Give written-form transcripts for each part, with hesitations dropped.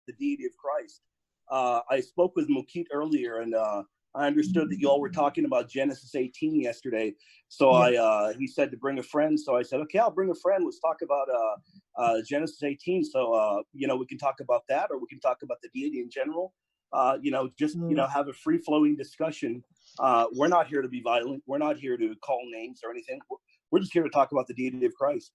the deity of Christ. I spoke with Mokit earlier, and I understood that you all were talking about Genesis 18 yesterday. So he said to bring a friend. So I said, okay, I'll bring a friend. Let's talk about Genesis 18. So, we can talk about that, or we can talk about the deity in general. Have a free-flowing discussion. We're not here to be violent. We're not here to call names or anything. We're just here to talk about the deity of Christ.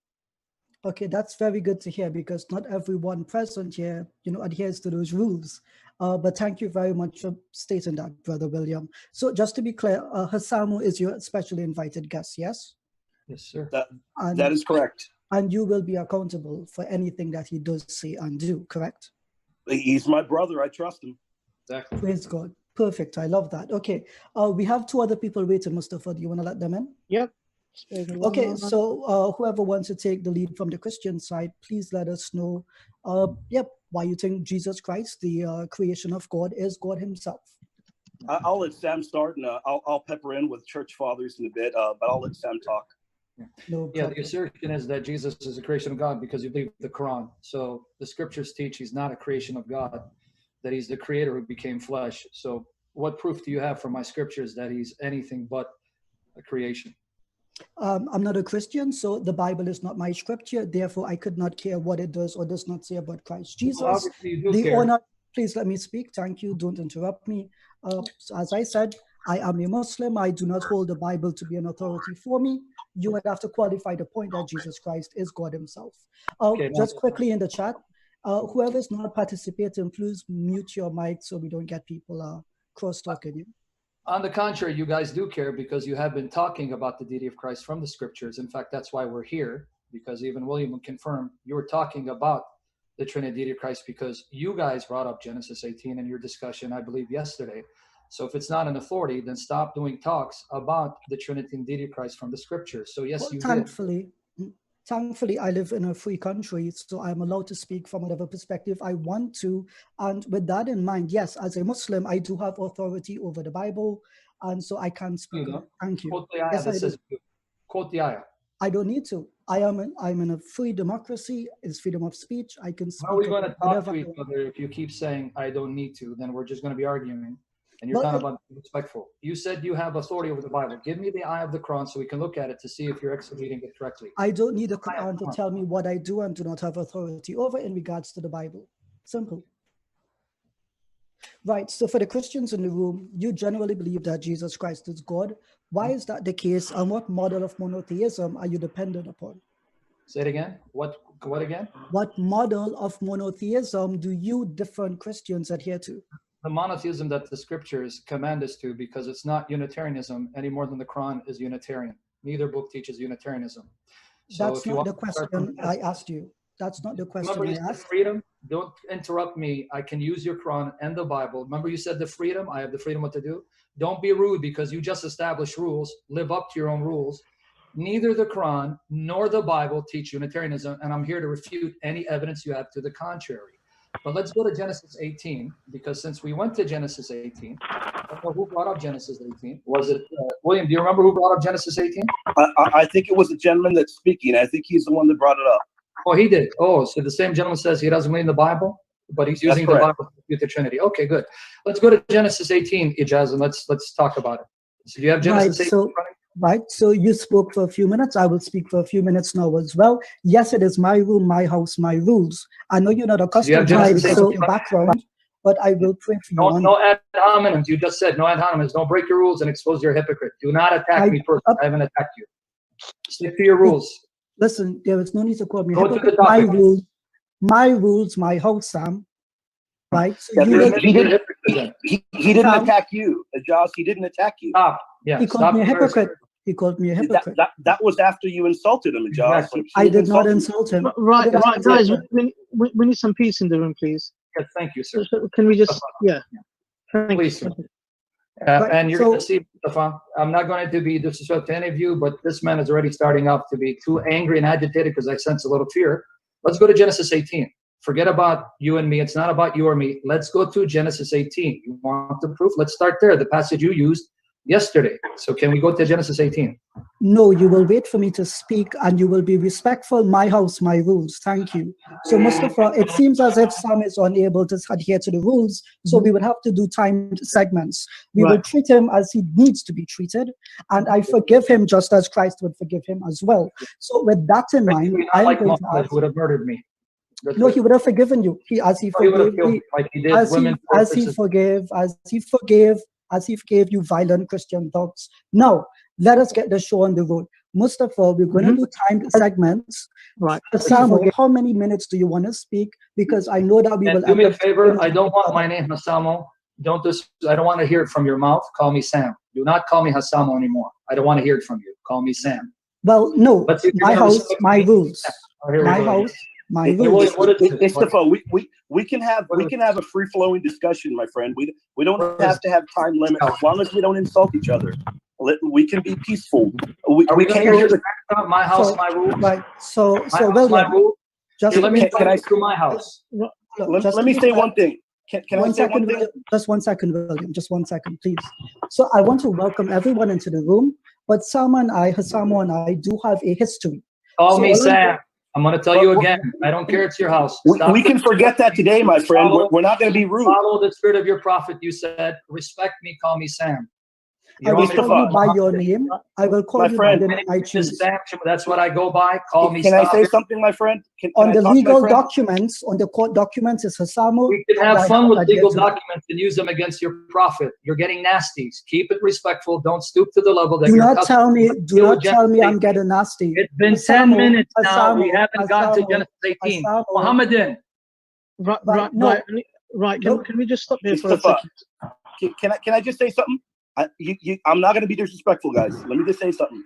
Okay, that's very good to hear, because not everyone present here, adheres to those rules. But thank you very much for stating that, Brother William. So just to be clear, Shamoun is your specially invited guest, yes? Yes, sir. That is correct. And you will be accountable for anything that he does say and do, correct? He's my brother. I trust him. Exactly. Praise God. Perfect. I love that. Okay. We have 2 other people waiting, Mustafa. Do you want to let them in? Yep. Okay, so whoever wants to take the lead from the Christian side, please let us know, why you think Jesus Christ, the creation of God, is God himself. I'll let Sam start, and I'll pepper in with church fathers in a bit, but I'll let Sam talk. The assertion is that Jesus is a creation of God because you believe the Quran. So the scriptures teach he's not a creation of God, that he's the creator who became flesh. So what proof do you have from my scriptures that he's anything but a creation? I'm not a Christian, so the Bible is not my scripture. Therefore, I could not care what it does or does not say about Christ Jesus. Please let me speak. Thank you. Don't interrupt me. So as I said, I am a Muslim. I do not hold the Bible to be an authority for me. You would have to qualify the point that Jesus Christ is God himself. Just quickly in the chat, whoever is not participating, please mute your mic so we don't get people cross-talking you. On the contrary, you guys do care because you have been talking about the deity of Christ from the scriptures. In fact, that's why we're here, because even William would confirm you were talking about the Trinity of Christ because you guys brought up Genesis 18 in your discussion, I believe, yesterday. So if it's not an authority, then stop doing talks about the Trinity and deity of Christ from the scriptures. So yes, Thankfully, I live in a free country, so I'm allowed to speak from whatever perspective I want to. And with that in mind, yes, as a Muslim, I do have authority over the Bible, and so I can speak. Thank you. Quote the ayah that says, quote the ayah. I don't need to. I'm in a free democracy. It's freedom of speech. I can speak. How are we going to talk to each other if you keep saying, I don't need to? Then we're just going to be arguing. And you're not about to be respectful. You said you have authority over the Bible. Give me the eye of the Quran so we can look at it to see if you're exegeting it correctly. I don't need the Quran to tell me what I do and do not have authority over in regards to the Bible. Simple. Right. So for the Christians in the room, you generally believe that Jesus Christ is God. Why is that the case? And what model of monotheism are you dependent upon? Say it again. What again? What model of monotheism do you different Christians adhere to? The monotheism that the scriptures command us to, because it's not Unitarianism any more than the Quran is Unitarian. Neither book teaches Unitarianism. So that's not the question I asked you. That's not the question I asked. Freedom. Don't interrupt me. I can use your Quran and the Bible. Remember you said the freedom. I have the freedom what to do. Don't be rude because you just established rules. Live up to your own rules. Neither the Quran nor the Bible teach Unitarianism, and I'm here to refute any evidence you have to the contrary. But let's go to Genesis 18, because since we went to Genesis 18, I don't know who brought up Genesis 18. Was it William? Do you remember who brought up Genesis 18? I think it was the gentleman that's speaking. I think he's the one that brought it up. Oh, he did. Oh, so the same gentleman says he doesn't believe in the Bible, but he's using the Bible to refute the Trinity. Okay, good. Let's go to Genesis 18, Ijaz, and let's talk about it. So you have Genesis 18. Right, so you spoke for a few minutes. I will speak for a few minutes now as well. Yes, it is my room, my house, my rules. I know you're not accustomed to my background, but I will pray for you. No ad hominems. You just said no ad hominems. Don't break your rules and expose your hypocrite. Do not attack me personally. I haven't attacked you. Stick to your rules. Listen, there is no need to call me hypocrite. My rules, my house, Sam. Right? So he didn't attack you, Ijaz. He didn't attack you. Stop. Yeah, he called me a hypocrite. He called me a hypocrite. That was after you insulted him, Ijaz. Exactly. I did not insult him. Right, guys. We need some peace in the room, please. Yes, thank you, sir. So can we just, please. And you're going to see, Mustafa, I'm not going to be disrespectful to any of you, but this man is already starting off to be too angry and agitated because I sense a little fear. Let's go to Genesis 18. Forget about you and me. It's not about you or me. Let's go to Genesis 18. You want the proof? Let's start there. The passage you used yesterday. So can we go to Genesis 18? No, you will wait for me to speak and you will be respectful. My house, my rules. Thank you. So Mustafa, it seems as if Sam is unable to adhere to the rules. So we would have to do timed segments. We will treat him as he needs to be treated. And I forgive him just as Christ would forgive him as well. So with that in mind, I'm like going to Muhammad, ask, who would have murdered me. no, he would have forgiven you. As he forgave you violent Christian thugs. Now, let us get the show on the road. Mustafa, we're going to do timed segments. Right. Hassamo, how many minutes do you want to speak? Because I know that we will. Do me a favor. I don't want my name Hassamo. I don't want to hear it from your mouth. Call me Sam. Do not call me Hassamo anymore. I don't want to hear it from you. Call me Sam. Well, no. My house, my rules. My house. My rules. Mustafa, we can have a free flowing discussion, my friend. We don't have to have time limits as long as we don't insult each other. We can be peaceful. We can't hear my house, my rules. Right. So William, my rule. Just let me can I through my house. Let me say one thing. Can I say one thing? Just 1 second, William. Just 1 second, please. So I want to welcome everyone into the room. But Hassamo and I do have a history. Call me Sam. I'm going to tell you again. I don't care. It's your house. We can forget that today, my friend. We're not going to be rude. Follow the spirit of your prophet. You said, respect me. Call me Sam. I will call you by your name. I will call you by the name I choose. That's what I go by. Call me. Can I say something, my friend? On the legal documents, on the court documents, is Hassamo. We can have fun with legal documents and use them against your prophet. You're getting nasty. Keep it respectful. Don't stoop to the level that do not tell me. Do not tell me I'm getting nasty. It's been 10 minutes now. We haven't got to Genesis 18. Muhammadin. Right. Can we just stop there for a second? Can I just say something? I'm not going to be disrespectful, guys. Let me just say something.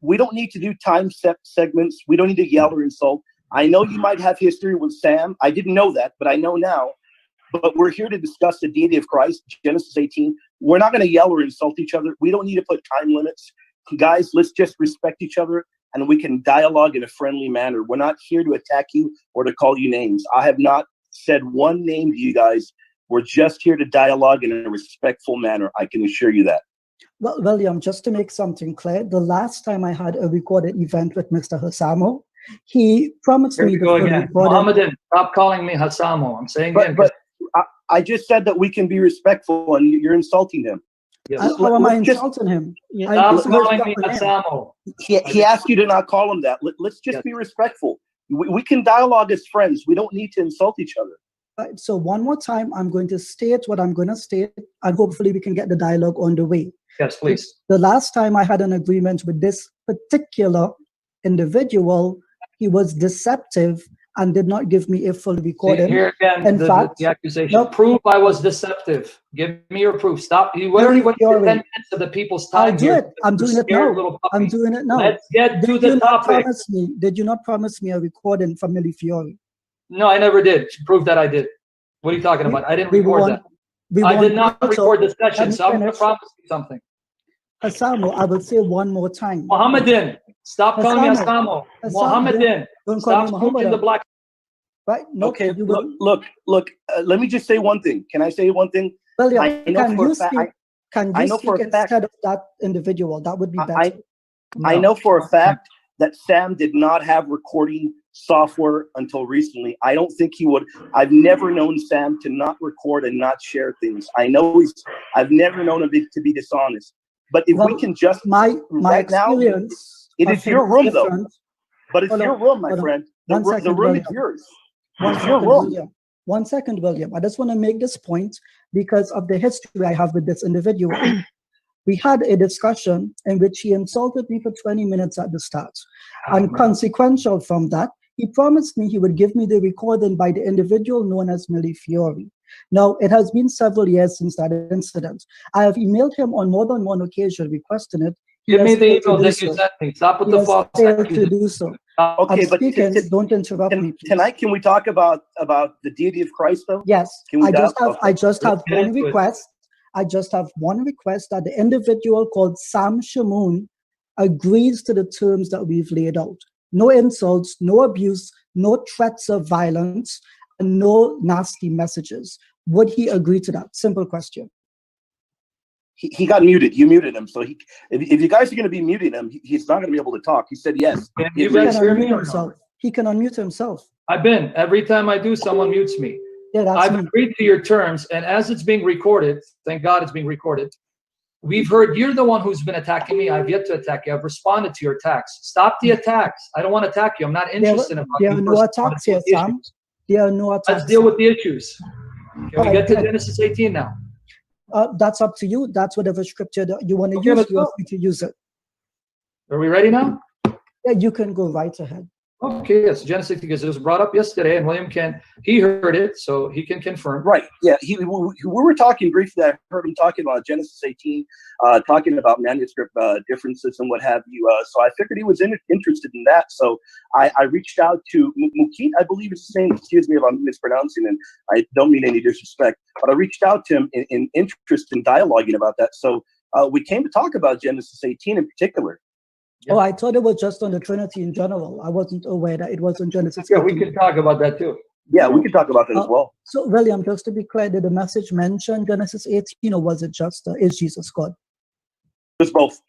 We don't need to do time segments. We don't need to yell or insult. I know you might have history with Sam. I didn't know that, but I know now. But we're here to discuss the deity of Christ, Genesis 18. We're not going to yell or insult each other. We don't need to put time limits. Guys, let's just respect each other, and we can dialogue in a friendly manner. We're not here to attack you or to call you names. I have not said one name to you guys. We're just here to dialogue in a respectful manner. I can assure you that. Well, William, just to make something clear, the last time I had a recorded event with Mr. Hassamo, he promised me the Muhammadin, stop calling me Hassamo. I'm saying but I just said that we can be respectful, and you're insulting him. Yes. How am I insulting him? Stop calling me Hassamo. He asked you to not call him that. Let's just be respectful. We can dialogue as friends. We don't need to insult each other. Right, so one more time, I'm going to state what I'm going to state, and hopefully we can get the dialogue on the way. Yes, please. The last time I had an agreement with this particular individual, he was deceptive and did not give me a full recording. See, here again, the accusation. Prove I was deceptive. Give me your proof. Stop. You already went 10 minutes of the people's time. I'll do it. I'm doing it now. I'm doing it now. Let's get to the topic. Did you not promise me a recording from Millie Fiore? No, I never did. Prove that I did. What are you talking about? I didn't record that. I did not record the session, so I'm going to promise you something. Hassamo, I will say one more time. Muhammadin, stop calling me Hassamo. Muhammadin, stop smoking the black. Right? No, okay, look. Let me just say one thing. Can I say one thing? William, can you speak instead of that individual? That would be better. I know for a fact that Sam did not have recording software until recently. I don't think he would. I've never known Sam to not record and not share things. I've never known him to be dishonest. But if we can just my experience, it is your room though. But it's your room, my friend. The room is yours. It's your room. 1 second, William. I just want to make this point because of the history I have with this individual. We had a discussion in which he insulted me for 20 minutes at the start. And consequential from that, he promised me he would give me the recording by the individual known as Millie Fiore. Now, it has been several years since that incident. I have emailed him on more than one occasion requesting it. Give me the email that you sent me. Stop with the false. Failed to do so. Okay, but don't interrupt me, please. Tonight, can we talk about the deity of Christ, though? Yes. I just have one request. I just have one request that the individual called Sam Shamoun agrees to the terms that we've laid out. No insults, no abuse, no threats of violence, and no nasty messages. Would he agree to that? Simple question. He got muted. You muted him. So if you guys are going to be muting him, he's not going to be able to talk. He said yes. You guys hear me or no? He can unmute himself. I've been. Every time I do, someone mutes me. Yeah, that's I've agreed to your terms, and as it's being recorded, thank God it's being recorded, we've heard you're the one who's been attacking me. I've yet to attack you. I've responded to your attacks. Stop the attacks. I don't want to attack you. I'm not interested in there are no attacks here, Sam. There are no attacks. Let's deal with the issues. Can we get to Genesis 18 now? That's up to you. That's whatever scripture that you want to use. You're free to use it. Are we ready now? Yeah, you can go right ahead. Okay, yes, Genesis, because it was brought up yesterday, and William he heard it, so he can confirm. Right, yeah, we were talking briefly. I heard him talking about Genesis 18, talking about manuscript differences and what have you. So I figured he was interested in that. So I reached out to Mukit, I believe it's his name. Excuse me if I'm mispronouncing, and I don't mean any disrespect, but I reached out to him in interest in dialoguing about that. So we came to talk about Genesis 18 in particular. Yeah. Oh, I thought it was just on the Trinity in general. I wasn't aware that it was on Genesis. Yeah, we can talk about that too. Yeah, we can talk about that as well. So, William, just to be clear, did the message mention Genesis 18, or was it just, is Jesus God? It was both.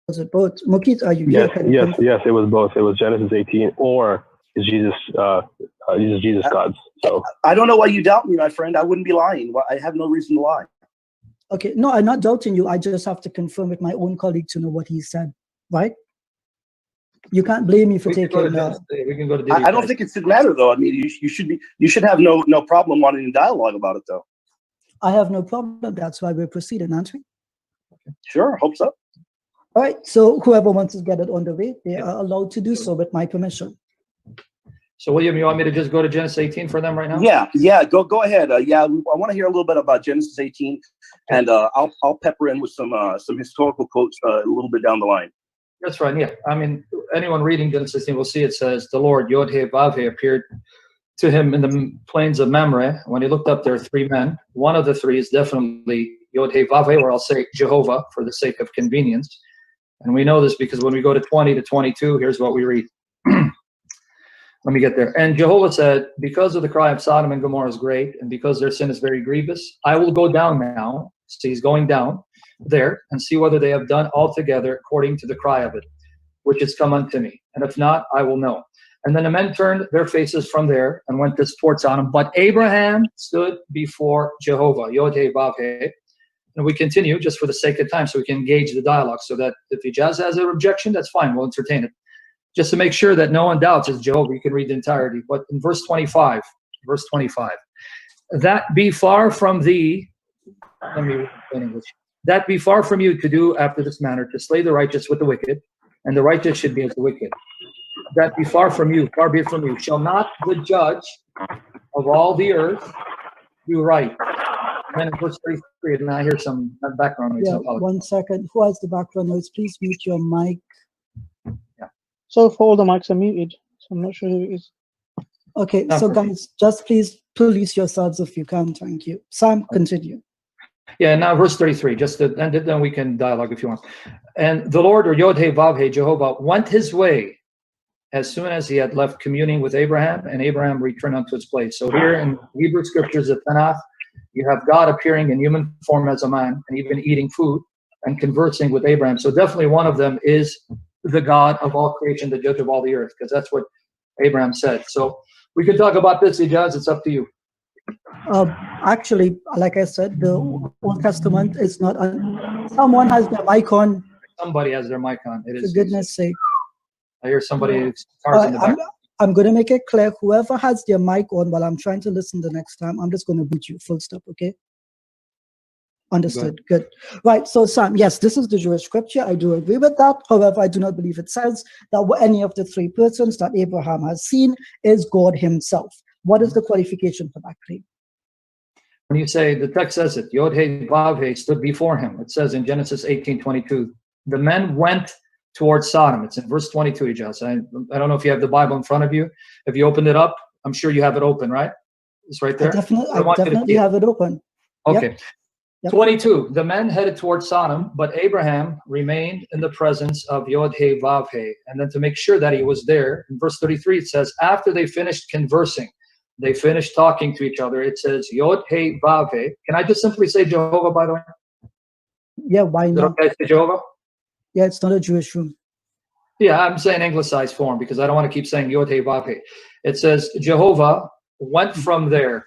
Was it both? Mukit, are you Yes, it was both. It was Genesis 18 or is Jesus God's. So I don't know why you doubt me, my friend. I wouldn't be lying. I have no reason to lie. Okay, no, I'm not doubting you. I just have to confirm with my own colleague to know what he said. Right? You can't blame me for taking. We can go to. I don't think it should matter, though. I mean, you should have no problem wanting to dialogue about it, though. I have no problem. That's why we're proceeding, aren't we? Sure, hope so. All right. So whoever wants to get it on the way, they are allowed to do so with my permission. So, William, you want me to just go to Genesis 18 for them right now? Yeah. Go ahead. I want to hear a little bit about Genesis 18, and I'll pepper in with some historical quotes a little bit down the line. That's right. Yeah. I mean, anyone reading Genesis 16 will see it says, the Lord, Yod-Heh-Vav-Heh, appeared to him in the plains of Mamre. When he looked up, there are three men. One of the three is definitely Yod-Heh-Vav-Heh, or I'll say Jehovah for the sake of convenience. And we know this because when we go to 20 to 22, here's what we read. Let me get there. And Jehovah said, because of the cry of Sodom and Gomorrah is great, and because their sin is very grievous, I will go down now. So he's going down there and see whether they have done altogether according to the cry of it, which has come unto me. And if not, I will know. And then the men turned their faces from there and went towards Sodom. But Abraham stood before Jehovah, Yod-Heh-Vav-Heh. And we continue just for the sake of time so we can engage the dialogue, so that if Ijaz has an objection, that's fine. We'll entertain it. Just to make sure that no one doubts it's Jehovah, you can read the entirety. But in verse 25, that be far from thee, let me read in English. That be far from you to do after this manner, to slay the righteous with the wicked, and the righteous should be as the wicked. That be far from you, far be it from you. Shall not the judge of all the earth do right? And then in verse 33, and I hear some background noise. Yeah, 1 second. Who has the background noise? Please mute your mic. Yeah. So far, all the mics are muted, so I'm not sure who it is. Okay, so guys, just please police yourselves if you can. Thank you. Sam, continue. Yeah, now verse 33, just to end it, then we can dialogue if you want. And the Lord, or Yod-Heh-Vav-Heh, Jehovah, went his way as soon as he had left communing with Abraham, and Abraham returned unto his place. So here in Hebrew scriptures of Tanakh, you have God appearing in human form as a man, and even eating food and conversing with Abraham. So definitely one of them is the God of all creation, the judge of all the earth, because that's what Abraham said. So we could talk about this, Ijaz, it's up to you. Actually, like I said, the Old Testament is not on. Someone has their mic on. Somebody has their mic on. It is. For goodness sake. I hear somebody cars in the back. I'm going to make it clear. Whoever has their mic on while I'm trying to listen the next time, I'm just going to beat you. Full stop. Okay. Understood. Good. Right. So, Sam, yes, this is the Jewish scripture. I do agree with that. However, I do not believe it says that any of the three persons that Abraham has seen is God himself. What is the qualification for that claim? When you say, the text says it, Yod-Heh-Vav-Heh stood before him. It says in Genesis 18:22, the men went towards Sodom. It's in verse 22, Ijaz. I don't know if you have the Bible in front of you. If you opened it up, I'm sure you have it open, right? It's right there. I definitely have it open. Okay. Yep. 22, the men headed towards Sodom, but Abraham remained in the presence of Yod-Heh-Vav-Heh. And then to make sure that he was there, in verse 33, it says, after they finished conversing, they finished talking to each other, it says Yod-Heh-Vav-Heh. Can I just simply say Jehovah, by the way? Yeah, why Is it not? okay to Jehovah? Yeah, it's not a Jewish room. Yeah, I'm saying anglicized form because I don't want to keep saying Yod He Vav He. It says Jehovah went from there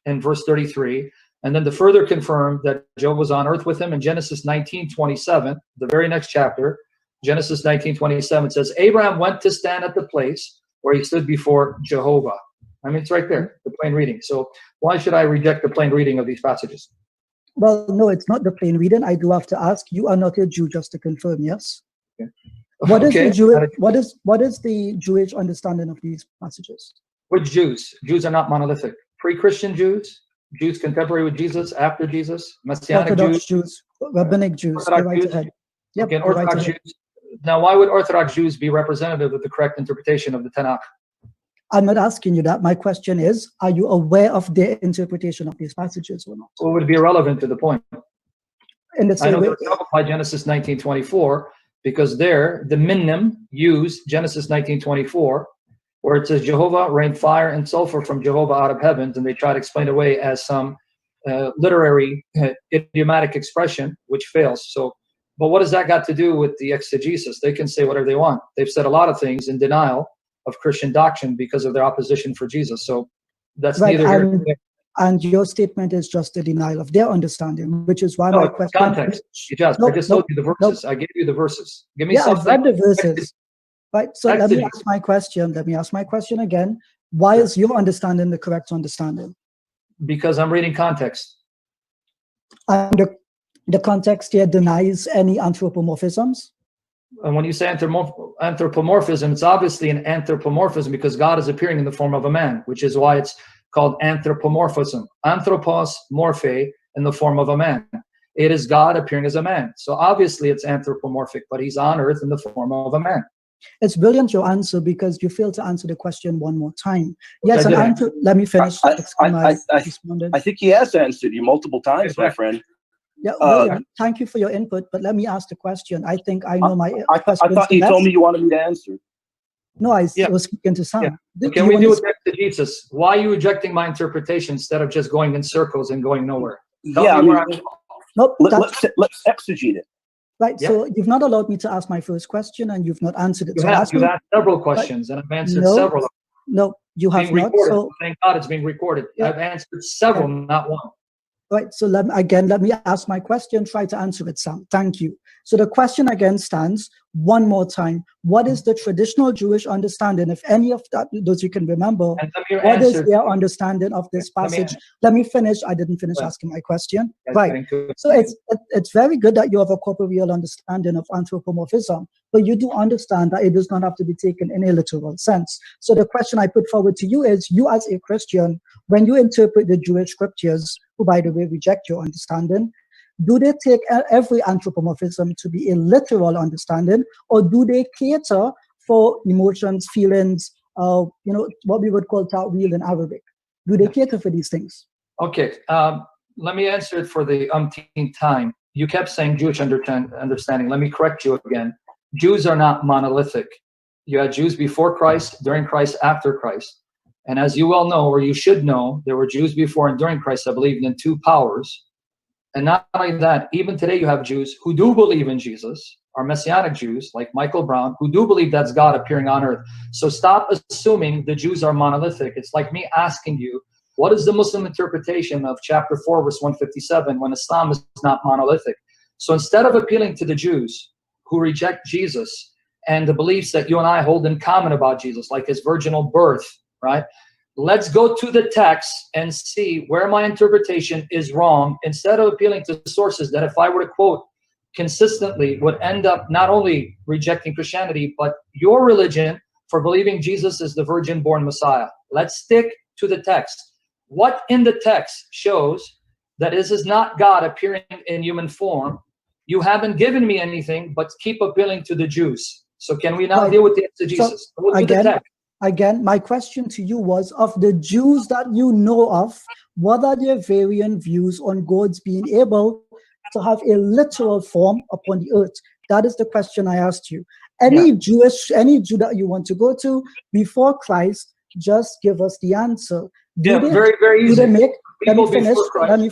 in verse 33, and then to further confirm that Jehovah was on earth with him in Genesis 19:27, the very next chapter, Genesis 19:27 says, Abraham went to stand at the place where he stood before Jehovah. I mean, it's right there, the plain reading. So why should I reject the plain reading of these passages? Well, no, it's not the plain reading. I do have to ask, you are not a Jew, just to confirm, yes? Okay. What is Okay. the Jewish, what is the Jewish understanding of these passages? Which Jews? Jews are not monolithic. Pre-Christian Jews, Jews contemporary with Jesus, after Jesus, Messianic Orthodox Jews, Rabbinic Jews. Orthodox Go right Jews. ahead. Yep, Okay, go Orthodox right ahead. Jews. Now, why would Orthodox Jews be representative of the correct interpretation of the Tanakh? I'm not asking you that. My question is, are you aware of their interpretation of these passages or not? What would be irrelevant to the point? In the I same know way, they're covered by Genesis 19:24 because there, the Minnim use Genesis 19:24, where it says Jehovah rained fire and sulfur from Jehovah out of heavens, and they try to explain it away as some literary idiomatic expression, which fails. So, but what has that got to do with the exegesis? They can say whatever they want. They've said a lot of things in denial of Christian doctrine because of their opposition for Jesus. So that's right, neither here nor there. and your statement is just a denial of their understanding, which is why my question. Context. I just told you the verses. I gave you the verses. Give me something. I've read the verses. Right. So let me ask my question. Let me ask my question again. Why is your understanding the correct understanding? Because I'm reading context. And the context here denies any anthropomorphisms. And when you say anthropomorphism, it's obviously an anthropomorphism because God is appearing in the form of a man, which is why it's called anthropomorphism. Anthropos morphe, in the form of a man. It is God appearing as a man. So obviously it's anthropomorphic, but he's on earth in the form of a man. It's brilliant, your answer, because you failed to answer the question one more time. Yes, let me finish. I think he has answered you multiple times, my friend. Yeah, brilliant. Thank you for your input, but let me ask the question. I think I know my question. I thought you told me you wanted me to answer. No, I was speaking to Sam. Yeah. Can we do exegesis? Why are you rejecting my interpretation instead of just going in circles and going nowhere? Nope, let's exegete it. Right, so you've not allowed me to ask my first question, and you've not answered it. You've asked several questions, and I've answered several. No, you have not. So thank God it's being recorded. Yeah. I've answered several, not one. Right, so let me ask my question, try to answer it, Sam. Thank you. So the question again stands one more time. What is the traditional Jewish understanding, if any of those you can remember, what is their understanding of this passage? Let me finish. I didn't finish asking my question. Right, so it's very good that you have a corporeal understanding of anthropomorphism, but you do understand that it does not have to be taken in a literal sense. So the question I put forward to you is, you as a Christian, when you interpret the Jewish scriptures, who by the way reject your understanding, do they take every anthropomorphism to be a literal understanding, or do they cater for emotions, feelings, what we would call ta'wil in Arabic? Do they cater for these things? Okay, let me answer it for the umpteenth time. You kept saying Jewish understanding. Let me correct you again. Jews are not monolithic. You had Jews before Christ, during Christ, after Christ. And as you well know, or you should know, there were Jews before and during Christ that believed in two powers. And not only that, even today you have Jews who do believe in Jesus, are Messianic Jews, like Michael Brown, who do believe that's God appearing on earth. So stop assuming the Jews are monolithic. It's like me asking you, what is the Muslim interpretation of chapter 4, verse 157, when Islam is not monolithic? So instead of appealing to the Jews who reject Jesus and the beliefs that you and I hold in common about Jesus, like his virginal birth, right? Let's go to the text and see where my interpretation is wrong, instead of appealing to sources that, if I were to quote consistently, would end up not only rejecting Christianity, but your religion for believing Jesus is the virgin-born Messiah. Let's stick to the text. What in the text shows that this is not God appearing in human form? You haven't given me anything, but keep appealing to the Jews. So can we now deal with the exegesis? Again, my question to you was, of the Jews that you know of, what are their varying views on God's being able to have a literal form upon the earth? That is the question I asked you. Any Jew that you want to go to before Christ, just give us the answer. Very easy. Let me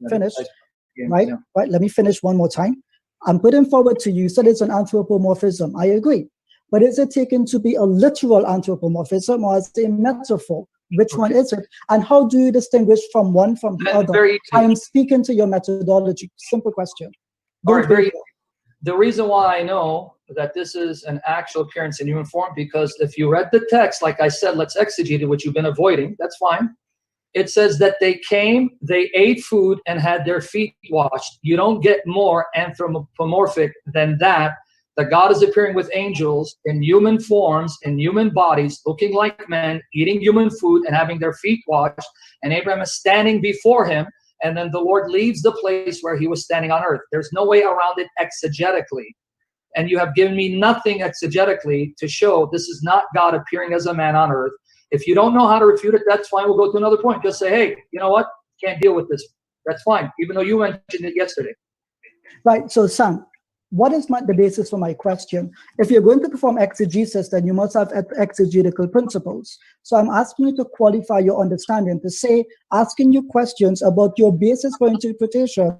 finish. right? Right. Let me finish one more time. I'm putting forward to you, said it's an anthropomorphism. I agree. But is it taken to be a literal anthropomorphism or as a metaphor? Which one is it? And how do you distinguish from one from the other? I am speaking to your methodology. Simple question. The reason why I know that this is an actual appearance in human form, because if you read the text, like I said, let's exegete it, which you've been avoiding, that's fine. It says that they came, they ate food, and had their feet washed. You don't get more anthropomorphic than that. That God is appearing with angels in human forms, in human bodies, looking like men, eating human food, and having their feet washed. And Abraham is standing before him. And then the Lord leaves the place where he was standing on earth. There's no way around it exegetically. And you have given me nothing exegetically to show this is not God appearing as a man on earth. If you don't know how to refute it, that's fine. We'll go to another point. Just say, hey, you know what? Can't deal with this. That's fine, even though you mentioned it yesterday. Right. So, Sam, what is the basis for my question? If you're going to perform exegesis, then you must have exegetical principles. So I'm asking you to qualify your understanding, to say, asking you questions about your basis for interpretation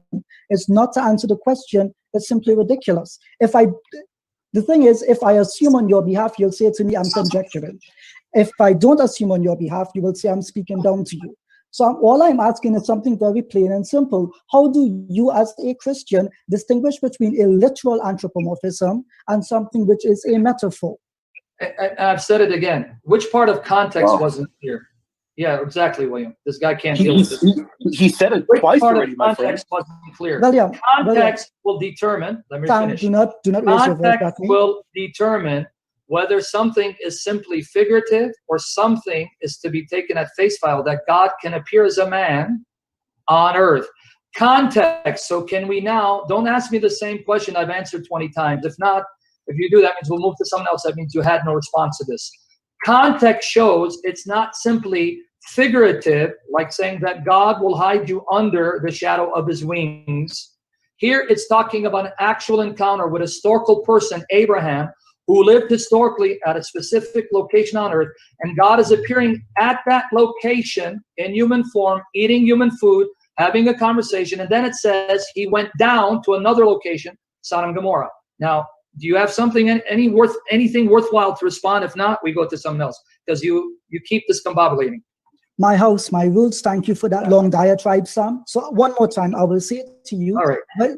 is not to answer the question. It's simply ridiculous. The thing is, if I assume on your behalf, you'll say to me, I'm conjecturing. If I don't assume on your behalf, you will say I'm speaking down to you. So all I'm asking is something very plain and simple. How do you, as a Christian, distinguish between a literal anthropomorphism and something which is a metaphor? I've said it again. Which part of context wasn't clear? Yeah, exactly, William. This guy can't deal with this. He said it twice already, my friend. Context wasn't clear. William, context will determine. Let me finish. Do not raise your voice at me. Will determine whether something is simply figurative or something is to be taken at face value, that God can appear as a man on earth. Context. So can we now, don't ask me the same question I've answered 20 times. If not, if you do, that means we'll move to someone else. That means you had no response to this. Context shows it's not simply figurative, like saying that God will hide you under the shadow of his wings. Here it's talking about an actual encounter with a historical person, Abraham, who lived historically at a specific location on earth, and God is appearing at that location in human form, eating human food, having a conversation, and then it says he went down to another location, Sodom and Gomorrah. Now, do you have something, anything worthwhile to respond? If not, we go to someone else, because you keep discombobulating. My house, my rules. Thank you for that long diatribe, Sam. So one more time, I will say it to you. All right. Well,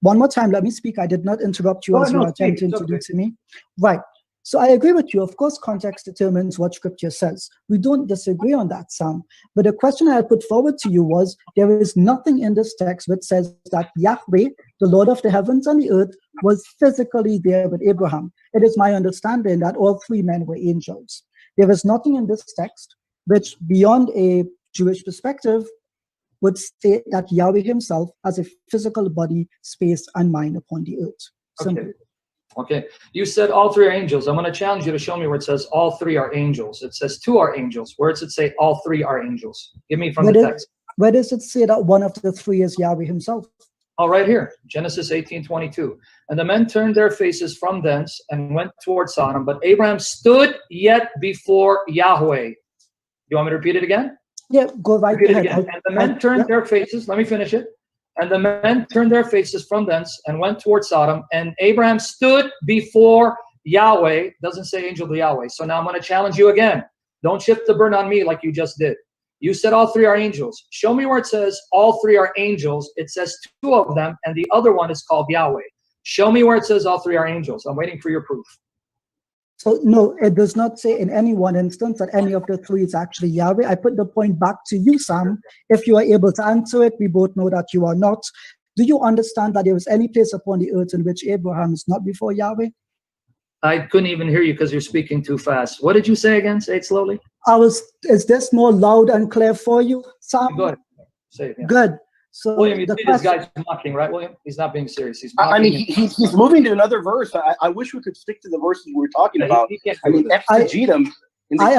one more time, let me speak. I did not interrupt you as you are attempting to do to me. Right. So I agree with you. Of course, context determines what scripture says. We don't disagree on that, Sam. But the question I had put forward to you was, there is nothing in this text which says that Yahweh, the Lord of the heavens and the earth, was physically there with Abraham. It is my understanding that all three men were angels. There is nothing in this text which, beyond a Jewish perspective, would state that Yahweh himself has a physical body, space, and mind upon the earth. Simple. Okay. You said all three are angels. I'm going to challenge you to show me where it says all three are angels. It says two are angels. Where does it say all three are angels? Give me from the text. Where does it say that one of the three is Yahweh himself? Oh, right here. Genesis 18:22. And the men turned their faces from thence and went toward Sodom. But Abraham stood yet before Yahweh. You want me to repeat it again? Yeah, go right ahead. And the men turned their faces. Let me finish it. And the men turned their faces from thence and went toward Sodom. And Abraham stood before Yahweh. Doesn't say angel to Yahweh. So now I'm going to challenge you again. Don't shift the burden on me like you just did. You said all three are angels. Show me where it says all three are angels. It says two of them, and the other one is called Yahweh. Show me where it says all three are angels. I'm waiting for your proof. So no, it does not say in any one instance that any of the three is actually Yahweh. I put the point back to you, Sam. If you are able to answer it, we both know that you are not. Do you understand that there is any place upon the earth in which Abraham is not before Yahweh? I couldn't even hear you because you're speaking too fast. What did you say again? Say it slowly. Is this more loud and clear for you, Sam? Go ahead. Say it. Yeah. Good. So William, you see this guy's mocking, right, William? He's not being serious. He's mocking. I mean, he's moving to another verse. I wish we could stick to the verses we were talking about. I mean, exegete them. I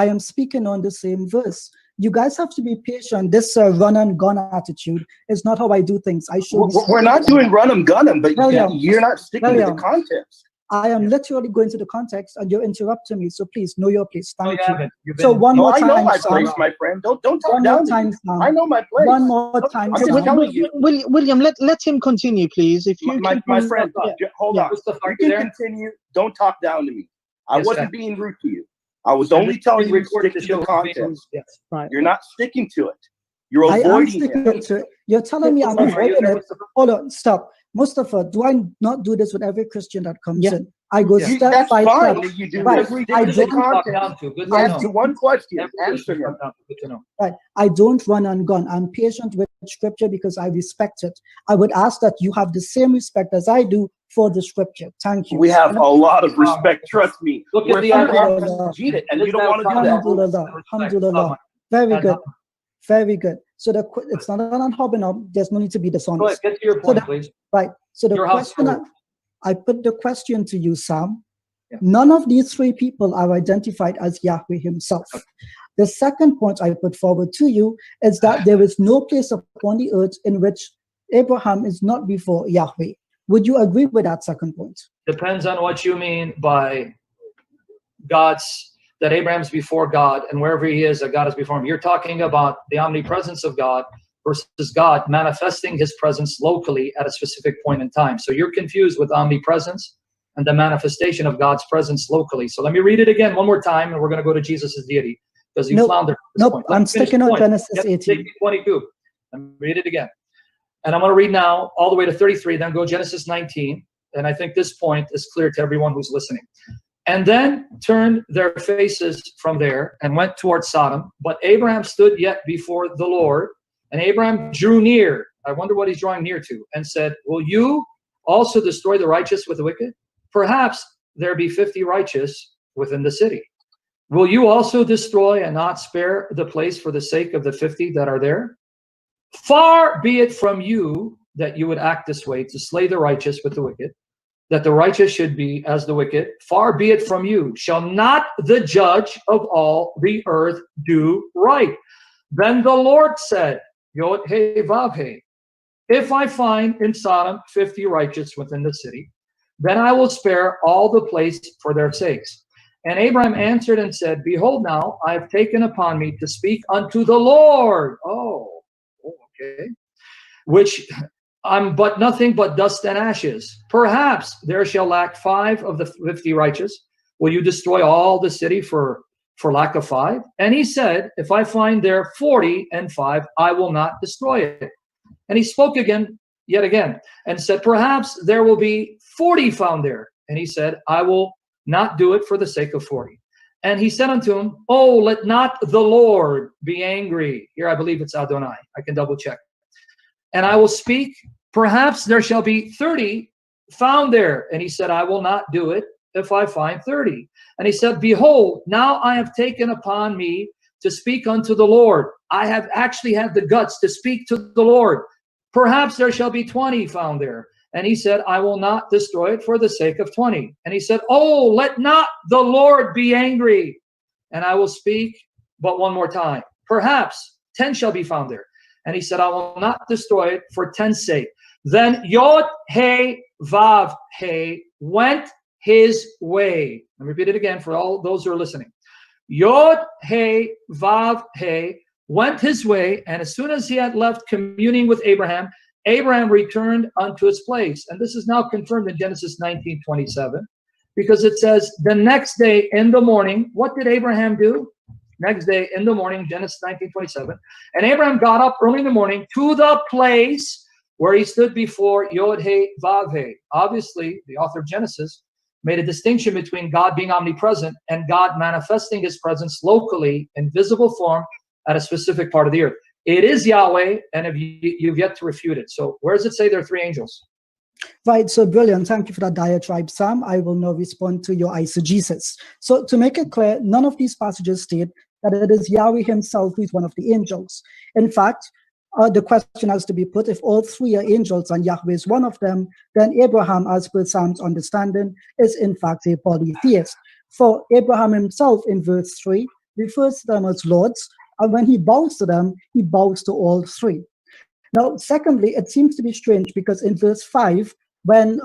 am speaking on the same verse. You guys have to be patient. This run and gun attitude is not how I do things. We're not doing run 'em, gun 'em, but you're not sticking to the context. I am literally going to the context, and you're interrupting me. So please know your place. Thank you. haven't. So one more time, I know my Sam. place, my friend. Don't talk One down more to time, me. Sam. I know my place. One more time, I'm just Sam. telling you. William, let him continue, please. If you My friend, hold on. Mustafa, You are you can there? continue. Don't talk down to me. I Yes, wasn't sir. being rude to you. I was only telling you to Record stick the to the show. context. Yes. right. You're not sticking to it. You're I am avoiding sticking it. to it. You're telling me I'm Mustafa, are you avoiding there, it. Mustafa? Hold on, stop. Mustafa, do I not do this with every Christian that comes in? I go Yeah. step That's by fine step. that you do Right. this. I Stick to the don't Talk down context. to. Good He to asked know. you one question. Everybody Answer should him. talk down to. Good to know. Right. I don't run and gun. I'm patient with scripture because I respect it. I would ask that you have the same respect as I do for the scripture. Thank you. We have a lot of respect. Trust me. Look at We're the from Alhamdulillah. Exegete it, and you don't want to do that. Alhamdulillah. Alhamdulillah. Very good. Very good. So it's not an unhobbing. There's no need to be Go ahead. dishonest. Get to your point, please. Right. So the Your house question, I put the question to you, Sam. Yeah. None of these three people are identified as Yahweh himself. The second point I put forward to you is that there is no place upon the earth in which Abraham is not before Yahweh. Would you agree with that second point? Depends on what you mean by that Abraham's before God, and wherever he is, that God is before him. You're talking about the omnipresence of God versus God manifesting his presence locally at a specific point in time. So you're confused with omnipresence and the manifestation of God's presence locally. So let me read it again one more time, and we're going to go to Jesus' deity, because you floundered at this point. I'm sticking on Genesis 18. 22. Let me read it again. And I'm going to read now all the way to 33, then go Genesis 19. And I think this point is clear to everyone who's listening. And then turned their faces from there and went toward Sodom. But Abraham stood yet before the Lord, and Abraham drew near. I wonder what he's drawing near to, and said, will you also destroy the righteous with the wicked? Perhaps there be 50 righteous within the city. Will you also destroy and not spare the place for the sake of the 50 that are there? Far be it from you that you would act this way, to slay the righteous with the wicked, that the righteous should be as the wicked. Far be it from you. Shall not the judge of all the earth do right? Then the Lord said, Yod he vav he, if I find in Sodom 50 righteous within the city, then I will spare all the place for their sakes. And Abraham answered and said, behold, now I have taken upon me to speak unto the Lord. Oh, okay. Which I'm but nothing but dust and ashes. Perhaps there shall lack 5 of the 50 righteous. Will you destroy all the city for lack of 5? And he said, if I find there 40 and 5, I will not destroy it. And he spoke yet again, and said, perhaps there will be 40 found there. And he said, I will not do it for the sake of 40. And he said unto him, oh, let not the Lord be angry. Here I believe it's Adonai. I can double check. And I will speak, perhaps there shall be 30 found there. And he said, I will not do it if I find 30. And he said, behold, now I have taken upon me to speak unto the Lord. I have actually had the guts to speak to the Lord. Perhaps there shall be 20 found there. And he said, I will not destroy it for the sake of 20. And he said, oh, let not the Lord be angry. And I will speak but one more time. Perhaps 10 shall be found there. And he said, I will not destroy it for 10's sake. Then Yod he vav he went his way. Let me repeat it again for all those who are listening. Yod he vav he went his way, and as soon as he had left communing with Abraham, Abraham returned unto his place. And this is now confirmed in Genesis 19:27, because it says, the next day in the morning, what did Abraham do? Next day in the morning, Genesis 19:27, and Abraham got up early in the morning to the place where he stood before Yod he vav he. Obviously, the author of Genesis made a distinction between God being omnipresent and God manifesting his presence locally in visible form at a specific part of the earth. It is Yahweh, and you've yet to refute it. So where does it say there are 3 angels? Right, so brilliant. Thank you for that diatribe, Sam. I will now respond to your eisegesis. So to make it clear, none of these passages state that it is Yahweh himself who is one of the angels. In fact, the question has to be put, if all 3 are angels and Yahweh is one of them, then Abraham, as per Sam's understanding, is in fact a polytheist. For Abraham himself, in verse 3, refers to them as lords, and when he bows to them, he bows to all 3. Now, secondly, it seems to be strange because in verse 5, when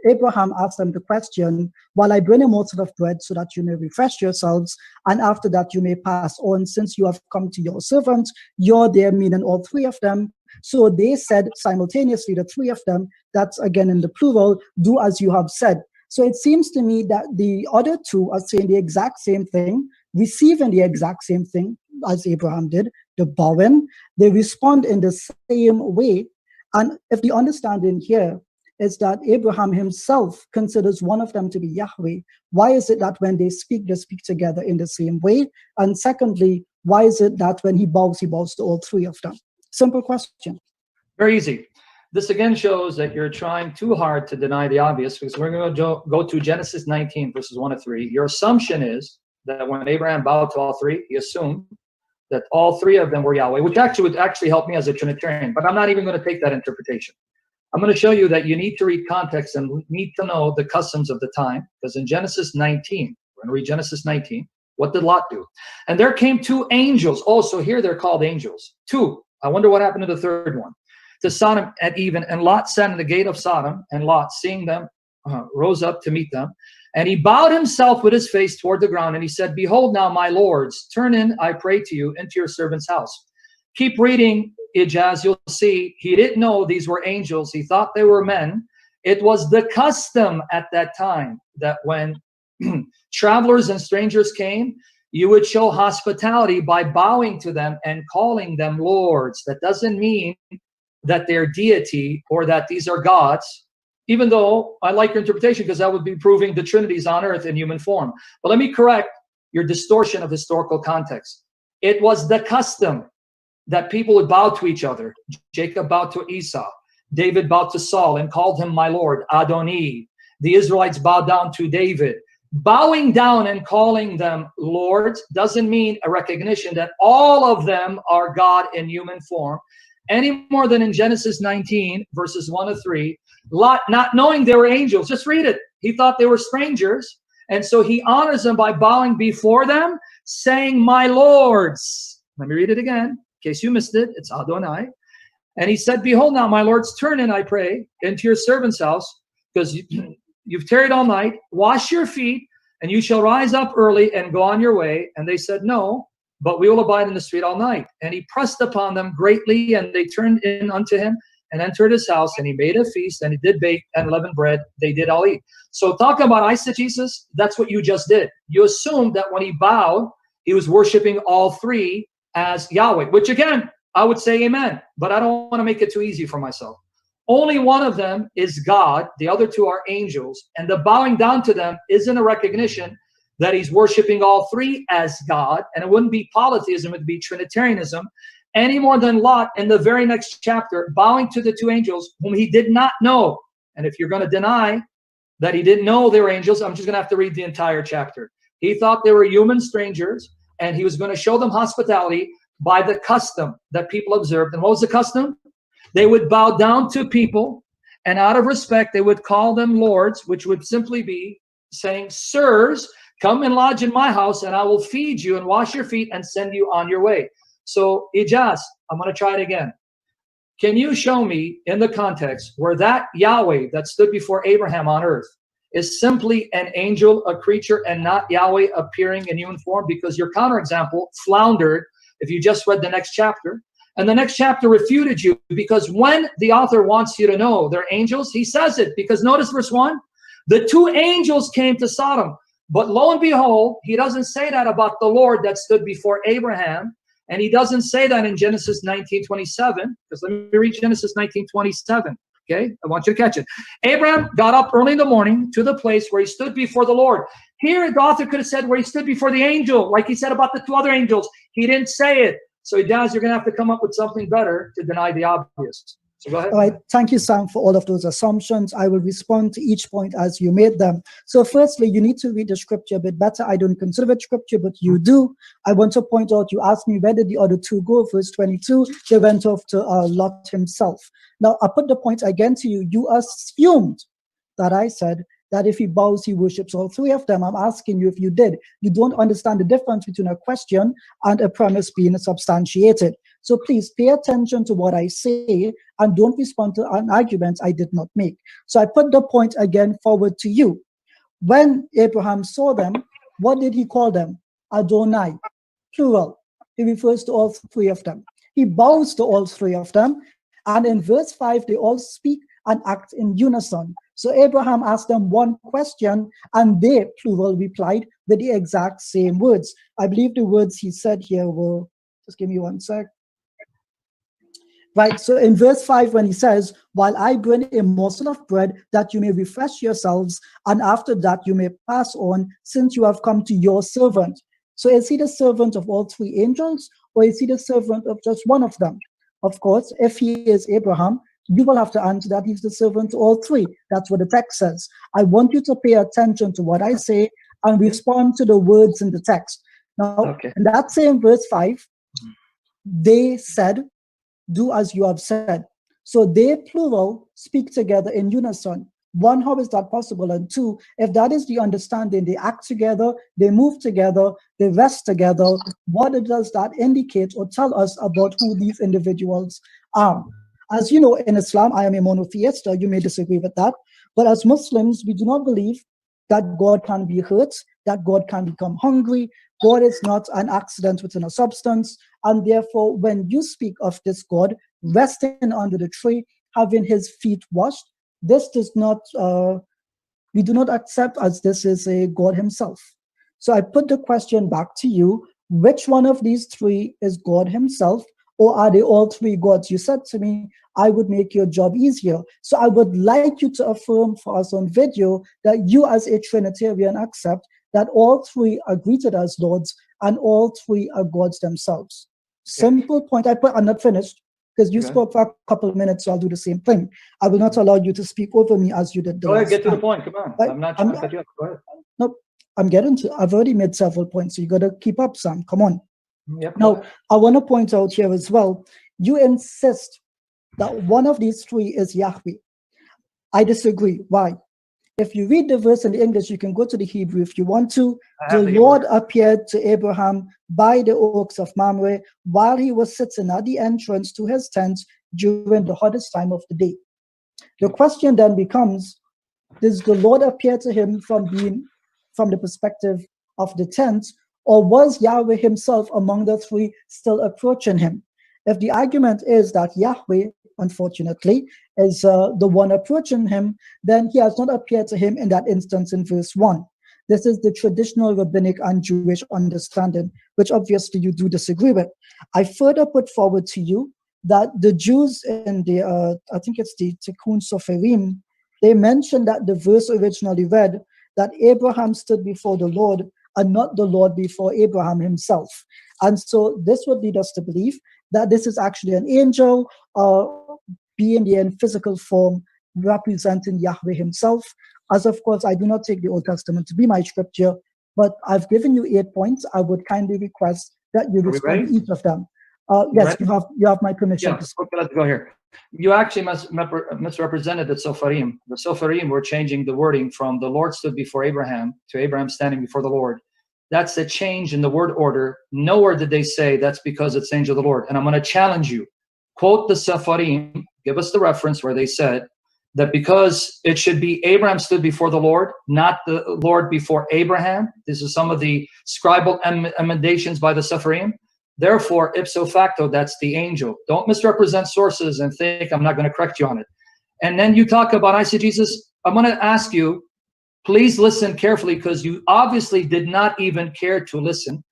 Abraham asked them the question, while I bring a morsel of bread so that you may refresh yourselves, and after that you may pass on, since you have come to your servant, you're there, meaning all three of them. So they said simultaneously, the three of them, that's again in the plural, do as you have said. So it seems to me that the other two are saying the exact same thing, receiving the exact same thing as Abraham did, the bowing. They respond in the same way. And if the understanding here is that Abraham himself considers one of them to be Yahweh, why is it that when they speak together in the same way? And secondly, why is it that when he bows to all three of them? Simple question. Very easy. This again shows that you're trying too hard to deny the obvious, because we're going to go to Genesis 19, verses 1 to 3. Your assumption is that when Abraham bowed to all three, he assumed that all three of them were Yahweh, which actually would help me as a Trinitarian, but I'm not even going to take that interpretation. I'm going to show you that you need to read context and need to know the customs of the time, because in Genesis 19, we're going to read Genesis 19, what did Lot do? And there came two angels. Oh, so here they're called angels. Two. I wonder what happened to the third one. To Sodom at even, and Lot sat in the gate of Sodom, and Lot, seeing them, rose up to meet them. And he bowed himself with his face toward the ground, and he said, behold now, my lords, turn in, I pray to you, into your servant's house. Keep reading, Ijaz, you'll see he didn't know these were angels. He thought they were men. It was the custom at that time that when travelers and strangers came, you would show hospitality by bowing to them and calling them lords. That doesn't mean that they're deity or that these are gods, even though I like your interpretation, because that would be proving the Trinity's on earth in human form. But let me correct your distortion of historical context. It was the custom that people would bow to each other. Jacob bowed to Esau. David bowed to Saul and called him my Lord, Adoni. The Israelites bowed down to David. Bowing down and calling them lords doesn't mean a recognition that all of them are God in human form, any more than in Genesis 19, verses 1 to 3. Lot, not knowing they were angels, just read it. He thought they were strangers, and so he honors them by bowing before them, saying, my lords. Let me read it again, in case you missed it. It's Adonai. And he said, behold now, my lords, turn in, I pray, into your servant's house, because you've tarried all night. Wash your feet, and you shall rise up early and go on your way. And they said, no, but we will abide in the street all night. And he pressed upon them greatly, and they turned in unto him and entered his house, and he made a feast, and he did bake and leaven bread. They did all eat. So talking about eisegesis, that's what you just did. You assumed that when he bowed, he was worshiping all three as Yahweh, which again, I would say amen, but I don't want to make it too easy for myself. Only one of them is God. The other two are angels. And the bowing down to them isn't a recognition that he's worshiping all three as God. And it wouldn't be polytheism, it would be Trinitarianism, any more than Lot in the very next chapter, bowing to the two angels whom he did not know. And if you're going to deny that he didn't know they were angels, I'm just going to have to read the entire chapter. He thought they were human strangers, and he was going to show them hospitality by the custom that people observed. And what was the custom? They would bow down to people, and out of respect, they would call them lords, which would simply be saying, sirs, come and lodge in my house, and I will feed you and wash your feet and send you on your way. So, Ijaz, I'm going to try it again. Can you show me in the context where that Yahweh that stood before Abraham on earth is simply an angel, a creature, and not Yahweh appearing in human form? Because your counterexample floundered if you just read the next chapter. And the next chapter refuted you, because when the author wants you to know they're angels, he says it. Because notice verse 1, the two angels came to Sodom. But lo and behold, he doesn't say that about the Lord that stood before Abraham. And he doesn't say that in Genesis 19:27. Because let me read Genesis 19:27. Okay, I want you to catch it. Abraham got up early in the morning to the place where he stood before the Lord. Here, the author could have said where he stood before the angel, like he said about the two other angels. He didn't say it. So, Ijaz, you're going to have to come up with something better to deny the obvious. So go ahead. All right. Thank you, Sam, for all of those assumptions. I will respond to each point as you made them. So firstly, you need to read the scripture a bit better. I don't consider it scripture, but you do. I want to point out, you asked me where did the other two go? Verse 22, they went off to Lot himself. Now, I put the point again to you. You assumed that I said that if he bows, he worships all three of them. I'm asking you if you did. You don't understand the difference between a question and a premise being substantiated. So please pay attention to what I say and don't respond to an argument I did not make. So I put the point again forward to you. When Abraham saw them, what did he call them? Adonai, plural. He refers to all three of them. He bows to all three of them. And in verse 5, they all speak and act in unison. So Abraham asked them one question, and they, plural, replied with the exact same words. I believe the words he said here were, just give me one sec. Right, so in verse 5, when he says, while I bring a morsel of bread that you may refresh yourselves, and after that you may pass on, since you have come to your servant. So is he the servant of all three angels, or is he the servant of just one of them? Of course, if he is Abraham, you will have to answer that he's the servant to all three. That's what the text says. I want you to pay attention to what I say and respond to the words in the text. Now, in that same verse 5, they said, do as you have said. So they, plural, speak together in unison. One, how is that possible? And two, if that is the understanding, they act together, they move together, they rest together, what does that indicate or tell us about who these individuals are? As you know, in Islam, I am a monotheist. You may disagree with that. But as Muslims, we do not believe that God can be hurt, that God can become hungry. God is not an accident within a substance. And therefore, when you speak of this God resting under the tree, having his feet washed, this does not, we do not accept as this is a God himself. So I put the question back to you, which one of these three is God himself, or are they all three gods? You said to me, I would make your job easier. So I would like you to affirm for us on video that you as a Trinitarian accept that all three are greeted as lords and all three are gods themselves. Simple point. I'm not finished because you spoke for a couple of minutes, so I'll do the same thing. I will not allow you to speak over me as you did the Go ahead, last get to time. the point. Come on. Right? I'm not trying to cut you off. Go ahead. No, I'm getting to, I've already made several points, so you got to keep up, Sam. Come on. Yep. Now, I want to point out here as well, you insist that one of these three is Yahweh. I disagree. Why? If you read the verse in the English, you can go to the Hebrew if you want to. The Lord appeared to Abraham by the oaks of Mamre while he was sitting at the entrance to his tent during the hottest time of the day. The question then becomes, does the Lord appear to him from the perspective of the tent, or was Yahweh himself among the three still approaching him? If the argument is that Yahweh, unfortunately, is the one approaching him, then he has not appeared to him in that instance in verse 1. This is the traditional rabbinic and Jewish understanding, which obviously you do disagree with. I further put forward to you that the Jews in the, I think it's the Tikkun Soferim, they mentioned that the verse originally read that Abraham stood before the Lord and not the Lord before Abraham himself. And so this would lead us to believe that this is actually an angel being in physical form representing Yahweh himself. As of course, I do not take the Old Testament to be my scripture, but I've given you 8 points. I would kindly request that you respond to each of them. Yes, you have my permission. Yeah, okay, let's go here. You actually misrepresented the Sofarim. The Sofarim were changing the wording from the Lord stood before Abraham to Abraham standing before the Lord. That's a change in the word order. Nowhere did they say that's because it's angel of the Lord. And I'm going to challenge you. Quote the Sepharim, give us the reference where they said that because it should be Abraham stood before the Lord, not the Lord before Abraham. This is some of the scribal emendations by the Sepharim. Therefore, ipso facto, that's the angel. Don't misrepresent sources and think I'm not going to correct you on it. And then you talk about eisegesis. I'm going to ask you, please listen carefully because you obviously did not even care to listen.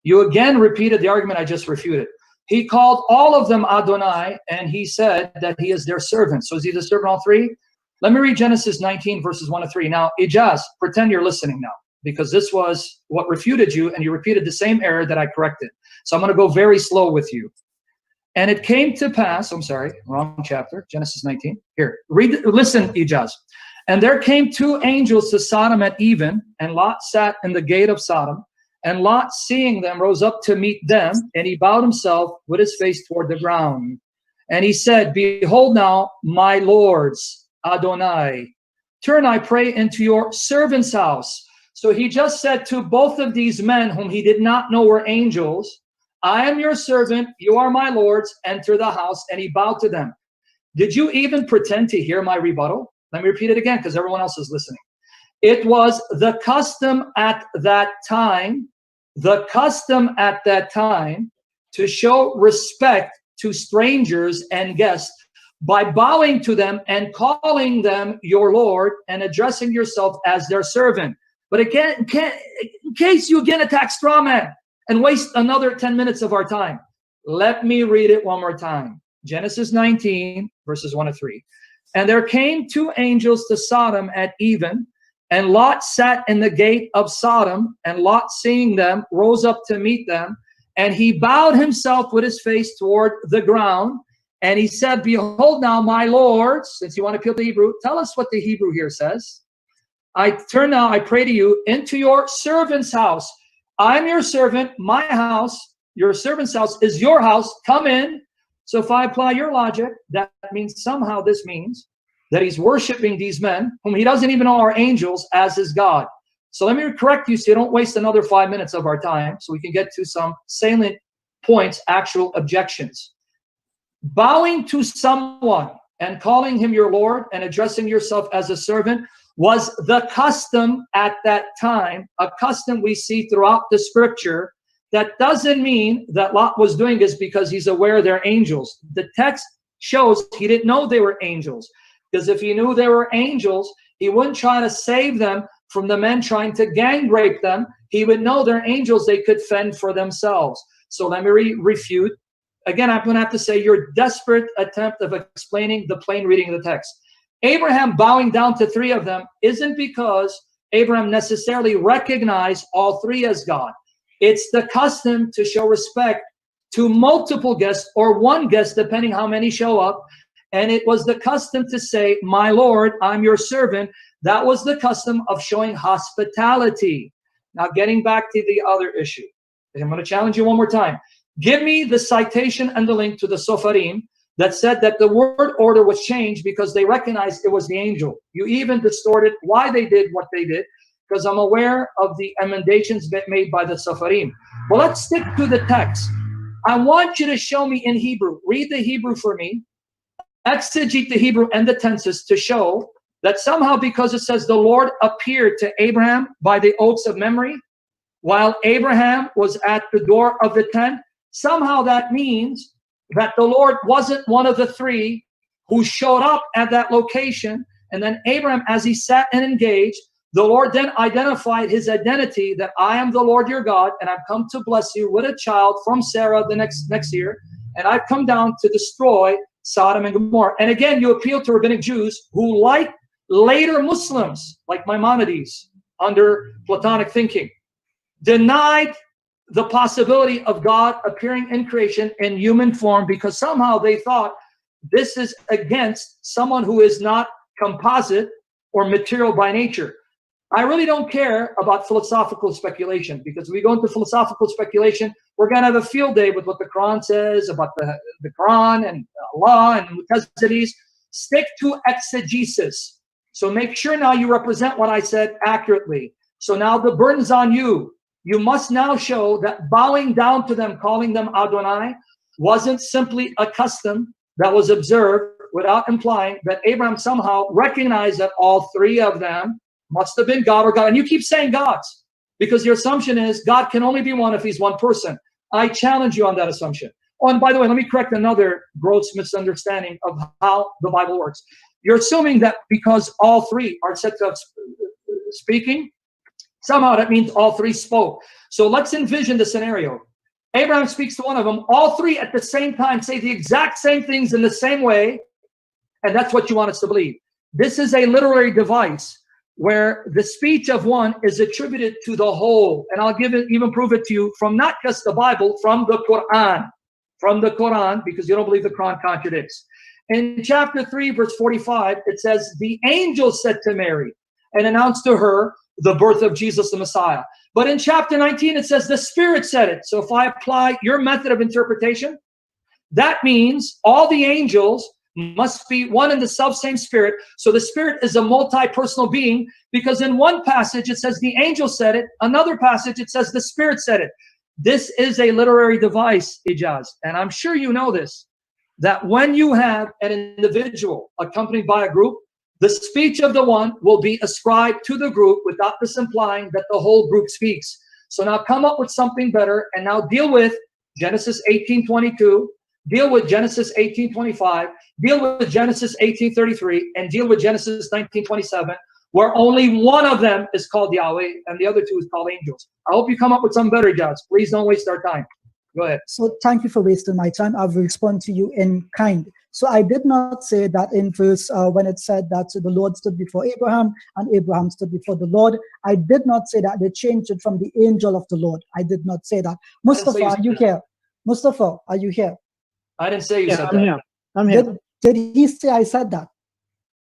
You again repeated the argument I just refuted. He called all of them Adonai, and he said that he is their servant. So is he the servant all three? Let me read Genesis 19, verses 1 to 3. Now, Ijaz, pretend you're listening now, because this was what refuted you, and you repeated the same error that I corrected. So I'm going to go very slow with you. And it came to pass, I'm sorry, wrong chapter, Genesis 19. Here, listen, Ijaz. And there came 2 angels to Sodom at even, and Lot sat in the gate of Sodom. And Lot, seeing them, rose up to meet them, and he bowed himself with his face toward the ground. And he said, behold now, my lords, Adonai, turn, I pray, into your servant's house. So he just said to both of these men, whom he did not know were angels, I am your servant, you are my lords, enter the house. And he bowed to them. Did you even pretend to hear my rebuttal? Let me repeat it again because everyone else is listening. It was the custom at that time, to show respect to strangers and guests by bowing to them and calling them your Lord and addressing yourself as their servant. But again, in case you again attack straw man and waste another 10 minutes of our time, let me read it one more time. Genesis 19, verses 1 to 3. And there came 2 angels to Sodom at even, and Lot sat in the gate of Sodom, and Lot, seeing them, rose up to meet them, and he bowed himself with his face toward the ground, and he said, behold now, my lords, since you want to appeal to Hebrew, tell us what the Hebrew here says. I turn now, I pray to you, into your servant's house. I'm your servant, my house, your servant's house is your house, come in. So if I apply your logic, that means somehow this means that he's worshiping these men, whom he doesn't even know are angels, as his God. So let me correct you so you don't waste another 5 minutes of our time, so we can get to some salient points, actual objections. Bowing to someone and calling him your Lord and addressing yourself as a servant was the custom at that time, a custom we see throughout the scripture. That doesn't mean that Lot was doing this because he's aware they're angels. The text shows he didn't know they were angels, because if he knew they were angels, he wouldn't try to save them from the men trying to gang rape them. He would know they're angels, they could fend for themselves. So let me refute. Again, I'm going to have to say your desperate attempt of explaining the plain reading of the text. Abraham bowing down to 3 of them isn't because Abraham necessarily recognized all 3 as God. It's the custom to show respect to multiple guests or one guest, depending how many show up. And it was the custom to say, my Lord, I'm your servant. That was the custom of showing hospitality. Now, getting back to the other issue, I'm going to challenge you one more time. Give me the citation and the link to the Sofarim that said that the word order was changed because they recognized it was the angel. You even distorted why they did what they did, because I'm aware of the emendations made by the Sofarim. Well, let's stick to the text. I want you to show me in Hebrew. Read the Hebrew for me. Exegete the Hebrew and the tenses to show that somehow, because it says the Lord appeared to Abraham by the oaths of memory, while Abraham was at the door of the tent, somehow that means that the Lord wasn't one of the 3 who showed up at that location. And then Abraham, as he sat and engaged, the Lord then identified his identity, that I am the Lord your God, and I've come to bless you with a child from Sarah the next year, and I've come down to destroy Sodom and Gomorrah. And again, you appeal to rabbinic Jews who, like later Muslims, like Maimonides, under Platonic thinking, denied the possibility of God appearing in creation in human form because somehow they thought this is against someone who is not composite or material by nature. I really don't care about philosophical speculation, because if we go into philosophical speculation, we're going to have a field day with what the Quran says about the Quran and Allah and Mutazili's. Stick to exegesis. So make sure now you represent what I said accurately. So now the burden's on you. You must now show that bowing down to them, calling them Adonai, wasn't simply a custom that was observed, without implying that Abraham somehow recognized that all 3 of them must have been God or God. And you keep saying gods because your assumption is God can only be one if he's one person. I challenge you on that assumption. Oh, and by the way, let me correct another gross misunderstanding of how the Bible works. You're assuming that because all 3 are said to have speaking, somehow that means all 3 spoke. So let's envision the scenario. Abraham speaks to one of them. All 3 at the same time say the exact same things in the same way. And that's what you want us to believe. This is a literary device where the speech of one is attributed to the whole. And I'll even prove it to you from not just the Bible, from the Quran. From the Quran, because you don't believe the Quran contradicts. In chapter 3, verse 45, it says, the angel said to Mary and announced to her the birth of Jesus the Messiah. But in chapter 19, it says the Spirit said it. So if I apply your method of interpretation, that means all the angels must be one and the self-same Spirit. So the Spirit is a multi-personal being, because in one passage it says the angel said it, another passage it says the Spirit said it. This is a literary device, Ijaz, and I'm sure you know this, that when you have an individual accompanied by a group, the speech of the one will be ascribed to the group without this implying that the whole group speaks. So now come up with something better and now deal with Genesis 18:22, deal with Genesis 18:25, deal with Genesis 18:33, and deal with Genesis 19:27, where only one of them is called Yahweh and the other two is called angels. I hope you come up with something better, Ijaz. Please don't waste our time. Go ahead. So thank you for wasting my time. I will respond to you in kind. So I did not say that in verse when it said that the Lord stood before Abraham and Abraham stood before the Lord. I did not say that they changed it from the angel of the Lord. I did not say that. Mustafa, are you here? Mustafa, are you here? I didn't say you said I'm that. here. I'm here. Did he say I said that?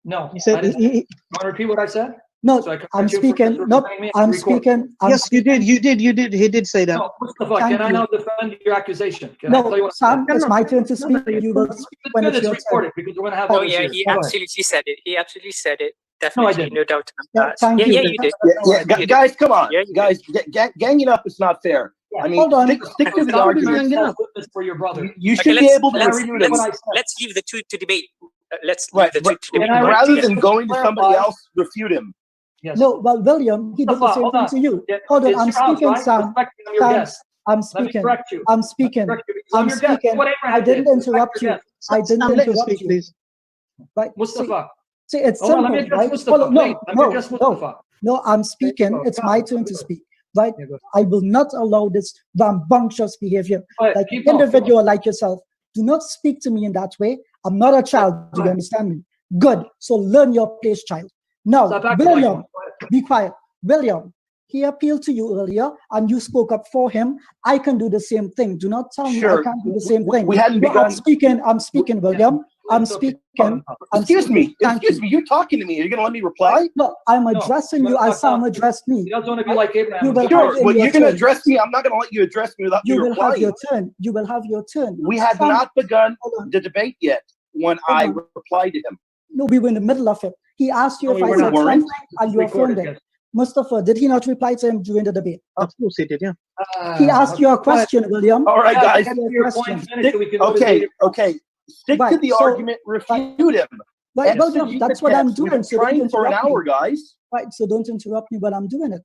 No. He said, you want to repeat what I said? No, So I'm speaking. No, I'm speaking. yes, you did. You did. He did say that. No, Mustafa, can I now defend your accusation? Can I tell you No, what Sam, it's my turn to speak. You will speak when it's your turn. Recorded because we're going to have Oh others yeah, here. he Go ahead. absolutely said it. He absolutely said it. No, I Definitely, didn't. no doubt about Yeah, that. thank Yeah, you. yeah, you did. Yeah, guys, come on. Yeah, you Guys, ganging up is not fair. Yeah, I mean, hold on. stick to the Stop argument. being a witness for your brother. You Okay, should be able to refute him. let's leave the two to debate. Let's Right, leave the two to debate. And I rather repeat than it, going to somebody clarify. else, refute him. Yes. No, well, William, he did the Mustafa, same hold thing on. to you. Yeah, Hold on, it's I'm your house, speaking, right? Sam. Respect your Sam, guest. I'm Let me speaking. correct you. I'm speaking. Correct you because I'm your guest. speaking. What Abraham I didn't did. Respect interrupt your you. guest. I didn't Sam, let him interrupt speak, you. please. Right. Mustafa. See, it's Hold on, simple, let me address right? Mustafa, Hold on, please. Let me address Mustafa. No, I'm speaking. go. It's Come my on. turn to speak, right? Yeah, go. I will not allow this rambunctious behavior. Right, Like keep an going, individual like yourself, do not speak to me in that way. I'm not a child. Do you understand me? Good. So learn your place, child. Now, Stop acting William, like one. be quiet. William, he appealed to you earlier and you spoke up for him. I can do the same thing. Do not tell me I can't do the same thing. We hadn't No, begun. I'm speaking, William. I'm speaking. Excuse me. You're talking to me. Are you going to let me reply? No, I'm addressing you as Sam addressed me. You don't want to be like Abraham. You will Sure. have Well, your you're going to turn. address me. I'm not going to let you address me without me You will have your replying. turn. You will have your turn. We had Sam, not begun hold on. the debate yet when Hold I on. replied to him. No, we were in the middle of it. He asked you No, if we I were said not. something and It's you affirmed recorded, it. Mustafa, did he not reply to him during the debate? Of course he did, yeah. He asked you a question, William. All right, guys. Get to your point, finish so we can go to Okay, debate. okay. Stick to Right, the so- argument. Refute him. Right, William, that's what I'm doing. We've been So don't trying for an interrupt me. hour, guys. Right, so don't interrupt me when I'm doing it.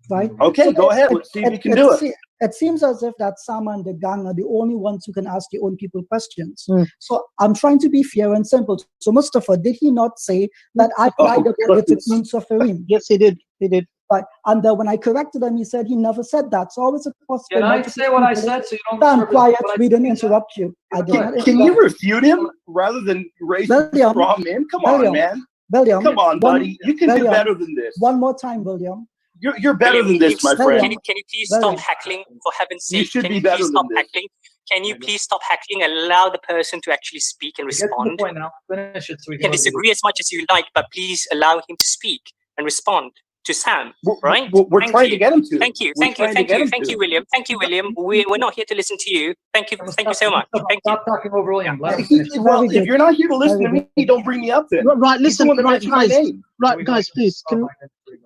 Right? Okay, So go ahead. Let's see if you can do it. It seems as if that Sam and the gang are the only ones who can ask their own people questions. Mm. So I'm trying to be fair and simple. So Mustafa, did he not say that I lied about it to Queen Safarim? Yes, he did. He did. Right. And when I corrected him, he said he never said that. So always a possible. Can I say what I said so you don't Stand quiet. what I We didn't said? interrupt you. I did not Can you refute him rather than raise the William, straw man? Come William, on, man. William, Come on, buddy. You can do William, better than this. One more time, William. You're better than this, my William, friend. Can you please William. stop heckling, for heaven's sake? You should Can be you better please than stop this. heckling? Can you please stop heckling? Allow the person to actually speak and Get to the respond. point now. Finish it so we You can go to disagree as much as you like, but please allow him to speak and respond to Sam. Right? We're Thank trying you. to get him to. Thank you, We're thank you, trying to thank get you, him thank to. you, William. Thank you, William. We're not here to listen to you. Thank you so much. Thank you. Stop talking over William. Let him finish. Well, Very if good. you're not here to listen to Very me, don't bring me up then. Right, He's the listen, one that right, mentioned my guys. name. Right, guys, please.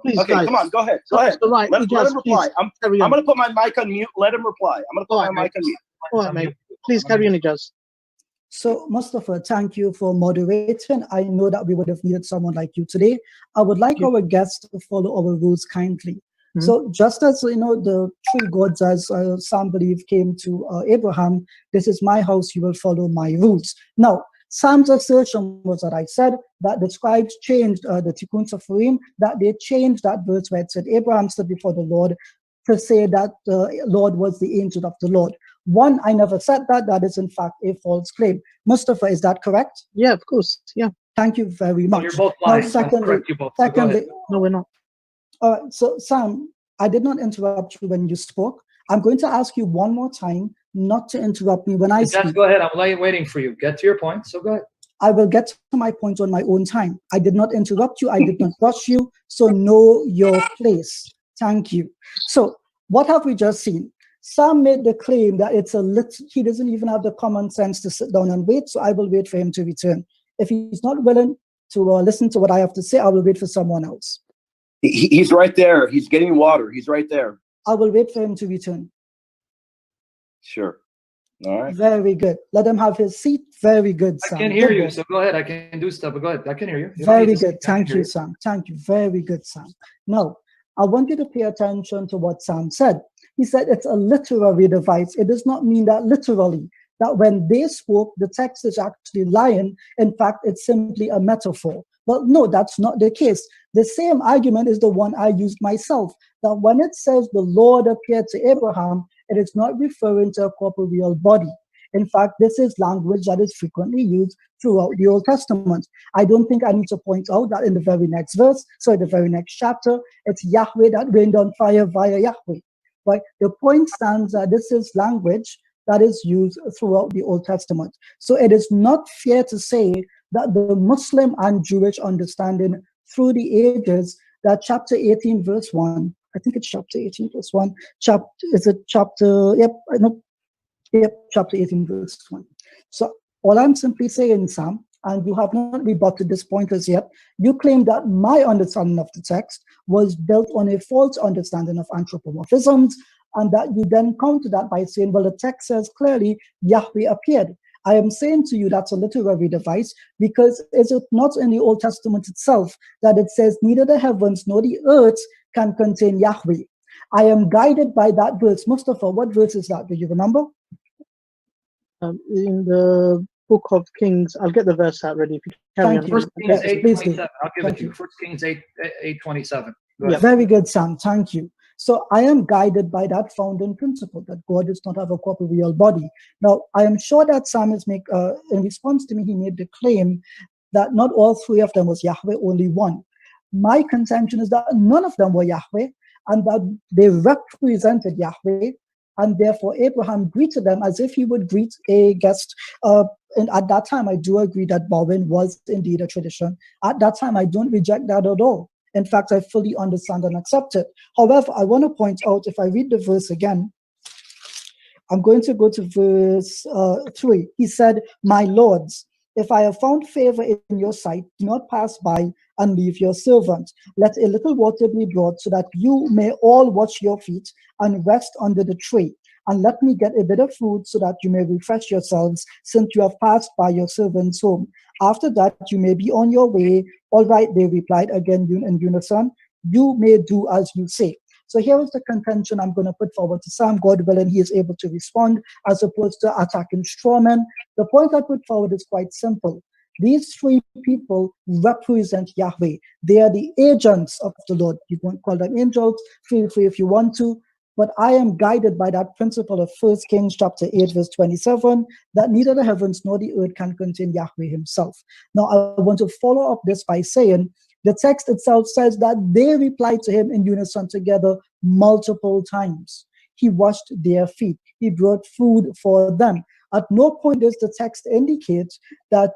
Please, Okay, guys. come on, go ahead. Go ahead. So, right, Let Ijaz, him reply. please, I'm carry on. going to put my mic on mute. Let him reply. I'm going to put All right, my mic on mute. All right, mate. Please carry on, Ijaz. So, Mustafa, thank you for moderating. I know that we would have needed someone like you today. I would like our guests to follow our rules kindly. So just as, the three gods, as some believe, came to Abraham, this is my house, you will follow my rules. Now, Sam's assertion was that I said that the scribes changed the Tikkun Safarim, that they changed that verse where it said Abraham stood before the Lord to say that the Lord was the angel of the Lord. One, I never said that. That is, in fact, a false claim. Mustafa, is that correct? Yeah, of course. Yeah. Thank you very much. You're both lying. Now, secondly, no, we're not. So, Sam, I did not interrupt you when you spoke. I'm going to ask you one more time not to interrupt me when I speak. Go ahead. I'm waiting for you. Get to your point. So go ahead. I will get to my point on my own time. I did not interrupt you. I did not rush you. So know your place. Thank you. So what have we just seen? Sam made the claim that he doesn't even have the common sense to sit down and wait. So I will wait for him to return. If he's not willing to listen to what I have to say, I will wait for someone else. He's right there. He's getting water. He's right there. I will wait for him to return. Sure. All right. Very good. Let him have his seat. Very good, Sam. I can hear you, so go ahead. I can do stuff, but go ahead. I can hear you. Very good. Thank you, Sam. Thank you. Very good, Sam. Now, I want you to pay attention to what Sam said. He said it's a literary device. It does not mean that literally, that when they spoke, the text is actually lying. In fact, it's simply a metaphor. Well, no, that's not the case. The same argument is the one I used myself, that when it says the Lord appeared to Abraham, it is not referring to a corporeal body. In fact, this is language that is frequently used throughout the Old Testament. I don't think I need to point out that in the very next verse, so the very next chapter, it's Yahweh that rained on fire via Yahweh. Right? The point stands that this is language that is used throughout the Old Testament. So it is not fair to say that the Muslim and Jewish understanding through the ages, that chapter 18 verse 1, I think it's chapter 18 verse 1, chapter 18 verse 1. So all I'm simply saying, Sam, and you have not rebutted this point as yet, you claim that my understanding of the text was built on a false understanding of anthropomorphisms, and that you then counter that by saying, well, the text says clearly Yahweh appeared. I am saying to you that's a literary device, because is it not in the Old Testament itself that it says neither the heavens nor the earth can contain Yahweh? I am guided by that verse. Mustafa, what verse is that? Do you remember? In the book of Kings, I'll get the verse out ready. If you carry on. First Kings 8:27. I'll give it to you. First Kings 8:27. Yeah, very good, Sam. Thank you. So I am guided by that founding principle that God does not have a corporeal body. Now, I am sure that Sam is in response to me, he made the claim that not all three of them was Yahweh, only one. My contention is that none of them were Yahweh, and that they represented Yahweh, and therefore Abraham greeted them as if he would greet a guest. And at that time, I do agree that bowing was indeed a tradition. At that time, I don't reject that at all. In fact, I fully understand and accept it. However, I want to point out, if I read the verse again, I'm going to go to verse 3. He said, "My lords, if I have found favor in your sight, do not pass by and leave your servant. Let a little water be brought so that you may all wash your feet and rest under the tree. And let me get a bit of food so that you may refresh yourselves, since you have passed by your servant's home. After that, you may be on your way." "All right," they replied again in unison. "You may do as you say." So here is the contention I'm going to put forward to Sam, God willing, he is able to respond as opposed to attacking strawmen. The point I put forward is quite simple. These three people represent Yahweh. They are the agents of the Lord. You won't call them angels, feel free if you want to. But I am guided by that principle of 1 Kings chapter 8, verse 27, that neither the heavens nor the earth can contain Yahweh himself. Now, I want to follow up this by saying, the text itself says that they replied to him in unison together multiple times. He washed their feet. He brought food for them. At no point does the text indicate that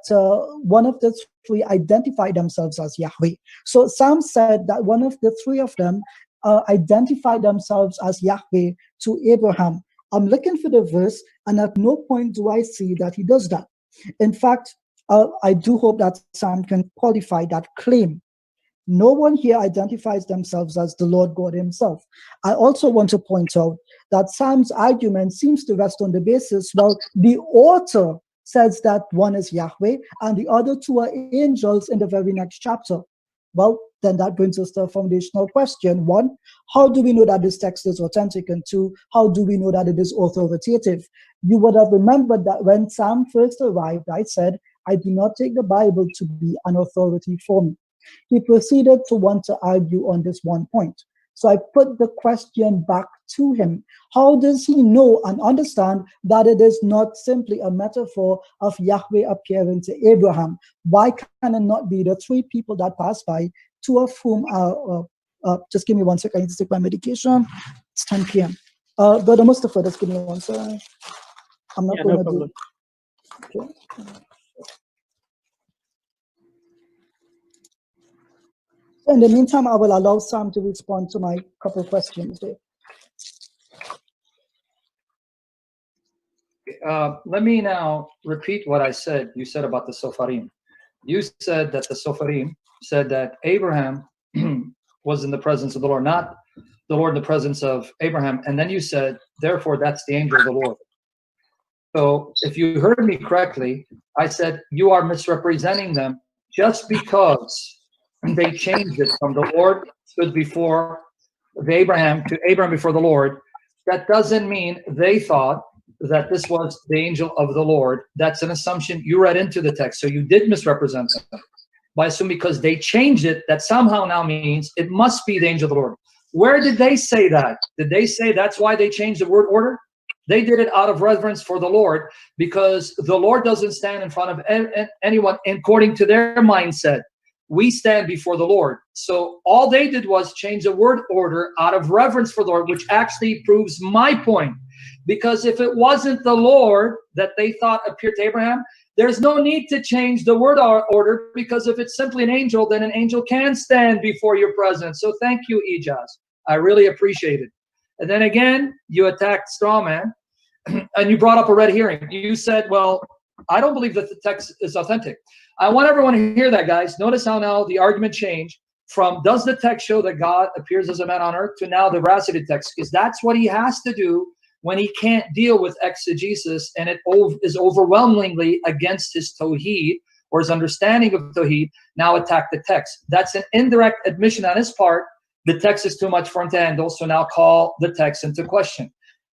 one of the three identified themselves as Yahweh. So Sam said that one of the three of them identified themselves as Yahweh to Abraham. I'm looking for the verse, and at no point do I see that he does that. In fact, I do hope that Sam can qualify that claim. No one here identifies themselves as the Lord God himself. I also want to point out that Sam's argument seems to rest on the basis, well, the author says that one is Yahweh and the other two are angels in the very next chapter. Well, then that brings us to a foundational question. One, how do we know that this text is authentic? And two, how do we know that it is authoritative? You would have remembered that when Sam first arrived, I said, I do not take the Bible to be an authority for me. He proceeded to want to argue on this one point. So I put the question back to him. How does he know and understand that it is not simply a metaphor of Yahweh appearing to Abraham? Why can it not be the three people that passed by, two of whom are, just give me 1 second, I need to take my medication. It's 10 p.m. Brother Mustafa, just give me 1 second. I'm not going to do it. Okay. In the meantime, I will allow Sam to respond to my couple of questions there. Let me now repeat what I said. You said about the Sofarim. You said that the Sofarim said that Abraham was in the presence of the Lord, not the Lord in the presence of Abraham. And then you said, therefore, that's the angel of the Lord. So if you heard me correctly, I said you are misrepresenting them just because they changed it from the Lord stood before Abraham to Abraham before the Lord. That doesn't mean they thought that this was the angel of the Lord. That's an assumption you read into the text. So you did misrepresent them by assuming because they changed it, that somehow now means it must be the angel of the Lord. Where did they say that? Did they say that's why they changed the word order? They did it out of reverence for the Lord, because the Lord doesn't stand in front of anyone according to their mindset. We stand before the Lord. So all they did was change the word order out of reverence for the Lord, which actually proves my point. Because if it wasn't the Lord that they thought appeared to Abraham, there's no need to change the word order, because if it's simply an angel, then an angel can stand before your presence. So thank you, Ijaz. I really appreciate it. And then again, you attacked Strawman, and you brought up a red herring. You said, well, I don't believe that the text is authentic. I want everyone to hear that, guys. Notice how now the argument changed from does the text show that God appears as a man on earth to now the veracity text, because that's what he has to do when he can't deal with exegesis and it is overwhelmingly against his tawhid or his understanding of tawhid. Now attack the text. That's an indirect admission on his part. The text is too much for him to handle, so now call the text into question.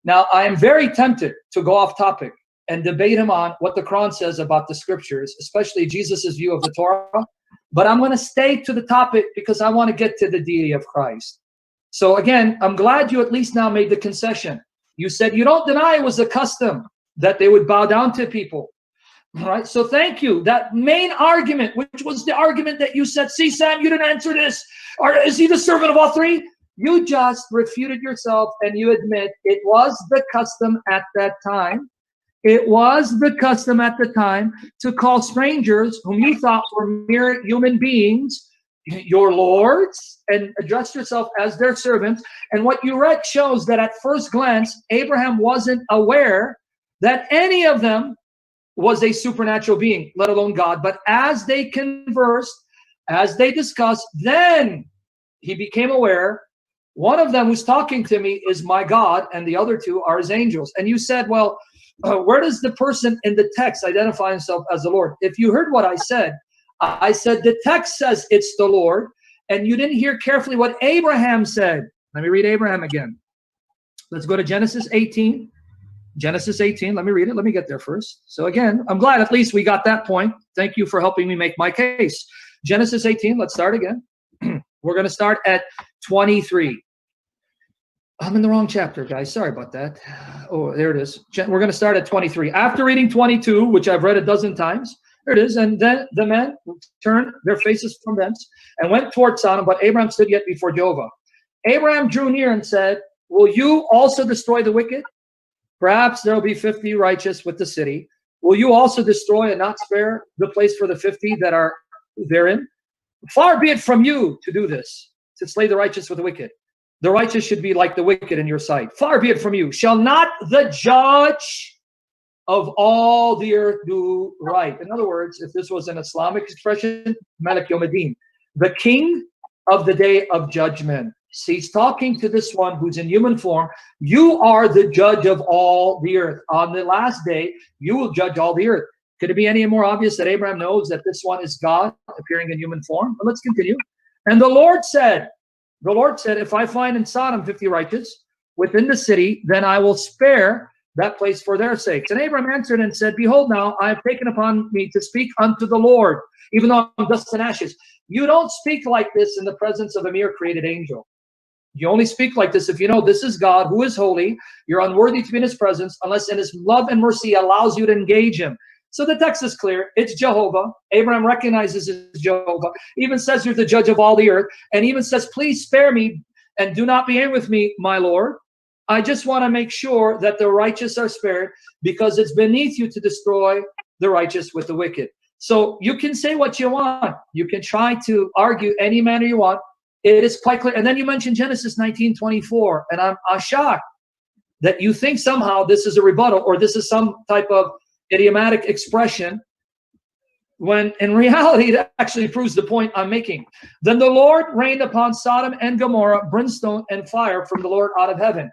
Now, I am very tempted to go off topic and debate him on what the Quran says about the scriptures, especially Jesus's view of the Torah. But I'm going to stay to the topic because I want to get to the deity of Christ. So again, I'm glad you at least now made the concession. You said you don't deny it was a custom that they would bow down to people. All right, so thank you. That main argument, which was the argument that you said, see, Sam, you didn't answer this. Or is he the servant of all three? You just refuted yourself and you admit it was the custom at that time. It was the custom at the time to call strangers whom you thought were mere human beings your lords and address yourself as their servants. And what you read shows that at first glance, Abraham wasn't aware that any of them was a supernatural being, let alone God. But as they conversed, as they discussed, then he became aware. One of them who's talking to me is my God, and the other two are his angels. And you said, well, where does the person in the text identify himself as the Lord? If you heard what I said the text says it's the Lord, and you didn't hear carefully what Abraham said. Let me read Abraham again. Let's go to Genesis 18. Genesis 18, let me read it. Let me get there first. So again, I'm glad at least we got that point. Thank you for helping me make my case. Genesis 18, let's start again. We're going to start at 23. I'm in the wrong chapter, guys. Sorry about that. Oh, there it is. We're going to start at 23. After reading 22, which I've read a dozen times, there it is. And then the men turned their faces from thence and went toward Sodom, but Abraham stood yet before Jehovah. Abraham drew near and said, will you also destroy the wicked? Perhaps there will be 50 righteous with the city. Will you also destroy and not spare the place for the 50 that are therein? Far be it from you to do this, to slay the righteous with the wicked. The righteous should be like the wicked in your sight. Far be it from you. Shall not the judge of all the earth do right? In other words, if this was an Islamic expression, Malik Yawmiddin, the king of the day of judgment. He's talking to this one who's in human form. You are the judge of all the earth. On the last day, you will judge all the earth. Could it be any more obvious that Abraham knows that this one is God appearing in human form? But let's continue. And the Lord said, if I find in Sodom 50 righteous within the city, then I will spare that place for their sakes. And Abraham answered and said, behold, now I have taken upon me to speak unto the Lord, even though I'm dust and ashes. You don't speak like this in the presence of a mere created angel. You only speak like this if you know this is God who is holy. You're unworthy to be in his presence unless in his love and mercy allows you to engage him. So the text is clear. It's Jehovah. Abraham recognizes it's Jehovah. Even says you're the judge of all the earth. And even says, please spare me and do not be angry with me, my Lord. I just want to make sure that the righteous are spared because it's beneath you to destroy the righteous with the wicked. So you can say what you want. You can try to argue any manner you want. It is quite clear. And then you mentioned Genesis 19:24. And I'm shocked that you think somehow this is a rebuttal or this is some type of idiomatic expression when in reality it actually proves the point I'm making. Then the Lord rained upon Sodom and Gomorrah brimstone and fire from the Lord out of heaven.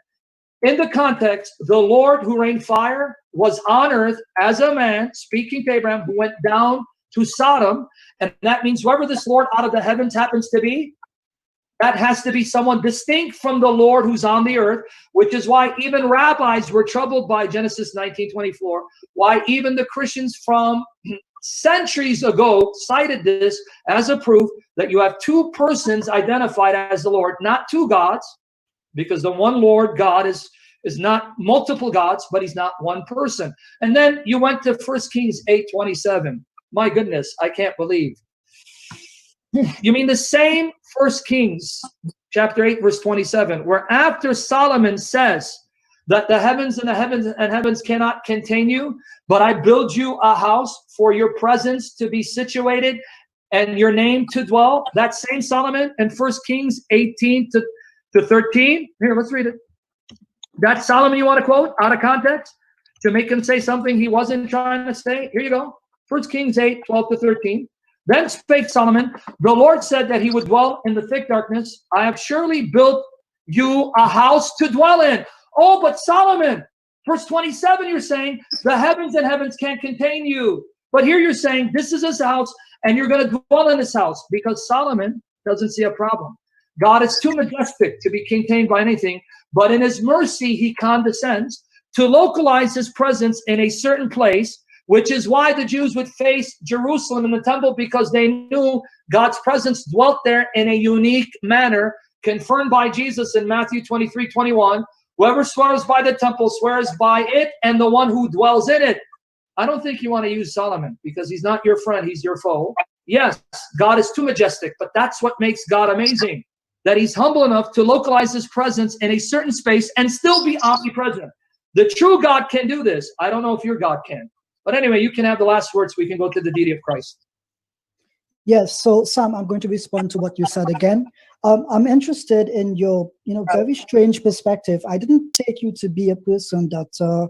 in the context, the Lord who rained fire was on earth as a man, speaking to Abraham, who went down to Sodom. And that means whoever this Lord out of the heavens happens to be, that has to be someone distinct from the Lord who's on the earth, which is why even rabbis were troubled by Genesis 19:24, why even the Christians from centuries ago cited this as a proof that you have two persons identified as the Lord, not two gods, because the one Lord God is not multiple gods, but he's not one person. And then you went to 1 Kings 8:27. My goodness, I can't believe. You mean the same 1 Kings chapter 8 verse 27, where after Solomon says that the heavens and heavens cannot contain you, but I build you a house for your presence to be situated and your name to dwell. That same Solomon in 1 Kings 18 to 13. Here, let's read it. That Solomon you want to quote out of context to make him say something he wasn't trying to say? Here you go. 1 Kings 8, 12 to 13. Then spake Solomon, the Lord said that he would dwell in the thick darkness. I have surely built you a house to dwell in. Oh, but Solomon, verse 27, you're saying the heavens and heavens can't contain you. But here you're saying this is his house and you're going to dwell in this house, because Solomon doesn't see a problem. God is too majestic to be contained by anything, but in his mercy, he condescends to localize his presence in a certain place, which is why the Jews would face Jerusalem in the temple, because they knew God's presence dwelt there in a unique manner, confirmed by Jesus in Matthew 23:21. Whoever swears by the temple swears by it and the one who dwells in it. I don't think you want to use Solomon, because he's not your friend, he's your foe. Yes, God is too majestic, but that's what makes God amazing, that he's humble enough to localize his presence in a certain space and still be omnipresent. The true God can do this. I don't know if your God can. But anyway, you can have the last words. We can go to the deity of Christ. Yes, so Sam, I'm going to respond to what you said again. I'm interested in your, very strange perspective. I didn't take you to be a person that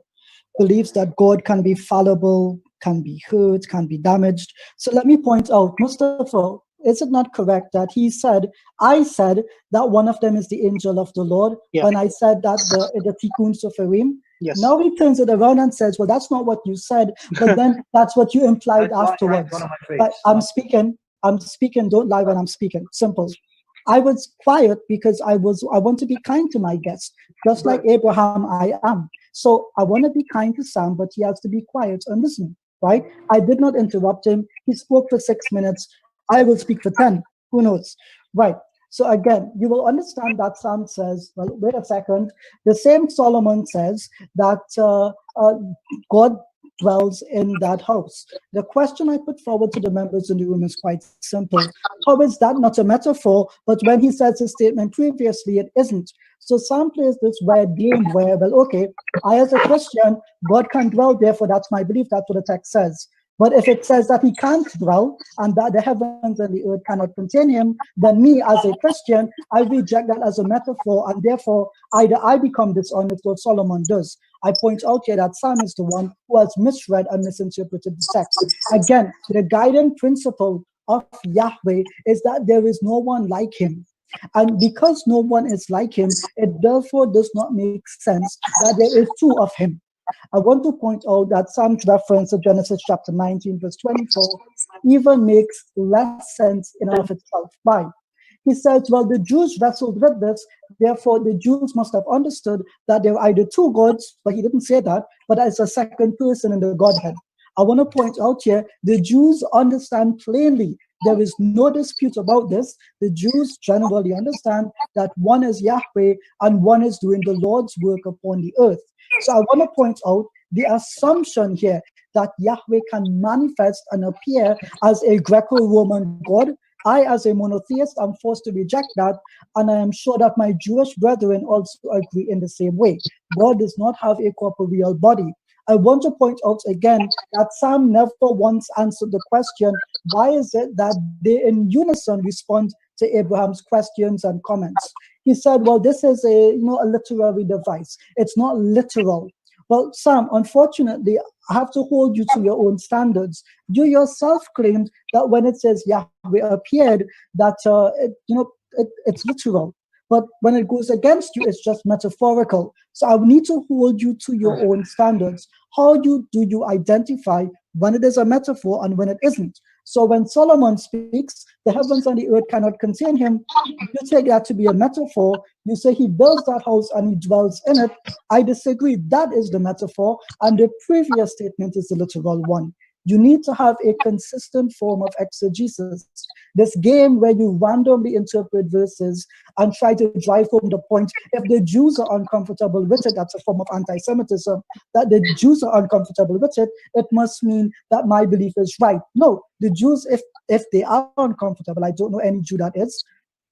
believes that God can be fallible, can be hurt, can be damaged. So let me point out, Mustafa, is it not correct that I said that one of them is the angel of the Lord, when I said that the Tikkun Soferim? Yes. Now he turns it around and says, well, that's not what you said, but then that's what you implied afterwards. But I'm speaking, don't lie when I'm speaking. Simple. I was quiet because I want to be kind to my guest, just like Abraham I am. So I want to be kind to Sam, but he has to be quiet and listen, right? I did not interrupt him. He spoke for 6 minutes. I will speak for 10. Who knows? Right. So again, you will understand that Sam says, well, wait a second. The same Solomon says that God dwells in that house. The question I put forward to the members in the room is quite simple. How is that not a metaphor? But when he says his statement previously, it isn't. So Sam plays this weird game where, well, okay, I as a Christian, God can dwell, therefore that's my belief, that's what the text says. But if it says that he can't dwell and that the heavens and the earth cannot contain him, then me as a Christian, I reject that as a metaphor, and therefore either I become dishonest or Solomon does. I point out here that Sam is the one who has misread and misinterpreted the text. Again, the guiding principle of Yahweh is that there is no one like him. And because no one is like him, it therefore does not make sense that there is two of him. I want to point out that Sam's reference to Genesis chapter 19, verse 24, even makes less sense in and of itself. Why? He says, well, the Jews wrestled with this, therefore the Jews must have understood that there are either two gods, but he didn't say that, but as a second person in the Godhead. I want to point out here, the Jews understand plainly. There is no dispute about this. The Jews generally understand that one is Yahweh and one is doing the Lord's work upon the earth. So I want to point out the assumption here that Yahweh can manifest and appear as a Greco-Roman God. I, as a monotheist, am forced to reject that, and I am sure that my Jewish brethren also agree in the same way. God does not have a corporeal body. I want to point out again that Sam never once answered the question, why is it that they in unison respond to Abraham's questions and comments? He said, well, this is a literary device. It's not literal. Well, Sam, unfortunately, I have to hold you to your own standards. You yourself claimed that when it says Yahweh appeared, that it's literal. But when it goes against you, it's just metaphorical. So I need to hold you to your own standards. How do you identify when it is a metaphor and when it isn't? So when Solomon speaks, the heavens and the earth cannot contain him, you take that to be a metaphor. You say he builds that house and he dwells in it. I disagree. That is the metaphor. And the previous statement is the literal one. You need to have a consistent form of exegesis. This game where you randomly interpret verses and try to drive home the point. If the Jews are uncomfortable with it, that's a form of anti-Semitism. That the Jews are uncomfortable with it, it must mean that my belief is right. No, the Jews, if they are uncomfortable, I don't know any Jew that is,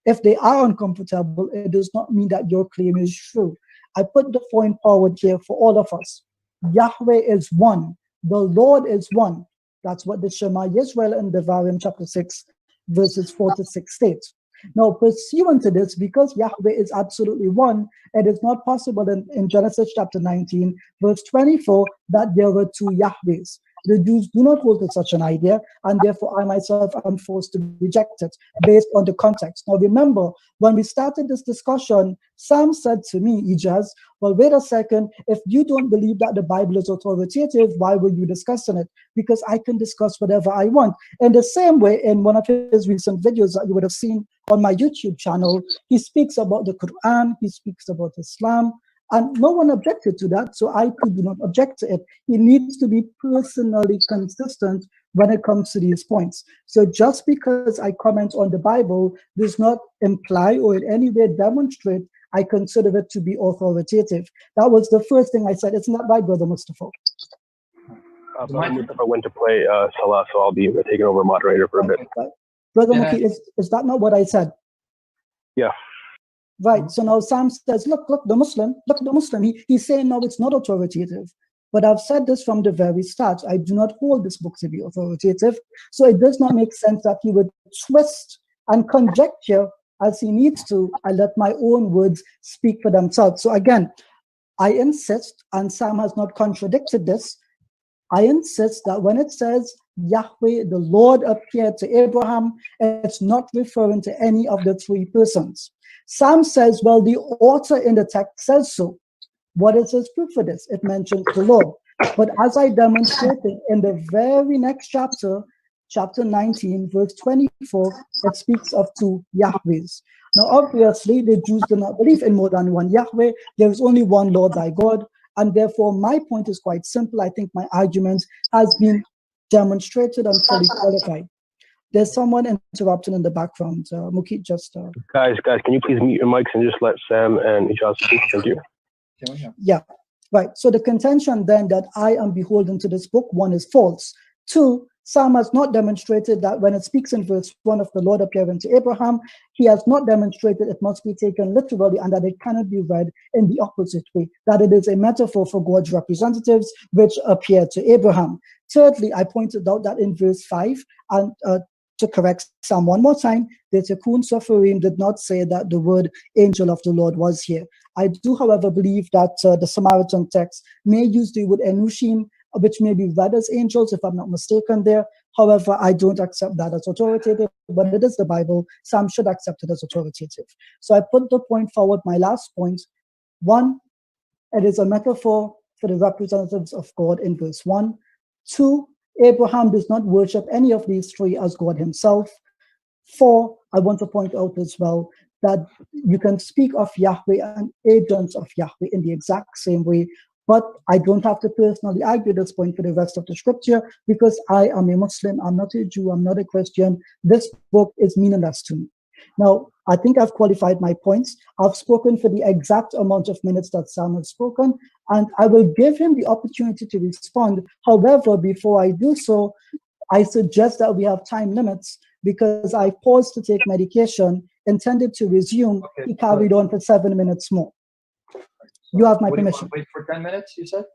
if they are uncomfortable, it does not mean that your claim is true. I put the point forward here for all of us. Yahweh is one. The Lord is one. That's what the Shema Yisrael in Devarim chapter 6, verses 4 to 6 states. Now, pursuant to this, because Yahweh is absolutely one, it is not possible in Genesis chapter 19, verse 24, that there were two Yahwehs. The Jews do not hold to such an idea, and therefore I myself am forced to reject it based on the context. Now remember, when we started this discussion, Sam said to me, Ijaz, well, wait a second, if you don't believe that the Bible is authoritative, why were you discussing it? Because I can discuss whatever I want. In the same way, in one of his recent videos that you would have seen on my YouTube channel, he speaks about the Quran, he speaks about Islam, and no one objected to that, so I do not object to it. He needs to be personally consistent when it comes to these points. So just because I comment on the Bible does not imply or in any way demonstrate I consider it to be authoritative. That was the first thing I said. It's not right, Brother Mustafa. Mustafa went to play Salah, so I'll be taking over moderator for a bit. Brother Muki, is that not what I said? Yeah. Right. So now Sam says, look the Muslim. He's saying, no, it's not authoritative. But I've said this from the very start. I do not hold this book to be authoritative. So it does not make sense that he would twist and conjecture as he needs to. I let my own words speak for themselves. So again, I insist, and Sam has not contradicted this, I insist that when it says Yahweh, the Lord appeared to Abraham, it's not referring to any of the three persons. Sam says, well, the author in the text says so. What is his proof for this? It mentions the Lord. But as I demonstrated in the very next chapter, chapter 19, verse 24, it speaks of two Yahwehs. Now, obviously, the Jews do not believe in more than one Yahweh. There is only one Lord thy God. And therefore, my point is quite simple. I think my argument has been demonstrated and fully qualified. There's someone interrupting in the background. Muki, just... Guys, can you please mute your mics and just let Sam and Ijaz speak? Thank you. Yeah, right. So the contention then that I am beholden to this book, one, is false. Two, Sam has not demonstrated that when it speaks in verse 1 of the Lord appearing to Abraham, he has not demonstrated it must be taken literally and that it cannot be read in the opposite way, that it is a metaphor for God's representatives which appeared to Abraham. Thirdly, I pointed out that in verse 5, and to correct Sam one more time, the Tikkun Soferim did not say that the word angel of the Lord was here. I do, however, believe that the Samaritan text may use the word Enushim, which may be read as angels, if I'm not mistaken there. However, I don't accept that as authoritative, but it is the Bible. Sam should accept it as authoritative. So I put the point forward, my last point. One, it is a metaphor for the representatives of God in verse 1. Two, Abraham does not worship any of these three as God himself. Four, I want to point out as well that you can speak of Yahweh and agents of Yahweh in the exact same way, but I don't have to personally argue this point for the rest of the scripture because I am a Muslim, I'm not a Jew, I'm not a Christian. This book is meaningless to me. Now, I think I've qualified my points. I've spoken for the exact amount of minutes that Sam has spoken, and I will give him the opportunity to respond. However, before I do so, I suggest that we have time limits because I paused to take medication, intended to resume. He carried on for 7 minutes more. You have my permission. Wait for 10 minutes, you said?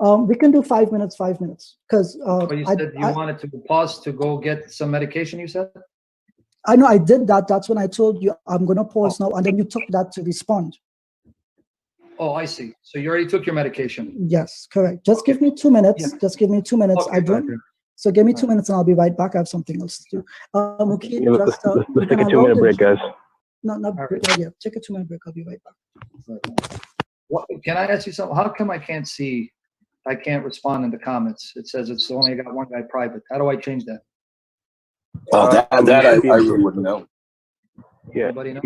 We can do 5 minutes, because but you said you wanted to pause to go get some medication, you said? I know I did that. That's when I told you I'm going to pause now, and then you took that to respond. Oh, I see. So you already took your medication. Yes, correct. Just give me 2 minutes. Yeah. Just give me 2 minutes. Okay, I don't. So give me 2 minutes, and I'll be right back. I have something else to do. Okay, let's take a 2-minute break, guys. not right. yeah. Take it to my break. I'll be right back. What, can I ask you something? How come I can't respond in the comments? It says it's only got one guy private. How do I change that? That I really wouldn't know. Yeah, Anybody know?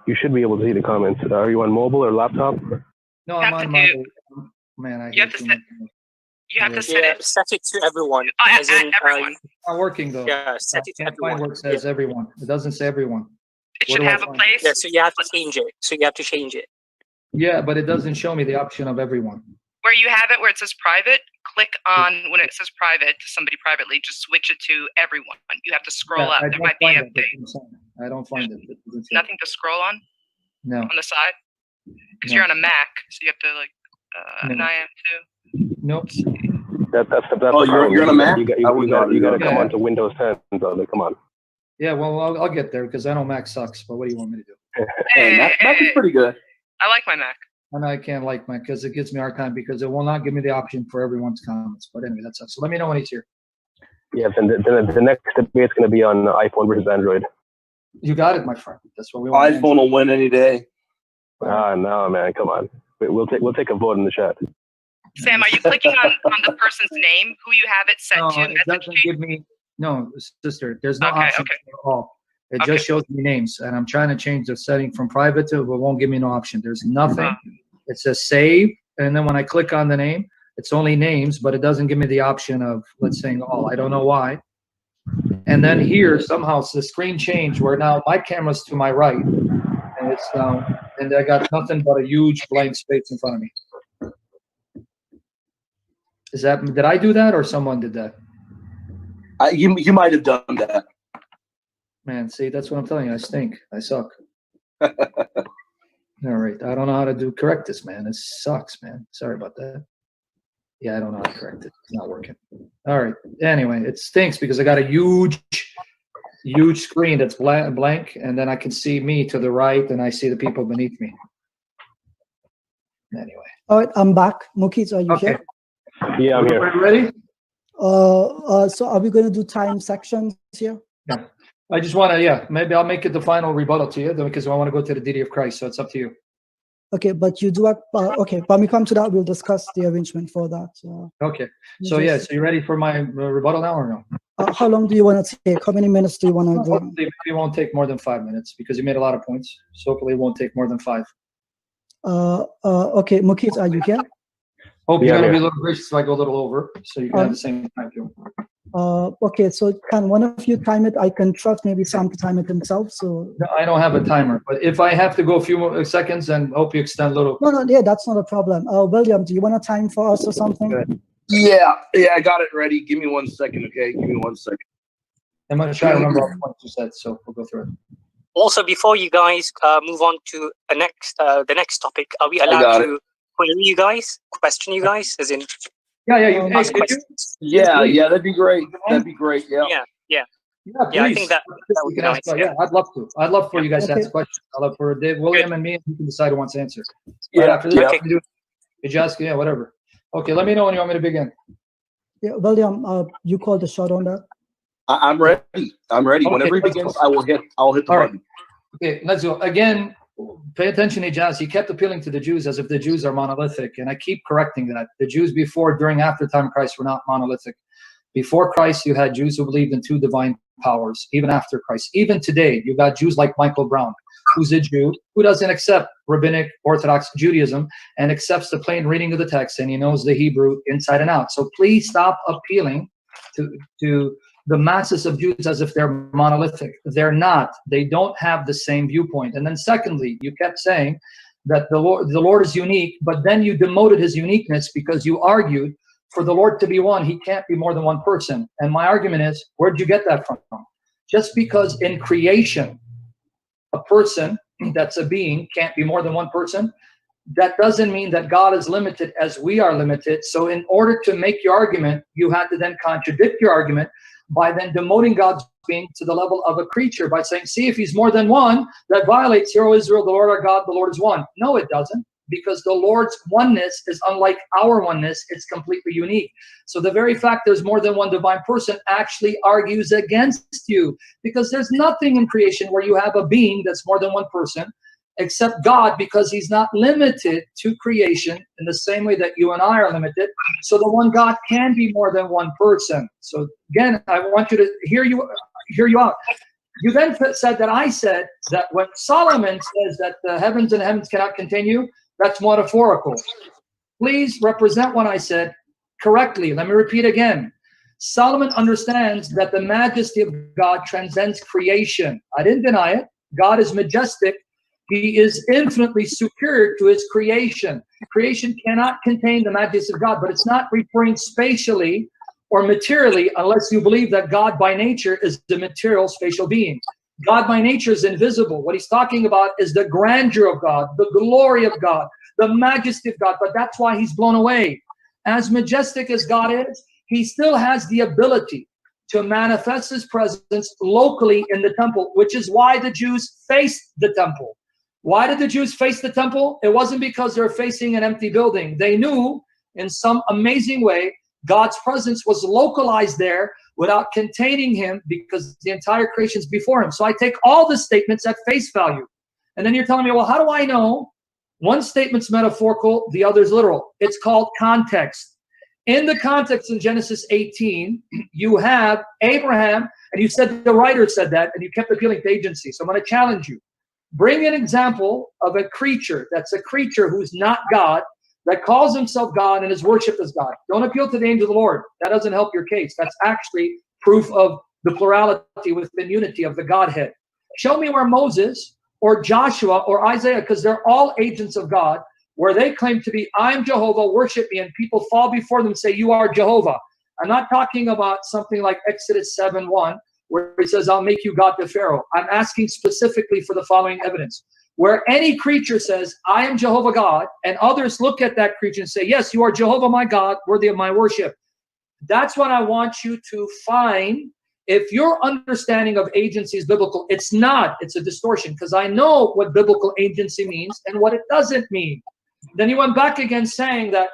you should be able to see the comments. Are you on mobile or laptop? No, I'm on my. Man, You have to set it. Set it to everyone. As in, everyone. It's not working though. Yeah, set it to everyone. Where it says everyone. It doesn't say everyone. It should have a place. Yeah, so you have to change it. Yeah, but it doesn't show me the option of everyone. Where you have it, where it says private, click on when it says private to somebody privately. Just switch it to everyone. You have to scroll up. There might be a thing. I don't find it. Nothing to scroll on. No. On the side, because you're on a Mac, so you have to and I am too. Nope. That's Oh, you're on a Mac? You got to come onto Windows 10, brother. Come on. Yeah, well, I'll get there because I know Mac sucks. But what do you want me to do? Hey, Mac is pretty good. I like my Mac. And I can't like Mac because it gives me a hard time because it will not give me the option for everyone's comments. But anyway, that's us. So let me know when he's here. Yes, and the next debate is going to be on iPhone versus Android. You got it, my friend. That's what we want. iPhone will win any day. No, man, come on. We'll take a vote in the chat. Sam, are you clicking on the person's name who you have it set to? It doesn't give me. No, sister. There's no option at all. It just shows me names, and I'm trying to change the setting from private to, but it won't give me no option. There's nothing. It says save, and then when I click on the name, it's only names, but it doesn't give me the option of, let's say, all. I don't know why. And then here, somehow, it's the screen changed where now my camera's to my right, and it's now, and I got nothing but a huge blank space in front of me. Did I do that or someone did that? You might have done that. Man, see, that's what I'm telling you. I stink. I suck. All right. I don't know how to correct this, man. It sucks, man. Sorry about that. Yeah, I don't know how to correct it. It's not working. All right. Anyway, it stinks because I got a huge screen that's blank, and then I can see me to the right, and I see the people beneath me. Anyway. All right, I'm back. Mukit, are you here? Yeah, I'm here. Ready? So are we going to do time sections here? Yeah. I just want to, maybe I'll make it the final rebuttal to you because I want to go to the deity of Christ, so it's up to you. Okay, but you do have, okay, when we come to that, we'll discuss the arrangement for that. Okay, so so you ready for my rebuttal now or no? How long do you want to take? How many minutes do you want to go? Maybe it won't take more than 5 minutes because you made a lot of points, so hopefully it won't take more than 5. Okay, Mukit, are you here? Hope you're going to be a little gracious if I go a little over, so you can have the same time too. Okay, so can one of you time it? I can trust maybe Sam to time it himself. So no, I don't have a timer, but if I have to go a few more seconds, and hope you extend a little. No, yeah, that's not a problem. William, do you want a time for us or something? Yeah, I got it ready. Give me 1 second, okay? Give me 1 second. I'm going to try to remember all the points you said, so we'll go through it. Also, before you guys move on to the next topic, are we allowed to query you guys, question you guys, as in? Yeah, ask questions. Yeah, that'd be great. That'd be great. Yeah. Yeah, I think that would be nice. Yeah, I'd love to. I'd love for you guys to ask questions. I'd love for Dave, William, and me, and you can decide who wants to answer. Yeah. Right after this, you can do Ijaz, whatever. Okay, let me know when you want me to begin. Yeah, William, you called the shot on that. I'm ready. Okay, whenever he begins, I'll hit the button. Okay, let's go. Again, pay attention, Ijaz. He kept appealing to the Jews as if the Jews are monolithic, and I keep correcting that. The Jews before, during, after time of Christ were not monolithic. Before Christ, you had Jews who believed in 2 divine powers, even after Christ. Even today, you've got Jews like Michael Brown, who's a Jew, who doesn't accept rabbinic Orthodox Judaism and accepts the plain reading of the text, and he knows the Hebrew inside and out. So please stop appealing to the masses of Jews as if they're monolithic. They're not. They don't have the same viewpoint. And then secondly, you kept saying that the Lord is unique, but then you demoted his uniqueness because you argued for the Lord to be one, he can't be more than one person. And my argument is, where'd you get that from? Just because in creation, a person that's a being can't be more than one person, that doesn't mean that God is limited as we are limited. So in order to make your argument, you had to then contradict your argument by then demoting God's being to the level of a creature by saying, see, if he's more than one, that violates, hear, O Israel, the Lord our God, the Lord is one. No, it doesn't. because the Lord's oneness is unlike our oneness. It's completely unique. So the very fact there's more than one divine person actually argues against you, because there's nothing in creation where you have a being that's more than one person except God, because he's not limited to creation in the same way that you and I are limited. So the one God can be more than one person. So again, I want you to hear you out. You then said that I said that when Solomon says that the heavens and heavens cannot continue, that's metaphorical. Please represent what I said correctly. Let me repeat again. Solomon understands that the majesty of God transcends creation. I didn't deny it. God is majestic. He is infinitely superior to his creation. Creation cannot contain the majesty of God, but it's not referring spatially or materially, unless you believe that God by nature is the material spatial being. God by nature is invisible. What he's talking about is the grandeur of God, the glory of God, the majesty of God, but that's why he's blown away. As majestic as God is, he still has the ability to manifest his presence locally in the temple, which is why the Jews faced the temple. Why did the Jews face the temple? It wasn't because they're facing an empty building. They knew in some amazing way God's presence was localized there without containing him, because the entire creation is before him. So I take all the statements at face value. And then you're telling me, well, how do I know one statement's metaphorical, the other's literal? It's called context. In the context in Genesis 18, you have Abraham, and you said the writer said that, and you kept appealing to agency. So I'm going to challenge you. Bring an example of a creature that's a creature who's not God, that calls himself God and is worshipped as God. Don't appeal to the angel of the Lord. That doesn't help your case. That's actually proof of the plurality within unity of the Godhead. Show me where Moses or Joshua or Isaiah, because they're all agents of God, where they claim to be, I'm Jehovah, worship me, and people fall before them and say, you are Jehovah. I'm not talking about something like Exodus 7:1, where he says, I'll make you God to Pharaoh. I'm asking specifically for the following evidence. Where any creature says, I am Jehovah God, and others look at that creature and say, yes, you are Jehovah my God, worthy of my worship. That's what I want you to find. If your understanding of agency is biblical, it's not. It's a distortion, because I know what biblical agency means and what it doesn't mean. Then he went back again saying that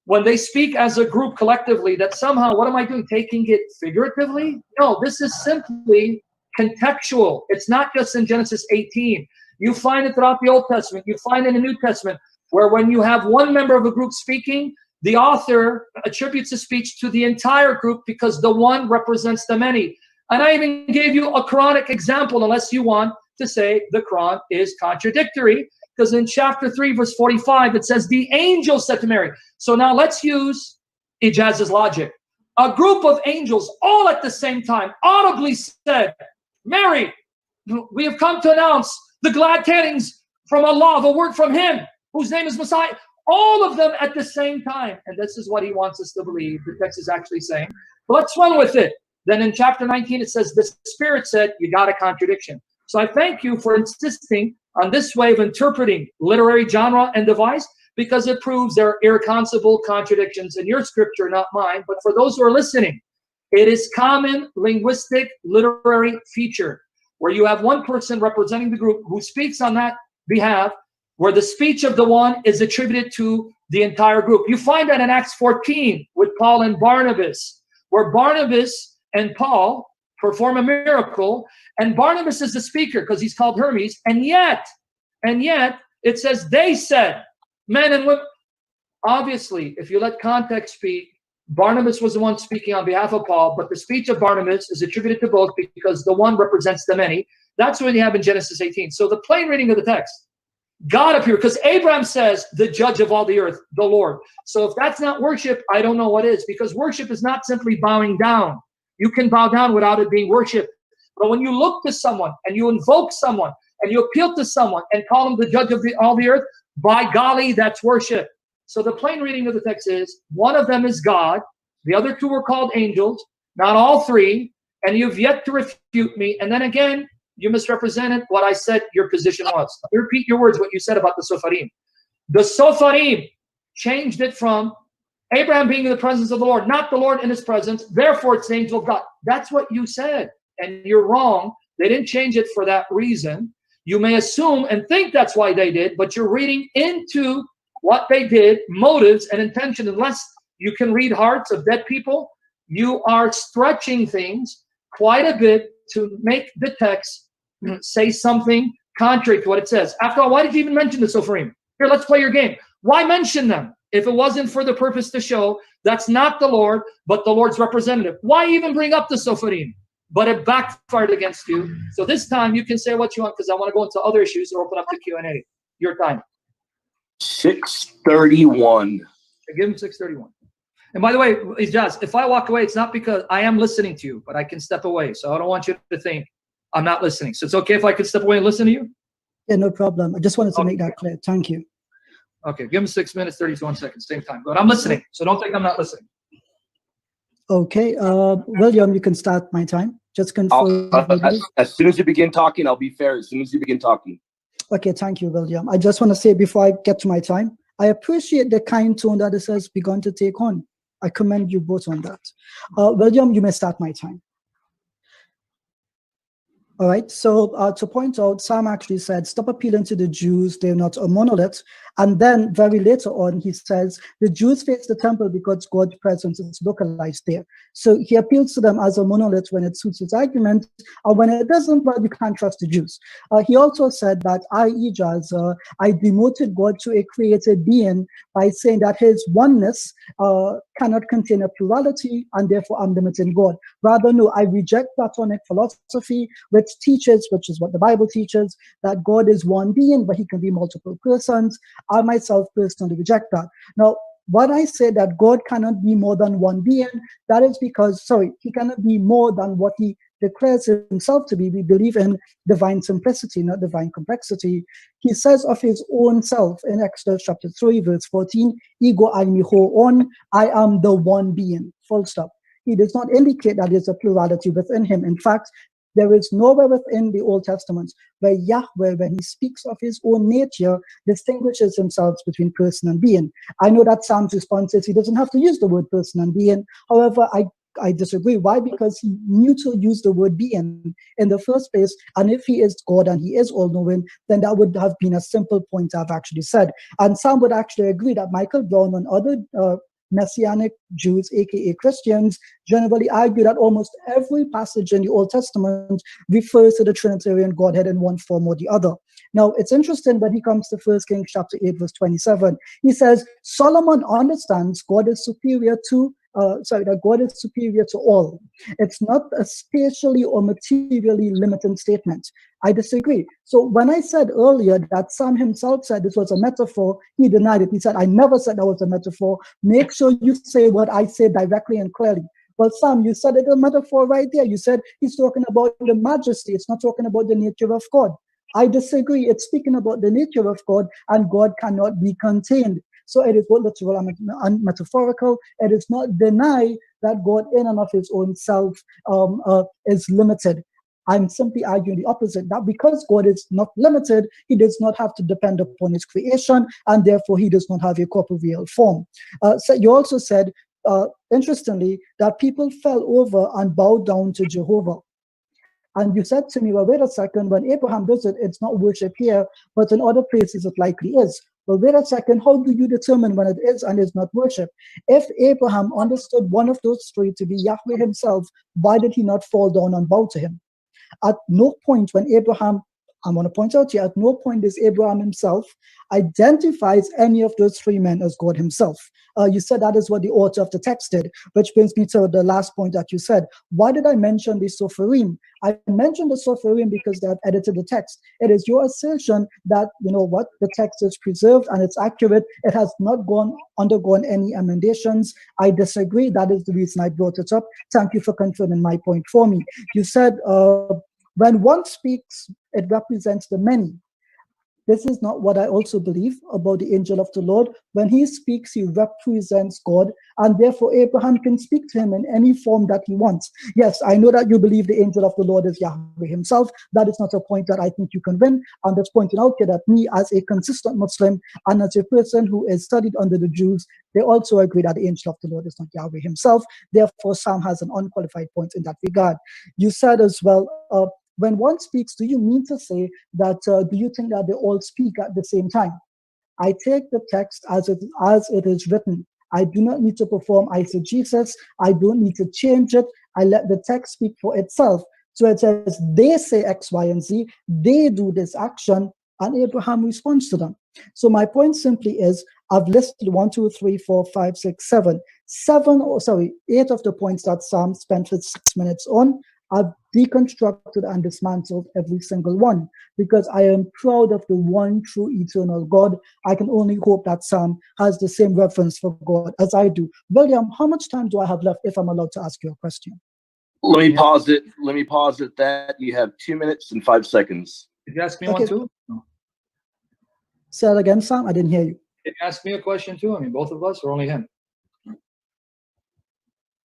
when they speak as a group collectively, that somehow, what am I doing? Taking it figuratively? No, this is simply contextual. It's not just in Genesis 18. You find it throughout the Old Testament. You find it in the New Testament, where when you have one member of a group speaking, the author attributes the speech to the entire group, because the one represents the many. And I even gave you a Quranic example, unless you want to say the Quran is contradictory, because in chapter 3, verse 45, it says, the angel said to Mary. So now let's use Ijaz's logic. A group of angels all at the same time audibly said, Mary, we have come to announce the glad tidings from Allah, the word from him, whose name is Messiah. All of them at the same time. And this is what he wants us to believe. The text is actually saying. But let's run with it. Then in chapter 19, it says, the Spirit said, you got a contradiction. So I thank you for insisting on this way of interpreting literary genre and device, because it proves there are irreconcilable contradictions in your scripture, not mine. But for those who are listening, it is common linguistic literary feature, where you have one person representing the group who speaks on that behalf, where the speech of the one is attributed to the entire group. You find that in Acts 14 with Paul and Barnabas, where Barnabas and Paul perform a miracle, and Barnabas is the speaker because he's called Hermes, and yet it says they said, men and women. Obviously, if you let context speak, Barnabas was the one speaking on behalf of Paul, but the speech of Barnabas is attributed to both because the one represents the many. That's what you have in Genesis 18. So the plain reading of the text, God appeared, because Abraham says, the judge of all the earth, the Lord. So if that's not worship, I don't know what is, because worship is not simply bowing down. You can bow down without it being worship. But when you look to someone and you invoke someone and you appeal to someone and call him the judge of all the earth, by golly, that's worship. So the plain reading of the text is, one of them is God, the other two were called angels, not all three, and you've yet to refute me. And then again, you misrepresented what I said your position was. Let me repeat your words, what you said about the Sofarim. The Sofarim changed it from Abraham being in the presence of the Lord, not the Lord in his presence, therefore it's the angel of God. That's what you said, and you're wrong. They didn't change it for that reason. You may assume and think that's why they did, but you're reading into what they did, motives and intention. Unless you can read hearts of dead people, you are stretching things quite a bit to make the text say something contrary to what it says. After all, why did you even mention the Sopharim? Here, let's play your game. Why mention them if it wasn't for the purpose to show that's not the Lord, but the Lord's representative? Why even bring up the Sopharim? But it backfired against you. So this time you can say what you want, because I want to go into other issues or open up the Q&A. Your time. 6:31. Give him 6:31. And by the way, Ijaz, if I walk away, it's not because I am listening to you, but I can step away. So I don't want you to think I'm not listening. So it's okay if I could step away and listen to you? Yeah, no problem. I just wanted to make that clear. Thank you. Okay, give him 6 minutes, 31 seconds, same time. But I'm listening, so don't think I'm not listening. Okay, William, you can start my time. Just confirm. As soon as you begin talking, I'll be fair. As soon as you begin talking. Okay, thank you, William. I just want to say before I get to my time, I appreciate the kind tone that this has begun to take on. I commend you both on that. William, you may start my time. All right, so to point out, Sam actually said, stop appealing to the Jews, they're not a monolith. And then very later on, he says, the Jews face the temple because God's presence is localized there. So he appeals to them as a monolith when it suits his argument, and when it doesn't, well, you can't trust the Jews. He also said that Ijaz, I demoted God to a created being by saying that his oneness cannot contain a plurality, and therefore I'm limiting God. Rather, no, I reject Platonic philosophy, which teaches, which is what the Bible teaches, that God is one being, but he can be multiple persons. I myself personally reject that. Now, when I say that God cannot be more than one being, that is because, he cannot be more than what he declares himself to be. We believe in divine simplicity, not divine complexity. He says of his own self in Exodus chapter 3, verse 14, Ego aimi ho'on, I am the one being, full stop. He does not indicate that there's a plurality within him. In fact, there is nowhere within the Old Testament where Yahweh, when he speaks of his own nature, distinguishes himself between person and being. I know that Sam's response is he doesn't have to use the word person and being. However, I disagree. Why? Because he knew to use the word being in the first place. And if he is God and he is all-knowing, then that would have been a simple point I've actually said. And Sam would actually agree that Michael Brown and other Messianic Jews, aka Christians, generally argue that almost every passage in the Old Testament refers to the Trinitarian Godhead in one form or the other. Now, it's interesting when he comes to 1 Kings chapter 8, verse 27. He says, Solomon understands God is superior to that God is superior to all. It's not a spatially or materially limiting statement. I disagree. So when I said earlier that Sam himself said this was a metaphor, he denied it. He said, I never said that was a metaphor. Make sure you say what I say directly and clearly. Well, Sam, you said it a metaphor right there. You said he's talking about the majesty. It's not talking about the nature of God. I disagree. It's speaking about the nature of God, and God cannot be contained. So it is both literal and metaphorical. It is not deny that God in and of his own self is limited. I'm simply arguing the opposite, that because God is not limited, he does not have to depend upon his creation, and therefore he does not have a corporeal form. So you also said, interestingly, that people fell over and bowed down to Jehovah. And you said to me, well, wait a second, when Abraham does it, it's not worship here, but in other places it likely is. Well, wait a second, how do you determine when it is and is not worship? If Abraham understood one of those three to be Yahweh himself, why did he not fall down and bow to him? At no point when Abraham, I want to point out here, at no point does Abraham himself identifies any of those three men as God himself. You said that is what the author of the text did, which brings me to the last point that you said. Why did I mention the Sopharim? I mentioned the Sopharim because they have edited the text. It is your assertion that, you know what, the text is preserved and it's accurate. It has not undergone any emendations. I disagree. That is the reason I brought it up. Thank you for confirming my point for me. You said, when one speaks, it represents the many. This is not what I also believe about the angel of the Lord. When he speaks, he represents God, and therefore Abraham can speak to him in any form that he wants. Yes, I know that you believe the angel of the Lord is Yahweh himself. That is not a point that I think you can win. I'm just pointing out here that me, as a consistent Muslim and as a person who is studied under the Jews, they also agree that the angel of the Lord is not Yahweh himself. Therefore, Sam has an unqualified point in that regard. You said as well, when one speaks, do you mean to say that, do you think that they all speak at the same time? I take the text as it is written. I do not need to perform eisegesis. I don't need to change it. I let the text speak for itself. So it says, they say X, Y, and Z. They do this action, and Abraham responds to them. So my point simply is, I've listed 1, 2, 3, 4, 5, 6, 7. 8 of the points that Sam spent his 6 minutes on. I've deconstructed and dismantled every single one, because I am proud of the one true eternal God. I can only hope that Sam has the same reverence for God as I do. William, how much time do I have left, if I'm allowed to ask you a question? Let me pause it. Let me pause it. That you have 2 minutes and 5 seconds. Did you ask me one too? No. Say that again, Sam. I didn't hear you. Did you ask me a question too? I mean, both of us, or only him?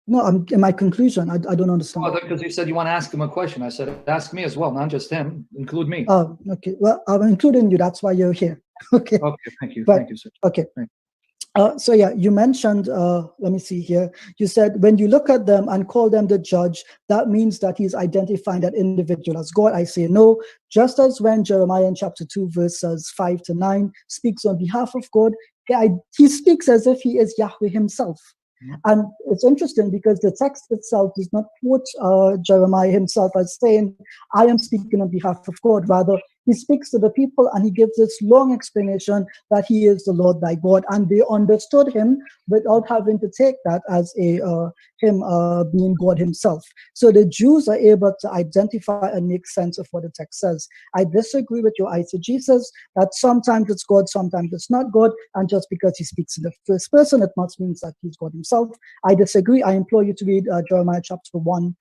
No, I'm in my conclusion. I don't understand. Oh, because you said you want to ask him a question. I said, ask me as well, not just him. Include me. Oh, okay. Well, I'm including you. That's why you're here. Okay. Okay, thank you. But, thank you, sir. Okay. So yeah, you mentioned, let me see here. You said, when you look at them and call them the judge, that means that he's identifying that individual as God. I say no. Just as when Jeremiah in chapter 2, verses 5 to 9 speaks on behalf of God, he speaks as if he is Yahweh himself. And it's interesting because the text itself does not quote Jeremiah himself as saying, I am speaking on behalf of God. Rather, he speaks to the people and he gives this long explanation that he is the Lord thy God. And they understood him without having to take that as him being God himself. So the Jews are able to identify and make sense of what the text says. I disagree with your eisegesis that sometimes it's God, sometimes it's not God. And just because he speaks in the first person, it must mean that he's God himself. I disagree. I implore you to read Jeremiah chapter 1,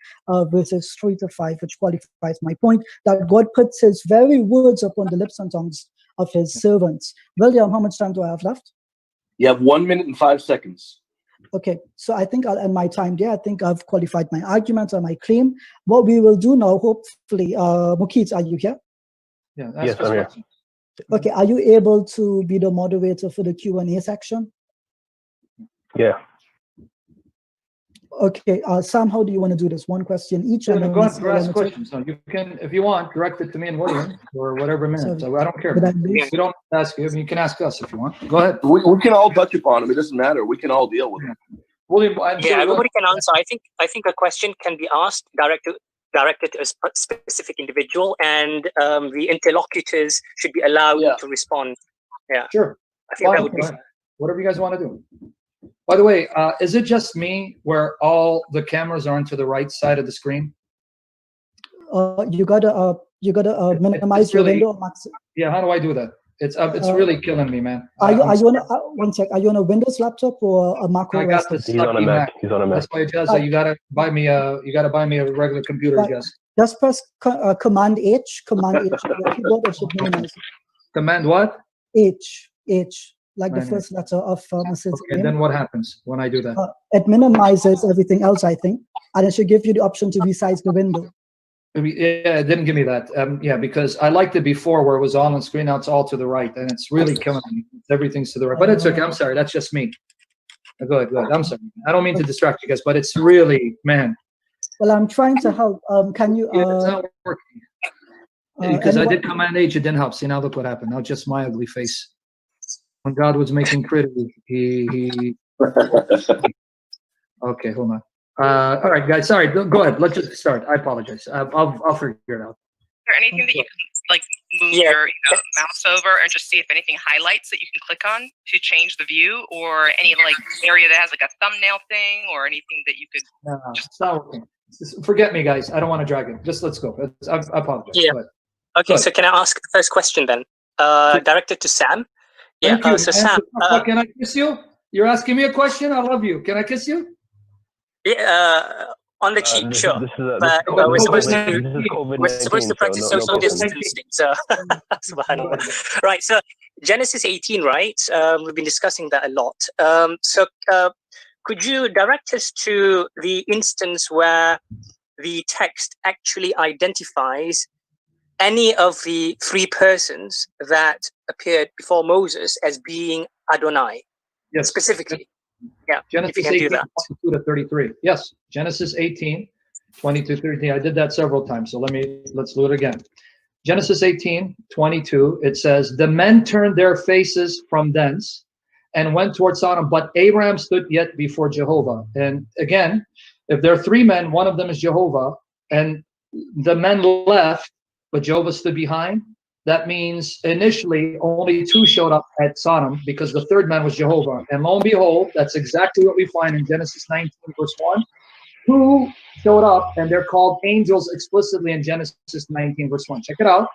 verses 3 to 5, which qualifies my point that God puts his very words upon the lips and tongues of his servants. William, how much time do I have left? You have 1 minute and 5 seconds. Okay, so I think I'll end my time there. I think I've qualified my arguments and my claim. What we will do now, hopefully, Mukit, are you here? Yeah, yes, I'm here. Okay, are you able to be the moderator for the Q&A section? Yeah. Okay, Sam, how do you want to do this? One question each. Go ahead, ask questions. So you can, if you want, direct it to me and William or whatever minute. So I don't care. We don't ask you. I mean, you can ask us if you want. Go ahead. We can all touch upon them. It doesn't matter. We can all deal with them. William, everybody can answer. I think a question can be asked directed to a specific individual, and the interlocutors should be allowed to respond. Yeah, sure. I think that would be whatever you guys want to do. By the way, is it just me where all the cameras are to the right side of the screen? You gotta minimize your window. Yeah, how do I do that? It's really killing me, man. Are you on one sec? Are you on a Windows laptop or a Mac OS? I got this. He's on a Mac. He's on a Mac. That's why it does. You gotta buy me a regular computer, I guess. Just press Command H. Command H. Keyboard, it should minimize. Command what? H. Like the first letter of Mrs. Okay, then what happens when I do that? It minimizes everything else, I think, and it should give you the option to resize the window. Yeah, it didn't give me that. Yeah, because I liked it before where it was all on screen. Now it's all to the right, and it's really killing me. Everything's to the right, but it's okay. I'm sorry. That's just me. Go ahead. I'm sorry. I don't mean to distract you guys, but it's really, man. Well, I'm trying to help. Can you? It's not working. Because I did Command H, it didn't help. See, now look what happened. Now just my ugly face. When God was making critters, he okay, hold on. All right, guys. Sorry. Go ahead. Let's just start. I apologize. I'll figure it out. Is there anything that you can move your mouse over and just see if anything highlights that you can click on to change the view, or any area that has a thumbnail thing or anything that you could? No, it's not working. Forget me, guys. I don't want to drag it. Just let's go. I apologize. Yeah. Okay. So can I ask the first question then? Directed to Sam. Thank you. So Sam, can I kiss you? You're asking me a question. I love you. Can I kiss you? Yeah, on the cheek, sure. But we're supposed to practice social distancing. So, right. So Genesis 18, right? We've been discussing that a lot. So could you direct us to the instance where the text actually identifies any of the three persons that appeared before Moses as being Adonai? Yes. Specifically. Yeah. Genesis 18, 22 to 33. Yes. Genesis 18, 22 to 33. I did that several times. So let's do it again. Genesis 18:22, it says, the men turned their faces from thence and went toward Sodom, but Abraham stood yet before Jehovah. And again, if there are three men, one of them is Jehovah, and the men left, but Jehovah stood behind, that means initially only two showed up at Sodom because the third man was Jehovah. And lo and behold, that's exactly what we find in Genesis 19, verse 1. Two showed up, and they're called angels explicitly in Genesis 19, verse 1. Check it out.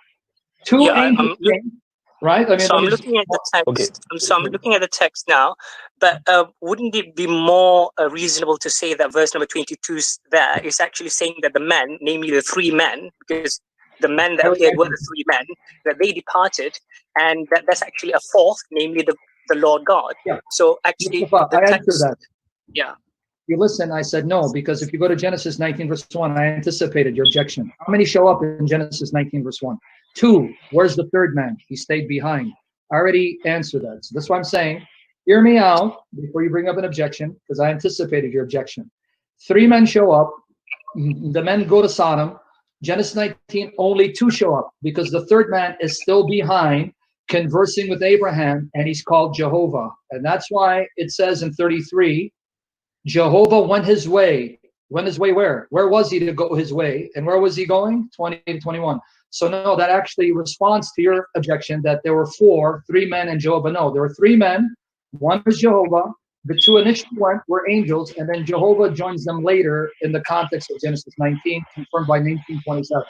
Two angels came, right? I mean, so I'm looking at the text. Okay. So I'm looking at the text now, but wouldn't it be more reasonable to say that verse number 22 there is actually saying that the men, namely the three men, because the men that appeared were the three men, that they departed, and that's actually a fourth, namely the Lord God. Yeah. So actually, I answered that. Yeah. You listen, I said no, because if you go to Genesis 19, verse 1, I anticipated your objection. How many show up in Genesis 19, verse 1? Two. Where's the third man? He stayed behind. I already answered that. So that's why I'm saying, hear me out before you bring up an objection, because I anticipated your objection. Three men show up. The men go to Sodom. Genesis 19, only two show up, because the third man is still behind, conversing with Abraham, and he's called Jehovah. And that's why it says in 33, Jehovah went his way. Went his way where? Where was he to go his way? And where was he going? 20 to 21. So no, that actually responds to your objection that there were three men and Jehovah. No, there were three men. One was Jehovah. The two initially were angels, and then Jehovah joins them later in the context of Genesis 19, confirmed by 1927.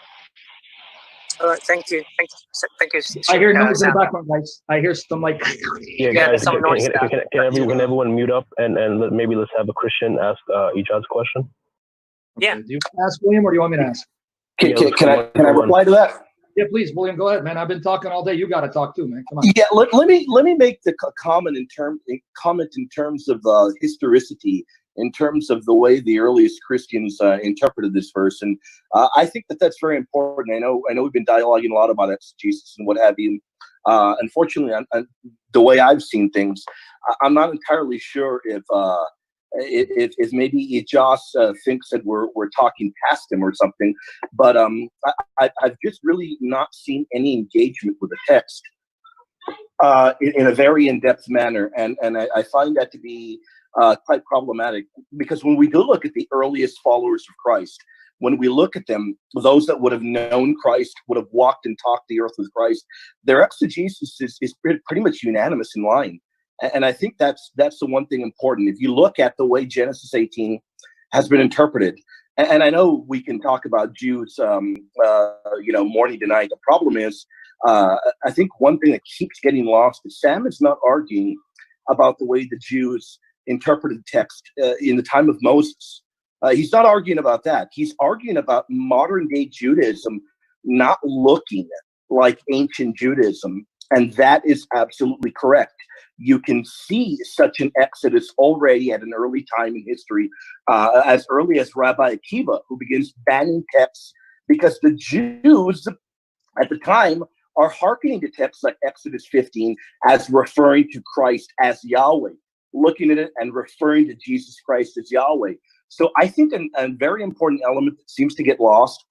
All right, thank you. I hear noise in the background, guys. I hear some like. Yeah, guys, can everyone mute up and maybe let's have a Christian ask Ijaz a question? Yeah. Do you ask William, or do you want me to ask? Can I reply to that? Yeah, please, William, go ahead, man. I've been talking all day. You got to talk too, man. Come on. Yeah, let me make the comment in terms of historicity, in terms of the way the earliest Christians interpreted this verse, and I think that's very important. I know we've been dialoguing a lot about exegesis and what have you. Unfortunately, the way I've seen things, I'm not entirely sure if maybe Ijaz thinks that we're talking past him or something, but I've just really not seen any engagement with the text in a very in-depth manner, and I find that to be quite problematic, because when we do look at the earliest followers of Christ, when we look at them, those that would have known Christ, would have walked and talked the earth with Christ, their exegesis is pretty much unanimous in line. And I think that's the one thing important. If you look at the way Genesis 18 has been interpreted, and I know we can talk about Jews, morning to night. The problem is, I think one thing that keeps getting lost is Sam is not arguing about the way the Jews interpreted text in the time of Moses. He's not arguing about that. He's arguing about modern day Judaism not looking like ancient Judaism, and that is absolutely correct. You can see such an exodus already at an early time in history, as early as Rabbi Akiva, who begins banning texts because the Jews at the time are hearkening to texts like Exodus 15 as referring to Christ as Yahweh, looking at it and referring to Jesus Christ as Yahweh. So I think a very important element that seems to get lost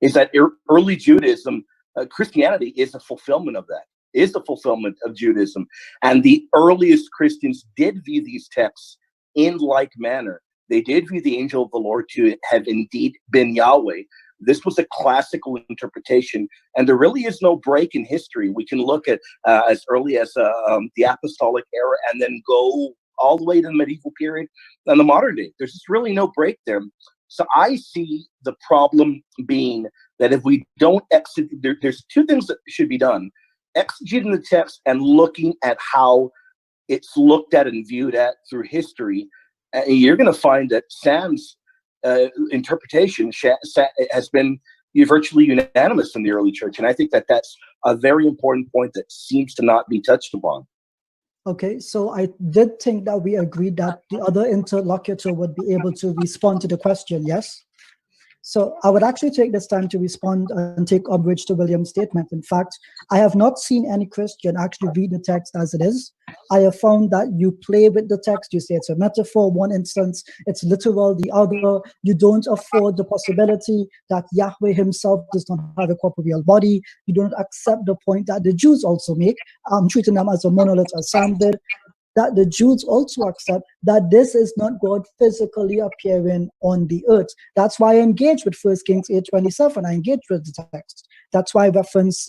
is that early Judaism, Christianity is a fulfillment of that. Is the fulfillment of Judaism. And the earliest Christians did view these texts in like manner. They did view the angel of the Lord to have indeed been Yahweh. This was a classical interpretation, and there really is no break in history. We can look at as early as the apostolic era and then go all the way to the medieval period and the modern day. There's just really no break there. So I see the problem being that if we don't there's two things that should be done. Exegeting the text and looking at how it's looked at and viewed at through history, you're going to find that Sam's interpretation has been virtually unanimous in the early church, and I think that's a very important point that seems to not be touched upon. Okay, so I did think that we agreed that the other interlocutor would be able to respond to the question, yes? So I would actually take this time to respond and take umbrage to William's statement. In fact, I have not seen any Christian actually read the text as it is. I have found that you play with the text. You say it's a metaphor. One instance, it's literal. The other, you don't afford the possibility that Yahweh himself does not have a corporeal body. You don't accept the point that the Jews also make, treating them as a monolith, as Sam did, that the Jews also accept that this is not God physically appearing on the earth. That's why I engage with 1 Kings 8:27. I engage with the text. That's why I reference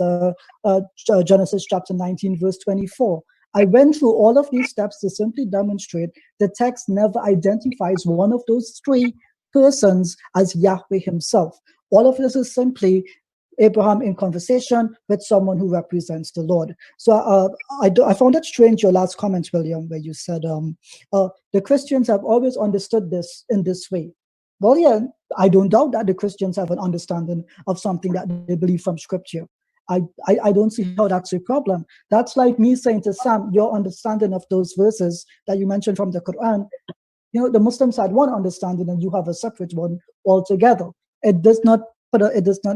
Genesis chapter 19, verse 24. I went through all of these steps to simply demonstrate the text never identifies one of those three persons as Yahweh himself. All of this is simply Abraham in conversation with someone who represents the Lord. So I found it strange, your last comment, William, where you said the Christians have always understood this in this way. Well, yeah, I don't doubt that the Christians have an understanding of something that they believe from Scripture. I don't see how that's a problem. That's like me saying to Sam, your understanding of those verses that you mentioned from the Quran, you know, the Muslims had one understanding and you have a separate one altogether. It does not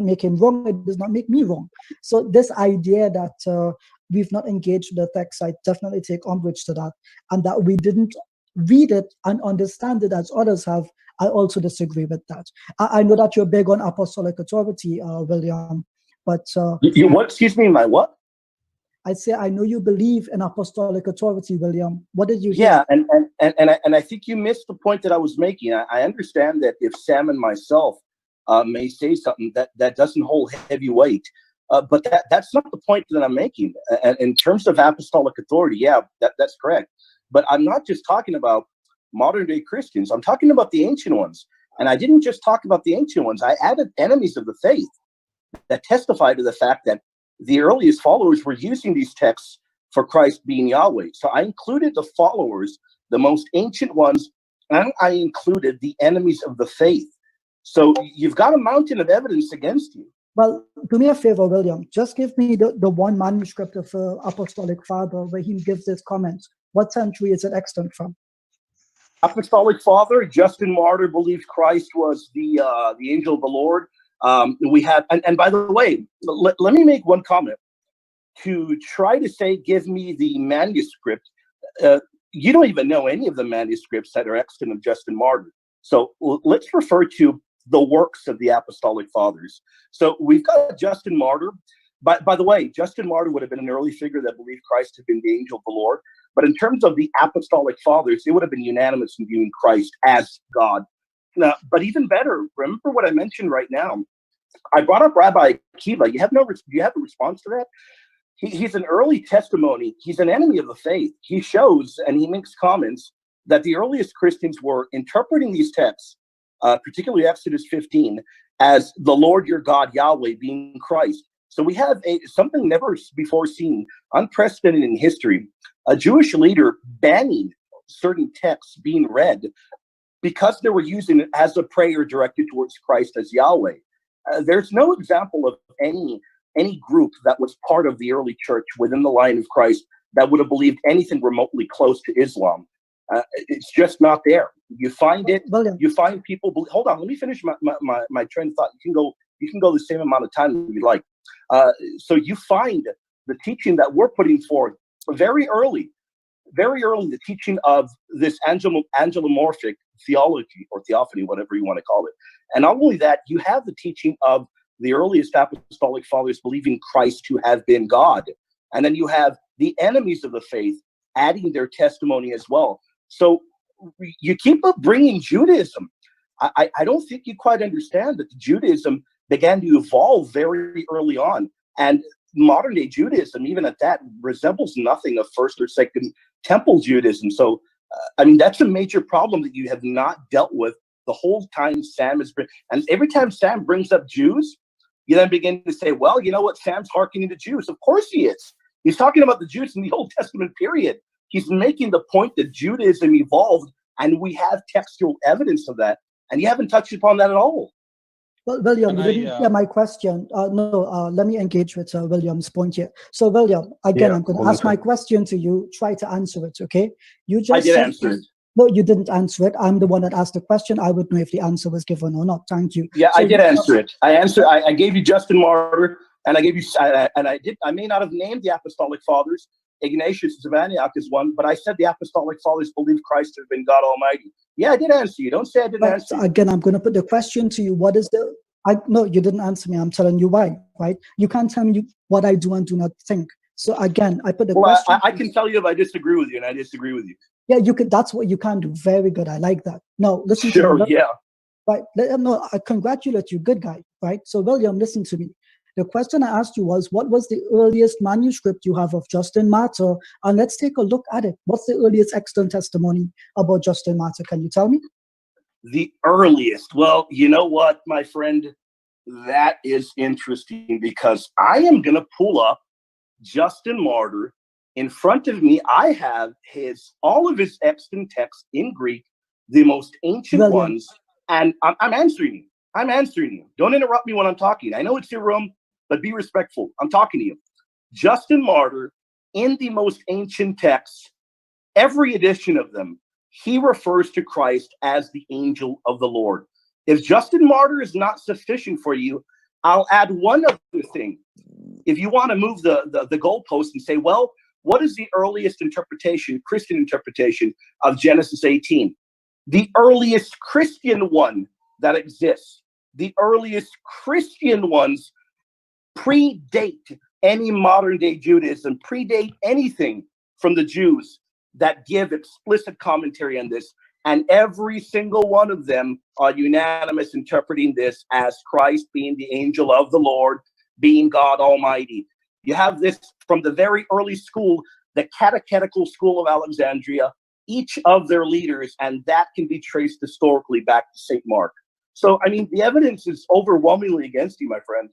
make him wrong. It does not make me wrong. So this idea that we've not engaged the text, I definitely take umbrage to that. And that we didn't read it and understand it as others have, I also disagree with that. I know that you're big on apostolic authority, William, but... you what? Excuse me, my what? I say, I know you believe in apostolic authority, William. What did you hear? Yeah, and I think you missed the point that I was making. I understand that if Sam and myself may say something that doesn't hold heavy weight, but that's not the point that I'm making. In terms of apostolic authority, yeah, that's correct. But I'm not just talking about modern day Christians. I'm talking about the ancient ones. And I didn't just talk about the ancient ones. I added enemies of the faith that testify to the fact that the earliest followers were using these texts for Christ being Yahweh. So I included the followers, the most ancient ones, and I included the enemies of the faith. So you've got a mountain of evidence against you. Well, do me a favor, William. Just give me the one manuscript of Apostolic Father where he gives his comments. What century is it extant from? Apostolic Father, Justin Martyr believed Christ was the angel of the Lord. We have, and by the way, let me make one comment. To try to say, give me the manuscript, you don't even know any of the manuscripts that are extant of Justin Martyr. So let's refer to the works of the Apostolic Fathers. So we've got Justin Martyr. By the way, Justin Martyr would have been an early figure that believed Christ had been the angel of the Lord. But in terms of the Apostolic Fathers, they would have been unanimous in viewing Christ as God. Now, but even better, remember what I mentioned right now. I brought up Rabbi Akiva. Do you have a response to that? He's an early testimony. He's an enemy of the faith. He shows and he makes comments that the earliest Christians were interpreting these texts, particularly Exodus 15, as the Lord your God, Yahweh, being Christ. So we have something never before seen, unprecedented in history, a Jewish leader banning certain texts being read because they were using it as a prayer directed towards Christ as Yahweh. There's no example of any group that was part of the early church within the line of Christ that would have believed anything remotely close to Islam. It's just not there. You find it. William. You find people. Hold on. Let me finish my train of thought. You can go the same amount of time if you like. So you find the teaching that we're putting forth very early, the teaching of this angelomorphic theology or theophany, whatever you want to call it. And not only that, you have the teaching of the earliest apostolic fathers believing Christ to have been God. And then you have the enemies of the faith adding their testimony as well. So you keep up bringing Judaism. I don't think you quite understand that Judaism began to evolve very early on. And modern day Judaism, even at that, resembles nothing of first or second temple Judaism. So, I mean, that's a major problem that you have not dealt with the whole time Sam has been. And every time Sam brings up Jews, you then begin to say, well, you know what? Sam's hearkening to Jews. Of course he is. He's talking about the Jews in the Old Testament period. He's making the point that Judaism evolved, and we have textual evidence of that. And you haven't touched upon that at all. Well, William, you didn't hear my question. Let me engage with William's point here. So, William, again, I'm going to ask my question to you. Try to answer it, okay? You just I did answer it. No, you didn't answer it. I'm the one that asked the question. I would know if the answer was given or not. Thank you. Yeah, so I did answer it. I gave you Justin Martyr, and I gave you, I may not have named the Apostolic Fathers. Ignatius of Antioch is one, but I said the Apostolic Fathers believe Christ to have been God Almighty. Yeah, I did answer you. Don't say I didn't answer you. Again, I'm going to put the question to you. What is the... No, you didn't answer me. I'm telling you why, right? You can't tell me what I do and do not think. So again, I put the question... I can tell you if I disagree with you, and I disagree with you. Yeah, you can. That's what you can do. Very good. I like that. Now, listen to me. Yeah. Right. No, I congratulate you. Good guy. Right. So, William, listen to me. The question I asked you was, what was the earliest manuscript you have of Justin Martyr? And let's take a look at it. What's the earliest extant testimony about Justin Martyr? Can you tell me? The earliest? Well, you know what, my friend? That is interesting, because I am going to pull up Justin Martyr. In front of me, I have all of his extant texts in Greek, the most ancient ones, and I'm answering you. I'm answering you. Don't interrupt me when I'm talking. I know it's your room, but be respectful. I'm talking to you. Justin Martyr, in the most ancient texts, every edition of them, he refers to Christ as the angel of the Lord. If Justin Martyr is not sufficient for you, I'll add one other thing. If you want to move the goalpost and say, well, what is the earliest interpretation, Christian interpretation of Genesis 18? The earliest Christian one that exists, the earliest Christian ones predate any modern day Judaism, predate anything from the Jews that give explicit commentary on this. And every single one of them are unanimous interpreting this as Christ being the angel of the Lord, being God Almighty. You have this from the very early school, the catechetical school of Alexandria, each of their leaders, and that can be traced historically back to St. Mark. So, I mean, the evidence is overwhelmingly against you, my friend.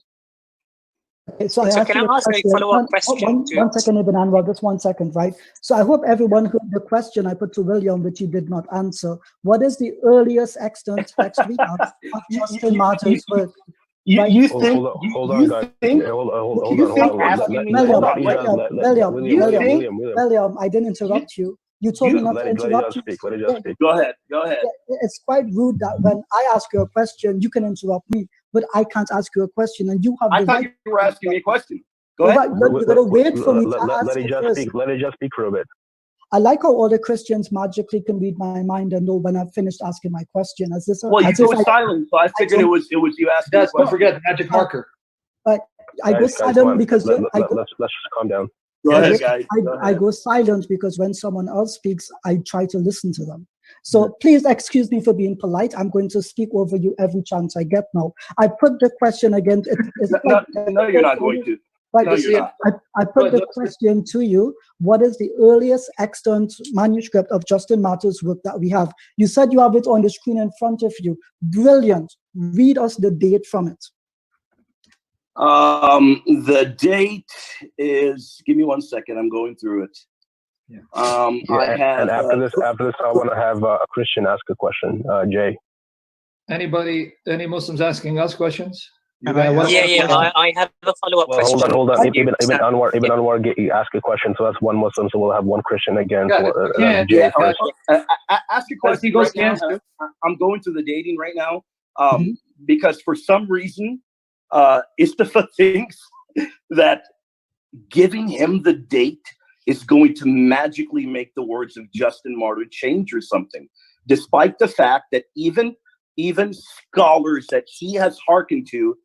Okay, so can I ask a follow-up question? One second, Ibn Anwar, just 1 second, right? So I hope everyone heard the question I put to William, which he did not answer. What is the earliest extant text we have of Justin Martyr's work? Hold on, guys. William, I didn't interrupt you. You told me not to interrupt you. Let it just speak. Go ahead. It's quite rude that when I ask you a question, you can interrupt me, but I can't ask you a question, and you have. I thought you were asking me a question. Go ahead. You're gonna wait for me to ask. Let it just speak. Let it just speak for a bit. I like how all the Christians magically can read my mind and know when I've finished asking my question. Well, you go silent, so I figured it was you asking. Don't forget the magic marker. But I go silent because let's just calm down. Go ahead, guys. I go silent because when someone else speaks, I try to listen to them. So please excuse me for being polite. I'm going to speak over you every chance I get now. I put the question again. No, you're not going to. Right, no, I put the question to you. What is the earliest extant manuscript of Justin Martyr's work that we have? You said you have it on the screen in front of you. Brilliant. Read us the date from it. The date is, give me 1 second. I'm going through it. Yeah. And after this, I want to have a Christian ask a question. Jay. Any Muslims asking us questions? I have a follow-up question. Hold on. Ibn Anwar ask a question, so that's one Muslim, so we'll have one Christian again. Jay first. Ask your question right now. I'm going through the dating right now because for some reason, Istafa thinks that giving him the date is going to magically make the words of Justin Martyr change or something, despite the fact that even scholars that he has hearkened to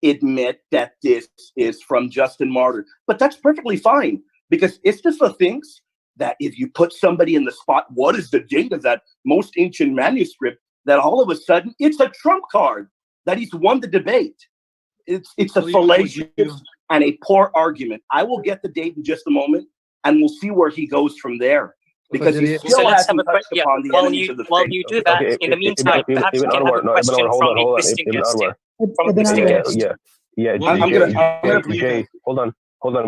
admit that this is from Justin Martyr. But that's perfectly fine, because Istafa thinks that if you put somebody in the spot, what is the date of that most ancient manuscript, that all of a sudden it's a trump card, that he's won the debate. It's a fallacious and a poor argument. I will get the date in just a moment, and we'll see where he goes from there. Because he still hasn't touched upon the enemies of the faith. While you do that, in the meantime, perhaps you can have a question from a Christian guest. Jay, hold on,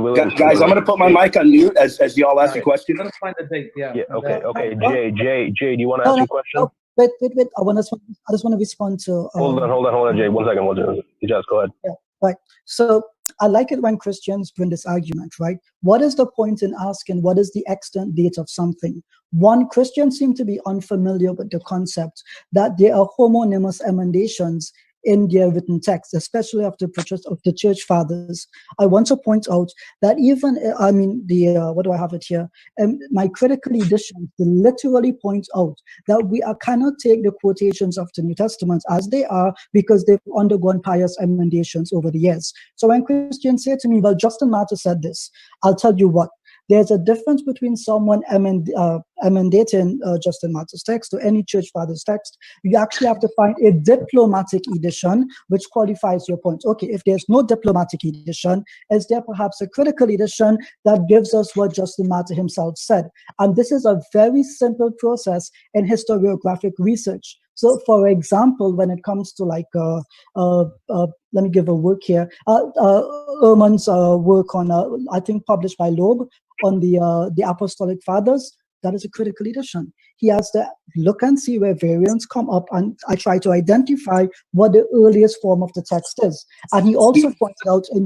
William. Guys, I'm going to put my mic on mute as y'all ask a question. Let's find the date. Okay. Jay, do you want to ask your question? Wait. I just want to respond to. Hold on, Jay. 1 second. Ijaz, go ahead. Yeah, right. So I like it when Christians bring this argument, right? What is the point in asking what is the extant date of something? One, Christians seem to be unfamiliar with the concept that there are homonymous emendations in their written text, especially of the church fathers. I want to point out that even, what do I have it here? My critical edition literally points out that we cannot take the quotations of the New Testament as they are because they've undergone pious emendations over the years. So when Christians say to me, well, Justin Martyr said this, I'll tell you what. There's a difference between someone emendating Justin Martyr's text or any church father's text. You actually have to find a diplomatic edition which qualifies your point. Okay, if there's no diplomatic edition, is there perhaps a critical edition that gives us what Justin Martyr himself said? And this is a very simple process in historiographic research. So, for example, when it comes to like, let me give a work here, Ehrman's work on, I think published by Loeb, on the Apostolic Fathers, that is a critical edition. He has to look and see where variants come up, and I try to identify what the earliest form of the text is. And he also pointed out in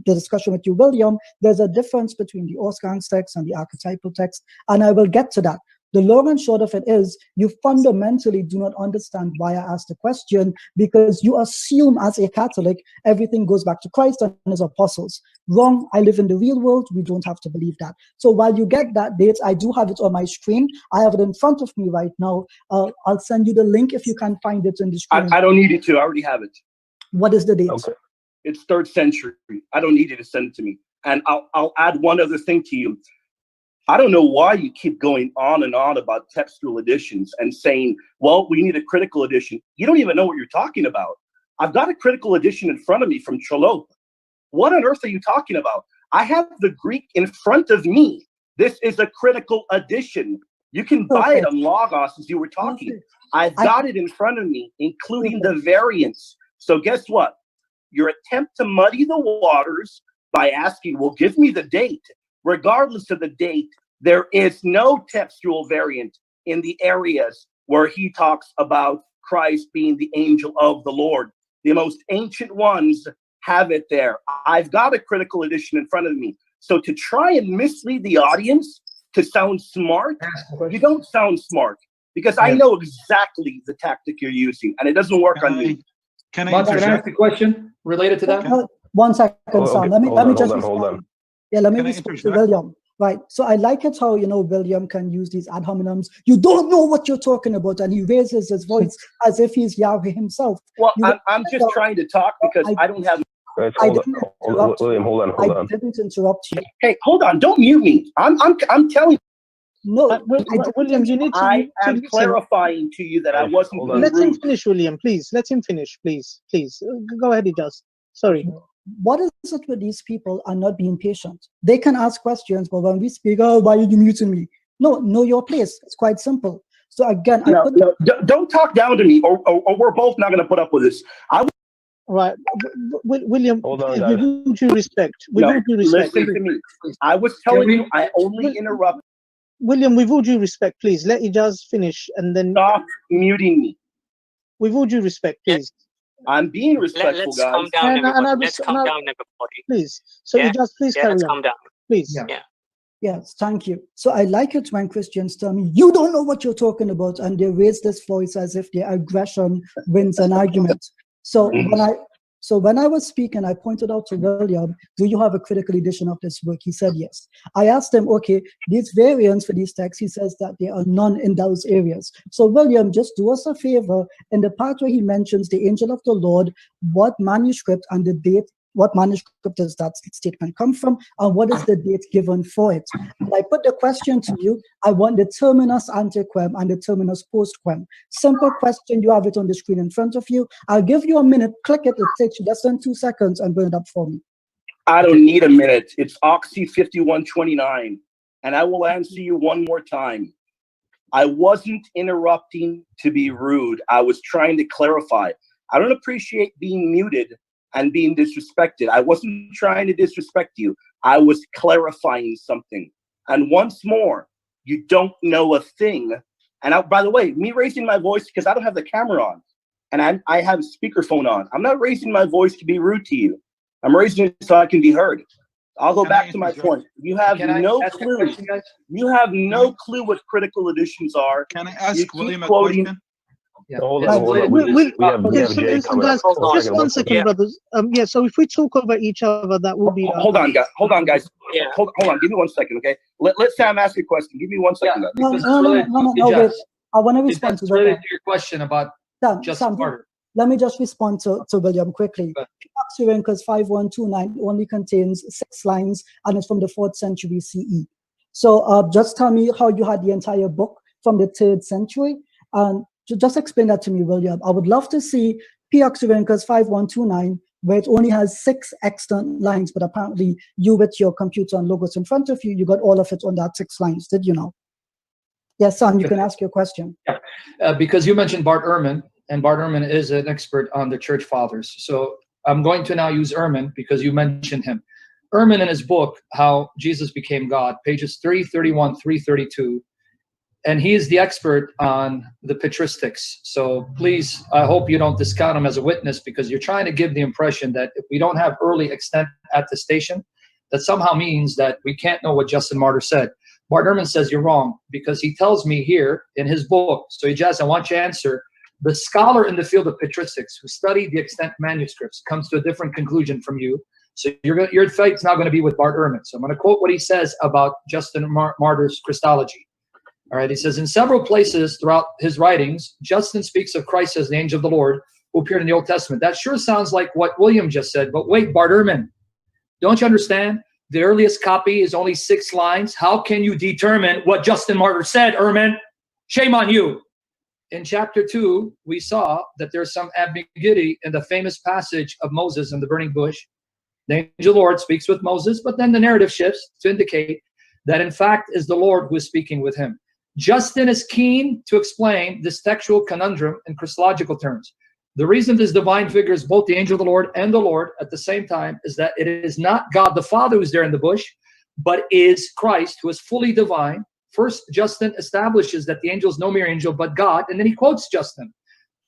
the discussion with you, William, there's a difference between the Ausgangs text and the archetypal text, and I will get to that. The long and short of it is, you fundamentally do not understand why I asked the question, because you assume as a Catholic, everything goes back to Christ and his apostles. Wrong. I live in the real world. We don't have to believe that. So while you get that date, I do have it on my screen. I have it in front of me right now. I'll send you the link if you can find it in the screen. I don't need you to. I already have it. What is the date? Okay. It's 3rd century. I don't need you to send it to me. And I'll add one other thing to you. I don't know why you keep going on and on about textual editions and saying, well, we need a critical edition. You don't even know what you're talking about. I've got a critical edition in front of me from Cholot. What on earth are you talking about? I have the Greek in front of me. This is a critical edition. You can buy it on Logos as you were talking. I've got it in front of me, including the variants. So guess what? Your attempt to muddy the waters by asking, well, give me the date. Regardless of the date, there is no textual variant in the areas where he talks about Christ being the angel of the Lord. The most ancient ones have it there. I've got a critical edition in front of me. So to try and mislead the audience to sound smart, you don't sound smart, because I know exactly the tactic you're using, and it doesn't work on me. Can I ask a question related to that? 1 second, Sam. Let me just hold on. Yeah, let me respond to William. Right. So I like it how, William can use these ad hominems. You don't know what you're talking about. And he raises his voice as if he's Yahweh himself. Well, I'm just trying to talk because I don't have... William, hold on. I didn't interrupt you. Hey, hold on. Don't mute me. I'm telling you. No, William, you need to... I am clarifying to you that I wasn't... Let him finish, William, please. Let him finish, please. Go ahead, Ijaz. Sorry. What is it with these people are not being patient? They can ask questions, but when we speak, oh, why are you muting me? No, know your place. It's quite simple. So again, don't talk down to me, or we're both not going to put up with this. Right, William. Hold on, with all due respect. Listen to me. I was telling you, I only interrupt. William, with all due respect, please let Ijaz finish, and then stop muting me. With all due respect, please. I'm being respectful, let's guys. Calm down, everybody. Let's calm down, everybody. Please. So Ijaz, please carry let's on. calm down. Please. Yeah. Yes, thank you. So I like it when Christians tell me, you don't know what you're talking about, and they raise this voice as if their aggression wins an argument. So when I was speaking, I pointed out to William, do you have a critical edition of this book? He said yes. I asked him, okay, these variants for these texts, he says that there are none in those areas. So William, just do us a favor, in the part where he mentions the angel of the Lord, what manuscript and the date, what manuscript does that statement come from, and what is the date given for it? And I put the question to you, I want the terminus antequem and the terminus postquem. Simple question, you have it on the screen in front of you. I'll give you a minute, click it, it takes you less than 2 seconds, and bring it up for me. I don't need a minute. It's Oxy 5129, and I will answer you one more time. I wasn't interrupting to be rude. I was trying to clarify. I don't appreciate being muted and being disrespected. I wasn't trying to disrespect you. I was clarifying something. And once more, you don't know a thing. And by the way, me raising my voice because I don't have the camera on, and I have a speakerphone on. I'm not raising my voice to be rude to you. I'm raising it so I can be heard. I'll go back to my point. You have no clue. You have no clue what critical editions are. Can I ask William a question? Yeah. Hold on. We have Jay coming up. Just 1 second, brothers. Yeah. So if we talk over each other, that will be. Hold on, guys. Hold on. Give me 1 second, okay? Let Sam ask you a question. Give me 1 second. No, wait. I want to respond to that. Related to your question about Justin Martyr. Let me just respond to William quickly. Syriacus 5129 only contains 6 lines and it's from the 4th century CE. So just tell me how you had the entire book from the 3rd century, and just explain that to me, William. I would love to see Syriacus 5129, where it only has 6 extant lines, but apparently you with your computer and logos in front of you, you got all of it on that 6 lines. Did you know? Yes, Sam, you can ask your question. Yeah, because you mentioned Bart Ehrman, and Bart Ehrman is an expert on the church fathers. So I'm going to now use Ehrman because you mentioned him. Ehrman in his book, How Jesus Became God, pages 331, 332, and he is the expert on the patristics. So please, I hope you don't discount him as a witness, because you're trying to give the impression that if we don't have early extant attestation, that somehow means that we can't know what Justin Martyr said. Bart Ehrman says you're wrong, because he tells me here in his book. So Ijaz, I want you to answer. The scholar in the field of patristics who studied the extant manuscripts comes to a different conclusion from you. So your fight's not going to be with Bart Ehrman. So I'm going to quote what he says about Justin Martyr's Christology. All right, he says, in several places throughout his writings, Justin speaks of Christ as the angel of the Lord who appeared in the Old Testament. That sure sounds like what William just said. But wait, Bart Ehrman, don't you understand? The earliest copy is only 6 lines. How can you determine what Justin Martyr said, Ehrman? Shame on you. In chapter 2, we saw that there's some ambiguity in the famous passage of Moses in the burning bush. The angel of the Lord speaks with Moses, but then the narrative shifts to indicate that in fact is the Lord who is speaking with him. Justin is keen to explain this textual conundrum in Christological terms. The reason this divine figure is both the angel of the Lord and the Lord at the same time is that it is not God the Father who's there in the bush, but is Christ, who is fully divine. First, Justin establishes that the angel is no mere angel, but God, and then he quotes Justin.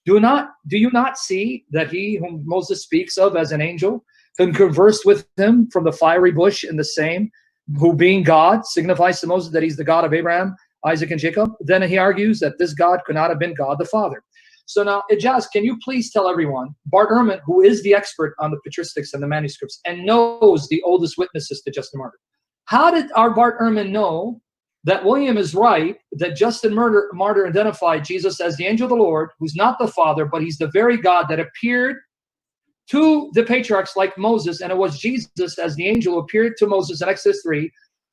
Do you not see that he whom Moses speaks of as an angel, who conversed with him from the fiery bush in the same, who being God signifies to Moses that he's the God of Abraham, Isaac, and Jacob? Then he argues that this God could not have been God the Father. So now, Ijaz, can you please tell everyone, Bart Ehrman, who is the expert on the patristics and the manuscripts and knows the oldest witnesses to Justin Martyr, how did our Bart Ehrman know that William is right, that Justin Martyr identified Jesus as the angel of the Lord, who's not the Father, but he's the very God that appeared to the patriarchs like Moses, and it was Jesus as the angel who appeared to Moses in Exodus 3,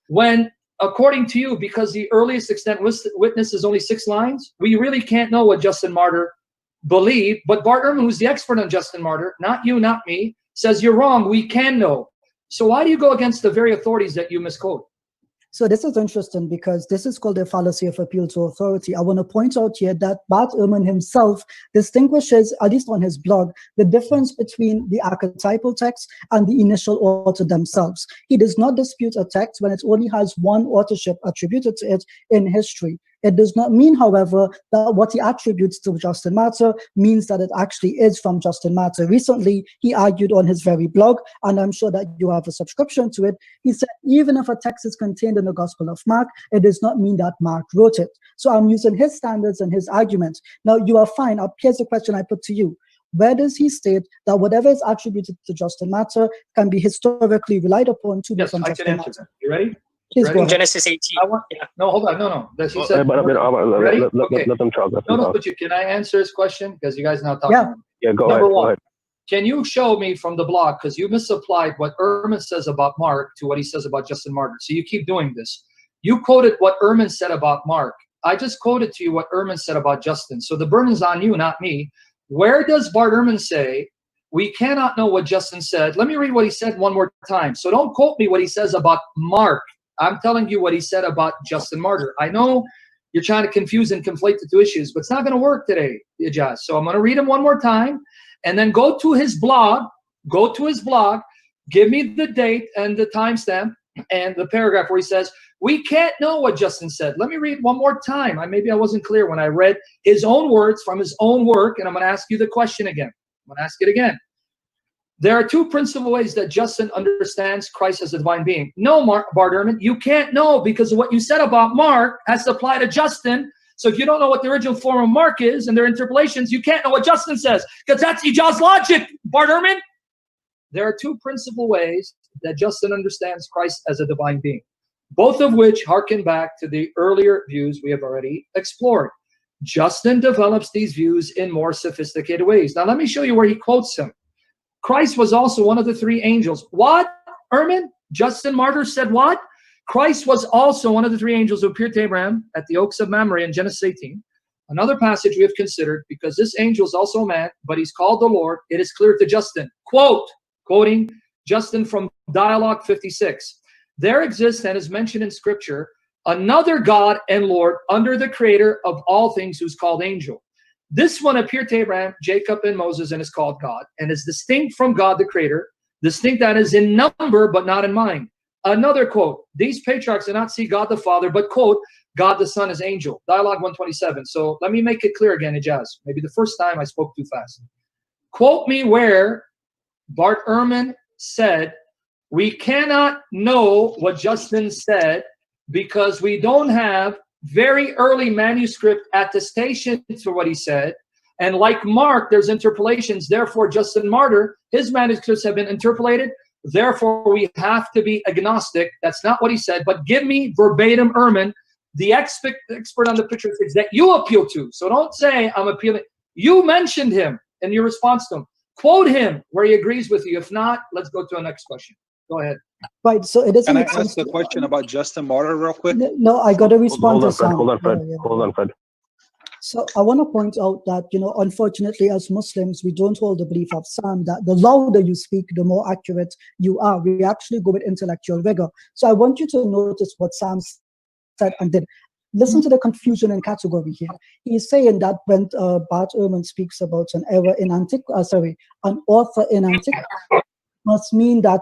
when, according to you, because the earliest extant witness is only 6 lines, we really can't know what Justin Martyr believed, but Bart Ehrman, who's the expert on Justin Martyr, not you, not me, says you're wrong, we can know. So why do you go against the very authorities that you misquote? So this is interesting because this is called the fallacy of appeal to authority. I want to point out here that Bart Ehrman himself distinguishes, at least on his blog, the difference between the archetypal text and the initial author themselves. He does not dispute a text when it only has one authorship attributed to it in history. It does not mean, however, that what he attributes to Justin Martyr means that it actually is from Justin Martyr. Recently, he argued on his very blog, and I'm sure that you have a subscription to it. He said, even if a text is contained in the Gospel of Mark, it does not mean that Mark wrote it. So I'm using his standards and his arguments. Now, you are fine. Here's the question I put to you. Where does he state that whatever is attributed to Justin Martyr can be historically relied upon to be from Justin Martyr? That. You ready? Please go ahead. Genesis 18. No, hold on. No. He said, let them talk. But can I answer his question? Because you guys now talking. Yeah, go ahead. Can you show me from the blog, because you misapplied what Ehrman says about Mark to what he says about Justin Martyr. So you keep doing this. You quoted what Ehrman said about Mark. I just quoted to you what Ehrman said about Justin. So the burden is on you, not me. Where does Bart Ehrman say we cannot know what Justin said? Let me read what he said one more time. So don't quote me what he says about Mark. I'm telling you what he said about Justin Martyr. I know you're trying to confuse and conflate the two issues, but it's not going to work today, Ijaz. So I'm going to read him one more time, and then go to his blog. Give me the date and the timestamp and the paragraph where he says, we can't know what Justin said. Let me read one more time. Maybe I wasn't clear when I read his own words from his own work, and I'm going to ask you the question again. I'm going to ask it again. There are two principal ways that Justin understands Christ as a divine being. No, Bart Ehrman, you can't know, because of what you said about Mark has to apply to Justin. So if you don't know what the original form of Mark is and their interpolations, you can't know what Justin says, because that's Ijaz logic, Bart Ehrman. There are two principal ways that Justin understands Christ as a divine being, both of which harken back to the earlier views we have already explored. Justin develops these views in more sophisticated ways. Now, let me show you where he quotes him. Christ was also one of the three angels. What, Ehrman? Justin Martyr said what? Christ was also one of the three angels who appeared to Abraham at the Oaks of Mamre in Genesis 18. Another passage we have considered, because this angel is also a man, but he's called the Lord, it is clear to Justin. Quote, quoting Justin from Dialogue 56. There exists, and is mentioned in Scripture, another God and Lord under the creator of all things, who's called angel. This one appeared to Abraham, Jacob, and Moses, and is called God, and is distinct from God the creator, distinct that is in number but not in mind. Another quote, these patriarchs did not see God the Father, but quote, God the Son is angel. Dialogue 127. So let me make it clear again, Ijaz. Maybe the first time I spoke too fast. Quote me where Bart Ehrman said, we cannot know what Justin said because we don't have very early manuscript attestation for what he said. And like Mark, there's interpolations. Therefore, Justin Martyr, his manuscripts have been interpolated. Therefore, we have to be agnostic. That's not what he said. But give me verbatim Ehrman, the expert on the picture that you appeal to. So don't say I'm appealing. You mentioned him in your response to him. Quote him where he agrees with you. If not, let's go to the next question. Go ahead. Right. So it doesn't. Can I ask the question about Justin Martyr real quick? No, I got to respond to Sam. Hold on, Fred. Hold on, Fred. So I want to point out that, unfortunately, as Muslims, we don't hold the belief of Sam that the louder you speak, the more accurate you are. We actually go with intellectual rigor. So I want you to notice what Sam said and did. Listen to the confusion in category here. He's saying that when Bart Ehrman speaks about an error in an author in antiquity, must mean that,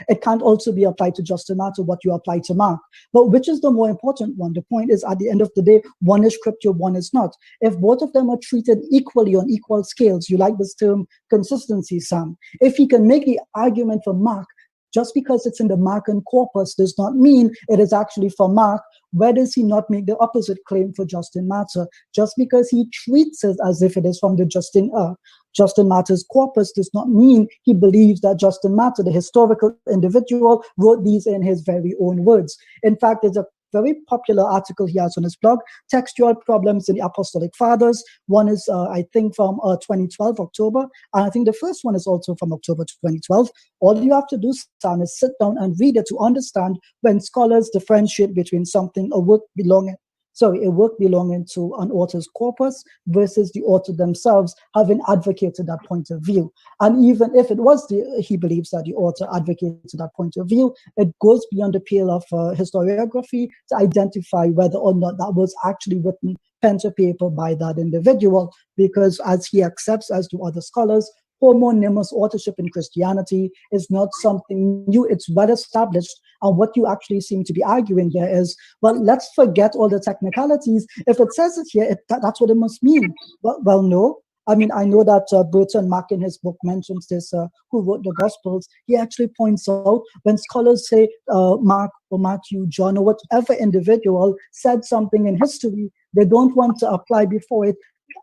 it can't also be applied to Justin Martyr, what you apply to Mark. But which is the more important one? The point is, at the end of the day, one is scripture, one is not. If both of them are treated equally on equal scales, you like this term consistency, Sam. If he can make the argument for Mark, just because it's in the Markan corpus does not mean it is actually for Mark. Where does he not make the opposite claim for Justin Martyr? Just because he treats it as if it is from the Justin Martyr's corpus does not mean he believes that Justin Martyr, the historical individual, wrote these in his very own words. In fact, there's a very popular article he has on his blog, Textual Problems in the Apostolic Fathers. One is, I think, from 2012, October. And I think the first one is also from October 2012. All you have to do, Sam, is sit down and read it to understand when scholars differentiate between something, a work belonging to an author's corpus versus the author themselves having advocated that point of view. And even if it was he believes that the author advocated that point of view, it goes beyond the pale of historiography to identify whether or not that was actually written pen to paper by that individual, because as he accepts, as do other scholars, homonymous authorship in Christianity is not something new. It's well established. And what you actually seem to be arguing here is, well, let's forget all the technicalities. If it says it here, that's what it must mean. Well, no. I mean, I know that Burton Mack in his book mentions this, who wrote the Gospels. He actually points out when scholars say Mark or Matthew, John, or whatever individual said something in history, they don't want to apply before it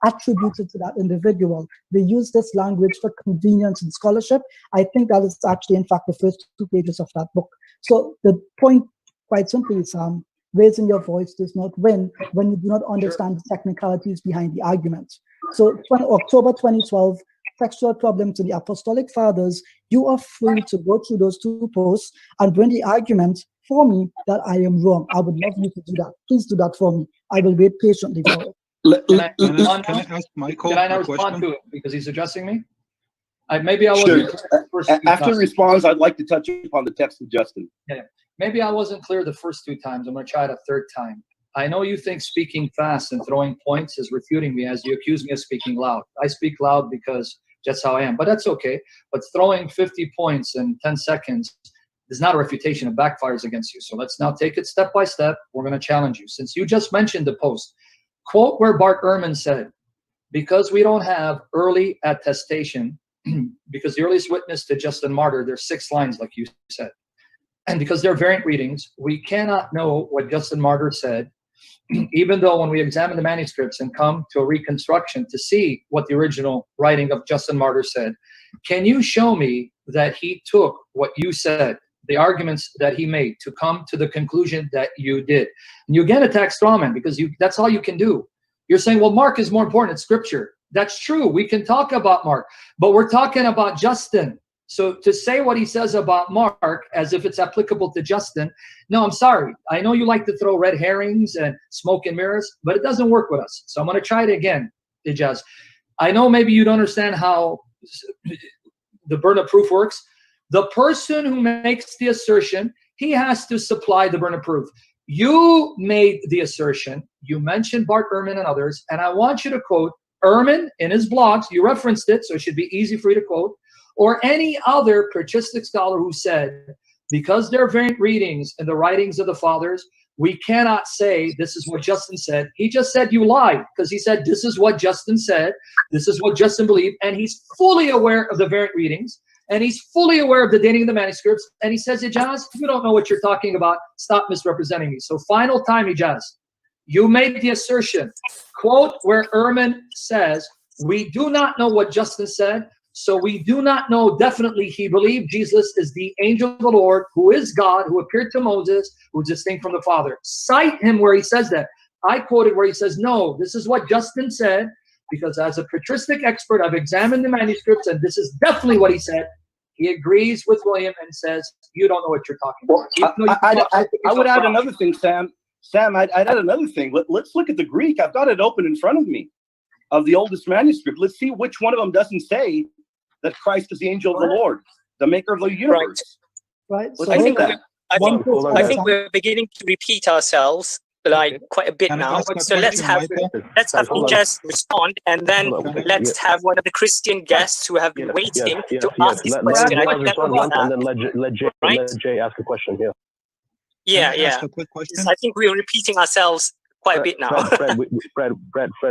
attributed to that individual. They use this language for convenience in scholarship. I think that is actually, in fact, the first 2 pages of that book. So the point, quite simply, is raising your voice does not win when you do not understand the technicalities behind the argument. So October 2012, Textual Problems in the Apostolic Fathers, you are free to go through those 2 posts and bring the argument for me that I am wrong. I would love you to do that. Please do that for me. I will wait patiently for it. Can I ask Michael a question? Respond to it because he's addressing me? Maybe I wasn't clear. After response, I'd like to touch upon the text of Justin. Yeah. Maybe I wasn't clear the first 2 times. I'm going to try it a 3rd time. I know you think speaking fast and throwing points is refuting me, as you accuse me of speaking loud. I speak loud because that's how I am, but that's okay. But throwing 50 points in 10 seconds is not a refutation. It backfires against you. So let's now take it step by step. We're going to challenge you. Since you just mentioned the post, quote where Bart Ehrman said, because we don't have early attestation because the earliest witness to Justin Martyr, there's 6 lines, like you said. And because they're variant readings, we cannot know what Justin Martyr said, even though when we examine the manuscripts and come to a reconstruction to see what the original writing of Justin Martyr said, can you show me that he took what you said, the arguments that he made, to come to the conclusion that you did? And you again attack strawman, because that's all you can do. You're saying, well, Mark is more important, it's scripture. That's true. We can talk about Mark, but we're talking about Justin. So to say what he says about Mark as if it's applicable to Justin, no, I'm sorry. I know you like to throw red herrings and smoke and mirrors, but it doesn't work with us. So I'm going to try it again, Ijaz. I know maybe you don't understand how the burden of proof works. The person who makes the assertion, he has to supply the burden of proof. You made the assertion. You mentioned Bart Ehrman and others, and I want you to quote Ehrman in his blogs. You referenced it, so it should be easy for you to quote. Or any other patristic scholar who said, because there are variant readings in the writings of the fathers, we cannot say this is what Justin said. He just said you lied, because he said this is what Justin said, this is what Justin believed, and he's fully aware of the variant readings, and he's fully aware of the dating of the manuscripts, and he says, Ijaz, you don't know what you're talking about. Stop misrepresenting me. So final time, Ijaz. You made the assertion, quote where Ehrman says, we do not know what Justin said, so we do not know definitely he believed Jesus is the angel of the Lord, who is God, who appeared to Moses, who is distinct from the Father. Cite him where he says that. I quoted where he says, no, this is what Justin said, because as a patristic expert, I've examined the manuscripts, and this is definitely what he said. He agrees with William and says, you don't know what you're talking about. Well, I would add another thing, Sam. Sam, I'd add another thing. Let's look at the Greek. I've got it open in front of me, of the oldest manuscript. Let's see which one of them doesn't say that Christ is the angel of the Lord, the maker of the universe. Right. I think we're beginning to repeat ourselves like quite a bit now. So let's have Ijaz respond, and then let's have one of the Christian guests who have been waiting to ask this question. And then let Jay ask a question here. Yeah. I think we're repeating ourselves quite a bit now. Fred,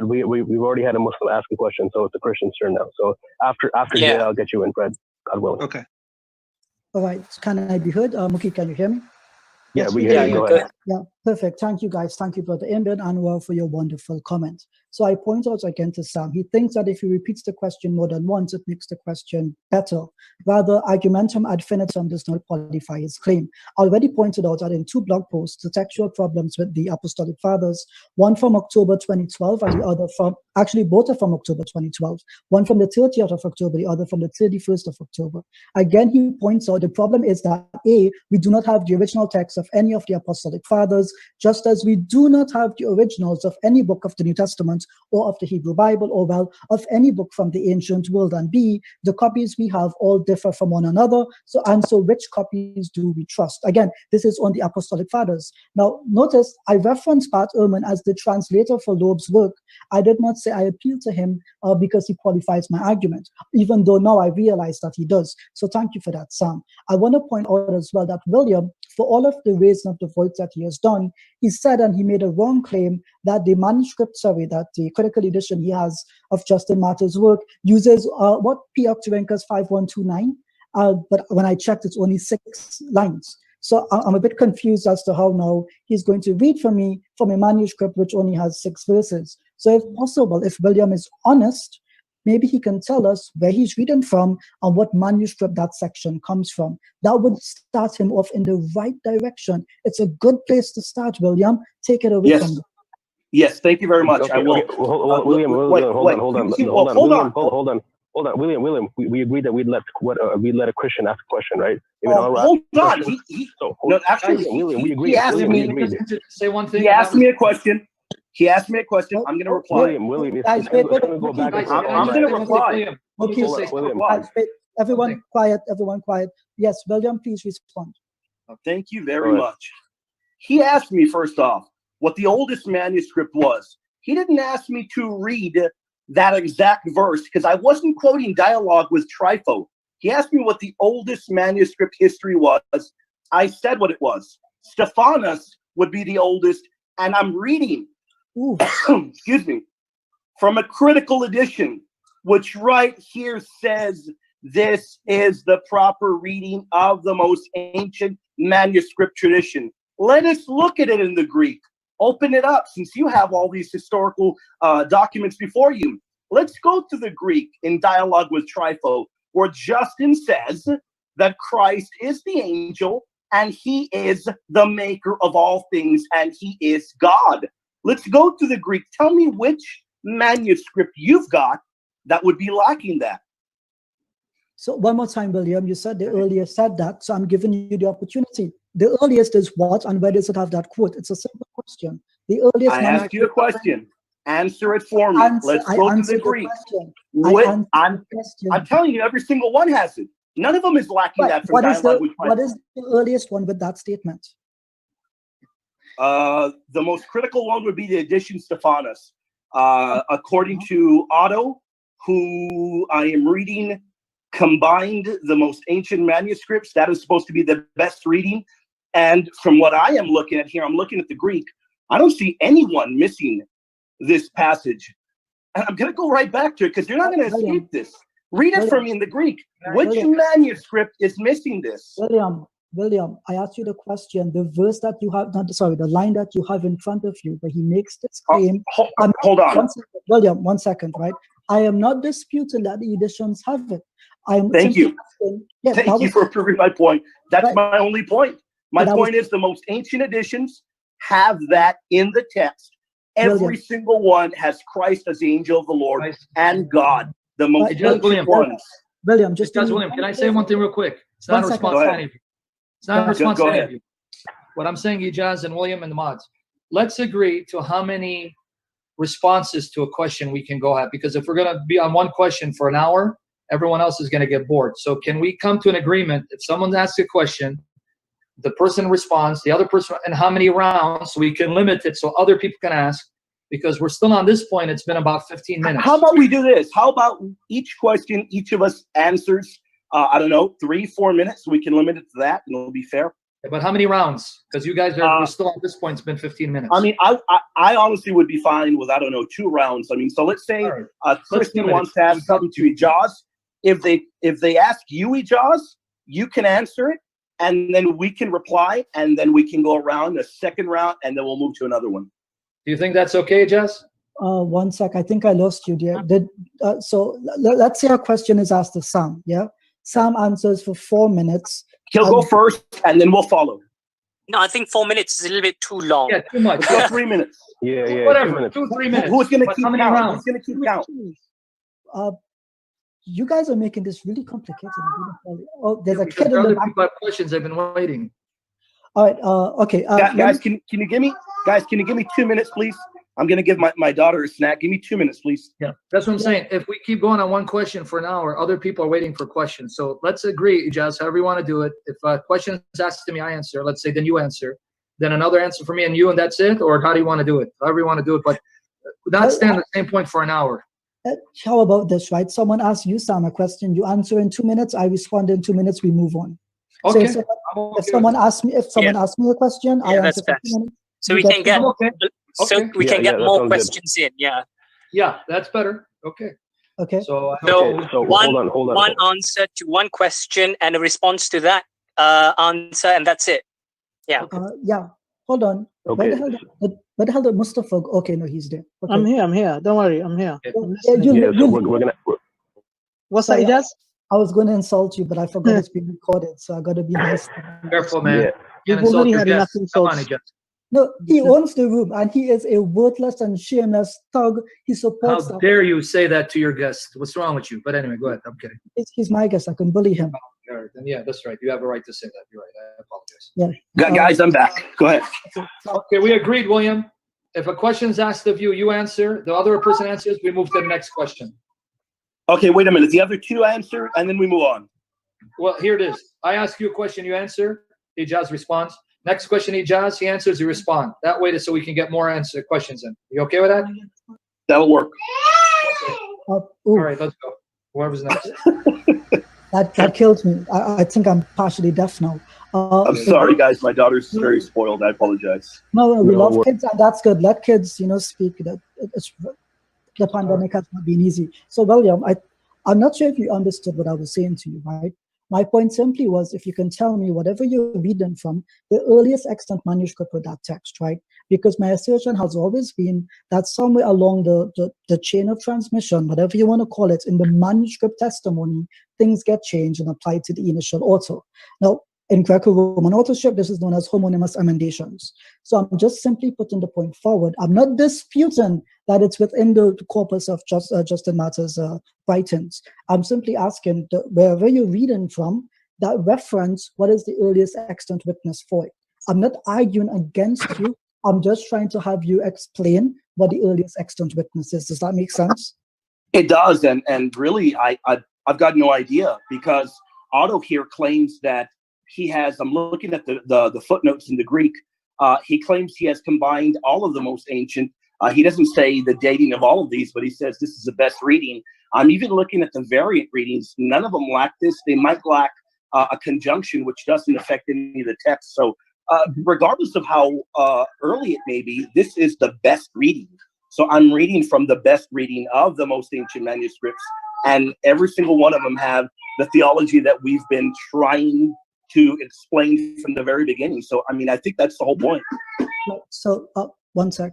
we've already had a Muslim ask a question, so it's a Christian's turn now. So after Jay, I'll get you in, Fred. God willing. Okay. All right. Can I be heard? Muki, can you hear me? Yeah, we hear you. Go ahead. Yeah, perfect. Thank you, guys. Thank you, Brother Ibn Anwar, for your wonderful comment. So I point out again to Sam, he thinks that if he repeats the question more than once, it makes the question better. Rather, argumentum ad infinitum does not qualify his claim. I already pointed out that in 2 blog posts, the textual problems with the Apostolic Fathers, one from October 2012 and the other from, actually both are from October 2012, one from the 30th of October, the other from the 31st of October. Again, he points out the problem is that A, we do not have the original text of any of the Apostolic Fathers, just as we do not have the originals of any book of the New Testament or of the Hebrew Bible, or well, of any book from the ancient world. And B, the copies we have all differ from one another. So which copies do we trust? Again, this is on the Apostolic Fathers. Now, notice I referenced Bart Ehrman as the translator for Loeb's work. I did not say I appeal to him because he qualifies my argument, even though now I realize that he does. So thank you for that, Sam. I want to point out as well that William, for all of the raising of the voice that he has done, he said, and he made a wrong claim, that the manuscript, that the critical edition he has of Justin Martyr's work uses what P. Octavianus 5129, but when I checked, it's only 6 lines. So I'm a bit confused as to how now he's going to read for me from a manuscript which only has 6 verses. So if possible, if William is honest, maybe he can tell us where he's reading from and what manuscript that section comes from. That would start him off in the right direction. It's a good place to start, William. Take it away from me. Yes, thank you very much. Okay, I will. William, hold on. William, we agreed that we'd let a Christian ask a question, right? Hold on. William, we agreed. He asked me. Say one thing. He asked me a question. I'm going to reply. William, I'm going to reply. Okay, everyone quiet. Yes, William, please respond. Thank you very much. He asked me, first off, what the oldest manuscript was. He didn't ask me to read that exact verse because I wasn't quoting dialogue with Trypho. He asked me what the oldest manuscript history was. I said what it was. Stephanus would be the oldest, and I'm reading, excuse me, from a critical edition which right here says this is the proper reading of the most ancient manuscript tradition. Let us look at it in the Greek. Open it up, since you have all these historical documents before you. Let's go to the Greek in dialogue with Trypho, where Justin says that Christ is the angel and he is the maker of all things and he is God. Let's go to the Greek. Tell me which manuscript you've got that would be lacking that. So one more time, William, you said the earliest said that, so I'm giving you the opportunity. The earliest is what, and where does it have that quote? It's a simple question. The earliest. I asked you a question. Answer it for me. Let's go to the Greek. I'm telling you, every single one has it. None of them is lacking that from dialogue with Christ. What is the earliest one with that statement? The most critical one would be the edition Stephanus. According to Otto, who I am reading, combined the most ancient manuscripts. That is supposed to be the best reading. And from what I am looking at here, I'm looking at the Greek. I don't see anyone missing this passage. And I'm going to go right back to it because you're not going to escape this. Read it for me in the Greek. Which manuscript is missing this? William, I asked you the question. The verse that you have, the line that you have in front of you, where he makes this claim. Hold on. William, 1 second, right? I am not disputing that the editions have it. Thank you. Thank you for proving my point. That's my only point. My point is the most ancient editions have that in the text. Every single one has Christ as the angel of the Lord and God. The most ancient ones. William, can I say one thing real quick? It's not a response to any of you. It's not a response to any of you. What I'm saying, Ijaz and William and the mods, let's agree to how many responses to a question we can go at, because if we're going to be on one question for an hour, everyone else is going to get bored. So can we come to an agreement? If someone asks a question, the person responds, the other person, and how many rounds, so we can limit it so other people can ask, because we're still on this point. It's been about 15 minutes. How about we do this? How about each question, each of us answers, I don't know, 3-4 minutes, so we can limit it to that, and it'll be fair. But how many rounds? Because you guys are still at this point. It's been 15 minutes. I mean, I honestly would be fine with, I don't know, 2 rounds. I mean, so let's say Christian wants to ask something to Ijaz. If they ask you, Ijaz, you can answer it, and then we can reply, and then we can go around a second round, and then we'll move to another one. Do you think that's okay, Ijaz? 1 sec. I think I lost you there. So let's say a question is asked to Sam. Yeah, Sam answers for 4 minutes. He'll go first, and then we'll follow. No, I think 4 minutes is a little bit too long. Yeah, too much. Go 3 minutes. Yeah. Whatever. 2-3 minutes. Who's going to keep count? Rounds? Who's going to keep count? You guys are making this really complicated. Oh, there's a kid in the other back. people have questions. I've been waiting. All right. Okay. Guys, can you give me 2 minutes, please? I'm going to give my daughter a snack. Give me 2 minutes, please. Yeah, that's what I'm saying. If we keep going on one question for an hour, other people are waiting for questions. So let's agree, Ijaz, however you want to do it. If a question is asked to me, I answer. Let's say then you answer. Then another answer for me and you, and that's it? Or how do you want to do it? However you want to do it. But not stand at the same point for an hour. How about this, right? Someone asks you, Sam, a question. You answer in 2 minutes. I respond in 2 minutes. We move on. Okay. So if someone asks me a question, I answer for 2 minutes. So we can get we can get more questions in. Yeah, that's better. Okay. So one answer to one question and a response to that answer, and that's it. Yeah. Hold on. Okay. Where the hell did Mustafa? Okay, no, he's there. Okay. I'm here. Don't worry, I'm here. We're gonna. What's that, Ijaz? I was going to insult you, but I forgot it's being recorded, so I got to be nice. Careful, man. You've already had enough insults. No, he owns the room, and he is a worthless and shameless thug. He supports. How dare you say that to your guest? What's wrong with you? But anyway, go ahead. I'm kidding. He's my guest. I can bully him. Then yeah, that's right. You have a right to say that. You're right. I apologize. Yeah. Guys, I'm back. Go ahead. Okay, we agreed, William. If a question is asked of you, you answer. The other person answers. We move to the next question. Okay, wait a minute. The other two answer, and then we move on. Well, here it is. I ask you a question, you answer. Ijaz responds. Next question, Ijaz, he answers, you respond. That way, so we can get more questions in. You okay with that? That'll work. All right, let's go. Whoever's next. That kills me. I think I'm partially deaf now. I'm sorry, guys. My daughter's very spoiled. I apologize. No, we love kids, and that's good. Let kids, speak. the pandemic has not been easy. So, William, I'm not sure if you understood what I was saying to you, right? My point simply was, if you can tell me whatever you're reading from, the earliest extant manuscript with that text, right? Because my assertion has always been that somewhere along the chain of transmission, whatever you want to call it, in the manuscript testimony, things get changed and applied to the initial author. Now, in Greco-Roman authorship, this is known as homonymous emendations. So I'm just simply putting the point forward. I'm not disputing that it's within the corpus of Justin Martyr's writings. I'm simply asking, wherever you're reading from, that reference, what is the earliest extant witness for it? I'm not arguing against you. I'm just trying to have you explain what the earliest extant witness is. Does that make sense? It does, and really, I've got no idea, because Otto here claims that he has, I'm looking at the footnotes in the Greek, he claims he has combined all of the most ancient. He doesn't say the dating of all of these, but he says this is the best reading. I'm even looking at the variant readings. None of them lack this. They might lack a conjunction, which doesn't affect any of the text. So regardless of how early it may be, this is the best reading. So I'm reading from the best reading of the most ancient manuscripts, and every single one of them have the theology that we've been trying to explain from the very beginning. So, I mean, I think that's the whole point. So, one sec.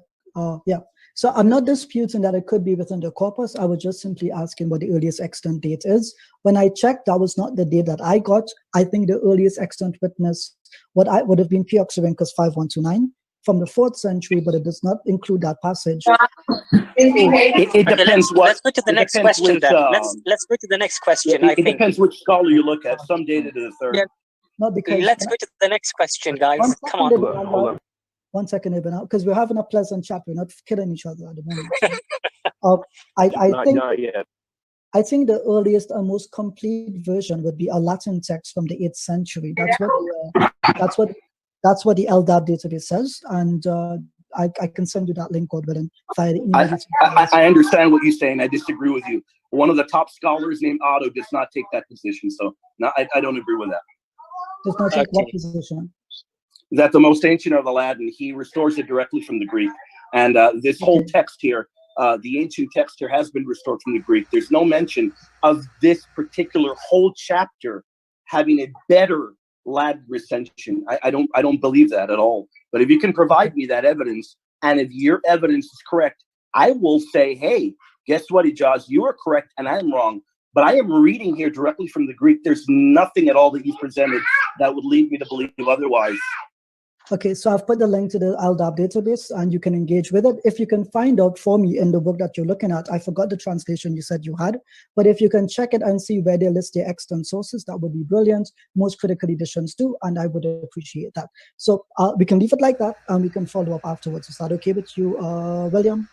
Yeah. So I'm not disputing that it could be within the corpus. I was just simply asking what the earliest extant date is. When I checked, that was not the date that I got. I think the earliest extant witness would have been Pioxyrhynchus 5129 from the 4th century, but it does not include that passage. It depends. Let's go to the next question then. Let's go to the next question. It depends which scholar you look at. Some dated to the 3rd. Yeah. No, because let's go to the next question, guys. Come on. Hold on. 1 second, Ibn, because we're having a pleasant chat. We're not killing each other at the moment. I think the earliest and most complete version would be a Latin text from the 8th century. That's what the LDAB database says, and I can send you that link, God willing, via the email. I understand what you're saying. I disagree with you. One of the top scholars named Otto does not take that position, so no, I don't agree with that. Does not take what position? That the most ancient are the Latin. He restores it directly from the Greek. And this whole text here, the ancient text here, has been restored from the Greek. There's no mention of this particular whole chapter having a better Latin recension. I don't believe that at all. But if you can provide me that evidence, and if your evidence is correct, I will say, hey, guess what, Ijaz? You are correct and I'm wrong. But I am reading here directly from the Greek. There's nothing at all that you presented that would lead me to believe otherwise. Okay, so I've put the link to the LDAB database and you can engage with it. If you can find out for me in the book that you're looking at, I forgot the translation you said you had, but if you can check it and see where they list their extant sources, that would be brilliant. Most critical editions do, and I would appreciate that. So we can leave it like that and we can follow up afterwards. Is that okay with you, William?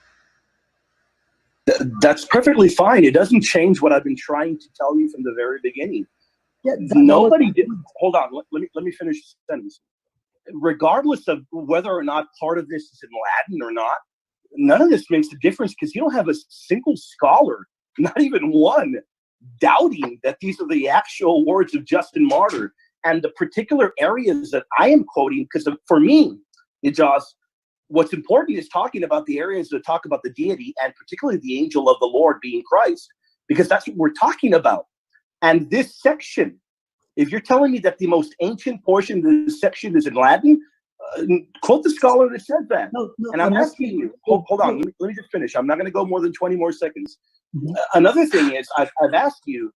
That's perfectly fine. It doesn't change what I've been trying to tell you from the very beginning. Yeah, nobody did. Hold on. Let me finish the sentence. Regardless of whether or not part of this is in Latin or not, none of this makes a difference, because you don't have a single scholar, not even one, doubting that these are the actual words of Justin Martyr. And the particular areas that I am quoting, because for me, Ijaz, what's important is talking about the areas that talk about the deity, and particularly the angel of the Lord being Christ, because that's what we're talking about. And this section, if you're telling me that the most ancient portion of this section is in Latin, quote the scholar that said that. No, and I'm asking you, hold on, let me just finish. I'm not going to go more than 20 more seconds. Another thing is, I've asked you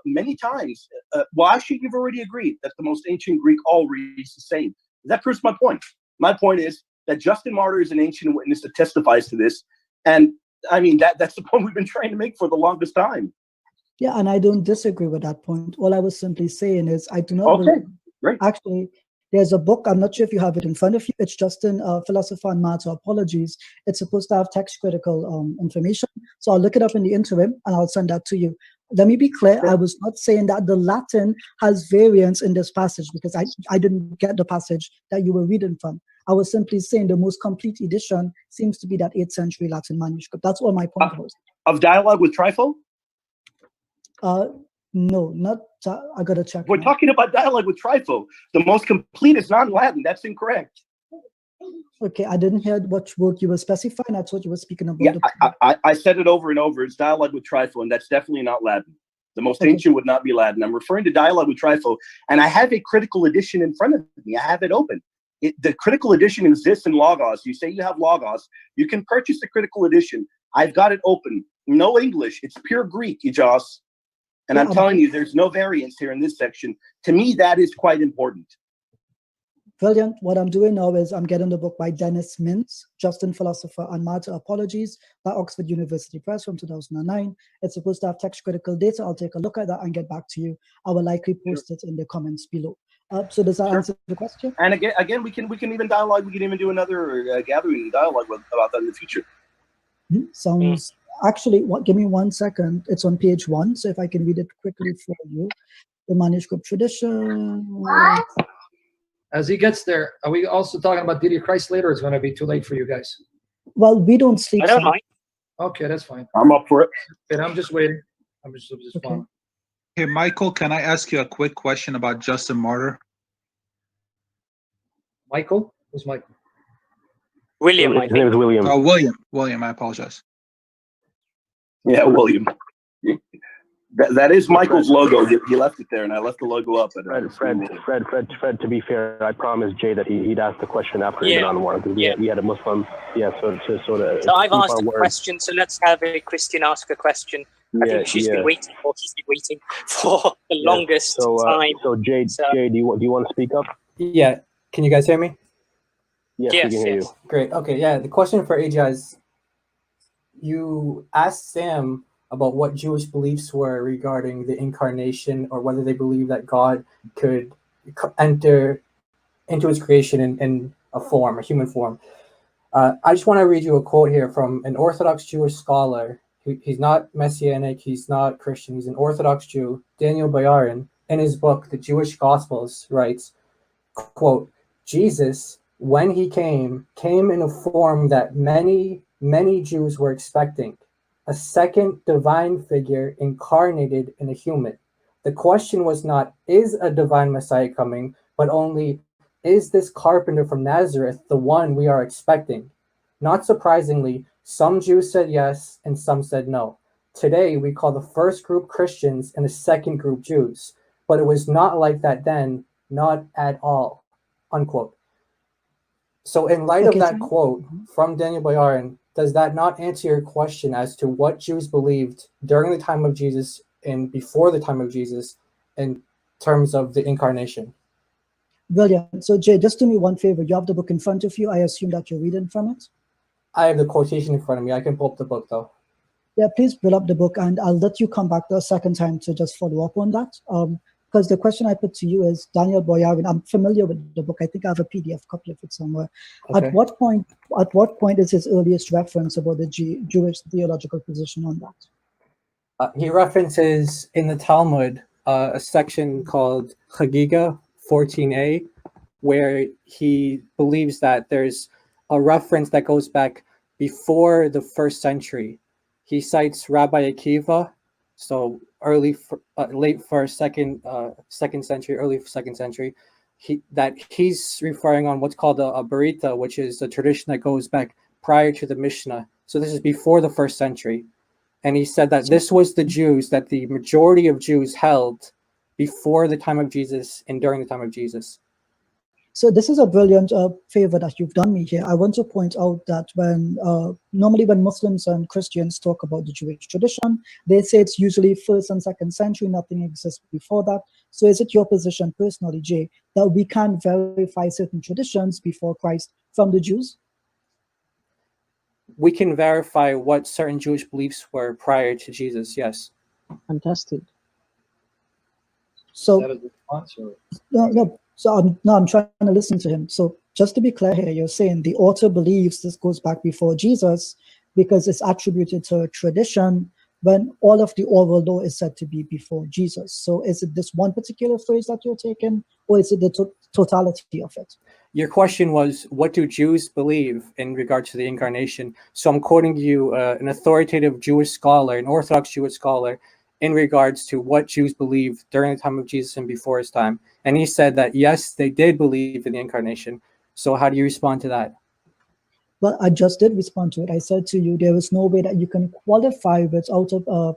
many times, well, actually, you've already agreed that the most ancient Greek all reads the same. That proves my point. My point is that Justin Martyr is an ancient witness that testifies to this. And I mean, that's the point we've been trying to make for the longest time. Yeah, and I don't disagree with that point. All I was simply saying is I do not Okay, great. Actually, there's a book, I'm not sure if you have it in front of you. It's Justin, Philosopher and Martyr Apologies. It's supposed to have text critical information. So I'll look it up in the interim and I'll send that to you. Let me be clear, I was not saying that the Latin has variants in this passage, because I didn't get the passage that you were reading from. I was simply saying the most complete edition seems to be that 8th century Latin manuscript. That's all my point was. Of Dialogue with Trypho? No, not. I gotta check. We're talking about Dialogue with Trypho. The most complete is non-Latin. That's incorrect. Okay, I didn't hear what book you were specifying. I thought you were speaking about. Yeah, I said it over and over. It's dialogue with Trypho, and that's definitely not Latin. The most ancient would not be Latin. I'm referring to dialogue with Trypho, and I have a critical edition in front of me. I have it open. The critical edition exists in Logos. You say you have Logos. You can purchase the critical edition. I've got it open. No English. It's pure Greek, Ijaz. And I'm telling you, there's no variance here in this section. To me, that is quite important. Brilliant. What I'm doing now is I'm getting the book by Dennis Mintz, Justin Philosopher and Martyr Apologies, by Oxford University Press from 2009. It's supposed to have text critical data. I'll take a look at that and get back to you. I will likely post it in the comments below. So does that answer the question? And again, we can even dialogue. We can even do another gathering and dialogue about that in the future. Sounds actually. Give me 1 second. It's on page 1. So if I can read it quickly for you, the manuscript tradition. As he gets there, are we also talking about Deity of Christ later? It's going to be too late for you guys. Well, we don't sleep. I don't mind. Okay, that's fine. I'm up for it. And I'm just waiting. I'm just okay. Hey, Michael, can I ask you a quick question about Justin Martyr? Michael? Who's Michael? William, I think. His name is William. Oh, William. William, I apologize. Yeah, William. That is Michael's logo. He left it there, and I left the logo up. Fred. To be fair, I promised Jay that he'd ask the question after Ibn Anwar, because he had a Muslim. Yeah, so I've asked a question, so let's have a Christian ask a question. I think he's been waiting for the longest time. So Jay, do you want to speak up? Yeah. Can you guys hear me? Yes, we can hear you. Great. Okay. Yeah. The question for Ijaz, you asked Sam about what Jewish beliefs were regarding the incarnation, or whether they believe that God could enter into his creation in a human form. I just want to read you a quote here from an Orthodox Jewish scholar. He's not Messianic, he's not Christian, he's an Orthodox Jew, Daniel Boyarin, in his book, The Jewish Gospels, writes, quote, Jesus, when he came in a form that many, many Jews were expecting, a second divine figure incarnated in a human. The question was not, is a divine Messiah coming, but only, is this carpenter from Nazareth the one we are expecting? Not surprisingly, some Jews said yes and some said no. Today, we call the first group Christians and the second group Jews, but it was not like that then, not at all, unquote. So in light of that quote from Daniel Boyarin, does that not answer your question as to what Jews believed during the time of Jesus and before the time of Jesus in terms of the incarnation? Brilliant. So Jay, just do me one favor. You have the book in front of you. I assume that you're reading from it. I have the quotation in front of me. I can pull up the book though. Yeah, please pull up the book, and I'll let you come back the second time to just follow up on that. Because the question I put to you is, Daniel Boyarin, I'm familiar with the book. I think I have a PDF copy of it somewhere. Okay. At what point is his earliest reference about the Jewish theological position on that? He references in the Talmud a section called Chagiga 14a, where he believes that there's a reference that goes back before the 1st century. He cites Rabbi Akiva, so late first, second century, early 2nd century. He's referring on what's called a Barita, which is a tradition that goes back prior to the Mishnah. So this is before the 1st century. And he said that this was the Jews that the majority of Jews held before the time of Jesus and during the time of Jesus. So this is a brilliant favor that you've done me here. I want to point out that normally when Muslims and Christians talk about the Jewish tradition, they say it's usually 1st and 2nd century, nothing exists before that. So is it your position personally, Jay, that we can verify certain traditions before Christ from the Jews? We can verify what certain Jewish beliefs were prior to Jesus, yes. Fantastic. So, is that a response or? No. So I'm trying to listen to him. So just to be clear here, you're saying the author believes this goes back before Jesus because it's attributed to a tradition when all of the oral law is said to be before Jesus. So is it this one particular phrase that you're taking, or is it the totality of it? Your question was, what do Jews believe in regard to the incarnation? So I'm quoting you an authoritative Jewish scholar, an Orthodox Jewish scholar, in regards to what Jews believed during the time of Jesus and before his time. And he said that, yes, they did believe in the incarnation. So how do you respond to that? Well, I just did respond to it. I said to you, there is no way that you can qualify without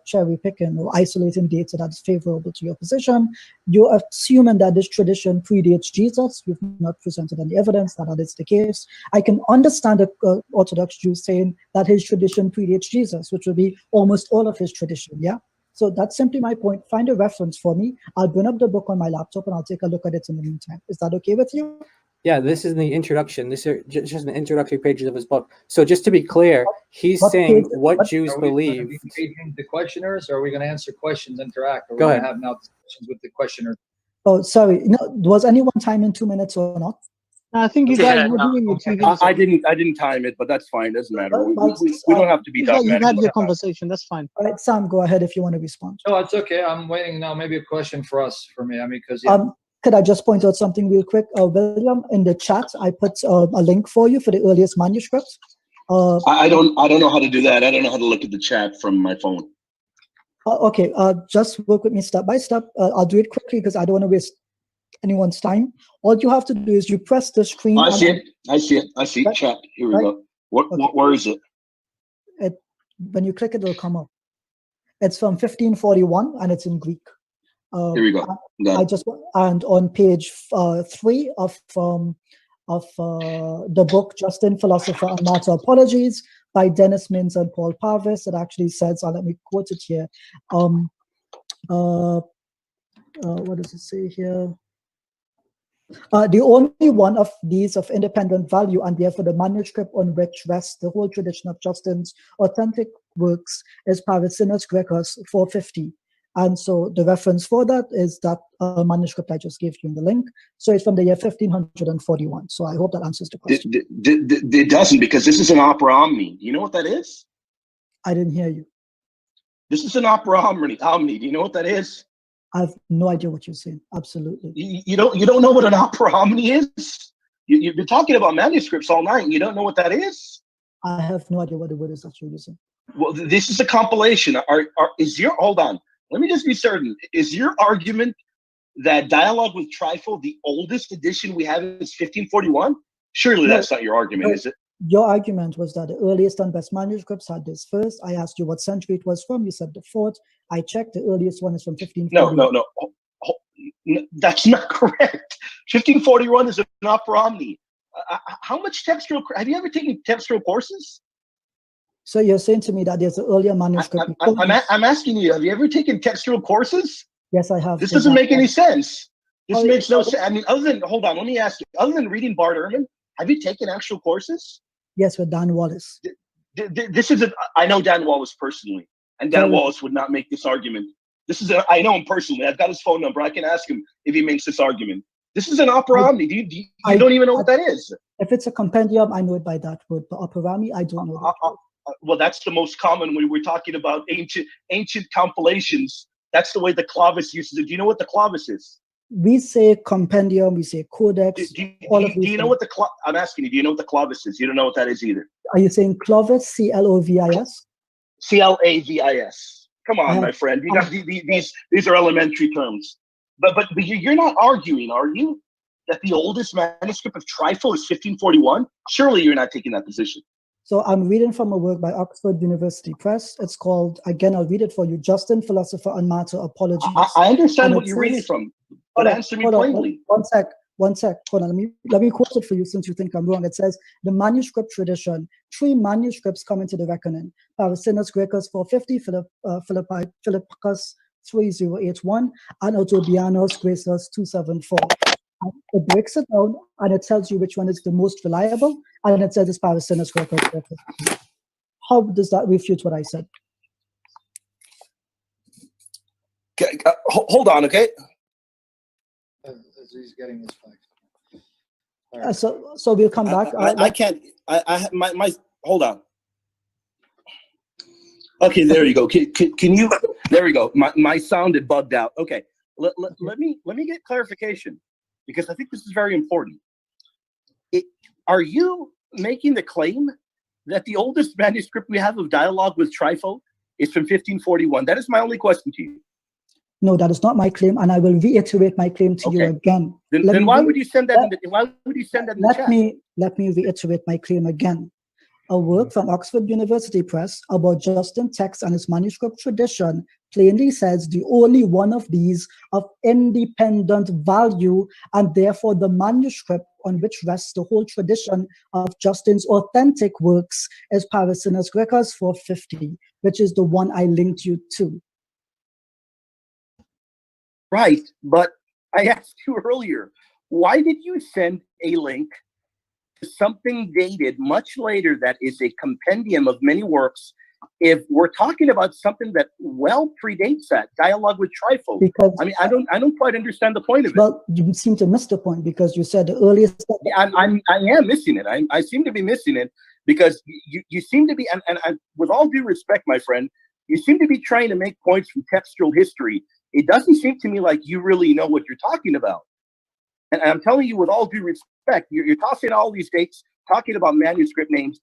cherry picking or isolating data that is favorable to your position. You're assuming that this tradition predates Jesus. You've not presented any evidence that is the case. I can understand the Orthodox Jew saying that his tradition predates Jesus, which would be almost all of his tradition, yeah? So that's simply my point. Find a reference for me. I'll bring up the book on my laptop and I'll take a look at it in the meantime. Is that okay with you? Yeah, this is the introduction. This is just an introductory pages of his book. So just to be clear, he's saying what Jews believe. Are we engaging the questioners, or are we going to answer questions, interact? Or Go ahead. Going to have now discussions with the questioners? Oh, sorry. No, was anyone timing 2 minutes or not? I think you guys were doing it. I didn't time it, but that's fine. Doesn't matter. We don't have to be dogmatic. You had your conversation. That's fine. All right, Sam, go ahead if you want to respond. No, it's okay. I'm waiting now. Maybe a question for me. I mean, because could I just point out something real quick, William? In the chat, I put a link for you for the earliest manuscripts. I don't know how to do that. I don't know how to look at the chat from my phone. Okay, just work with me step by step. I'll do it quickly because I don't want to waste anyone's time. All you have to do is you press the screen. I see it. I see it. Chat. Here we go. Where is it? When you click it, it'll come up. It's from 1541 and it's in Greek. Here we go. And on page 3 of the book Justin, Philosopher and Martyr Apologies by Dennis Mins and Paul Parvis, it actually says, let me quote it here. What does it say here? The only one of these of independent value, and therefore the manuscript on which rests the whole tradition of Justin's authentic works, is Paracinus Grecus 450. And so the reference for that is that manuscript I just gave you in the link. So it's from the year 1541. So I hope that answers the question. It doesn't, because this is an opera omni. Do you know what that is? I didn't hear you. This is an opera omni. Do you know what that is? I have no idea what you're saying. Absolutely. You don't know what an opera omni is? You've been talking about manuscripts all night and you don't know what that is? I have no idea what the word is that you're using. Well, this is a compilation. Hold on. Let me just be certain. Is your argument that Dialogue with Trifle, the oldest edition we have, is 1541? Surely that's not your argument, is it? Your argument was that the earliest and best manuscripts had this first. I asked you what century it was from. You said the 4th. I checked. The earliest one is from 1541. No. That's not correct. 1541 is an opera omni. How much textual? Have you ever taken textual courses? So you're saying to me that there's an earlier manuscript. I'm asking you, have you ever taken textual courses? Yes, I have. This doesn't make any sense. This makes no sense. I mean, hold on, let me ask you, other than reading Bart Ehrman, have you taken actual courses? Yes, with Dan Wallace. I know Dan Wallace personally, and Dan Wallace would not make this argument. I know him personally. I've got his phone number. I can ask him if he makes this argument. This is an opera omni. You don't even know what that is. If it's a compendium, I know it by that word. But opera omni, I don't know that word. Well, that's the most common when we're talking about ancient compilations. That's the way the Clavis uses it. Do you know what the Clavis is? We say compendium, we say codex. Do you know what I'm asking you, do you know what the Clavis is? You don't know what that is either. Are you saying Clovis, C-L-O-V-I-S? C-L-A-V-I-S. Come on, my friend. You got these are elementary terms. But you're not arguing, are you, that the oldest manuscript of Trifle is 1541? Surely you're not taking that position. So I'm reading from a work by Oxford University Press. It's called, again, I'll read it for you, Justin, Philosopher and Martyr Apologies. I understand what you're reading from, but answer me plainly. One sec. Hold on. Let me quote it for you since you think I'm wrong. It says, the manuscript tradition, 3 manuscripts come into the reckoning. Paracinus Grecus 450, Philippicus 3081, and Autobianos Graecus 274. It breaks it down and it tells you which one is the most reliable, and it says it's Paracinus Grecus. How does that refute what I said? Okay, hold on, okay? He's getting his facts. So we'll come back. I can't. Hold on. Okay, there you go. Can you? There we go. My sound had bugged out. Okay, let me get clarification, because I think this is very important. Are you making the claim that the oldest manuscript we have of Dialogue with Trifle is from 1541? That is my only question to you. No, that is not my claim, and I will reiterate my claim to you again. Then why would you send that? Why would you send that in the chat? Let me reiterate my claim again. A work from Oxford University Press about Justin text and his manuscript tradition plainly says the only one of these of independent value, and therefore the manuscript on which rests the whole tradition of Justin's authentic works is Parasinus Graecus 450, which is the one I linked you to. Right, but I asked you earlier, why did you send a link to something dated much later that is a compendium of many works if we're talking about something that well predates that, Dialogue with Trifle? Because I mean, I don't quite understand the point of it. Well, you seem to miss the point because you said the earliest. I am missing it. I seem to be missing it because you seem to be, and with all due respect, my friend, you seem to be trying to make points from textual history. It doesn't seem to me like you really know what you're talking about. And I'm telling you with all due respect, you're tossing all these dates, talking about manuscript names.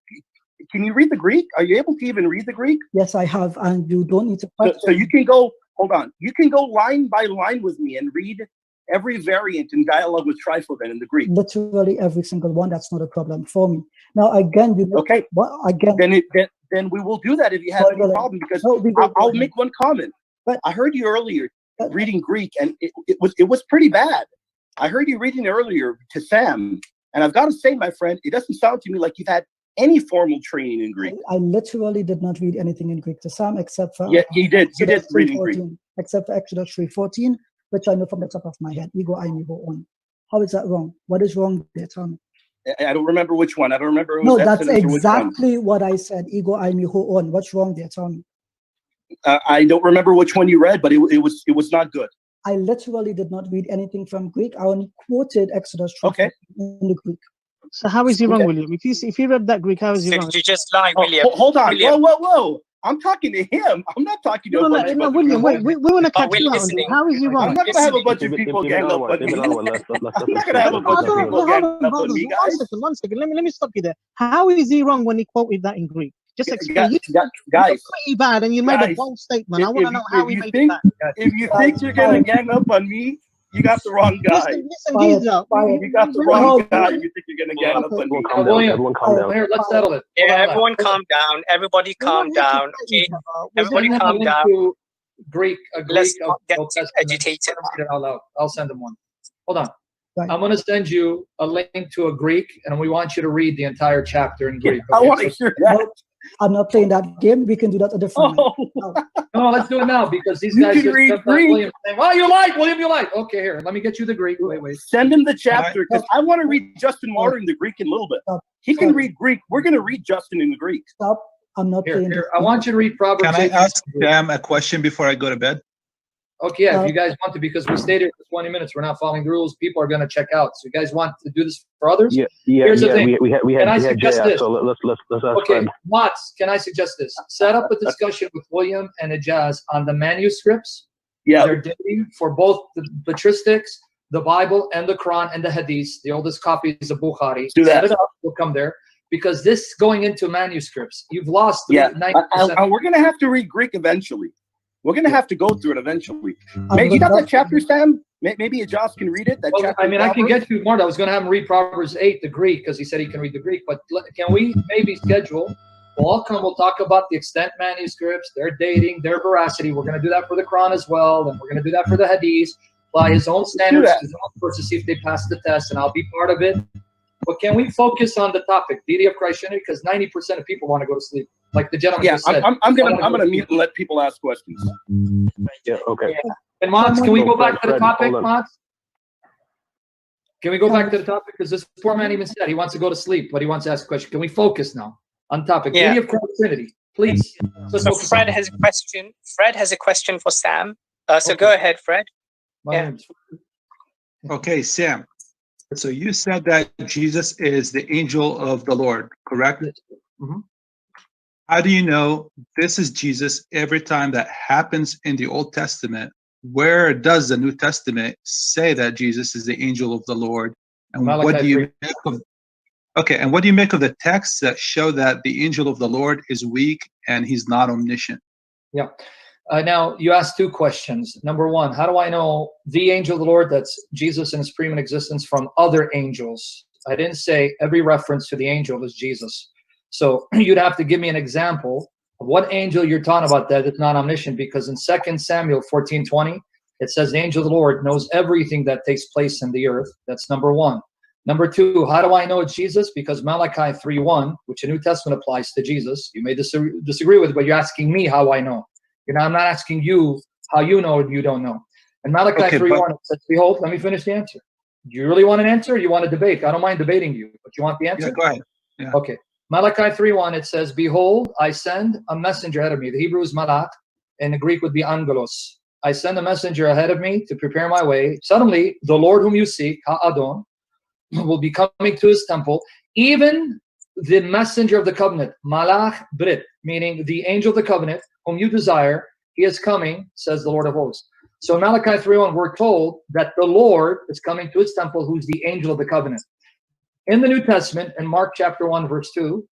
Can you read the Greek? Are you able to even read the Greek? Yes, I have, and you don't need to. So you can go, hold on, you can go line by line with me and read every variant in Dialogue with Trifle then in the Greek. Literally every single one. That's not a problem for me. Now, again, okay. Again, then we will do that if you have any problem, because I'll make one comment. But I heard you earlier reading Greek, and it was pretty bad. I heard you reading earlier to Sam, and I've got to say, my friend, it doesn't sound to me like you've had any formal training in Greek. I literally did not read anything in Greek to Sam except for you did read in Greek, except for Exodus 3:14, which I know from the top of my head. Ego I me go on. How is that wrong? What is wrong there? Tell me. I don't remember which one. I don't remember. It was no, that's exactly what I said. Ego I me go on. What's wrong there? Tell me. I don't remember which one you read, but it was not good. I literally did not read anything from Greek. I only quoted Exodus 3 in the Greek. So how is he wrong, William? If he read that Greek, how is he wrong? You just lied, William. Hold on. William. Whoa. I'm talking to him. I'm not talking to a bunch of other William, people. wait, we want to catch you out on this. How is he wrong? I'm not going to have a bunch of people gang up on me. I'm not going to have a bunch of people gang up on me, guys. One second. Let me stop you there. How is he wrong when he quoted that in Greek? Just explain. Guys, pretty bad, and you made a bold statement. I want to know how he made that. If you think you're going to gang up on me, you got the wrong guy. Listen, you got the wrong guy. You think you're going to gang up on me. Everyone calm down. Here, let's settle it. Yeah, everyone calm down. Everybody calm down. Okay, everybody calm down. Greek. Let's not get agitated. I'll send them one. Hold on. I'm going to send you a link to a Greek, and we want you to read the entire chapter in Greek. Okay? I want to hear that. I'm not playing that game. We can do that at a different time. No, let's do it now because these guys just read William saying, "Oh, you lied, William. You lied." Okay, here, let me get you the Greek. Wait. Send him the chapter because I want to read Justin Martyr in the Greek in a little bit. He can read Greek. We're going to read Justin in the Greek. Stop. I'm not playing. Here, I want you to read Proverbs. Can I ask Sam a question before I go to bed? Okay, yeah, if you guys want to, because we stayed here for 20 minutes, we're not following the rules. People are going to check out. So you guys want to do this for others? Here's the thing. Can I suggest this? So let's okay, Mats, can I suggest this? Set up a discussion with William and Ijaz on the manuscripts. They're dating for both the patristics, the Bible, and the Quran and the Hadiths, the oldest copies of Bukhari. Do that. Set it up. We'll come there. Because this going into manuscripts, you've lost 90%. We're going to have to read Greek eventually. We're going to have to go through it eventually. You got that chapter, Sam? Maybe Ijaz can read it. I mean, I can get you more. I was going to have him read Proverbs 8, the Greek, because he said he can read the Greek. But can we maybe schedule? We'll talk about the extant manuscripts, their dating, their veracity. We're going to do that for the Quran as well. And we're going to do that for the Hadith. By his own standards, his own course to see if they pass the test. And I'll be part of it. But can we focus on the topic, deity of Christ Trinity? Because 90% of people want to go to sleep. Like the gentleman just said. I'm gonna mute and let people ask questions. Yeah, okay. Yeah. And Mats, can we go back to the topic, Mats? Can we go back to the topic? Because this poor man even said he wants to go to sleep, but he wants to ask a question. Can we focus now on topic? Deity of Christ Trinity, please. So Fred has a question. Fred has a question for Sam. So go ahead, Fred. Okay, Sam. So you said that Jesus is the angel of the Lord, correct? Mm-hmm. How do you know this is Jesus every time that happens in the Old Testament? Where does the New Testament say that Jesus is the angel of the Lord? And what do you make of? Okay, and what do you make of the texts that show that the angel of the Lord is weak and he's not omniscient? Yeah. Now, you asked two questions. Number one, how do I know the angel of the Lord, that's Jesus in his preeminent existence, from other angels? I didn't say every reference to the angel is Jesus. So you'd have to give me an example of what angel you're talking about that is not omniscient, because in 2 Samuel 14:20, it says the angel of the Lord knows everything that takes place in the earth. That's number one. Number two, how do I know it's Jesus? Because Malachi 3:1, which the New Testament applies to Jesus, you may disagree with it, but you're asking me how I know. You know, I'm not asking you how you know you don't know. And Malachi 3:1 says, behold, let me finish the answer. Do you really want an answer, or you want to debate? I don't mind debating you, but you want the answer? Yeah, go ahead. Yeah. Okay. Malachi 3:1, it says, behold, I send a messenger ahead of me. The Hebrew is malach, and the Greek would be angelos. I send a messenger ahead of me to prepare my way. Suddenly, the Lord whom you seek, ha'adon, will be coming to his temple, even the messenger of the covenant, malach brit, meaning the angel of the covenant, whom you desire, he is coming, says the Lord of hosts. So in Malachi 3:1, we're told that the Lord is coming to his temple, who's the angel of the covenant. In the New Testament, in Mark chapter 1, verse 2,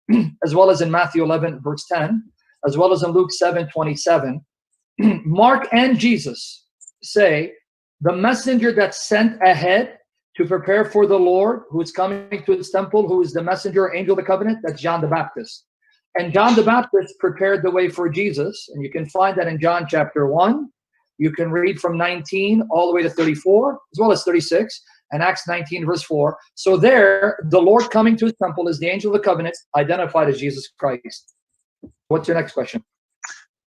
as well as in Matthew 11, verse 10, as well as in Luke 7:27, Mark and Jesus say the messenger that's sent ahead to prepare for the Lord, who is coming to his temple, who is the messenger or angel of the covenant, that's John the Baptist. And John the Baptist prepared the way for Jesus, and you can find that in John chapter 1. You can read from 19 all the way to 34, as well as 36, and Acts 19, verse 4. So there, the Lord coming to his temple is the angel of the covenant, identified as Jesus Christ. What's your next question?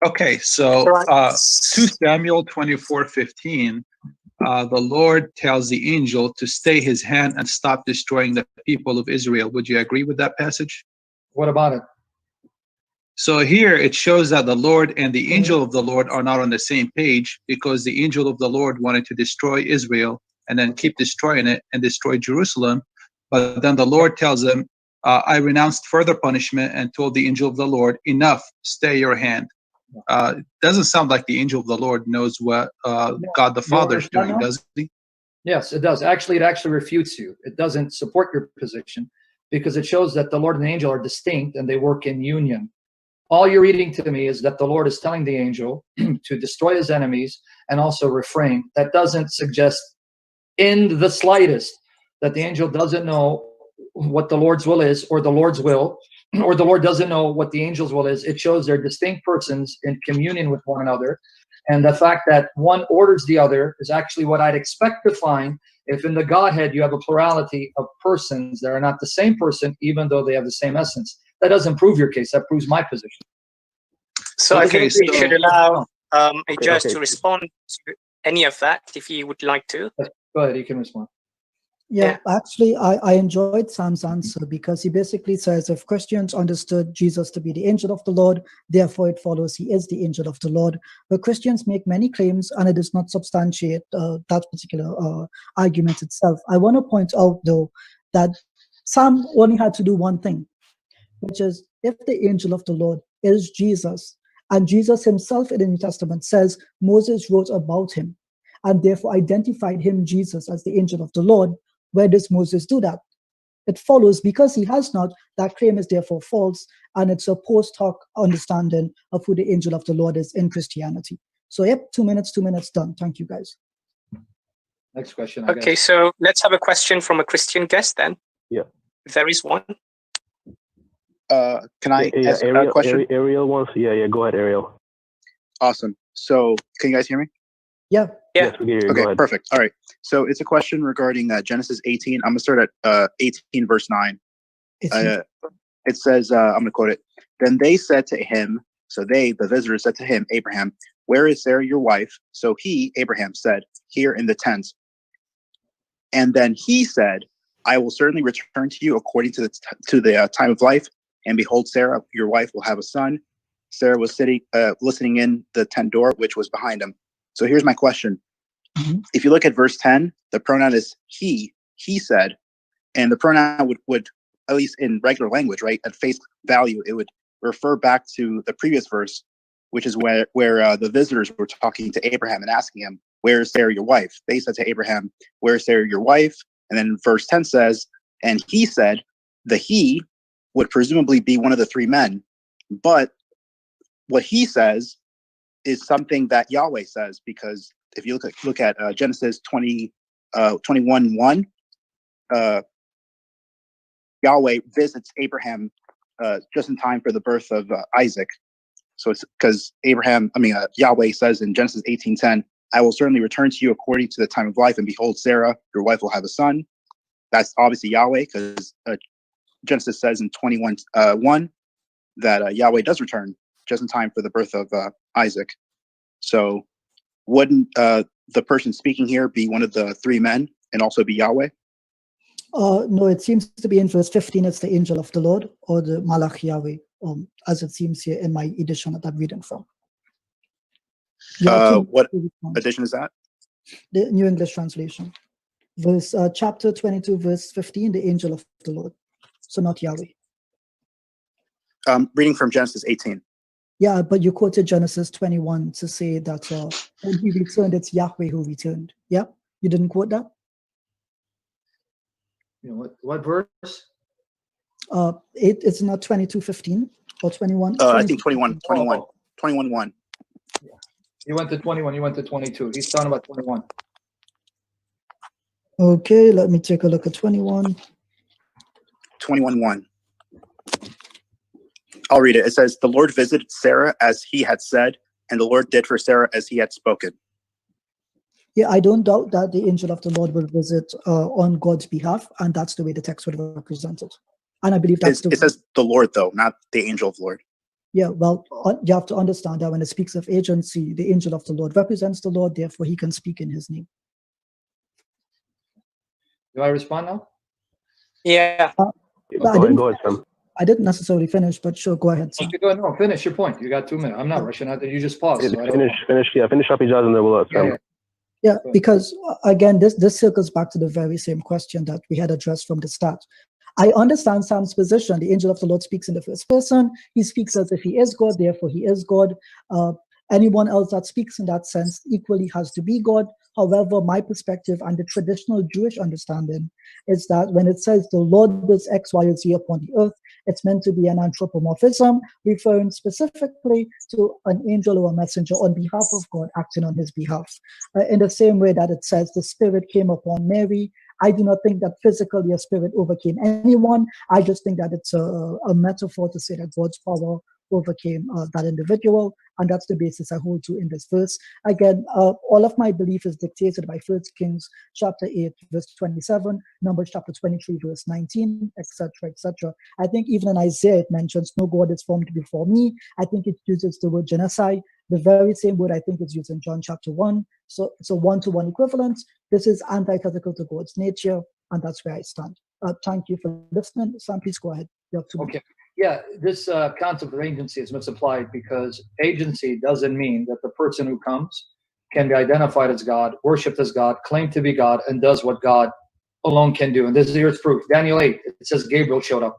Okay, so 2 Samuel 24:15, the Lord tells the angel to stay his hand and stop destroying the people of Israel. Would you agree with that passage? What about it? So here it shows that the Lord and the angel of the Lord are not on the same page, because the angel of the Lord wanted to destroy Israel and then keep destroying it and destroy Jerusalem. But then the Lord tells him, I renounced further punishment and told the angel of the Lord, enough, stay your hand. Doesn't sound like the angel of the Lord knows what God the Father is doing, does he? Yes, it does. Actually, it actually refutes you. It doesn't support your position, because it shows that the Lord and the angel are distinct and they work in union. All you're reading to me is that the Lord is telling the angel to destroy his enemies and also refrain. That doesn't suggest in the slightest that the angel doesn't know what the Lord's will is, or the Lord's will, or the Lord doesn't know what the angel's will is. It shows they're distinct persons in communion with one another. And the fact that one orders the other is actually what I'd expect to find if in the Godhead you have a plurality of persons that are not the same person, even though they have the same essence. That doesn't prove your case. That proves my position. So I think we should allow Ijaz to respond to any of that if he would like to. Go ahead, you can respond. Yeah, actually, I enjoyed Sam's answer, because he basically says if Christians understood Jesus to be the angel of the Lord, therefore it follows he is the angel of the Lord. But Christians make many claims, and it does not substantiate that particular argument itself. I want to point out, though, that Sam only had to do one thing, which is if the angel of the Lord is Jesus, and Jesus himself in the New Testament says Moses wrote about him and therefore identified him, Jesus, as the angel of the Lord, where does Moses do that? It follows, because he has not, that claim is therefore false, and it's a post hoc understanding of who the angel of the Lord is in Christianity. So yep, 2 minutes, done. Thank you, guys. Next question. Okay, so let's have a question from a Christian guest then. Yeah. If there is one. Can I ask a question? Ariel wants. Yeah, go ahead, Ariel. Awesome. So, can you guys hear me? Yeah. Yes, we hear you. Okay, perfect. All right. So it's a question regarding Genesis 18. I'm gonna start at 18 verse 9. It says, I'm gonna quote it. Then they said to him, so they, the visitors, said to him, Abraham, where is Sarah your wife? So he, Abraham, said, here in the tent. And then he said, I will certainly return to you according to the time of life. And behold, Sarah, your wife, will have a son. Sarah was sitting, listening in the tent door, which was behind him. So here's my question. Mm-hmm. If you look at verse 10, the pronoun is he said, and the pronoun would, at least in regular language, right, at face value, it would refer back to the previous verse, which is where the visitors were talking to Abraham and asking him, where is Sarah, your wife? They said to Abraham, where is Sarah, your wife? And then verse 10 says, and he said, the he would presumably be one of the three men. But what he says is something that Yahweh says, because if you look at Genesis 21:1, Yahweh visits Abraham just in time for the birth of Isaac. So it's because Yahweh says in Genesis 18:10, I will certainly return to you according to the time of life, and behold, Sarah, your wife, will have a son. That's obviously Yahweh, because Genesis says in 21:1 that Yahweh does return just in time for the birth of Isaac. So wouldn't the person speaking here be one of the three men and also be Yahweh? No, it seems to be in verse 15. It's the angel of the Lord, or the Malach Yahweh, as it seems here in my edition that I'm reading from. What edition is that? The New English Translation. Verse chapter 22, verse 15, the angel of the Lord. So not Yahweh. Reading from Genesis 18. Yeah, but you quoted Genesis 21 to say that when he returned, it's Yahweh who returned. Yeah, you didn't quote that? You know what verse? It's not 22:15 or 21. I think 21. 21:1. Yeah. You went to 21. You went to 22. He's talking about 21. Okay, let me take a look at 21. 21:1. I'll read it. It says, the Lord visited Sarah as he had said, and the Lord did for Sarah as he had spoken. Yeah, I don't doubt that the angel of the Lord will visit on God's behalf, and that's the way the text would represent it. And I believe that's it says the Lord, though, not the angel of the Lord. Yeah, well, you have to understand that when it speaks of agency, the angel of the Lord represents the Lord, therefore he can speak in his name. Do I respond now? Yeah. I didn't necessarily finish, but sure, go ahead. Okay, go ahead. No, finish your point. You got 2 minutes. I'm not rushing out there. You just paused. So finish up Ijaz and then we'll Yeah, because again, this circles back to the very same question that we had addressed from the start. I understand Sam's position. The angel of the Lord speaks in the first person. He speaks as if he is God, therefore he is God. Anyone else that speaks in that sense equally has to be God. However, my perspective and the traditional Jewish understanding is that when it says the Lord does X, Y, or Z upon the earth, it's meant to be an anthropomorphism, referring specifically to an angel or a messenger on behalf of God acting on his behalf. In the same way that it says the Spirit came upon Mary, I do not think that physically a spirit overcame anyone. I just think that it's a metaphor to say that God's power overcame that individual, and that's the basis I hold to in this verse. Again, all of my belief is dictated by 1 Kings chapter 8, verse 27, Numbers chapter 23, verse 19, etc., etc. I think even in Isaiah it mentions, no God is formed before me. I think it uses the word genocide. The very same word I think is used in John chapter 1. So it's a one-to-one equivalent. This is antithetical to God's nature, and that's where I stand. Thank you for listening. Sam, please go ahead. You have 2 minutes. Okay. Yeah, this concept of agency is misapplied because agency doesn't mean that the person who comes can be identified as God, worshipped as God, claimed to be God, and does what God alone can do. And this is here's proof. Daniel 8, it says Gabriel showed up.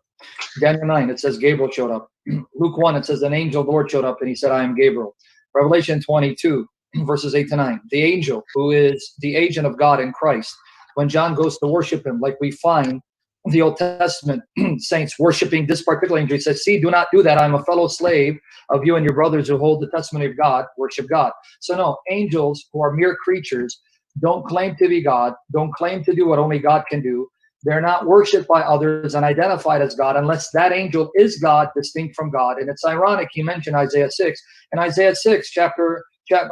Daniel 9, it says Gabriel showed up. Luke 1, it says an angel of the Lord showed up and he said, I am Gabriel. Revelation 22, verses 8 to 9. The angel who is the agent of God in Christ, when John goes to worship him, like we find the Old Testament saints worshiping this particular angel, he says, see, do not do that. I'm a fellow slave of you and your brothers who hold the testimony of God, worship God. So no, angels who are mere creatures don't claim to be God, don't claim to do what only God can do. They're not worshipped by others and identified as God unless that angel is God, distinct from God. And it's ironic he mentioned Isaiah 6. And Isaiah 6,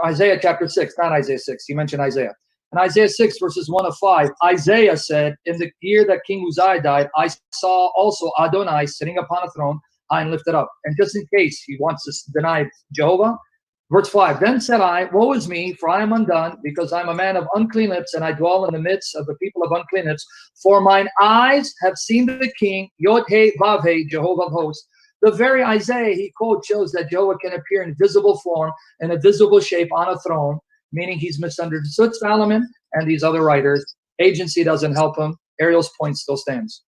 Isaiah chapter 6, not Isaiah 6, he mentioned Isaiah. In Isaiah 6, verses 1 to 5, Isaiah said, in the year that King Uzziah died, I saw also Adonai sitting upon a throne, high and lifted up. And just in case he wants to deny Jehovah, verse 5, then said I, woe is me, for I am undone, because I am a man of unclean lips, and I dwell in the midst of the people of unclean lips. For mine eyes have seen the King, Yod-He-Vav-He, Jehovah of hosts. The very Isaiah he quotes shows that Jehovah can appear in visible form, in a visible shape on a throne, meaning he's misunderstood Solomon and these other writers. Agency doesn't help him. Ariel's point still stands.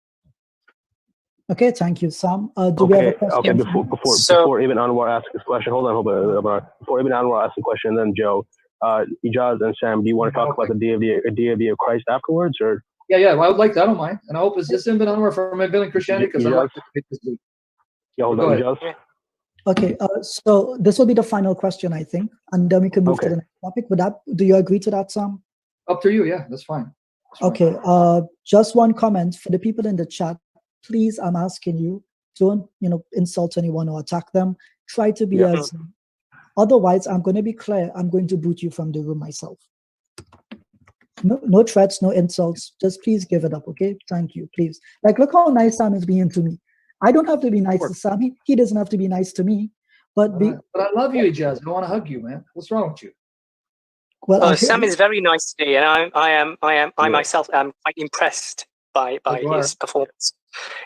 Okay, thank you, Sam. Do we have a question? Okay, before Ibn Anwar asks his question, hold on. Before Ibn Anwar asks the question, then Joe, Ijaz and Sam, do you want to talk about the deity of Christ afterwards, or? Yeah, well, I would like that. I don't mind. And I hope it's just Ibn Anwar from Ibn Christianity because I like to make this leap. Yeah, hold on, Ijaz. Okay, so this will be the final question, I think, and then we can move to the next topic. Do you agree to that, Sam? Up to you, yeah, that's fine. Okay, just one comment for the people in the chat. Please, I'm asking you, Don't, insult anyone or attack them. Try to be as. Otherwise, I'm going to be clear. I'm going to boot you from the room myself. No threats, no insults. Just please give it up, okay? Thank you, please. Like, look how nice Sam is being to me. I don't have to be nice to Sam. He doesn't have to be nice to me. But I love you, Ijaz. I want to hug you, man. What's wrong with you? Well, Sam is very nice today, and I myself am quite impressed by his performance.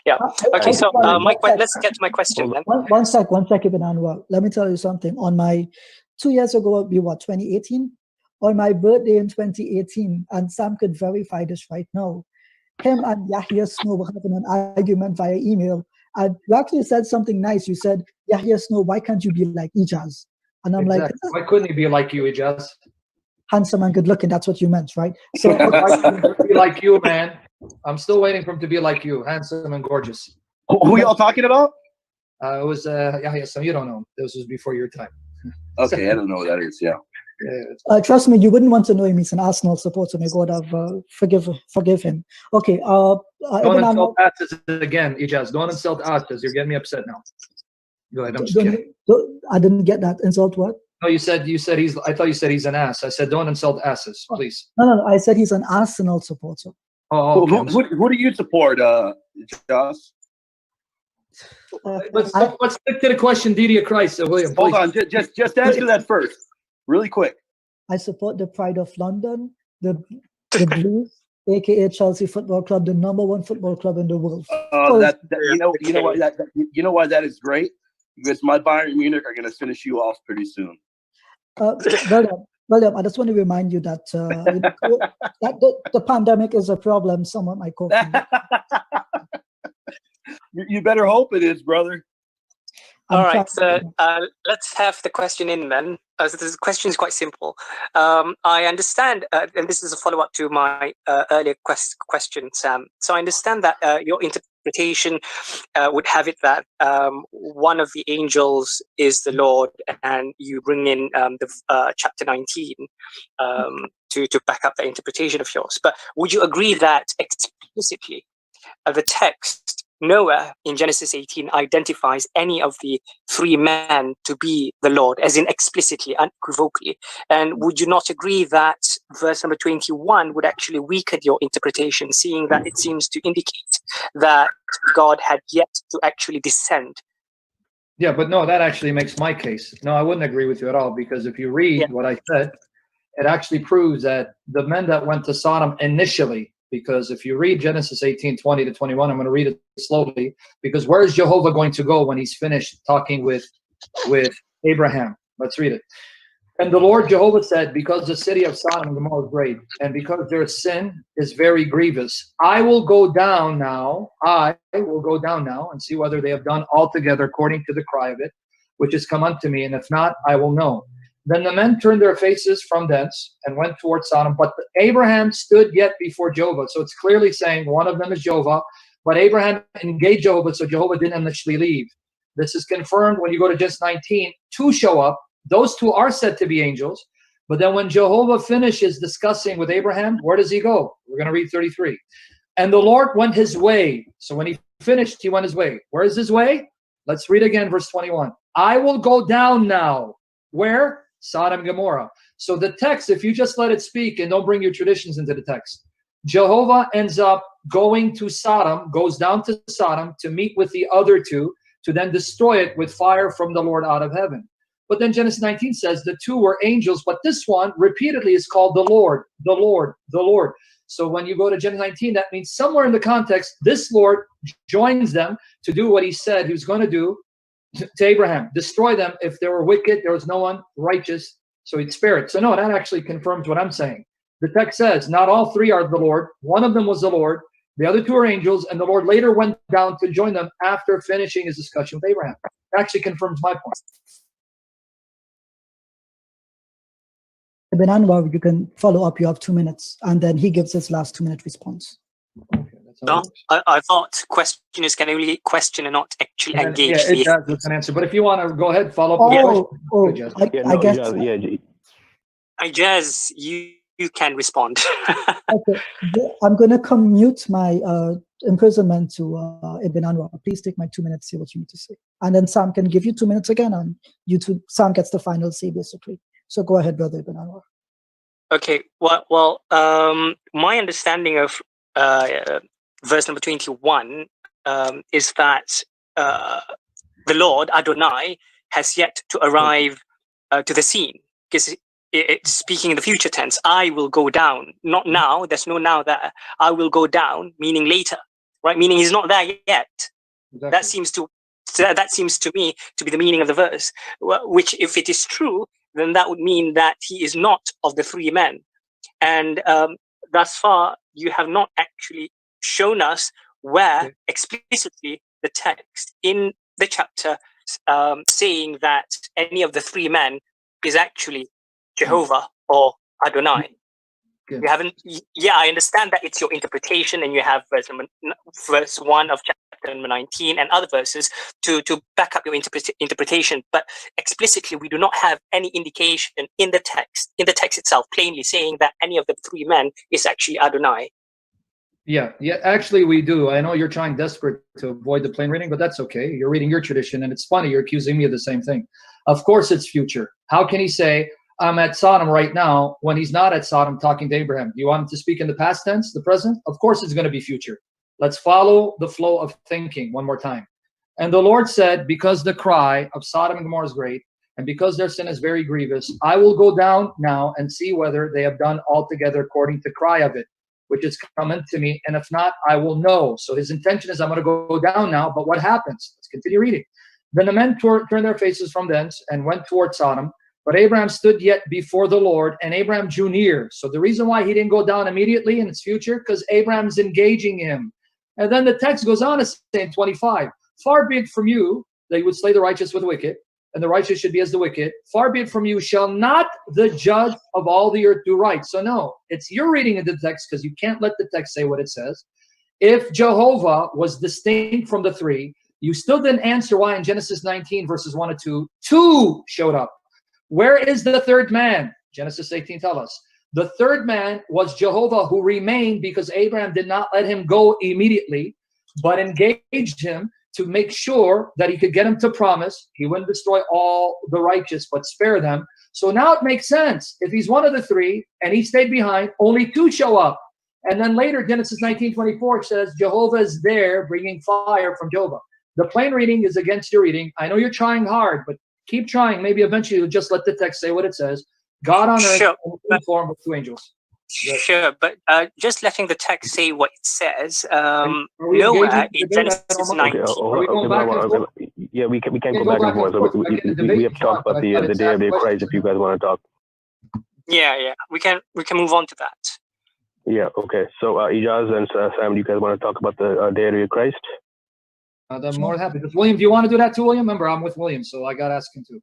Yeah. Okay. So let's get to my question then. One sec, Ibn Anwar. Let me tell you something. On my 2 years ago, 2018, on my birthday in 2018, and Sam could verify this right now. Him and Yahya Snow were having an argument via email, and you actually said something nice. You said, Yahya Snow, why can't you be like Ijaz? And I'm like, why couldn't he be like you, Ijaz? Handsome and good looking, that's what you meant, right? So be like you, man. I'm still waiting for him to be like you, handsome and gorgeous. Who are y'all talking about? It was Yahya Snow. You don't know him. This was before your time. Okay, I don't know what that is. Yeah. Trust me, you wouldn't want to know him. He's an Arsenal supporter. May God have forgive him. Okay. Don't insult us again, Ijaz. Don't insult us. You're getting me upset now. Go ahead. I'm just kidding. I didn't get that. Insult what? No, you said he's. I thought you said he's an ass. I said don't insult asses, please. No. I said he's an Arsenal supporter. Oh, okay. Who do you support, Josh? Let's stick to the question, deity of Christ, William. Hold on, just answer that first, really quick. I support the Pride of London, the Blues, aka Chelsea Football Club, the #1 football club in the world. You know why that is great? Because my Bayern Munich are going to finish you off pretty soon. William, I just want to remind you that that the pandemic is a problem. Someone might call. You better hope it is, brother. All right, so let's have the question in then. The question is quite simple. I understand, and this is a follow-up to my earlier question, Sam. So I understand that your interpretation would have it that one of the angels is the Lord, and you bring in the chapter 19 to back up the interpretation of yours. But would you agree that explicitly the text nowhere in Genesis 18 identifies any of the three men to be the Lord, as in explicitly, unequivocally? And would you not agree that verse number 21 would actually weaken your interpretation, seeing that it seems to indicate that God had yet to actually descend? Yeah, but no, that actually makes my case. No, I wouldn't agree with you at all, because if you read what I said, it actually proves that the men that went to Sodom initially, because if you read Genesis 18:20 to 21, I'm going to read it slowly, because where is Jehovah going to go when he's finished talking with Abraham? Let's read it. And the Lord Jehovah said, because the city of Sodom and Gomorrah is great, and because their sin is very grievous, I will go down now and see whether they have done altogether according to the cry of it, which has come unto me, and if not, I will know. Then the men turned their faces from thence and went towards Sodom. But Abraham stood yet before Jehovah. So it's clearly saying one of them is Jehovah. But Abraham engaged Jehovah, so Jehovah didn't initially leave. This is confirmed when you go to Genesis 19. Two show up. Those two are said to be angels. But then when Jehovah finishes discussing with Abraham, where does he go? We're going to read 33. And the Lord went his way. So when he finished, he went his way. Where is his way? Let's read again, verse 21. I will go down now. Where? Sodom and Gomorrah. So the text, if you just let it speak and don't bring your traditions into the text, Jehovah ends up going to Sodom, goes down to Sodom to meet with the other two, to then destroy it with fire from the Lord out of heaven. But then Genesis 19 says the two were angels, but this one repeatedly is called the Lord, the Lord, the Lord. So when you go to Genesis 19, that means somewhere in the context, this Lord joins them to do what he said he was going to do to Abraham, destroy them. If they were wicked, there was no one righteous, so he'd spare it. So no, that actually confirms what I'm saying. The text says not all three are the Lord. One of them was the Lord. The other two are angels, and the Lord later went down to join them after finishing his discussion with Abraham. It actually confirms my point. Ibn Anwar, you can follow up. You have 2 minutes, and then he gives his last 2-minute response. No, I thought questioners can only question and not actually engage. Yeah, it does with an answer. But if you want to go ahead, follow up with the question. I guess. Ijaz, you can respond. Okay, I'm going to commute my imprisonment to Ibn Anwar. Please take my 2 minutes, say what you need to say. And then Sam can give you 2 minutes again, and Sam gets the final say, basically. So go ahead, Brother Ibn Anwar. Okay, well, my understanding of verse number 21 is that the Lord, Adonai, has yet to arrive to the scene, because it's speaking in the future tense. I will go down, not now. There's no now there. I will go down, meaning later, right? Meaning he's not there yet. Exactly. That seems to me to be the meaning of the verse. Which, if it is true, then that would mean that he is not of the three men. And thus far, you have not actually shown us where explicitly the text in the chapter saying that any of the three men is actually Jehovah or Adonai. Good. You haven't. Yeah, I understand that it's your interpretation, and you have verse 1 of chapter number 19 and other verses to back up your interpretation. But explicitly, we do not have any indication in the text itself, plainly saying that any of the three men is actually Adonai. Yeah, actually we do. I know you're trying desperate to avoid the plain reading, but that's okay. You're reading your tradition, and it's funny, you're accusing me of the same thing. Of course it's future. How can he say, I'm at Sodom right now, when he's not at Sodom talking to Abraham? Do you want him to speak in the past tense, the present? Of course it's going to be future. Let's follow the flow of thinking one more time. And the Lord said, because the cry of Sodom and Gomorrah is great, and because their sin is very grievous, I will go down now and see whether they have done altogether according to the cry of it, which is coming to me, and if not, I will know. So his intention is, I'm going to go down now, but what happens? Let's continue reading. Then the men turned their faces from thence and went toward Sodom, but Abraham stood yet before the Lord, and Abraham drew near. So the reason why he didn't go down immediately in its future, because Abraham's engaging him. And then the text goes on to say in 25, far be it from you that you would slay the righteous with the wicked, and the righteous should be as the wicked. Far be it from you, shall not the judge of all the earth do right? So no, it's your reading of the text, because you can't let the text say what it says. If Jehovah was distinct from the three, you still didn't answer why in Genesis 19, verses 1 to 2 showed up. Where is the third man? Genesis 18 tells us. The third man was Jehovah, who remained because Abraham did not let him go immediately, but engaged him to make sure that he could get him to promise he wouldn't destroy all the righteous, but spare them. So now it makes sense. If he's one of the three and he stayed behind, only two show up. And then later, Genesis 19:24 says Jehovah is there bringing fire from Jehovah. The plain reading is against your reading. I know you're trying hard, but keep trying. Maybe eventually you'll just let the text say what it says. God on earth in form of two angels. Sure, but just letting the text say what it says, nowhere in Genesis 19. Yeah, we can't go back and forth. So we have to talk about the day of the Christ if you guys want to talk. Yeah, we can move on to that. Yeah, okay. So Ijaz and Sam, do you guys want to talk about the day of the Christ? I'm more than happy. Does William, do you want to do that too, William? Remember, I'm with William, so I got to ask him too.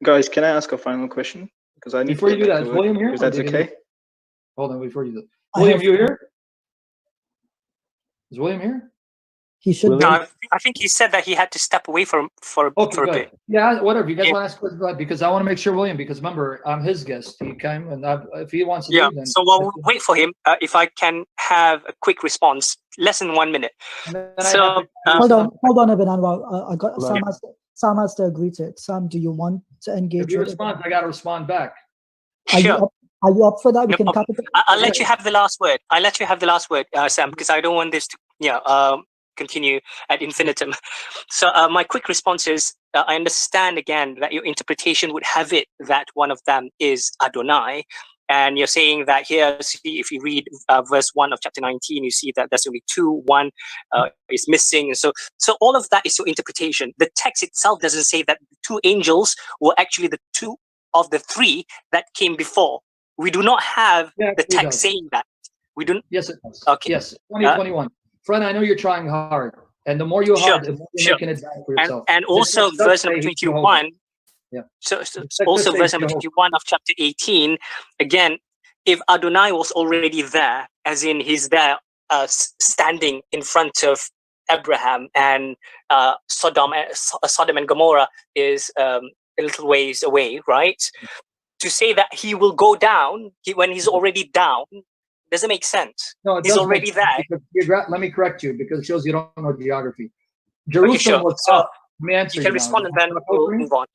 Guys, can I ask a final question? Because I need before you do that, is William here? If that's okay. Hold on, before you do. William, you here? Is William here? He should. No, I think he said that he had to step away for a bit. Yeah, whatever. You guys want to ask questions, because I want to make sure William, because remember, I'm his guest. He came, and if he wants to leave, then so we'll wait for him. If I can have a quick response, less than 1 minute. So hold on, Ibn Anwar. I got Sam has to agree to it. Sam, do you want to engage? If you respond, I got to respond back. Sure. Are you up for that? We can cut it. I'll let you have the last word. I'll let you have the last word, Sam, because I don't want this to continue ad infinitum. So my quick response is, I understand again that your interpretation would have it that one of them is Adonai. And you're saying that here, see, if you read verse 1 of chapter 19, you see that there's only two, one is missing. And so all of that is your interpretation. The text itself doesn't say that the two angels were actually the two of the three that came before. We do not have the text saying that. We don't. Yes, it does. Okay. Yes, 2021. Friend, I know you're trying hard. And the more you hard, the more you're making it bad for yourself. And also verse number 21. Yeah. So also verse number 21 of chapter 18. Again, if Adonai was already there, as in he's there standing in front of Abraham, and Sodom and Gomorrah is a little ways away, right? to say that he will go down when he's already down doesn't make sense. No, it he's does already there. Let me correct you because it shows you don't know geography. Jerusalem was up. Let me answer you can respond and then we'll move on.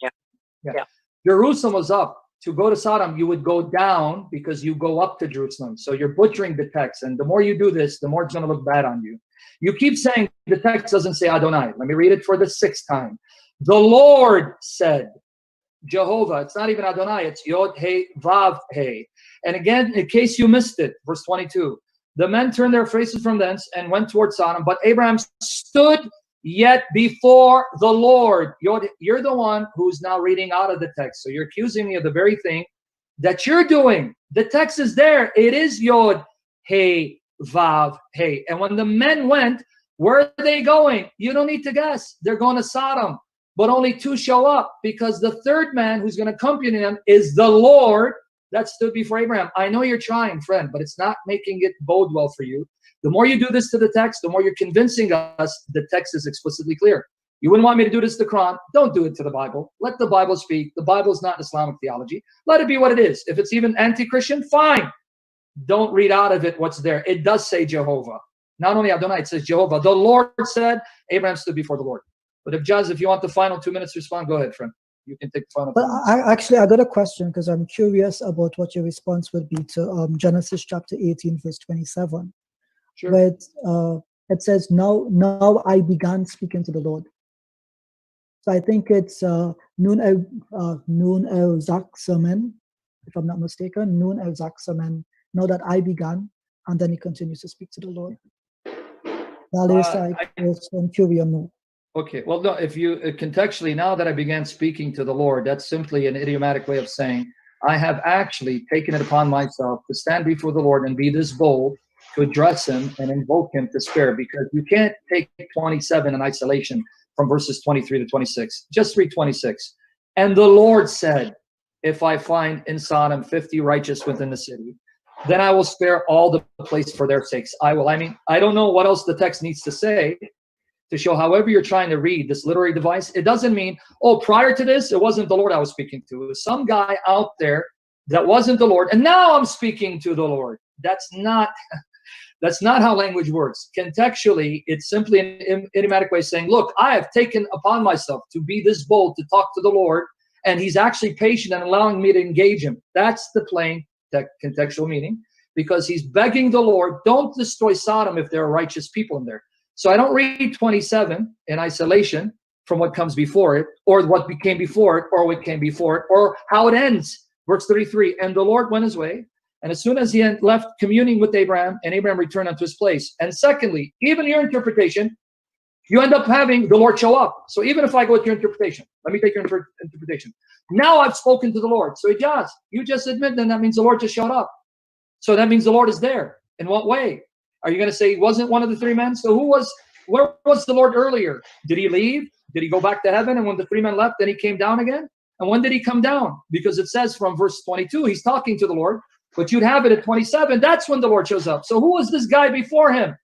Yeah. Jerusalem was up. To go to Sodom, you would go down because you go up to Jerusalem. So you're butchering the text. And the more you do this, the more it's going to look bad on you. You keep saying the text doesn't say Adonai. Let me read it for the 6th time. The Lord said, Jehovah. It's not even Adonai. It's Yod, He, Vav, He. And again, in case you missed it, verse 22. The men turned their faces from thence and went toward Sodom. But Abraham stood yet before the Lord. You're the one who's now reading out of the text. So you're accusing me of the very thing that you're doing. The text is there. It is Yod, He, Vav, He. And when the men went, where are they going? You don't need to guess. They're going to Sodom. But only 2 show up because the 3rd man who's going to accompany them is the Lord that stood before Abraham. I know you're trying, friend, but it's not making it bode well for you. The more you do this to the text, the more you're convincing us the text is explicitly clear. You wouldn't want me to do this to the Quran. Don't do it to the Bible. Let the Bible speak. The Bible is not Islamic theology. Let it be what it is. If it's even anti-Christian, fine. Don't read out of it what's there. It does say Jehovah. Not only Adonai, it says Jehovah. The Lord said, Abraham stood before the Lord. But if you want the final 2 minutes to respond, go ahead, friend. You can take the final. But I got a question because I'm curious about what your response would be to Genesis chapter 18, verse 27. Sure. Where it says, now I began speaking to the Lord. So I think it's Nun el Zaksamen, if I'm not mistaken, Nun el Zaksamen, now that I began, and then he continues to speak to the Lord. Okay, well, no, if you contextually, now that I began speaking to the Lord, that's simply an idiomatic way of saying, I have actually taken it upon myself to stand before the Lord and be this bold to address him and invoke him to spare, because you can't take 27 in isolation from verses 23 to 26. Just read 26. And the Lord said, if I find in Sodom 50 righteous within the city, then I will spare all the place for their sakes. I don't know what else the text needs to say to show however you're trying to read this literary device. It doesn't mean, oh, prior to this, it wasn't the Lord I was speaking to. It was some guy out there that wasn't the Lord, and now I'm speaking to the Lord. That's not how language works. Contextually, it's simply an idiomatic way of saying, look, I have taken upon myself to be this bold to talk to the Lord, and he's actually patient and allowing me to engage him. That's the plain contextual meaning, because he's begging the Lord, don't destroy Sodom if there are righteous people in there. So I don't read 27 in isolation from what comes before it, or what became before it, or what came before it, or how it ends. Verse 33, and the Lord went his way, and as soon as he had left communing with Abraham, and Abraham returned unto his place. And secondly, even your interpretation, you end up having the Lord show up. So even if I go with your interpretation, let me take your interpretation. Now I've spoken to the Lord. So Ijaz, you just admit then that means the Lord just showed up. So that means the Lord is there. In what way? Are you going to say he wasn't one of the 3 men? So where was the Lord earlier? Did he leave? Did he go back to heaven? And when the 3 men left, then he came down again? And when did he come down? Because it says from verse 22, he's talking to the Lord, but you'd have it at 27. That's when the Lord shows up. So who was this guy before him?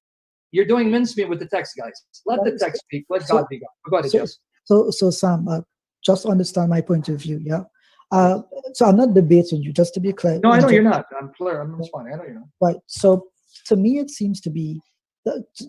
You're doing mincemeat with the text, guys. Let the text speak. Let God be God. Go ahead, So Sam, just understand my point of view, yeah? So I'm not debating you, just to be clear. No, I know you're not. I'm clear. I'm responding. I know you're not. Right. So to me, it seems to be,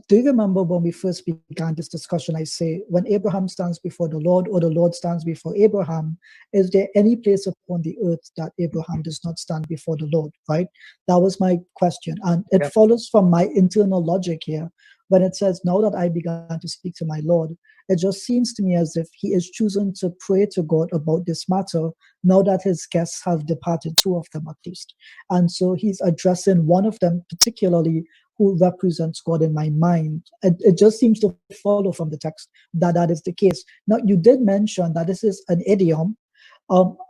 do you remember when we first began this discussion, I say, when Abraham stands before the Lord, or the Lord stands before Abraham, is there any place upon the earth that Abraham does not stand before the Lord, right? That was my question. And it follows from my internal logic here. When it says, now that I began to speak to my Lord, it just seems to me as if he is choosing to pray to God about this matter now that his guests have departed, 2 of them at least. And so he's addressing one of them particularly, who represents God in my mind. It just seems to follow from the text that that is the case. Now, you did mention that this is an idiom.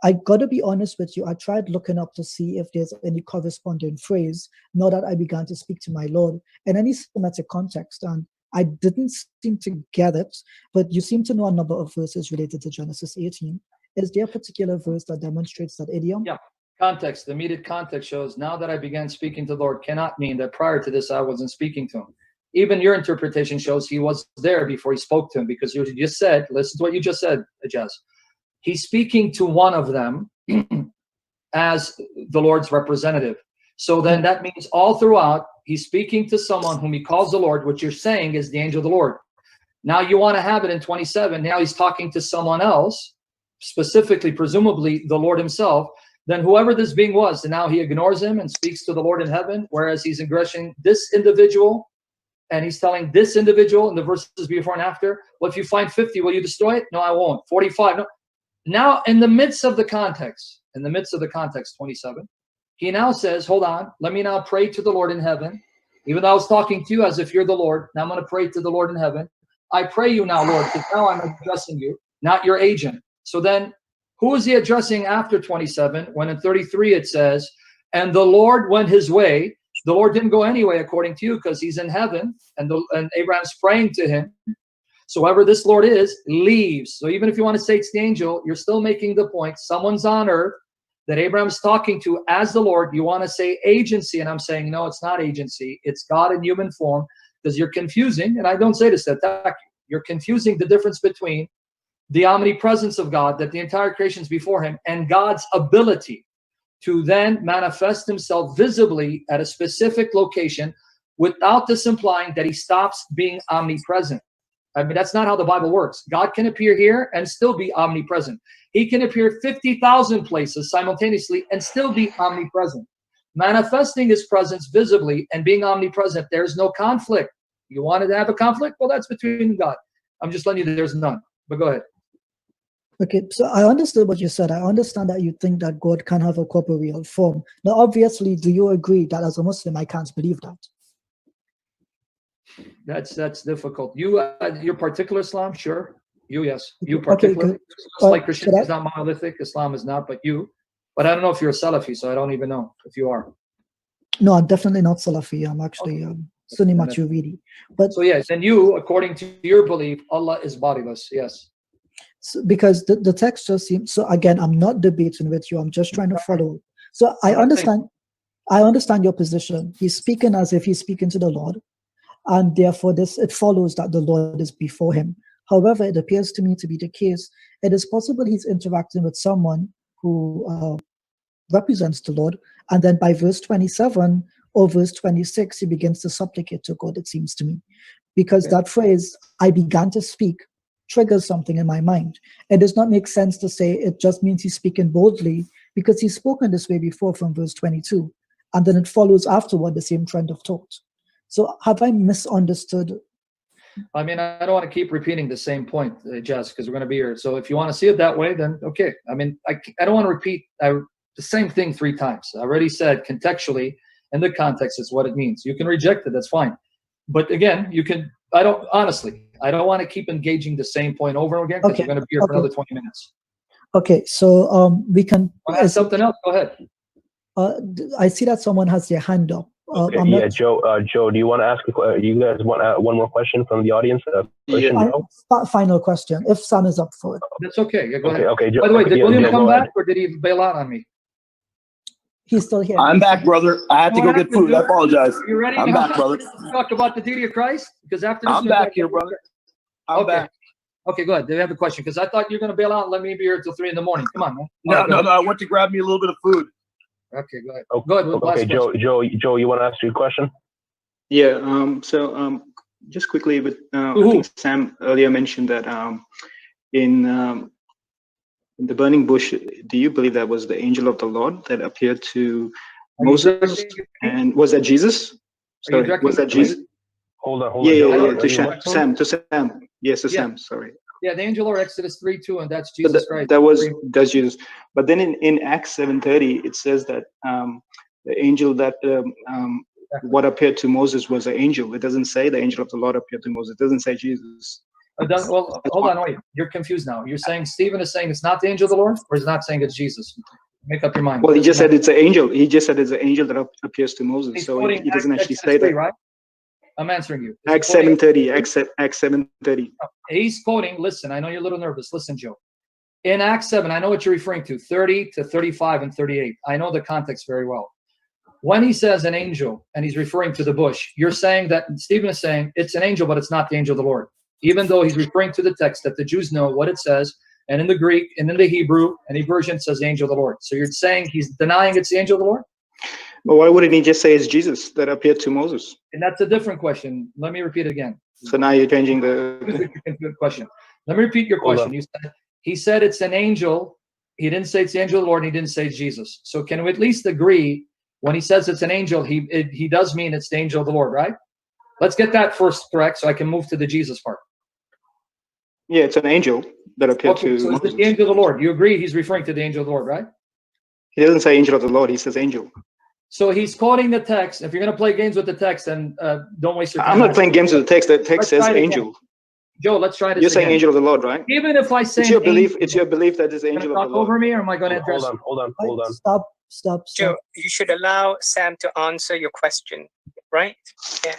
I got to be honest with you. I tried looking up to see if there's any corresponding phrase, now that I began to speak to my Lord, in any Semitic context. And I didn't seem to get it, but you seem to know a number of verses related to Genesis 18. Is there a particular verse that demonstrates that idiom? Yeah. Context, the immediate context shows, now that I began speaking to the Lord cannot mean that prior to this I wasn't speaking to him. Even your interpretation shows he was there before he spoke to him, because you just said, listen to what you just said, Ijaz. He's speaking to one of them, as the Lord's representative. So then that means all throughout, he's speaking to someone whom he calls the Lord. What you're saying is the angel of the Lord. Now you want to have it in 27. Now he's talking to someone else, specifically, presumably the Lord himself. Then whoever this being was, and now he ignores him and speaks to the Lord in heaven, whereas he's addressing this individual, and he's telling this individual in the verses before and after, well, if you find 50, will you destroy it? No, I won't. 45, no. Now, in the midst of the context, 27, he now says, hold on, let me now pray to the Lord in heaven. Even though I was talking to you as if you're the Lord, now I'm going to pray to the Lord in heaven. I pray you now, Lord, because now I'm addressing you, not your agent. So then, who is he addressing after 27? When in 33 it says, and the Lord went his way. The Lord didn't go anyway, according to you, because he's in heaven, and Abraham's praying to him. So whoever this Lord is, leaves. So even if you want to say it's the angel, you're still making the point. Someone's on earth that Abraham's talking to as the Lord. You want to say agency, and I'm saying, no, it's not agency. It's God in human form, because you're confusing, and I don't say this to attack you. You're confusing the difference between the omnipresence of God, that the entire creation is before him, and God's ability to then manifest himself visibly at a specific location without this implying that he stops being omnipresent. I mean, that's not how the Bible works. God can appear here and still be omnipresent. He can appear 50,000 places simultaneously and still be omnipresent. Manifesting his presence visibly and being omnipresent, there's no conflict. You wanted to have a conflict? Well, that's between God. I'm just letting you know there's none. But go ahead. Okay, so I understood what you said. I understand that you think that God can have a corporeal form. Now, obviously, do you agree that as a Muslim, I can't believe that? That's difficult. Your particular Islam, sure. You, yes. You particular. Okay, just like Christianity is not monolithic, Islam is not, but you. But I don't know if you're a Salafi, so I don't even know if you are. No, I'm definitely not Salafi. I'm actually Sunni Maturidi. But so yes, and you, according to your belief, Allah is bodiless. Yes. So, because the text just seems, so again, I'm not debating with you. I'm just trying to follow. So I understand your position. He's speaking as if he's speaking to the Lord, and therefore it follows that the Lord is before him. However, it appears to me to be the case. It is possible he's interacting with someone who represents the Lord, and then by verse 27 or verse 26, he begins to supplicate to God, it seems to me. Because that phrase, I began to speak, triggers something in my mind. It does not make sense to say it just means he's speaking boldly, because he's spoken this way before from verse 22, and then it follows afterward the same trend of thought. So have I misunderstood? I mean, I don't want to keep repeating the same point, Ijaz, because we're going to be here. So if you want to see it that way, then okay. I mean, I don't want to repeat the same thing 3 times. I already said contextually, in the context, it's what it means. You can reject it, that's fine. But again, you can, I don't want to keep engaging the same point over and again, because we're going to be here for another 20 minutes. Okay, so we can... something else, go ahead. I see that someone has their hand up. Okay, Joe, do you want to ask, you guys want one more question from the audience? Final question, if Sam is up for it. That's okay, yeah, go ahead. Okay, Joe, by the way, did William come back, or did he bail out on me? He's still here. I'm back, brother. I had to go get food. I apologize. You ready? I'm back, brother. Talk about the deity of Christ? Because after this, I'm back here, brother. I'm back. Okay, go ahead. They have a question, because I thought you were going to bail out and let me be here until 3 in the morning. Come on, man. No. I went to grab me a little bit of food. Okay, go ahead. Okay, Joe, you want to ask your question? Yeah. Just quickly, but I think Sam earlier mentioned that in the burning bush, do you believe that was the angel of the Lord that appeared to Moses? And was that Jesus? Sorry, was that Jesus? Hold on. Yeah. To Sam. Yes, to Sam. Sorry. Yeah, the angel or Exodus 3:2, and that's Jesus Christ. That's Jesus. But then in Acts 7:30, it says that the angel that what appeared to Moses was an angel. It doesn't say the angel of the Lord appeared to Moses. It doesn't say Jesus. Well, hold on, wait. You're confused now. You're saying Stephen is saying it's not the angel of the Lord, or he's not saying it's Jesus? Make up your mind. Well, he just said it's an angel. He just said it's an angel that appears to Moses. So he doesn't actually say that. Right? I'm answering you. Acts 7:30. Acts 7:30. He's quoting. Listen, I know you're a little nervous. Listen, Joe. In Acts 7, I know what you're referring to. 30 to 35 and 38. I know the context very well. When he says an angel and he's referring to the bush, you're saying that Stephen is saying it's an angel, but it's not the angel of the Lord. Even though he's referring to the text that the Jews know what it says, and in the Greek, and in the Hebrew, and the version says the angel of the Lord. So you're saying he's denying it's the angel of the Lord? But why wouldn't he just say it's Jesus that appeared to Moses? And that's a different question. Let me repeat it again. So now you're changing the question. Let me repeat your question. He said it's an angel. He didn't say it's the angel of the Lord, and he didn't say it's Jesus. So can we at least agree when he says it's an angel, he does mean it's the angel of the Lord, right? Let's get that first correct so I can move to the Jesus part. Yeah, it's an angel that appeared to so Moses. It's the angel of the Lord. You agree he's referring to the angel of the Lord, right? He doesn't say angel of the Lord, he says angel. So he's quoting the text. If you're going to play games with the text, then don't waste your time. I'm not playing games with the text. The text says angel. Joe, let's try this You're saying again. angel of the Lord, right? Even if I say it's your belief, it's your belief that is angel of the Lord. Over me, or am I going to address? Hold on. Stop. Joe, you should allow Sam to answer your question, right? Yeah.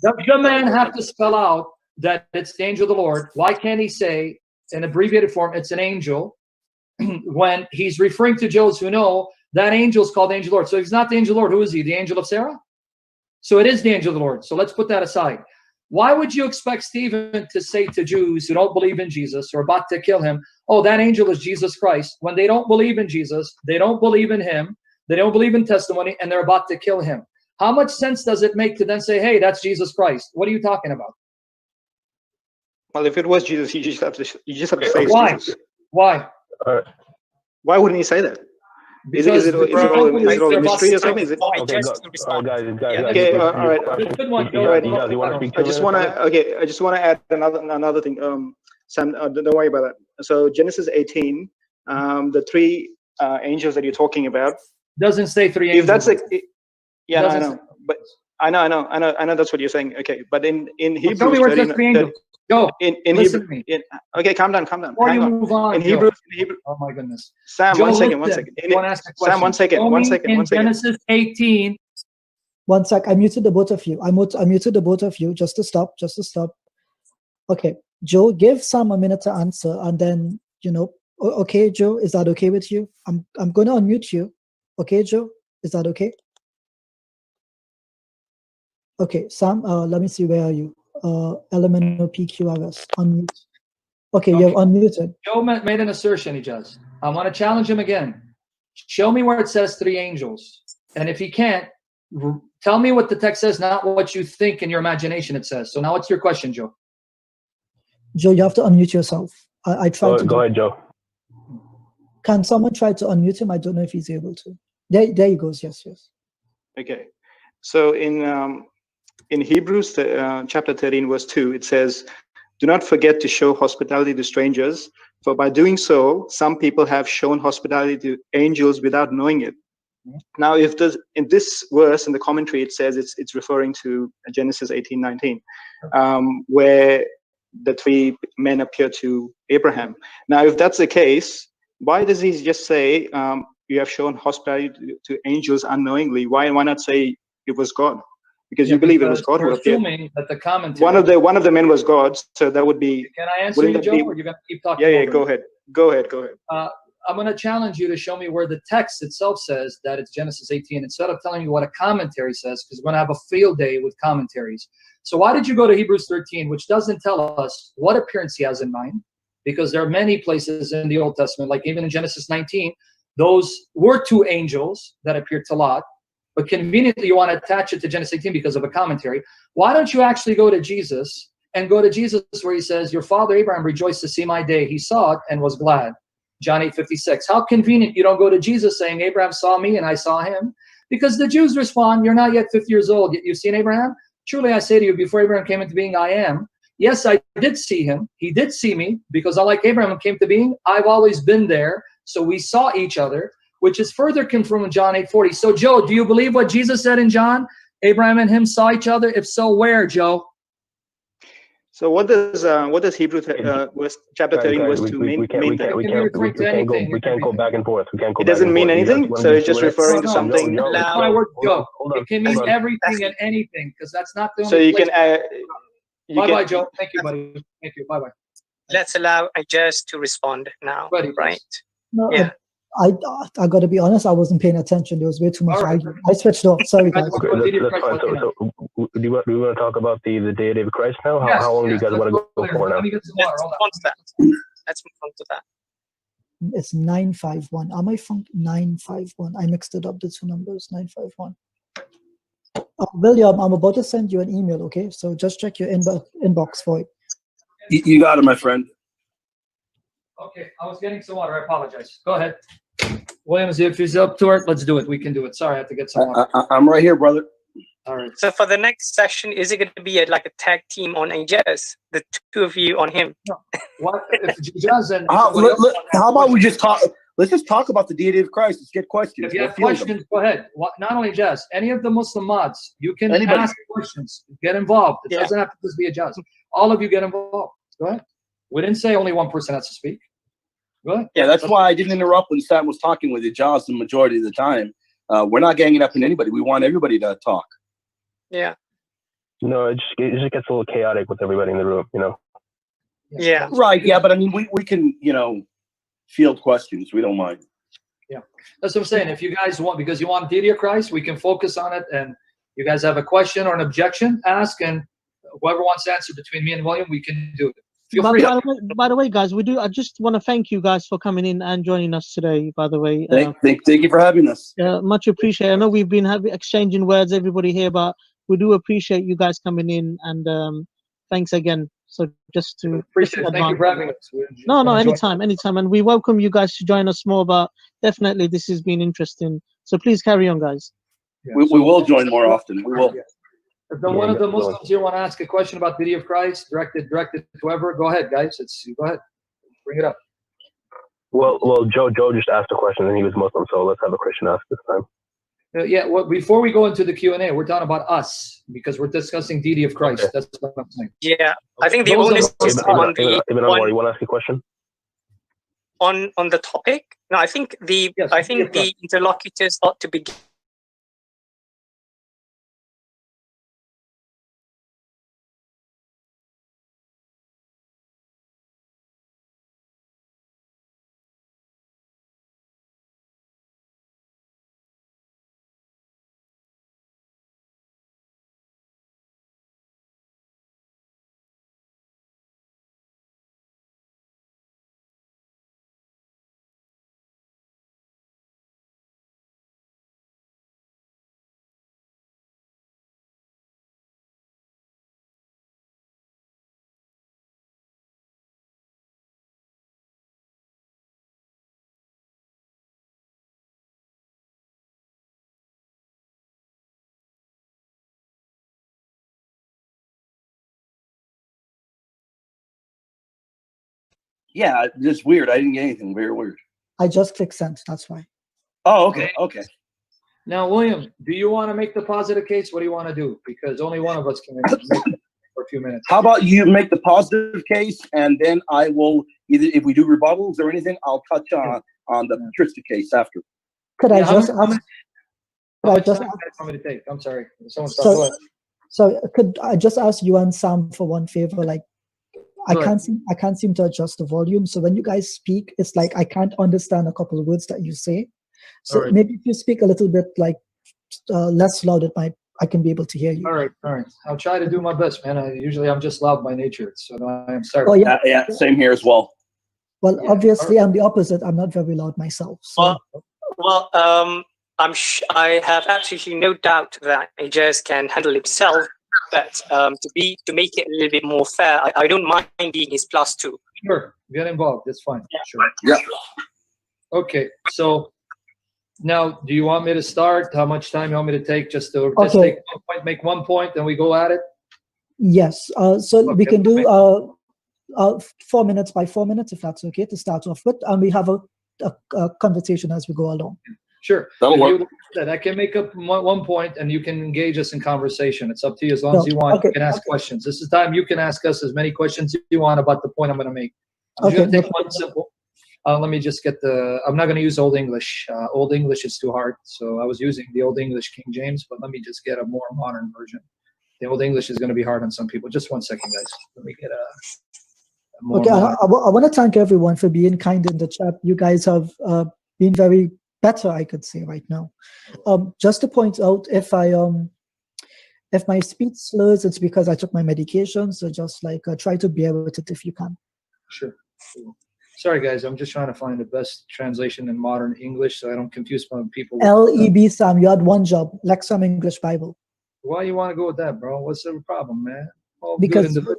Does the man have to spell out that it's the angel of the Lord? Why can't he say in abbreviated form it's an angel when he's referring to Joes who know that angel is called the angel of the Lord? So if he's not the angel of the Lord, who is he? The angel of Sarah? So it is the angel of the Lord. So let's put that aside. Why would you expect Stephen to say to Jews who don't believe in Jesus or about to kill him, oh, that angel is Jesus Christ, when they don't believe in Jesus, they don't believe in him, they don't believe in testimony, and they're about to kill him? How much sense does it make to then say, hey, that's Jesus Christ? What are you talking about? Well, if it was Jesus, you just have to say why? Jesus. Why? Why wouldn't he say that? Is it all a mystery or something? Is it? Okay, guys. Okay, all right. Ijaz, you want to speak? I just want to add another thing. Sam, don't worry about that. So Genesis 18, the three angels that you're talking about doesn't say three angels. If that's I know, but I know that's what you're saying. Okay, but in Hebrew, tell me where it says three angels. Go. In Listen Hebrew, to me. Okay, calm down. Before you move on, in Hebrew, oh my goodness. Sam, Joe, one second. Sam, one second. Genesis 18. One sec. I muted the both of you. I muted the both of you just to stop. Okay, Joe, give Sam a minute to answer, and then okay, Joe, is that okay with you? I'm going to unmute you. Okay, Joe, is that okay? Okay, Sam, let me see, where are you? Elemental PQRS, unmute. Okay, you're unmuted. Joe made an assertion, he does. I want to challenge him again. Show me where it says three angels. And if he can't, tell me what the text says, not what you think in your imagination it says. So now what's your question, Joe? Joe, you have to unmute yourself. I tried to. Go ahead, Joe. Can someone try to unmute him? I don't know if he's able to. There he goes. Yes. Okay. So in Hebrews chapter 13, verse 2, it says, "Do not forget to show hospitality to strangers, for by doing so, some people have shown hospitality to angels without knowing it." Now, if in this verse, in the commentary, it says it's referring to Genesis 18:19, where the three men appear to Abraham. Now, if that's the case, why does he just say you have shown hospitality to angels unknowingly? Why not say it was God? Because you believe it was God who appeared. Assuming that the commentary. One of the men was God, so that would be. Can I answer you, Joe, or you're going to keep talking? Yeah. Go ahead. I'm going to challenge you to show me where the text itself says that it's Genesis 18, instead of telling you what a commentary says, because we're going to have a field day with commentaries. So why did you go to Hebrews 13, which doesn't tell us what appearance he has in mind? Because there are many places in the Old Testament, like even in Genesis 19, those were two angels that appeared to Lot. But conveniently, you want to attach it to Genesis 18 because of a commentary. Why don't you actually go to Jesus and go to Jesus where he says, your father Abraham rejoiced to see my day. He saw it and was glad. John 8:56. How convenient you don't go to Jesus saying, Abraham saw me and I saw him. Because the Jews respond, you're not yet 50 years old, yet you've seen Abraham? Truly I say to you, before Abraham came into being, I am. Yes, I did see him. He did see me because unlike Abraham came to being, I've always been there. So we saw each other, which is further confirmed in John 8:40. So, Joe, do you believe what Jesus said in John? Abraham and him saw each other? If so, where, Joe? So what does Hebrew chapter 13 verse 2 mean? We can't go back and forth. It doesn't mean anything, so it's just referring to something. That's my word, Joe. It can mean everything and anything, because that's not the only. So you can. Bye, Joe. Thank you, buddy. Thank you. Bye. Let's allow Ijaz to respond now. Right? No, yeah. I got to be honest. I wasn't paying attention. There was way too much argument. I switched off. Sorry, guys. So, do you want to talk about the deity of Christ now? How long do you guys want to go for now? Let me get some water. Hold let's move on to that. It's 951. Am I from 951? I mixed it up, the two numbers, 951. William, I'm about to send you an email, okay? So just check your inbox for it. You got it, my friend. Okay, I was getting some water. I apologize. Go ahead. Williams, if he's up to it, let's do it. We can do it. Sorry, I have to get some water. I'm right here, brother. All right. So for the next session, is it going to be like a tag team on Ijaz? The two of you on him? No. What if Ijaz and how about we just talk? Let's just talk about the deity of Christ. Let's get questions. If you have questions, go ahead. Not only Ijaz, any of the Muslim mods, you can ask questions. Get involved. It doesn't have to just be Ijaz. All of you get involved. Go ahead. We didn't say only one person has to speak. Go ahead. Yeah, that's why I didn't interrupt when Sam was talking with Ijaz the majority of the time. We're not ganging up on anybody. We want everybody to talk. Yeah. No, it just gets a little chaotic with everybody in the room, you know. Yeah. Right. Yeah, but I mean, we can, field questions. We don't mind. Yeah, that's what I'm saying. If you guys want, because you want deity of Christ, we can focus on it. And you guys have a question or an objection, ask, and whoever wants to answer between me and William, we can do it. By the way, guys, I just want to thank you guys for coming in and joining us today. By the way, thank you for having us. Much appreciated. I know we've been exchanging words, everybody here, but we do appreciate you guys coming in, and thanks again. So just to appreciate it. Thank you for having us. No, anytime, and we welcome you guys to join us more. But definitely, this has been interesting. So please carry on, guys. Yeah, we will join more often. We will. Yeah. If one of the Muslims here want to ask a question about the deity of Christ, directed to whoever, go ahead, guys. Go ahead, bring it up. Well, Joe just asked a question, and he was Muslim, so let's have a Christian ask this time. Well, before we go into the Q&A, we're talking about us because we're discussing deity of Christ. Okay. That's what I'm saying. Yeah, I think the onus is on the. Ibn Anwar, you want to ask a question? On the topic? No, I think the interlocutors ought to begin. Yeah, just weird. I didn't get anything. Very weird. I just clicked send. That's why. Oh, okay. Okay. Now, William, do you want to make the positive case? What do you want to do? Because only one of us can make it for a few minutes. How about you make the positive case, and then I will either, if we do rebuttals or anything, I'll touch on the patristic case after. Could I just ask? I'm sorry. So could I just ask you and Sam for one favor? Like, I can't seem to adjust the volume. So when you guys speak, it's like I can't understand a couple of words that you say. So maybe if you speak a little bit like less loud, I can be able to hear you. All right. I'll try to do my best, man. I'm just loud by nature, so I'm sorry. Oh yeah, yeah, same here as well. Well, obviously I'm the opposite. I'm not very loud myself. So. Well, I have absolutely no doubt that Ijaz can handle himself. But to make it a little bit more fair, I don't mind being his +2. Sure, get involved. That's fine. Yeah. Sure. Yeah. Okay. So now, do you want me to start? How much time you want me to take? Just to take 1 point, make 1 point, then we go at it. Yes. We can do 4 minutes by 4 minutes, if that's okay, to start off with, and we have a conversation as we go along. Sure. That'll work. I can make up 1 point, and you can engage us in conversation. It's up to you. As long as you want, you can ask questions. This is time you can ask us as many questions as you want about the point I'm going to make. I'm going to take one simple. Let me just get I'm not going to use Old English. Old English is too hard. So I was using the Old English King James, but let me just get a more modern version. The Old English is going to be hard on some people. Just 1 second, guys. Let me get a more modern. I want to thank everyone for being kind in the chat. You guys have been very better, I could say right now. Just to point out, if my speech slurs, it's because I took my medication. So just like try to bear with it if you can. Sure. Sorry, guys. I'm just trying to find the best translation in modern English so I don't confuse people. LEB, Sam, you had one job, Lexham English Bible. Why you want to go with that, bro? What's the problem, man? All because good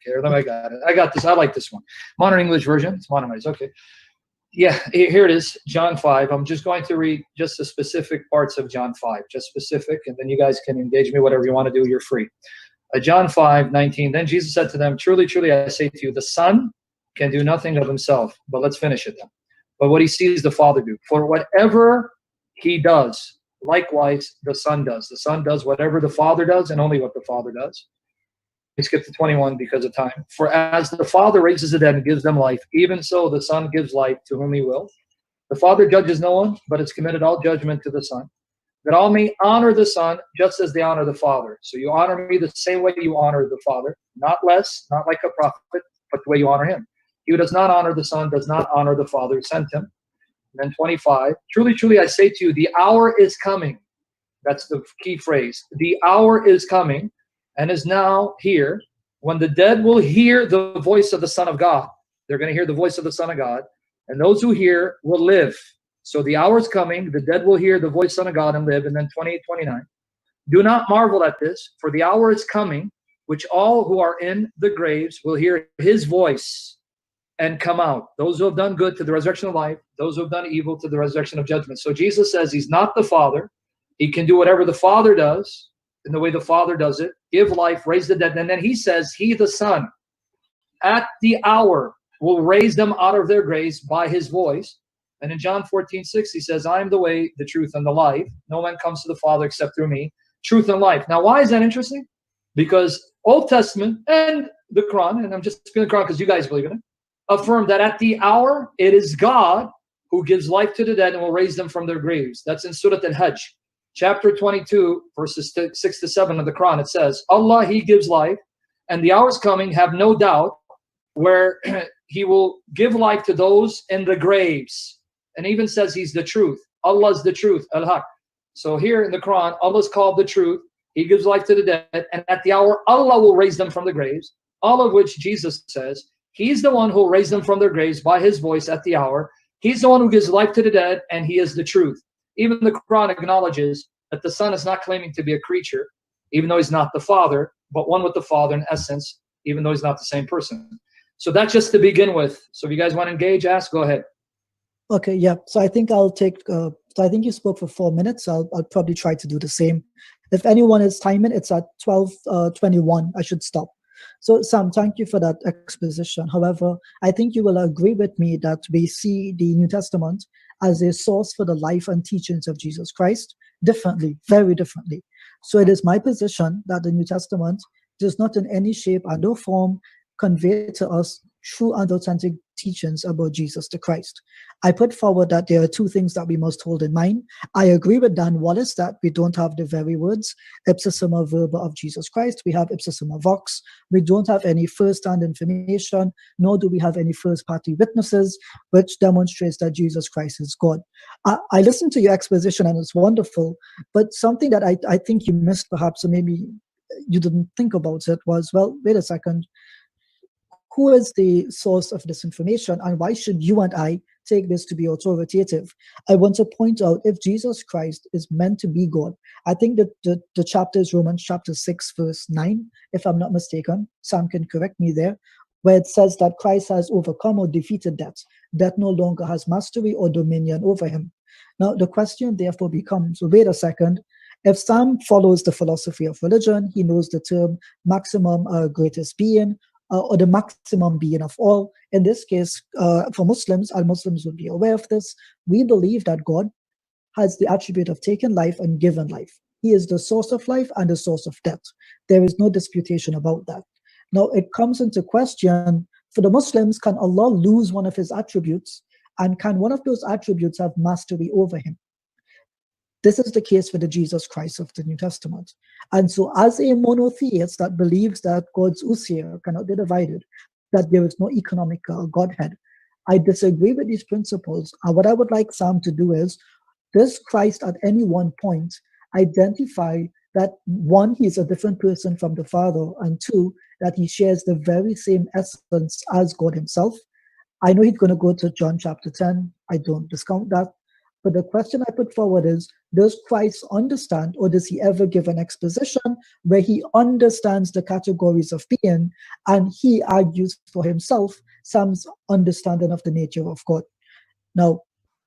okay, I got it. I got this. I like this one. Modern English version. It's modernized. Okay. Yeah, here it is, John 5. I'm just going to read just the specific parts of John 5, just specific, and then you guys can engage me, whatever you want to do, you're free. John 5:19. Then Jesus said to them, truly, truly, I say to you, the Son can do nothing of himself. But let's finish it then. But what he sees the Father do. For whatever he does, likewise the Son does. The Son does whatever the Father does and only what the Father does. We skip to 21 because of time. For as the Father raises the dead and gives them life, even so the Son gives life to whom he will. The Father judges no one, but has committed all judgment to the Son, that all may honor the Son just as they honor the Father. So you honor me the same way you honor the Father, not less, not like a prophet, but the way you honor him. He who does not honor the Son does not honor the Father who sent him. And then 25, truly, truly, I say to you, the hour is coming. That's the key phrase. The hour is coming and is now here when the dead will hear the voice of the Son of God. They're going to hear the voice of the Son of God, and those who hear will live. So the hour is coming, the dead will hear the voice of the Son of God and live. And then 28, 29. Do not marvel at this, for the hour is coming, which all who are in the graves will hear his voice and come out. Those who have done good to the resurrection of life, those who have done evil to the resurrection of judgment. So Jesus says he's not the Father. He can do whatever the Father does in the way the Father does it, give life, raise the dead. And then he says, he, the Son, at the hour will raise them out of their graves by his voice. And in John 14:6, he says, I am the way, the truth, and the life. No one comes to the Father except through me. Truth and life. Now, why is that interesting? Because Old Testament and the Quran, and I'm just speaking the Quran because you guys believe in it, affirm that at the hour, it is God who gives life to the dead and will raise them from their graves. That's in Surah Al-Hajj. Chapter 22, verses 6 to 7 of the Quran, it says, Allah, he gives life, and the hour is coming, have no doubt, where he will give life to those in the graves. And even says he's the truth. Allah is the truth, al-haq. So here in the Quran, Allah is called the truth. He gives life to the dead, and at the hour, Allah will raise them from the graves, all of which Jesus says, he's the one who will raise them from their graves by his voice at the hour. He's the one who gives life to the dead, and he is the truth. Even the Quran acknowledges that the Son is not claiming to be a creature, even though he's not the Father, but one with the Father in essence, even though he's not the same person. So that's just to begin with. So if you guys want to engage, ask, go ahead. Okay, yeah. So I think I'll take, so I think you spoke for 4 minutes. I'll probably try to do the same. If anyone is timing, it's at 12:21. I should stop. So Sam, thank you for that exposition. However, I think you will agree with me that we see the New Testament as a source for the life and teachings of Jesus Christ differently, very differently. So it is my position that the New Testament does not in any shape and no form convey to us true and authentic teachings about Jesus the Christ. I put forward that there are two things that we must hold in mind. I agree with Dan Wallace that we don't have the very words ipsa summa verba of Jesus Christ. We have ipsa summa vox. We don't have any first-hand information, nor do we have any first-party witnesses, which demonstrates that Jesus Christ is God. I listened to your exposition and it's wonderful, but something that I think you missed perhaps, or maybe you didn't think about it, was, well, wait a second. Who is the source of this information, and why should you and I take this to be authoritative? I want to point out, if Jesus Christ is meant to be God, I think that the chapter is Romans chapter 6, verse 9, if I'm not mistaken. Sam can correct me there, where it says that Christ has overcome or defeated death. Death no longer has mastery or dominion over him. Now, the question therefore becomes, wait a second, if Sam follows the philosophy of religion, he knows the term maximum greatest being, or the maximum being of all. In this case, for Muslims, and Muslims would be aware of this, we believe that God has the attribute of taking life and giving life. He is the source of life and the source of death. There is no disputation about that. Now, it comes into question, for the Muslims, can Allah lose one of his attributes? And can one of those attributes have mastery over him? This is the case for the Jesus Christ of the New Testament. And so as a monotheist that believes that God's usia cannot be divided, that there is no economic Godhead, I disagree with these principles. And what I would like Sam to do is, does Christ at any one point identify that, one, he's a different person from the Father, and two, that he shares the very same essence as God himself? I know he's going to go to John chapter 10. I don't discount that. But the question I put forward is, does Christ understand, or does he ever give an exposition where he understands the categories of being and he argues for himself Sam's understanding of the nature of God? Now,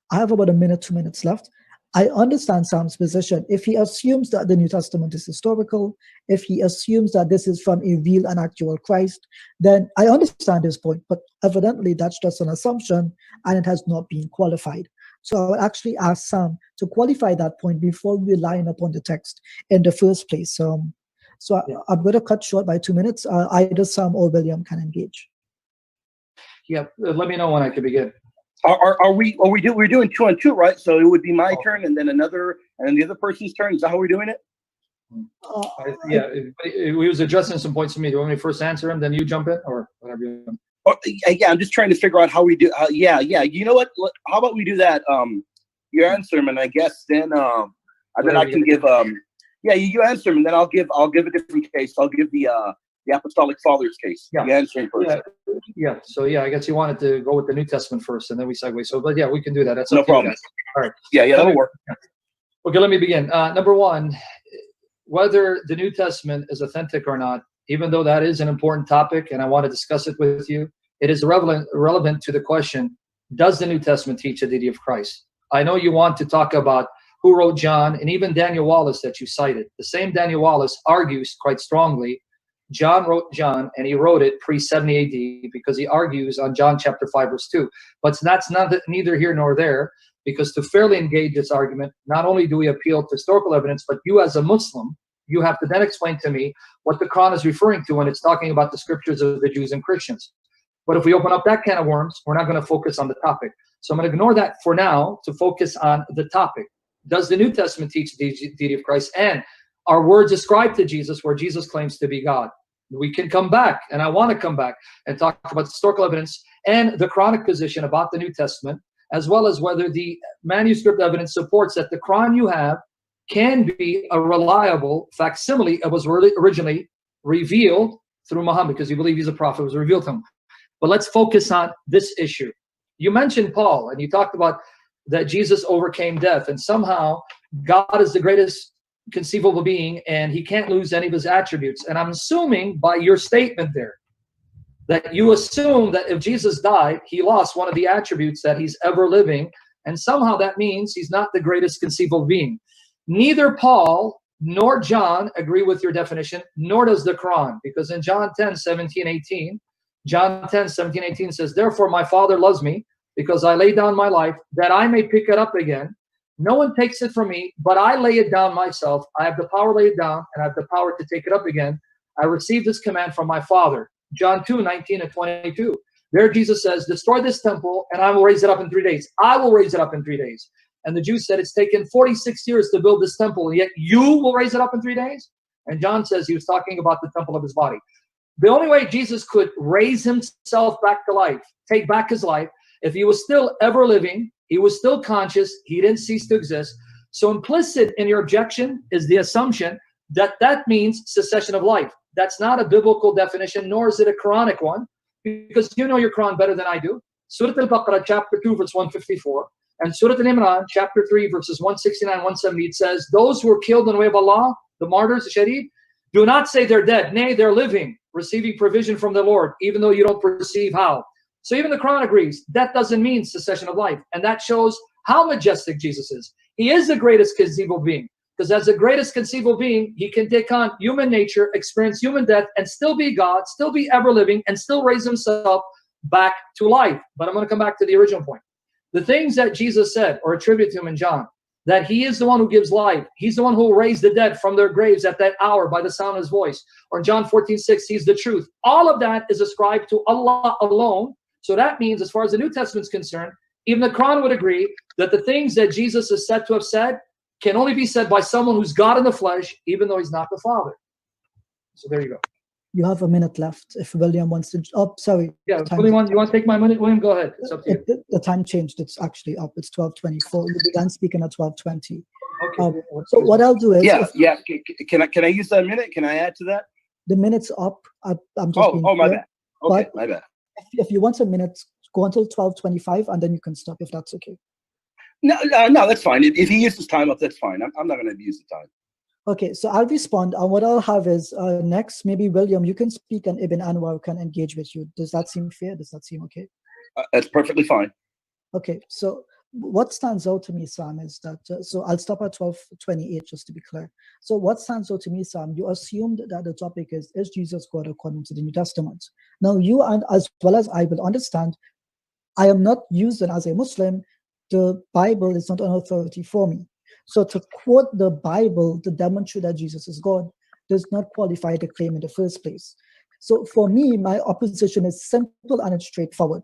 I have about 2 minutes left. I understand Sam's position. If he assumes that the New Testament is historical, if he assumes that this is from a real and actual Christ, then I understand his point. But evidently, that's just an assumption, and it has not been qualified. So I would actually ask Sam to qualify that point before we line up on the text in the first place. I'm going to cut short by 2 minutes. Either Sam or William can engage. Yeah, let me know when I can begin. We're doing 2 and 2, right? So it would be my turn and then another, and then the other person's turn. Is that how we're doing it? We was addressing some points to me. Do you want me to first answer them, then you jump in, or whatever you want? Yeah, I'm just trying to figure out how we do. Yeah. You know what? How about we do that? You answer them, and I guess then I can give. You answer them, and then I'll give a different case. I'll give the Apostolic Fathers case. Yeah. You answer him first. Yeah. So I guess you wanted to go with the New Testament first, and then we segue. So, but we can do that. That's no problem. All right. Yeah, that'll work. Okay, let me begin. Number one, whether the New Testament is authentic or not, even though that is an important topic, and I want to discuss it with you, it is relevant to the question: does the New Testament teach the deity of Christ? I know you want to talk about who wrote John, and even Daniel Wallace that you cited. The same Daniel Wallace argues quite strongly John wrote John, and he wrote it pre-70 AD because he argues on John chapter 5, verse 2. But that's neither here nor there, because to fairly engage this argument, not only do we appeal to historical evidence, but you as a Muslim, you have to then explain to me what the Quran is referring to when it's talking about the scriptures of the Jews and Christians. But if we open up that can of worms, we're not going to focus on the topic. So I'm going to ignore that for now to focus on the topic. Does the New Testament teach the deity of Christ? And are words ascribed to Jesus where Jesus claims to be God? We can come back, and I want to come back and talk about historical evidence and the Quranic position about the New Testament, as well as whether the manuscript evidence supports that the Quran you have can be a reliable facsimile. It was originally revealed through Muhammad, because you believe he's a prophet, it was revealed to him. But let's focus on this issue. You mentioned Paul, and you talked about that Jesus overcame death, and somehow God is the greatest conceivable being, and he can't lose any of his attributes. And I'm assuming by your statement there that you assume that if Jesus died, he lost one of the attributes that he's ever living, and somehow that means he's not the greatest conceivable being. Neither Paul nor John agree with your definition, nor does the Quran, because in John 10:17-18, John 10:17-18 says, "Therefore my Father loves me, because I lay down my life that I may pick it up again. No one takes it from me, but I lay it down myself. I have the power to lay it down, and I have the power to take it up again. I received this command from my Father." John 2:19-22. There Jesus says, "Destroy this temple, and I will raise it up in 3 days. I will raise it up in 3 days." And the Jews said, "It's taken 46 years to build this temple, and yet you will raise it up in 3 days?" And John says he was talking about the temple of his body. The only way Jesus could raise himself back to life, take back his life, if he was still ever living, he was still conscious, he didn't cease to exist. So implicit in your objection is the assumption that that means cessation of life. That's not a biblical definition, nor is it a Quranic one, because you know your Quran better than I do. Surah Al-Baqarah, chapter 2, verse 154, and Surah Al-Imran, chapter 3, verses 169, 170, it says, "Those who were killed in the way of Allah, the martyrs, the shaheed, do not say they're dead. Nay, they're living, receiving provision from the Lord, even though you don't perceive how." So even the Quran agrees that doesn't mean cessation of life. And that shows how majestic Jesus is. He is the greatest conceivable being, because as the greatest conceivable being, he can take on human nature, experience human death, and still be God, still be ever living, and still raise himself back to life. But I'm going to come back to the original point. The things that Jesus said or attributed to him in John, that he is the one who gives life. He's the one who will raise the dead from their graves at that hour by the sound of his voice. Or in John 14:6, he's the truth. All of that is ascribed to Allah alone. So that means, as far as the New Testament is concerned, even the Quran would agree that the things that Jesus is said to have said can only be said by someone who's God in the flesh, even though he's not the Father. So there you go. You have a minute left if William wants to. Oh, sorry. Yeah, William, you want to take my minute? William, go ahead. It's up to you. The time changed. It's actually up. It's 12:24. You began speaking at 12:20. Okay. So what I'll do is... Yeah. Can I use that minute? Can I add to that? The minute's up. I'm just my bad. Okay, my bad. If you want a minute, go until 12:25, and then you can stop if that's okay. No, that's fine. If he uses time up, that's fine. I'm not going to abuse the time. Okay, so I'll respond. And what I'll have is next, maybe William, you can speak and Ibn Anwar can engage with you. Does that seem fair? Does that seem okay? That's perfectly fine. Okay, so what stands out to me, Sam, is that, so I'll stop at 12:28 just to be clear. So what stands out to me, Sam, you assumed that the topic is Jesus God according to the New Testament? Now you, and as well as I, will understand, I am not using as a Muslim, the Bible is not an authority for me. So to quote the Bible to demonstrate that Jesus is God does not qualify the claim in the first place. So for me, my opposition is simple and it's straightforward.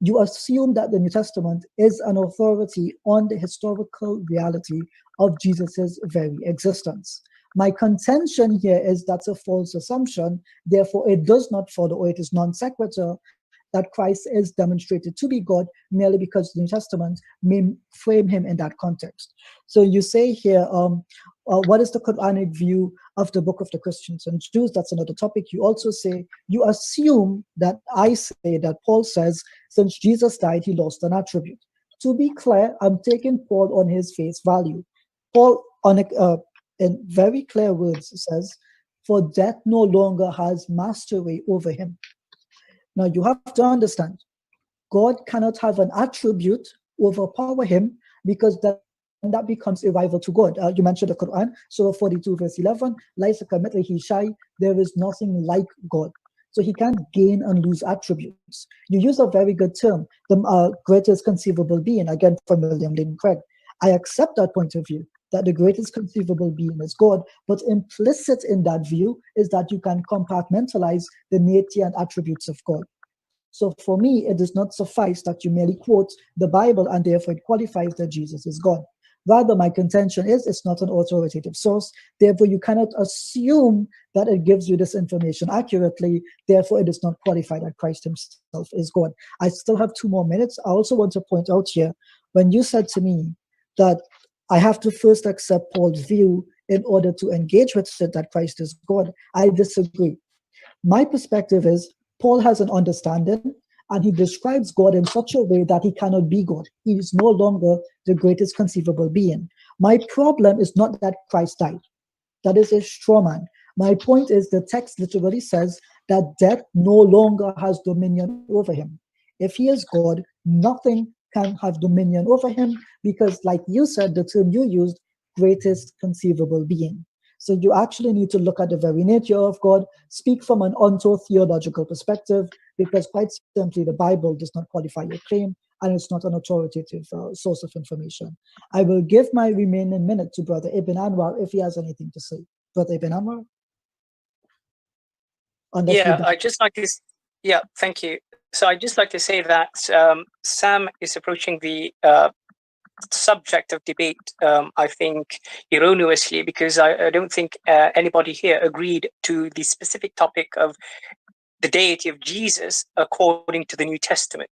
You assume that the New Testament is an authority on the historical reality of Jesus's very existence. My contention here is that's a false assumption. Therefore, it does not follow, or it is non sequitur, that Christ is demonstrated to be God merely because the New Testament may frame him in that context. So you say here, what is the Quranic view of the book of the Christians and Jews? That's another topic. You also say, you assume that I say that Paul says, since Jesus died, he lost an attribute. To be clear, I'm taking Paul on his face value. Paul, in very clear words, says, for death no longer has mastery over him. Now you have to understand, God cannot have an attribute overpower him, because that becomes a rival to God. You mentioned the Quran, Surah 42 verse 11, there is nothing like God. So he can't gain and lose attributes. You use a very good term, the greatest conceivable being, again from William Lane Craig. I accept that point of view, that the greatest conceivable being is God, but implicit in that view is that you can compartmentalize the nature and attributes of God. So for me, it does not suffice that you merely quote the Bible and therefore it qualifies that Jesus is God. Rather, my contention is it's not an authoritative source. Therefore, you cannot assume that it gives you this information accurately. Therefore, it does not qualify that Christ himself is God. I still have 2 more minutes. I also want to point out here, when you said to me that I have to first accept Paul's view in order to engage with it that Christ is God, I disagree. My perspective is Paul has an understanding and he describes God in such a way that he cannot be God. He is no longer the greatest conceivable being. My problem is not that Christ died. That is a straw man. My point is the text literally says that death no longer has dominion over him. If he is God, nothing can have dominion over him, because like you said, the term you used, greatest conceivable being. So you actually need to look at the very nature of God, speak from an onto-theological perspective, because quite simply the Bible does not qualify your claim and it's not an authoritative source of information. I will give my remaining minute to Brother Ibn Anwar if he has anything to say. Brother Ibn Anwar? I just like to, thank you. So I'd just like to say that Sam is approaching the subject of debate, I think, erroneously, because I don't think anybody here agreed to the specific topic of the deity of Jesus according to the New Testament.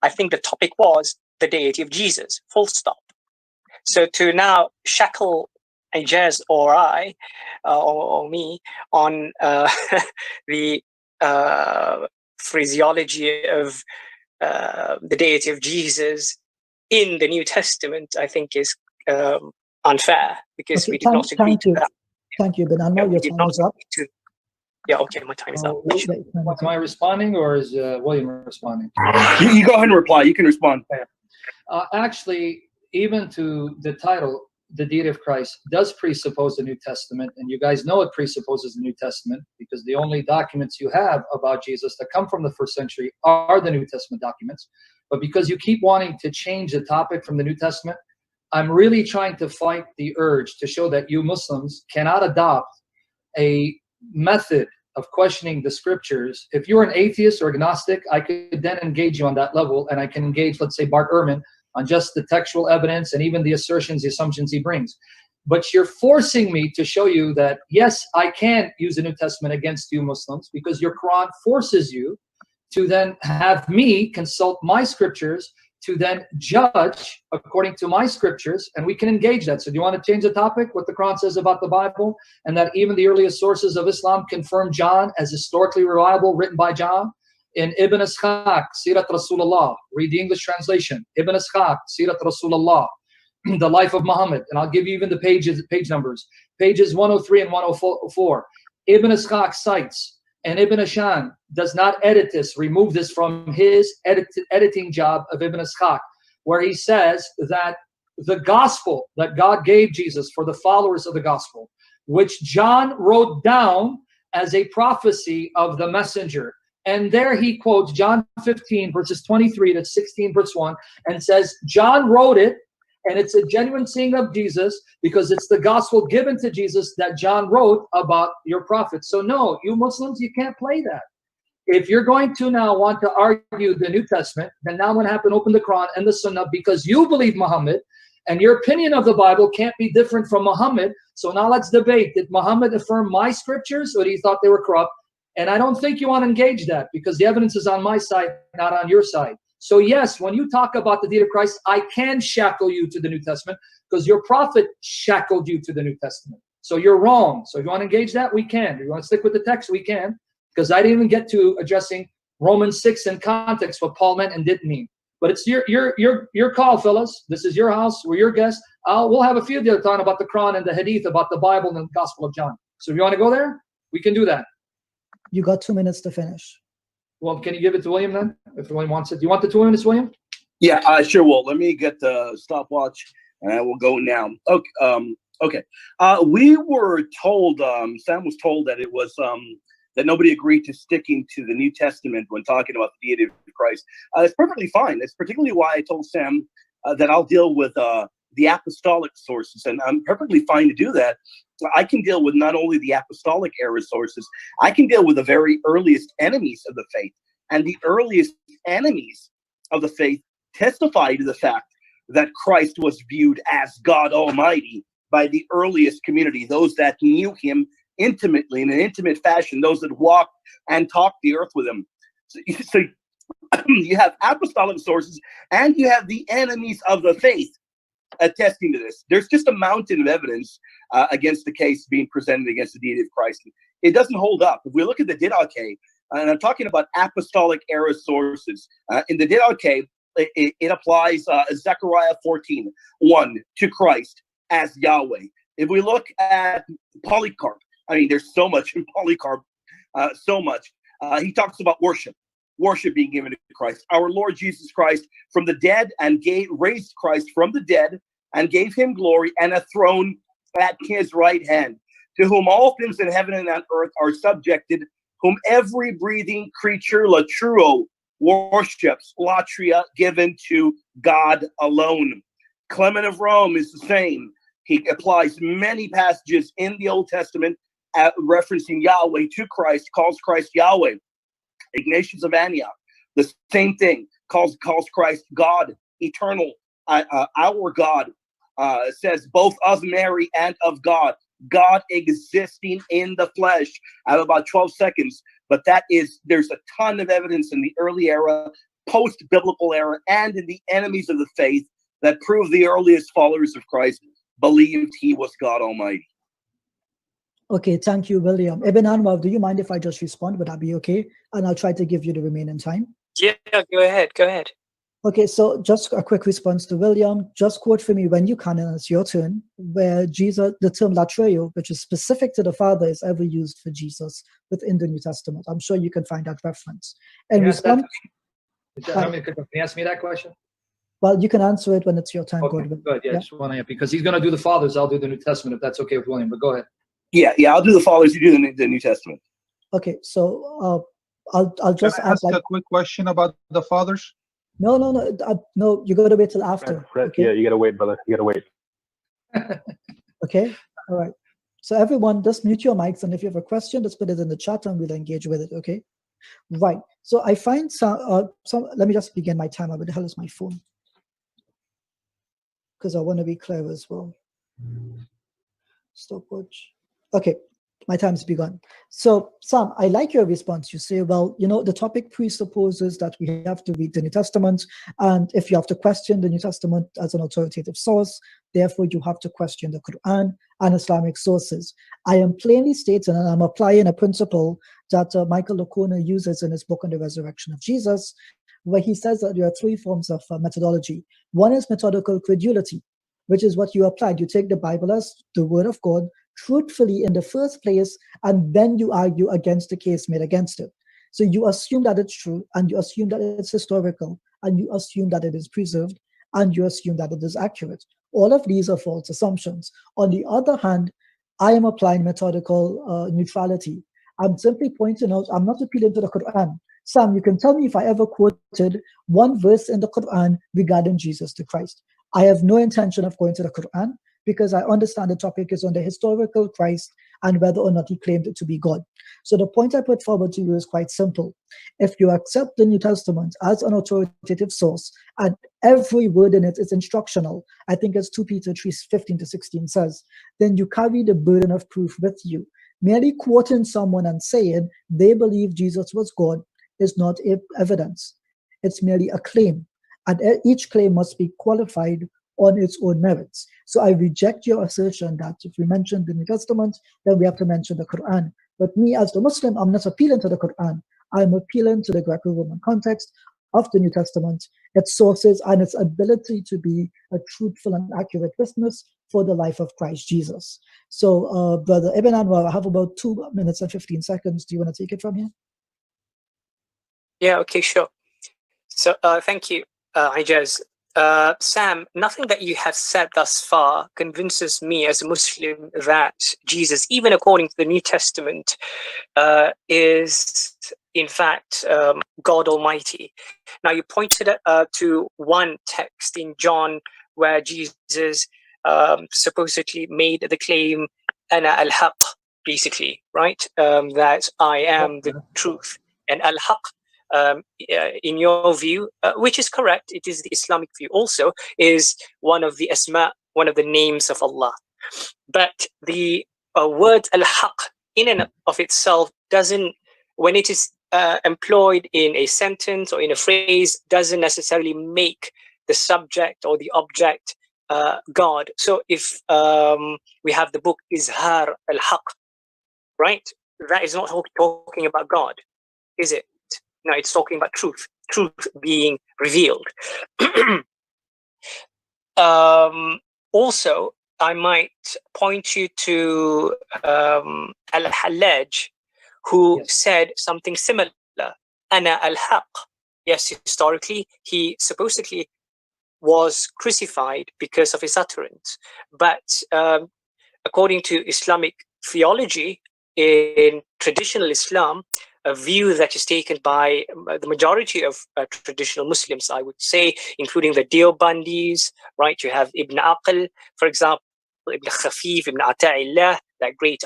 I think the topic was the deity of Jesus, full stop. So to now shackle Ijaz or I, or me, on the phraseology of the deity of Jesus in the New Testament, I think is unfair, because we did not agree to that. Thank you, Ben Anwar. Your time is up. My time is up. Am I responding, or is William responding? You go ahead and reply. You can respond. Actually, even to the title, the deity of Christ does presuppose the New Testament, and you guys know it presupposes the New Testament, because the only documents you have about Jesus that come from the 1st century are the New Testament documents. But because you keep wanting to change the topic from the New Testament, I'm really trying to fight the urge to show that you Muslims cannot adopt a method of questioning the scriptures. If you're an atheist or agnostic, I could then engage you on that level, and I can engage, let's say, Bart Ehrman on just the textual evidence and even the assertions, the assumptions he brings. But you're forcing me to show you that, yes, I can use the New Testament against you Muslims, because your Quran forces you to then have me consult my scriptures to then judge according to my scriptures, and we can engage that. So do you want to change the topic, what the Quran says about the Bible, and that even the earliest sources of Islam confirm John as historically reliable, written by John? in Ibn Ishaq, Sirat Rasulullah. Read the English translation. Ibn Ishaq, Sirat Rasulullah, the life of Muhammad. And I'll give you even the page numbers. Pages 103 and 104. Ibn Ishaq cites, and Ibn Ashan does not edit this, remove this from his editing job of Ibn Ishaq, where he says that the gospel that God gave Jesus for the followers of the gospel, which John wrote down as a prophecy of the messenger. And there he quotes John 15, verses 23 to 16, verse 1, and says, John wrote it, and it's a genuine saying of Jesus because it's the gospel given to Jesus that John wrote about your prophet. So no, you Muslims, you can't play that. If you're going to now want to argue the New Testament, then now I'm going to have to open the Quran and the Sunnah because you believe Muhammad, and your opinion of the Bible can't be different from Muhammad. So now let's debate. Did Muhammad affirm my scriptures, or he thought they were corrupt? And I don't think you want to engage that because the evidence is on my side, not on your side. So yes, when you talk about the deity of Christ, I can shackle you to the New Testament because your prophet shackled you to the New Testament. So you're wrong. So if you want to engage that, we can. If you want to stick with the text, we can. Because I didn't even get to addressing Romans 6 in context, what Paul meant and didn't mean. But it's your call, fellas. This is your house. We're your guests. We'll have a field day talking about the Quran and the Hadith, about the Bible and the Gospel of John. So if you want to go there, we can do that. You got 2 minutes to finish. Well, can you give it to William then? If William wants it. Do you want the 2 minutes, William? Yeah, I sure will. Let me get the stopwatch and I will go now. Okay. We were told, Sam was told that it was that nobody agreed to sticking to the New Testament when talking about the deity of Christ. It's perfectly fine. That's particularly why I told Sam that I'll deal with the apostolic sources, and I'm perfectly fine to do that. I can deal with not only the apostolic era sources, I can deal with the very earliest enemies of the faith. And the earliest enemies of the faith testify to the fact that Christ was viewed as God Almighty by the earliest community, those that knew him intimately, in an intimate fashion, those that walked and talked the earth with him. So you have apostolic sources and you have the enemies of the faith attesting to this. There's just a mountain of evidence against the case being presented against the deity of Christ. It doesn't hold up. If we look at the Didache, and I'm talking about apostolic era sources, in the Didache, it applies Zechariah 14:1 to Christ as Yahweh. If we look at Polycarp, I mean, there's so much in Polycarp, so much. He talks about worship being given to Christ. Our Lord Jesus Christ from the dead and raised Christ from the dead and gave him glory and a throne at his right hand, to whom all things in heaven and on earth are subjected, whom every breathing creature, latruo, worships, latria, given to God alone. Clement of Rome is the same. He applies many passages in the Old Testament referencing Yahweh to Christ, calls Christ Yahweh. Ignatius of Antioch, the same thing, calls Christ God, eternal, our God, says both of Mary and of God, God existing in the flesh. I have about 12 seconds, but there's a ton of evidence in the early era, post-biblical era, and in the enemies of the faith that prove the earliest followers of Christ believed he was God Almighty. Okay, thank you, William. Ibn Anwar, do you mind if I just respond? Would that be okay? And I'll try to give you the remaining time. Yeah, go ahead. Okay, so just a quick response to William. Just quote for me when you can, and it's your turn, where Jesus, the term latreo, which is specific to the Father, is ever used for Jesus within the New Testament. I'm sure you can find that reference. And respond. Can you ask me that question? Well, you can answer it when it's your time. Okay, good. Yeah, just want to, because he's going to do the Fathers, I'll do the New Testament, if that's okay with William, but go ahead. Yeah, I'll do the Fathers, you do the New Testament. Okay, so I'll just ask a quick question about the Fathers. No, you got to wait till after. Fred, okay? Yeah, you got to wait, brother. You got to wait. Okay, all right. So everyone, just mute your mics, and if you have a question, just put it in the chat, and we'll engage with it. Okay, right. So I find some. Let me just begin my timer. Where the hell is my phone? Because I want to be clear as well. Stopwatch. Okay. My time's begun. So, Sam, I like your response. You say, well, the topic presupposes that we have to read the New Testament, and if you have to question the New Testament as an authoritative source, therefore you have to question the Quran and Islamic sources. I am plainly stating, and I'm applying a principle that Michael Licona uses in his book on the resurrection of Jesus, where he says that there are three forms of methodology. One is methodical credulity, which is what you applied. You take the Bible as the word of God, truthfully in the first place, and then you argue against the case made against it. So you assume that it's true, and you assume that it's historical, and you assume that it is preserved, and you assume that it is accurate. All of these are false assumptions. On the other hand, I am applying methodical neutrality. I'm simply pointing out, I'm not appealing to the Quran. Sam, you can tell me if I ever quoted one verse in the Quran regarding Jesus the Christ. I have no intention of going to the Quran, because I understand the topic is on the historical Christ and whether or not he claimed to be God. So the point I put forward to you is quite simple. If you accept the New Testament as an authoritative source, and every word in it is instructional, I think as 2 Peter 3:15-16 says, then you carry the burden of proof with you. Merely quoting someone and saying they believe Jesus was God is not evidence. It's merely a claim. And each claim must be qualified on its own merits. So I reject your assertion that if we mention the New Testament, then we have to mention the Quran. But me as the Muslim, I'm not appealing to the Quran. I'm appealing to the Greco-Roman context of the New Testament, its sources, and its ability to be a truthful and accurate witness for the life of Christ Jesus. So, Brother Ibn Anwar, I have about 2 minutes and 15 seconds. Do you want to take it from here? Yeah, okay, sure. So, thank you, Ijaz. Sam, nothing that you have said thus far convinces me as a Muslim that Jesus, even according to the New Testament, is in fact God Almighty. Now, you pointed to one text in John where Jesus supposedly made the claim, Ana al-Haq, basically, right? That I am the truth. And al-Haq, in your view, which is correct, it is the Islamic view also, is one of the asma, one of the names of Allah. But the word al-haq in and of itself doesn't, when it is employed in a sentence or in a phrase, doesn't necessarily make the subject or the object God. So if we have the book Izhar al-Haq, right? That is not talking about God, is it? No, it's talking about truth being revealed. Also, I might point you to Al-Hallaj, who said something similar, Ana al-Haq. Yes, historically, he supposedly was crucified because of his utterance. But according to Islamic theology, in traditional Islam, a view that is taken by the majority of traditional Muslims, I would say, including the Deobandis, right? You have Ibn Aql, for example, Ibn Khafif, Ibn Ata'illah, that great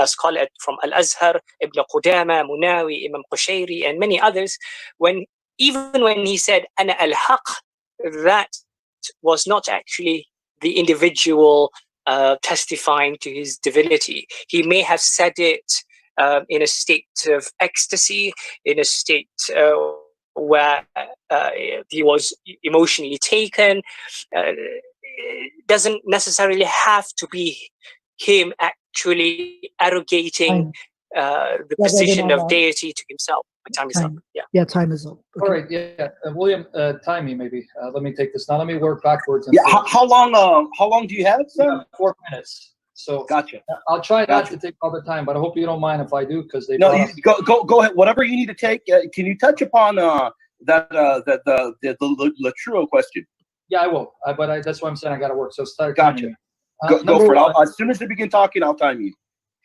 scholar from Al-Azhar, Ibn Qudama, Munawi, Imam Qushayri, and many others. Even when he said, Ana al-Haq, that was not actually the individual testifying to his divinity. He may have said it in a state of ecstasy, in a state where he was emotionally taken. Doesn't necessarily have to be him actually arrogating the position of deity to himself. My time is up. Yeah, time is up. Okay. All right, yeah. William, time me maybe. Let me take this. Now let me work backwards. How long do you have, sir? 4 minutes. So gotcha. I'll try not to take all the time, but I hope you don't mind if I do, because they. No, go ahead. Whatever you need to take. Can you touch upon the Latruo question? Yeah, I will. But that's why I'm saying I got to work. So start. Gotcha. Go for it. As soon as they begin talking, I'll time you.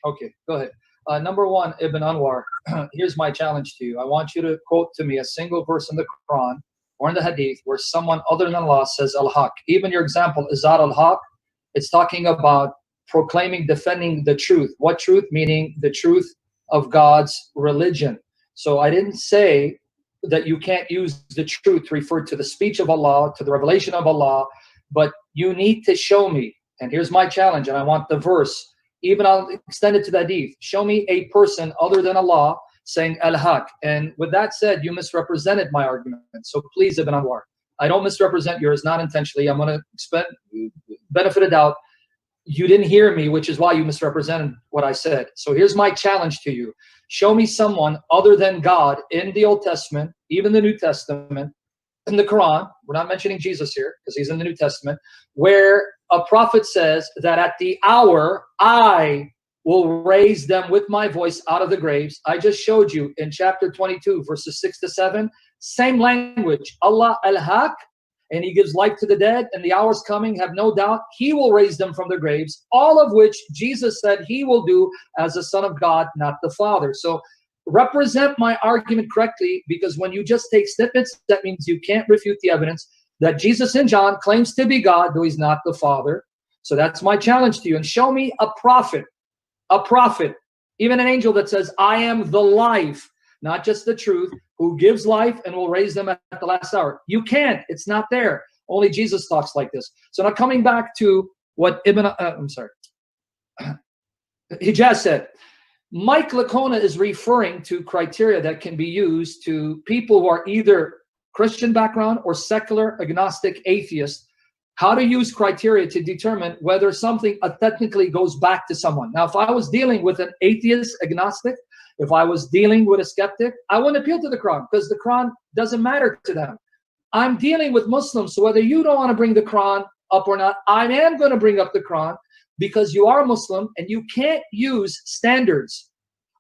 Okay, go ahead. Number one, Ibn Anwar. Here's my challenge to you. I want you to quote to me a single verse in the Quran or in the Hadith where someone other than Allah says al-Haq. Even your example is that al-Haq. It's talking about proclaiming, defending the truth. What truth? Meaning the truth of God's religion. So I didn't say that you can't use the truth to refer to the speech of Allah, to the revelation of Allah, but you need to show me, and here's my challenge, and I want the verse even I'll extend it to the hadith. Show me a person other than Allah saying al-haq. And with that said, you misrepresented my argument. So please, Ibn Anwar, I don't misrepresent yours, not intentionally. I'm going to benefit of doubt. You didn't hear me, which is why you misrepresented what I said. So here's my challenge to you. Show me someone other than God in the Old Testament, even the New Testament, in the Quran, we're not mentioning Jesus here because he's in the New Testament, where a prophet says that at the hour I will raise them with my voice out of the graves. I just showed you in chapter 22, verses 6 to 7, same language, Allah al-Haq, and he gives life to the dead, and the hour's coming, have no doubt, he will raise them from their graves, all of which Jesus said he will do as the Son of God, not the Father. So represent my argument correctly, because when you just take snippets, that means you can't refute the evidence that Jesus in John claims to be God, though he's not the Father. So that's my challenge to you. And show me a prophet, even an angel that says, I am the life, not just the truth, who gives life and will raise them at the last hour. You can't. It's not there. Only Jesus talks like this. So now coming back to what Ijaz said, Mike Lacona is referring to criteria that can be used to people who are either Christian background or secular, agnostic, atheist, how to use criteria to determine whether something technically goes back to someone. Now, if I was dealing with an atheist, agnostic, if I was dealing with a skeptic, I wouldn't appeal to the Quran because the Quran doesn't matter to them. I'm dealing with Muslims, so whether you don't want to bring the Quran up or not, I am going to bring up the Quran because you are a Muslim and you can't use standards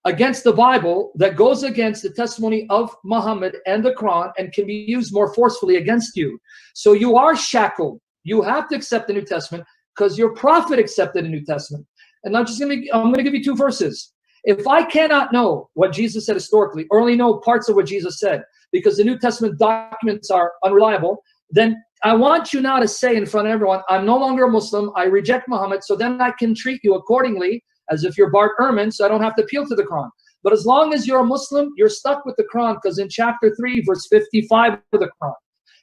against the Bible that goes against the testimony of Muhammad and the Quran and can be used more forcefully against you. So you are shackled. You have to accept the New Testament because your prophet accepted the New Testament. And I'm going to give you two verses. If I cannot know what Jesus said historically, or only know parts of what Jesus said, because the New Testament documents are unreliable, then I want you now to say in front of everyone, I'm no longer a Muslim, I reject Muhammad, so then I can treat you accordingly as if you're Bart Ehrman, so I don't have to appeal to the Quran. But as long as you're a Muslim, you're stuck with the Quran, because in chapter 3, verse 55 of the Quran,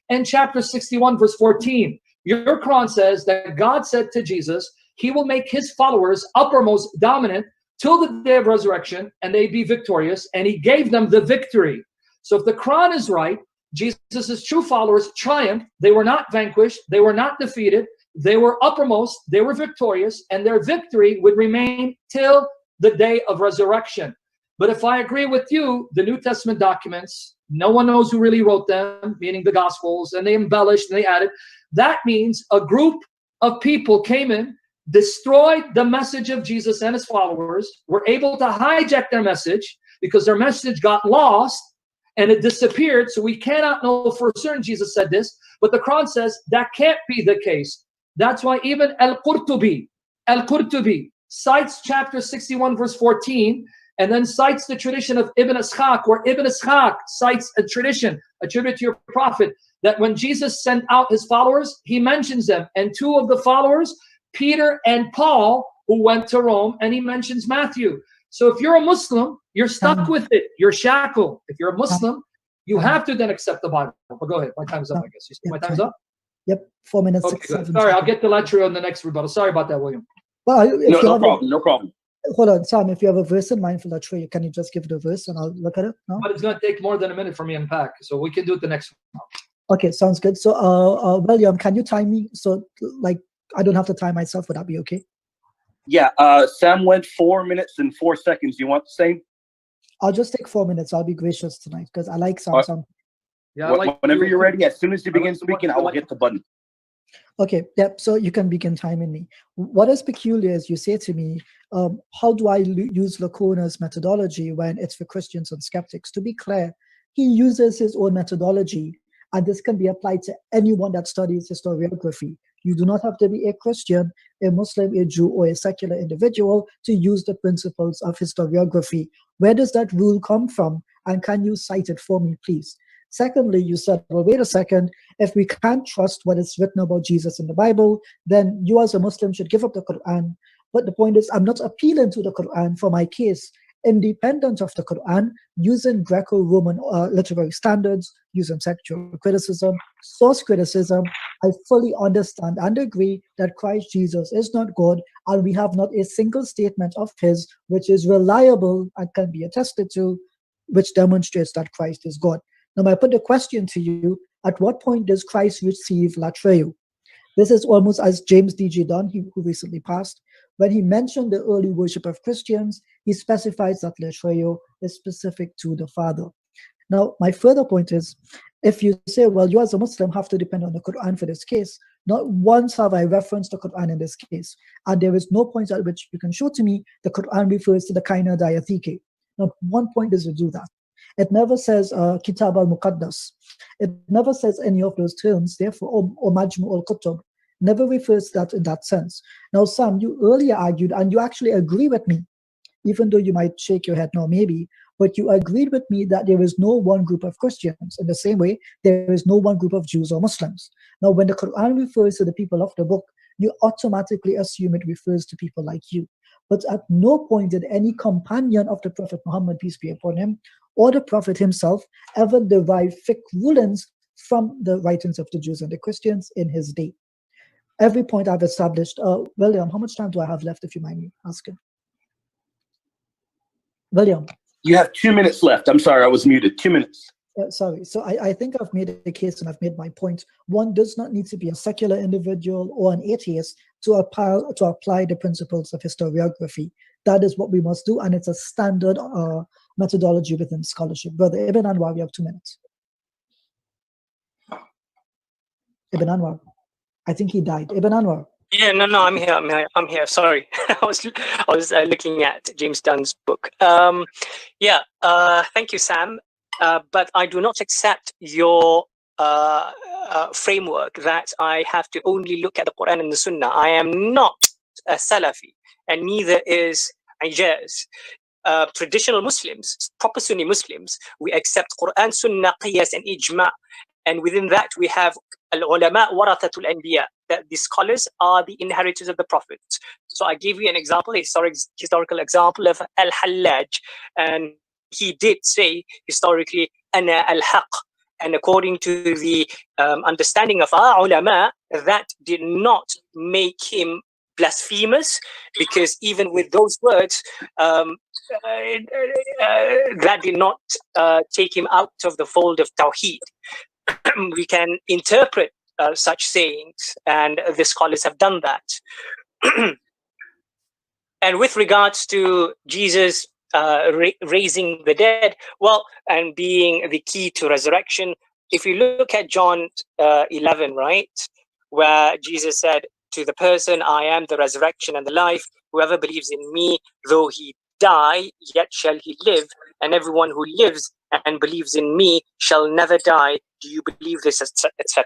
and chapter 61, verse 14, your Quran says that God said to Jesus, he will make his followers uppermost, dominant, till the day of resurrection, and they be victorious, and he gave them the victory. So if the Quran is right, Jesus' true followers triumphed. They were not vanquished. They were not defeated. They were uppermost. They were victorious, and their victory would remain till the day of resurrection. But if I agree with you, the New Testament documents, no one knows who really wrote them, meaning the Gospels, and they embellished and they added. That means a group of people came in, destroyed the message of Jesus and his followers, were able to hijack their message because their message got lost and it disappeared. So we cannot know for certain Jesus said this, but the Quran says that can't be the case. That's why even Al-Qurtubi cites chapter 61, verse 14, and then cites the tradition of Ibn Ishaq, where Ibn Ishaq cites a tradition attributed to your prophet, that when Jesus sent out his followers, he mentions them. And two of the followers, Peter and Paul, who went to Rome, and he mentions Matthew. So if you're a Muslim, you're stuck with it. You're shackled. If you're a Muslim, you have to then accept the Bible. But go ahead. My time's up, I guess. My time's up? Yep, 4 minutes. Okay, 6, 7 sorry, I'll get the lecture on the next rebuttal. Sorry about that, William. Well, no problem. Hold on, Sam. If you have a verse in mind for that tree, can you just give the verse and I'll look at it? No? But it's going to take more than a minute for me to unpack, so we can do it the next one. Okay, sounds good. So, William, can you time me? So, like, I don't have to time myself. Would that be okay? Yeah, Sam went 4 minutes and 4 seconds. You want the same? I'll just take 4 minutes. I'll be gracious tonight because I like Sam. Yeah, whenever you're ready, as soon as you begin speaking, I will hit the button. Okay, yep. So you can begin timing me. What is peculiar is you say to me, how do I use Lacona's methodology when it's for Christians and skeptics? To be clear, he uses his own methodology, and this can be applied to anyone that studies historiography. You do not have to be a Christian, a Muslim, a Jew, or a secular individual to use the principles of historiography. Where does that rule come from? And can you cite it for me, please? Secondly, you said, well, wait a second, if we can't trust what is written about Jesus in the Bible, then you as a Muslim should give up the Quran. But the point is, I'm not appealing to the Quran for my case. independent of the Quran, using Greco-Roman literary standards, using textual criticism, source criticism, I fully understand and agree that Christ Jesus is not God, and we have not a single statement of his which is reliable and can be attested to, which demonstrates that Christ is God. Now, I put the question to you, at what point does Christ receive Latreo? This is almost as James D.G. Dunn, who recently passed, when he mentioned the early worship of Christians, he specifies that Latreo is specific to the Father. Now, my further point is, if you say, well, you as a Muslim have to depend on the Quran for this case, not once have I referenced the Quran in this case, and there is no point at which you can show to me the Quran refers to the Kaina Diatheke. Not one point does it do that. It never says Kitab al-Muqaddas. It never says any of those terms, therefore, or Majmu al-Qutub. Never refers to that in that sense. Now, Sam, you earlier argued, and you actually agree with me, even though you might shake your head, no, maybe, but you agreed with me that there is no one group of Christians. In the same way, there is no one group of Jews or Muslims. Now, when the Quran refers to the people of the book, you automatically assume it refers to people like you. But at no point did any companion of the Prophet Muhammad, peace be upon him, or the Prophet himself ever derive fiqh rulings from the writings of the Jews and the Christians in his day. Every point I've established. William, how much time do I have left, if you mind me asking? William. You have 2 minutes left. I'm sorry, I was muted. 2 minutes. Sorry. So I think I've made a case and I've made my point. One does not need to be a secular individual or an atheist to apply the principles of historiography. That is what we must do, and it's a standard methodology within scholarship. Brother Ibn Anwar, you have 2 minutes. Ibn Anwar. I think he died. Ibn Anwar. Yeah, no, I'm here. Sorry, I was looking at James Dunn's book. Thank you, Sam. But I do not accept your framework that I have to only look at the Quran and the Sunnah. I am not a Salafi, and neither is Ijaz. Traditional Muslims, proper Sunni Muslims, we accept Quran, Sunnah, Qiyas, and Ijma'. And within that, we have al-ulama warathatul anbiya, that the scholars are the inheritors of the prophets. So I gave you an example, a historical example of al-Hallaj, and he did say historically, ana al-haq. And according to the understanding of our ulama, that did not make him blasphemous, because even with those words, that did not take him out of the fold of Tawheed. We can interpret such sayings, and the scholars have done that. And with regards to Jesus raising the dead, well, and being the key to resurrection, if you look at John 11, right, where Jesus said to the person, I am the resurrection and the life, whoever believes in me, though he die, yet shall he live, and everyone who lives and believes in me shall never die. Do you believe this, etc.?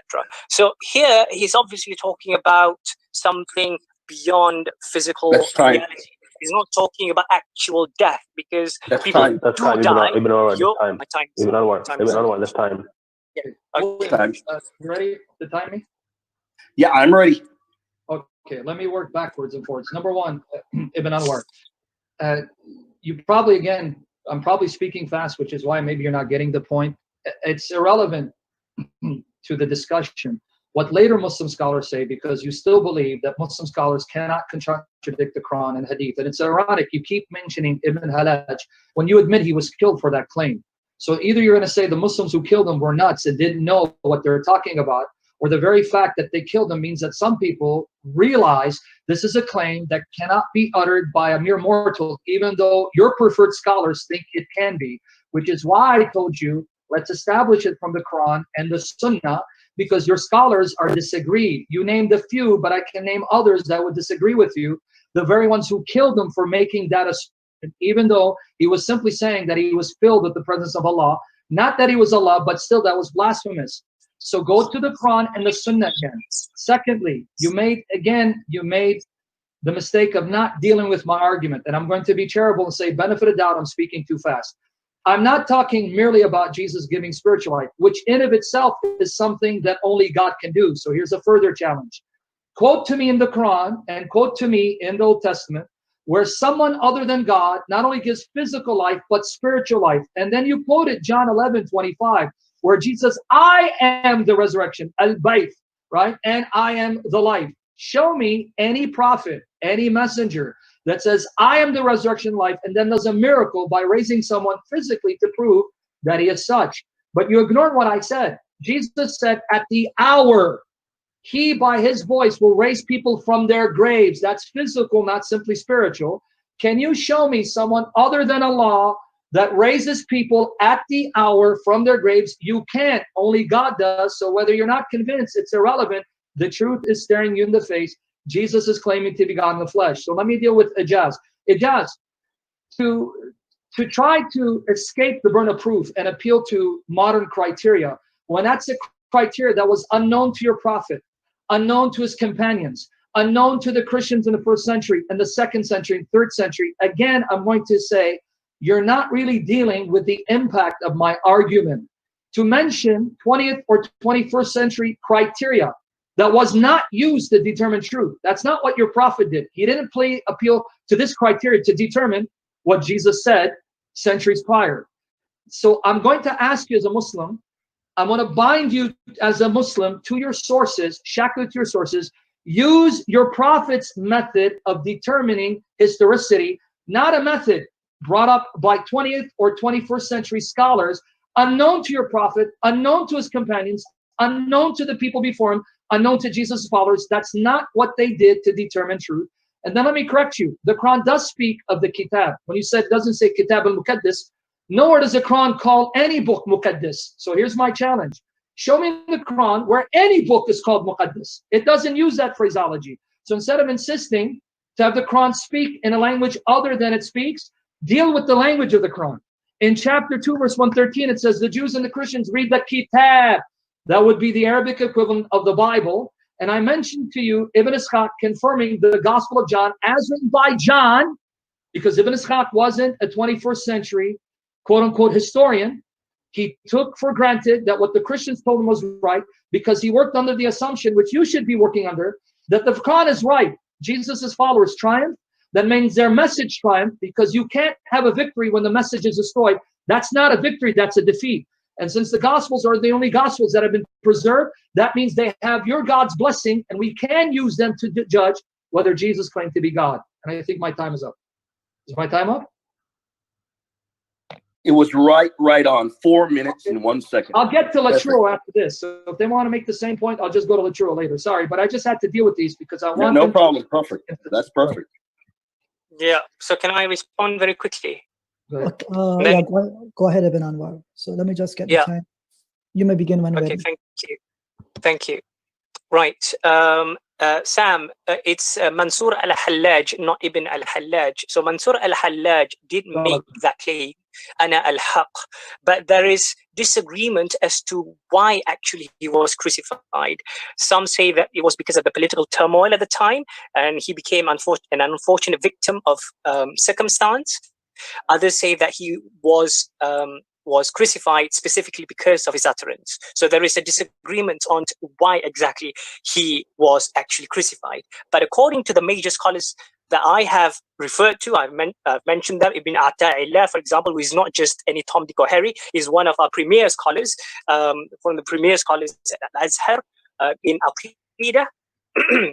So here he's obviously talking about something beyond physical reality. He's not talking about actual death, because people do die. Ibn Anwar, that's time. Yeah. Okay. You ready to time me? Yeah, I'm ready. Okay, let me work backwards and forwards. Number one, Ibn Anwar. You probably, again, I'm probably speaking fast, which is why maybe you're not getting the point. It's irrelevant to the discussion what later Muslim scholars say, because you still believe that Muslim scholars cannot contradict the Quran and Hadith. And it's ironic, you keep mentioning Ibn Hallaj when you admit he was killed for that claim. So either you're going to say the Muslims who killed him were nuts and didn't know what they're talking about, or the very fact that they killed him means that some people realize this is a claim that cannot be uttered by a mere mortal, even though your preferred scholars think it can be, which is why I told you, let's establish it from the Quran and the Sunnah, because your scholars are disagreed. You named a few, but I can name others that would disagree with you, the very ones who killed him for making that assertion, even though he was simply saying that he was filled with the presence of Allah, not that he was Allah, but still that was blasphemous. So go to the Quran and the Sunnah again. Secondly, you made the mistake of not dealing with my argument. And I'm going to be charitable and say, benefit of doubt, I'm speaking too fast. I'm not talking merely about Jesus giving spiritual life, which in of itself is something that only God can do. So here's a further challenge. Quote to me in the Quran and quote to me in the Old Testament where someone other than God not only gives physical life, but spiritual life. And then you quoted John 11:25, where Jesus, I am the resurrection, Albrecht, right? And I am the life. Show me any prophet, any messenger that says, I am the resurrection life, and then does a miracle by raising someone physically to prove that he is such. But you ignored what I said. Jesus said, at the hour, he by his voice will raise people from their graves. That's physical, not simply spiritual. Can you show me someone other than Allah that raises people at the hour from their graves? You can't. Only God does. So whether you're not convinced, it's irrelevant. The truth is staring you in the face. Jesus is claiming to be God in the flesh. So let me deal with Ijaz. Ijaz, to try to escape the burden of proof and appeal to modern criteria, when that's a criteria that was unknown to your prophet, unknown to his companions, unknown to the Christians in the 1st century and the 2nd century and 3rd century, again, I'm going to say, you're not really dealing with the impact of my argument. To mention 20th or 21st century criteria that was not used to determine truth. That's not what your prophet did. He didn't appeal to this criteria to determine what Jesus said centuries prior. So I'm going to ask you as a Muslim, I'm going to bind you as a Muslim to your sources, shackle to your sources. Use your prophet's method of determining historicity, not a method brought up by 20th or 21st century scholars, unknown to your prophet, unknown to his companions, unknown to the people before him, unknown to Jesus' followers. That's not what they did to determine truth. And then let me correct you. The Quran does speak of the kitab. When you said it doesn't say kitab al-muqaddas, nowhere does the Quran call any book muqaddas. So here's my challenge. Show me in the Quran where any book is called muqaddas. It doesn't use that phraseology. So instead of insisting to have the Quran speak in a language other than it speaks, deal with the language of the Quran. In chapter 2, verse 113, it says, the Jews and the Christians read the kitab. That would be the Arabic equivalent of the Bible. And I mentioned to you Ibn Ishaq confirming the Gospel of John as written by John, because Ibn Ishaq wasn't a 21st century quote-unquote historian. He took for granted that what the Christians told him was right, because he worked under the assumption, which you should be working under, that the Quran is right. Jesus' followers triumph. That means their message triumphed, because you can't have a victory when the message is destroyed. That's not a victory, that's a defeat. And since the Gospels are the only Gospels that have been preserved, that means they have your God's blessing, and we can use them to judge whether Jesus claimed to be God. And I think my time is up. Is my time up? It was right on. 4 minutes and 1 second. I'll get to Latruo after this. So if they want to make the same point, I'll just go to Latruo later. Sorry, but I just had to deal with these because I want no problem. Perfect. That's perfect. Yeah. So can I respond very quickly? Okay, yeah, go ahead, Ibn Anwar. So let me just get the time. You may begin when ready. Thank you. Right. Sam, it's Mansur al-Hallaj, not Ibn al-Hallaj. So Mansur al-Hallaj did make that claim, Ana al-Haq, but there is disagreement as to why actually he was crucified. Some say that it was because of the political turmoil at the time, and he became an unfortunate victim of circumstance. Others say that he was crucified specifically because of his utterance. So there is a disagreement on why exactly he was actually crucified. But according to the major scholars that I have referred to, I've mentioned them, Ibn Ata'illah, for example, who is not just any Tom, Dick or Harry, is one of our premier scholars, one of the premier scholars at Al-Azhar in Aqidah,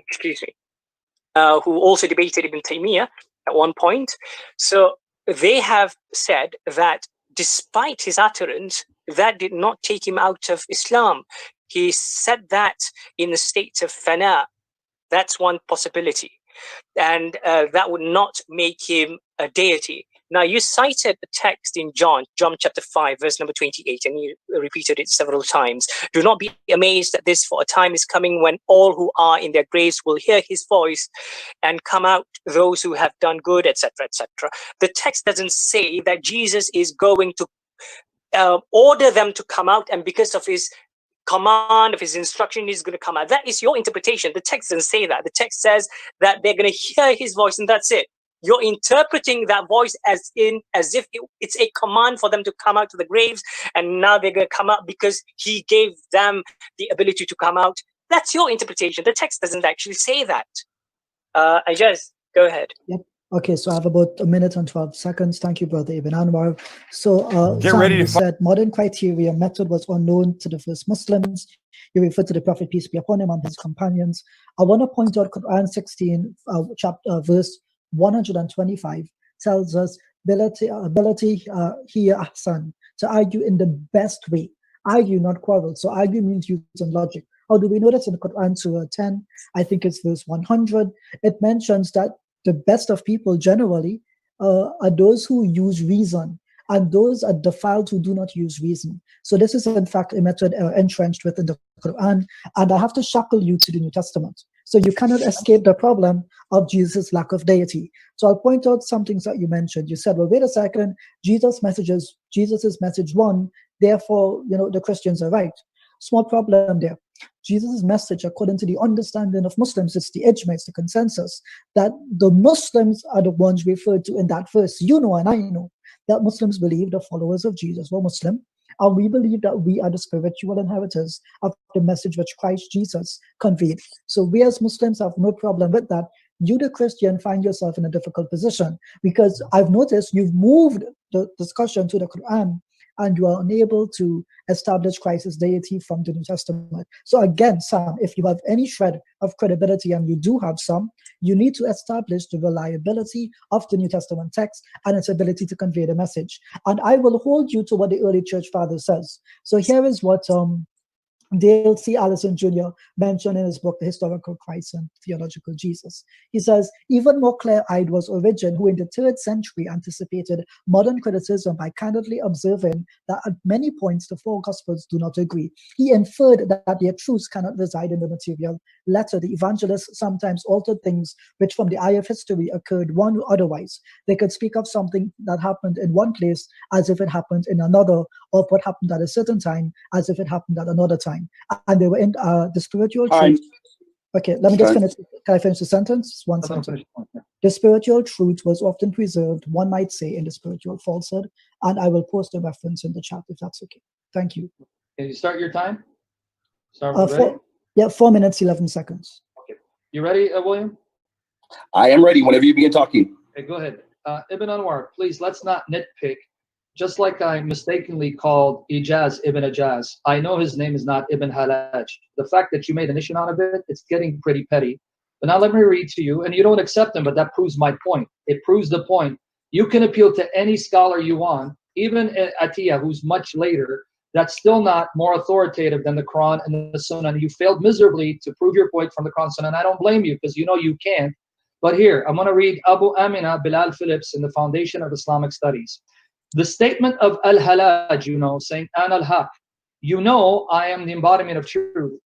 excuse me, who also debated Ibn Taymiyyah at one point. So they have said that despite his utterance, that did not take him out of Islam. He said that in a state of fana. That's one possibility. And that would not make him a deity. Now, you cited a text in John chapter 5, verse number 28, and you repeated it several times. Do not be amazed at this, for a time is coming when all who are in their graves will hear his voice and come out, those who have done good, etc., etc. The text doesn't say that Jesus is going to order them to come out, and because of his command, of his instruction, he's going to come out. That is your interpretation. The text doesn't say that. The text says that they're going to hear his voice, and that's it. You're interpreting that voice as if it's a command for them to come out to the graves, and now they're going to come out because he gave them the ability to come out. That's your interpretation. The text doesn't actually say that. Ijaz, go ahead. Yep. Okay, so I have about 1 minute and 12 seconds. Thank you, Brother Ibn Anwar. So, Get Sam, ready you to said modern criteria method was unknown to the first Muslims. You referred to the Prophet, peace be upon him, and his companions. I want to point out Quran 16, verse 125 tells us ability here ahsan, to argue in the best way. Argue, not quarrel. So argue means using logic. How do we know that? In Quran Surah 10, I think it's verse 100, it mentions that the best of people generally are those who use reason, and those are defiled who do not use reason. So this is in fact a method entrenched within the Quran, and I have to shackle you to the New Testament. So you cannot escape the problem of Jesus' lack of deity. So I'll point out some things that you mentioned. You said, well, wait a second, Jesus' message won, therefore, the Christians are right. Small problem there. Jesus' message, according to the understanding of Muslims, it's the ijma, it's the consensus, that the Muslims are the ones referred to in that verse. You know and I know that Muslims believe the followers of Jesus were Muslim, and we believe that we are the spiritual inheritors of the message which Christ Jesus conveyed. So we as Muslims have no problem with that. You, the Christian, find yourself in a difficult position, because I've noticed you've moved the discussion to the Quran, and you are unable to establish Christ's deity from the New Testament. So again, Sam, if you have any shred of credibility, and you do have some, you need to establish the reliability of the New Testament text and its ability to convey the message. And I will hold you to what the early church father says. So here is what Dale C. Allison Jr. mentioned in his book, The Historical Christ and Theological Jesus. He says, even more clear-eyed was Origen, who in the 3rd century anticipated modern criticism by candidly observing that at many points the 4 Gospels do not agree. He inferred that their truths cannot reside in the material letter. The evangelists sometimes altered things which from the eye of history occurred one otherwise. They could speak of something that happened in one place as if it happened in another, or what happened at a certain time as if it happened at another time. And they were in the spiritual truth. Okay, let me just finish. Can I finish the sentence? One sentence. The spiritual truth was often preserved, one might say, in the spiritual falsehood. And I will post a reference in the chat if that's okay. Thank you. Can you start your time? Start 4 minutes, 11 seconds. Okay. You ready, William? I am ready whenever you begin talking. Okay, go ahead. Ibn Anwar, please, let's not nitpick. Just like I mistakenly called Ijaz Ibn Ijaz, I know his name is not Ibn Halaj. The fact that you made an issue out of it, it's getting pretty petty. But now let me read to you, and you don't accept him, but that proves my point. It proves the point. You can appeal to any scholar you want, even Atiyah, who's much later, that's still not more authoritative than the Quran and the Sunnah. And you failed miserably to prove your point from the Quran and Sunnah, and I don't blame you, because you know you can't. But here, I'm going to read Abu Amina Bilal Phillips in the Foundation of Islamic Studies. The statement of Al-Halaj, saying, An al-Haq, I am the embodiment of truth.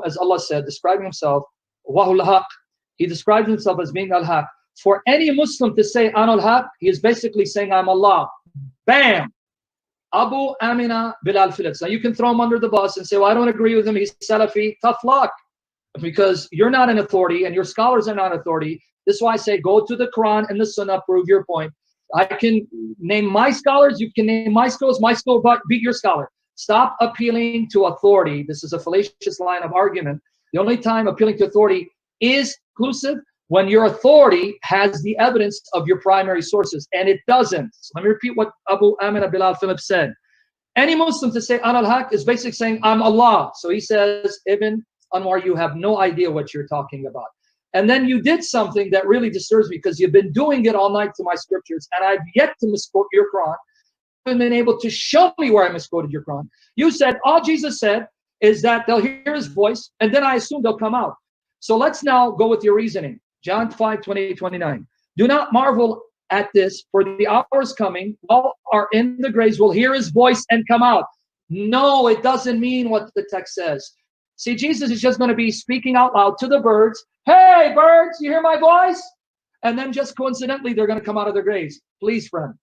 As Allah said, describing himself, Wahul Haq, he describes himself as being Al-Haq. For any Muslim to say An al-Haq, he is basically saying, I'm Allah. Bam! Abu Amina Bilal Phillips. Now you can throw him under the bus and say, well, I don't agree with him, he's Salafi. Tough luck, because you're not an authority and your scholars are not authority. This is why I say, go to the Quran and the Sunnah, prove your point. I can name my scholars, you can name my schools, my school beat your scholar. Stop appealing to authority. This is a fallacious line of argument. The only time appealing to authority is inclusive when your authority has the evidence of your primary sources, and it doesn't. So let me repeat what Abu Amina Bilal Phillips said. Any Muslim to say An al-Haq is basically saying I'm Allah. So he says, Ibn Anwar, you have no idea what you're talking about. And then you did something that really disturbs me, because you've been doing it all night to my scriptures, and I've yet to misquote your Quran. You haven't been able to show me where I misquoted your Quran. You said all Jesus said is that they'll hear his voice, and then I assume they'll come out. So let's now go with your reasoning. John 5:28-29. Do not marvel at this, for the hour is coming, all are in the graves will hear his voice and come out. No, it doesn't mean what the text says. See, Jesus is just going to be speaking out loud to the birds. Hey, birds, you hear my voice? And then just coincidentally, they're going to come out of their graves. Please, friend,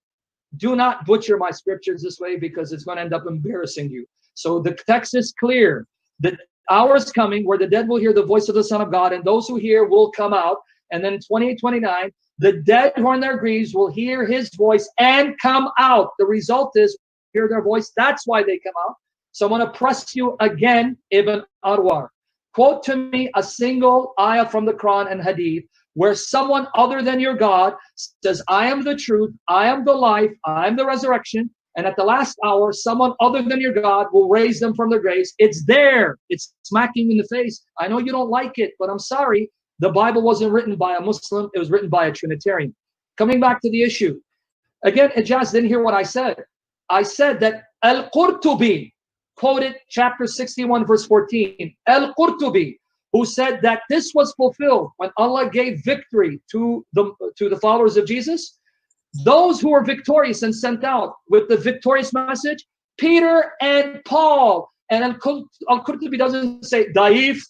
do not butcher my scriptures this way, because it's going to end up embarrassing you. So the text is clear. The hour is coming where the dead will hear the voice of the Son of God, and those who hear will come out. And then 28-29, the dead who are in their graves will hear his voice and come out. The result is hear their voice. That's why they come out. So I'm going to press you again, Ibn Anwar. Quote to me a single ayah from the Quran and Hadith where someone other than your God says, I am the truth, I am the life, I am the resurrection, and at the last hour, someone other than your God will raise them from their graves. It's there. It's smacking you in the face. I know you don't like it, but I'm sorry. The Bible wasn't written by a Muslim. It was written by a Trinitarian. Coming back to the issue. Again, Ijaz didn't hear what I said. I said that Al-Qurtubi quoted chapter 61, verse 14. Al-Qurtubi, who said that this was fulfilled when Allah gave victory to the followers of Jesus. Those who were victorious and sent out with the victorious message, Peter and Paul. And Al-Qurtubi doesn't say daif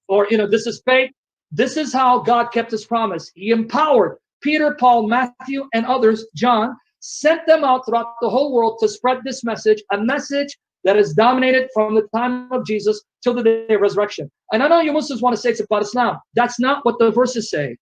or, this is fake. This is how God kept his promise. He empowered Peter, Paul, Matthew, and others, John, sent them out throughout the whole world to spread this message, a message that is dominated from the time of Jesus till the day of resurrection. And I know you Muslims want to say it's about Islam. That's not what the verses say.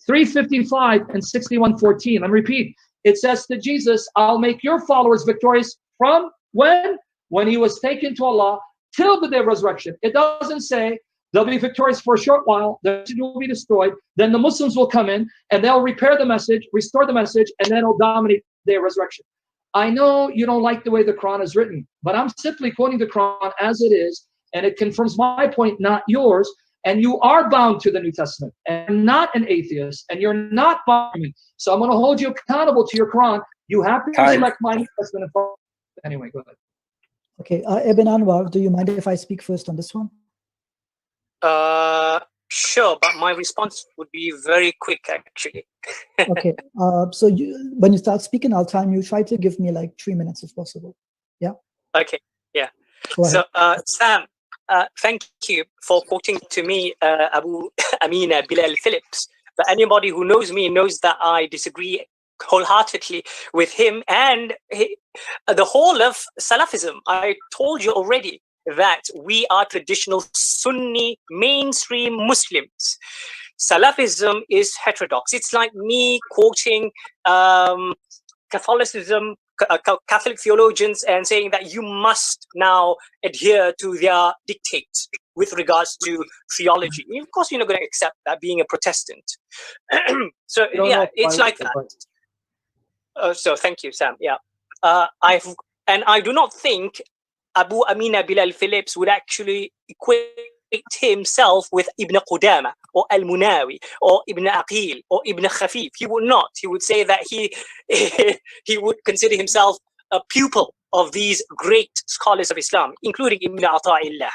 355 and 61:14. And repeat, it says to Jesus, I'll make your followers victorious from when? When he was taken to Allah till the day of resurrection. It doesn't say they'll be victorious for a short while, the message will be destroyed, then the Muslims will come in and they'll repair the message, restore the message, and then it'll dominate the day of resurrection. I know you don't like the way the Quran is written, but I'm simply quoting the Quran as it is, and it confirms my point, not yours. And you are bound to the New Testament, and not an atheist, and you're not bound to me. So I'm going to hold you accountable to your Quran. You have to respect my New Testament. And follow. Anyway, go ahead. Okay, Ibn Anwar, do you mind if I speak first on this one? Sure, but my response would be very quick, actually. Okay, so when you start speaking, I'll time you. Try to give me like 3 minutes if possible. Yeah? Okay, yeah. So, Sam, thank you for quoting to me Abu Amin Bilal Phillips. But anybody who knows me knows that I disagree wholeheartedly with him and the whole of Salafism. I told you already that we are traditional Sunni mainstream Muslims. Salafism is heterodox. It's like me quoting Catholicism, Catholic theologians, and saying that you must now adhere to their dictates with regards to theology. Of course, you're not going to accept that, being a Protestant. So yeah, it's like that. So thank you, Sam. Yeah, I do not think Abu Amin Bilal Phillips would actually equate himself with Ibn Qudama or Al-Munawi or Ibn Aqil or Ibn Khafif. He would not. He would say that he would consider himself a pupil of these great scholars of Islam, including Ibn Ata'illah.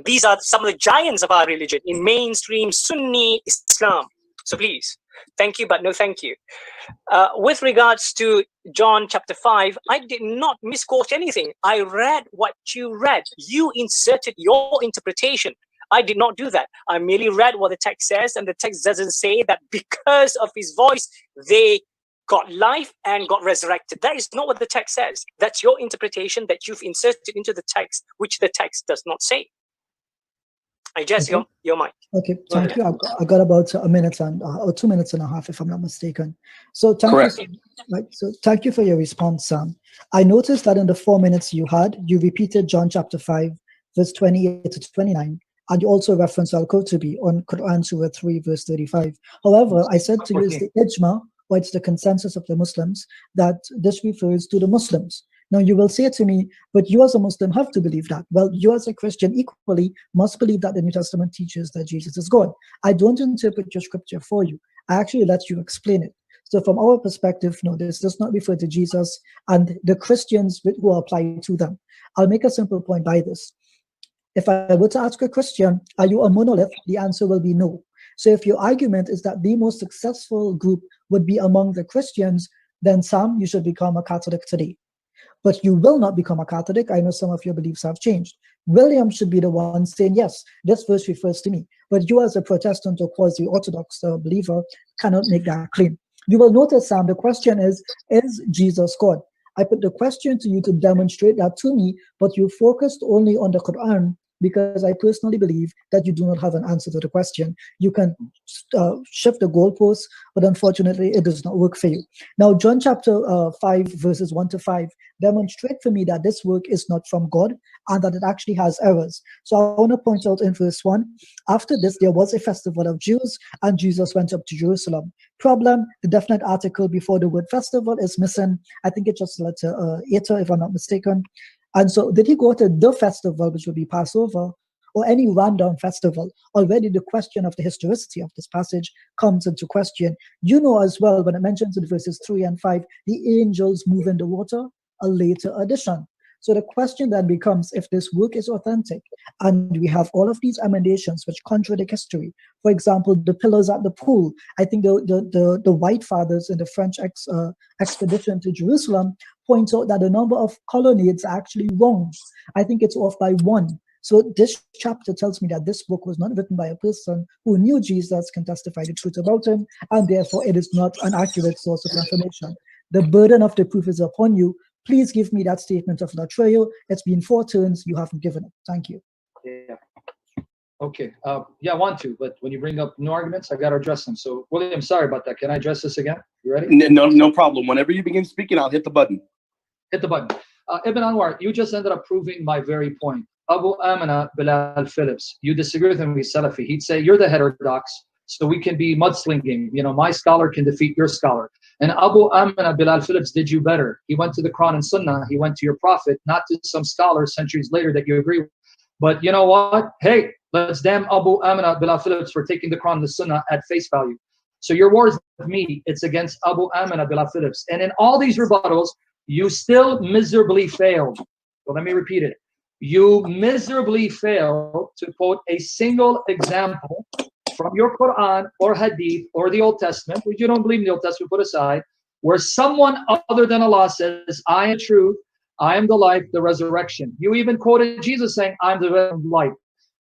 These are some of the giants of our religion in mainstream Sunni Islam. So please, thank you, but no thank you. With regards to John chapter 5, I did not misquote anything. I read what you read. You inserted your interpretation. I did not do that. I merely read what the text says, and the text doesn't say that because of his voice, they got life and got resurrected. That is not what the text says. That's your interpretation that you've inserted into the text, which the text does not say. I guess your mic. Okay, thank you. I got about a minute and or 2 minutes and a half, if I'm not mistaken. So thank you. Right. So thank you for your response, Sam. I noticed that in the 4 minutes you had, you repeated John chapter 5, verse 28 to 29, and you also referenced Al-Qurtubi on Quran Surah 3, verse 35. However, I said to you it's the ijma, or it's the consensus of the Muslims, that this refers to the Muslims. Now you will say to me, but you as a Muslim have to believe that. Well, you as a Christian equally must believe that the New Testament teaches that Jesus is God. I don't interpret your scripture for you. I actually let you explain it. So from our perspective, no, this does not refer to Jesus and the Christians who apply to them. I'll make a simple point by this. If I were to ask a Christian, are you a monolith? The answer will be no. So if your argument is that the most successful group would be among the Christians, then Sam, you should become a Catholic today. But you will not become a Catholic. I know some of your beliefs have changed. William should be the one saying, yes, this verse refers to me. But you as a Protestant or quasi-Orthodox believer cannot make that claim. You will notice, Sam, the question is Jesus God? I put the question to you to demonstrate that to me, but you focused only on the Quran because I personally believe that you do not have an answer to the question. You can shift the goalposts, but unfortunately, it does not work for you. Now, John chapter 5, verses 1 to 5, demonstrate for me that this work is not from God and that it actually has errors. So I want to point out in verse 1, after this, there was a festival of Jews, and Jesus went up to Jerusalem. Problem, the definite article before the word festival is missing. I think it's just letter eta, if I'm not mistaken. And so did he go to the festival, which would be Passover, or any random festival? Already the question of the historicity of this passage comes into question. You know as well, when it mentions in verses 3 and 5, the angels move in the water, a later addition. So the question then becomes, if this work is authentic, and we have all of these emendations which contradict history. For example, the pillars at the pool. I think the White Fathers in the French expedition to Jerusalem points out that the number of colonnades are actually wrong. I think it's off by 1. So this chapter tells me that this book was not written by a person who knew Jesus, can testify the truth about him, and therefore it is not an accurate source of information. The burden of the proof is upon you. Please give me that statement of Latreo. It's been 4 turns. You haven't given it. Thank you. Yeah. Okay. Yeah, I want to, but when you bring up new arguments, I got to address them. So, William, sorry about that. Can I address this again? You ready? No problem. Whenever you begin speaking, I'll hit the button. Hit the button. Ibn Anwar, you just ended up proving my very point. Abu Amina Bilal Phillips, you disagree with him, he's Salafi. He'd say, you're the heterodox, so we can be mudslinging. You know, my scholar can defeat your scholar. And Abu Amina Bilal Phillips did you better. He went to the Quran and Sunnah. He went to your prophet, not to some scholar centuries later that you agree with. But you know what? Hey, let's damn Abu Amina Bilal Phillips for taking the Quran and the Sunnah at face value. So your war is with me. It's against Abu Amina Bilal Phillips. And in all these rebuttals, you still miserably failed. So let me repeat it. You miserably failed to quote a single example from your Quran or Hadith or the Old Testament, which you don't believe in the Old Testament, put aside, where someone other than Allah says, I am truth, I am the life, the resurrection. You even quoted Jesus saying, I'm the life.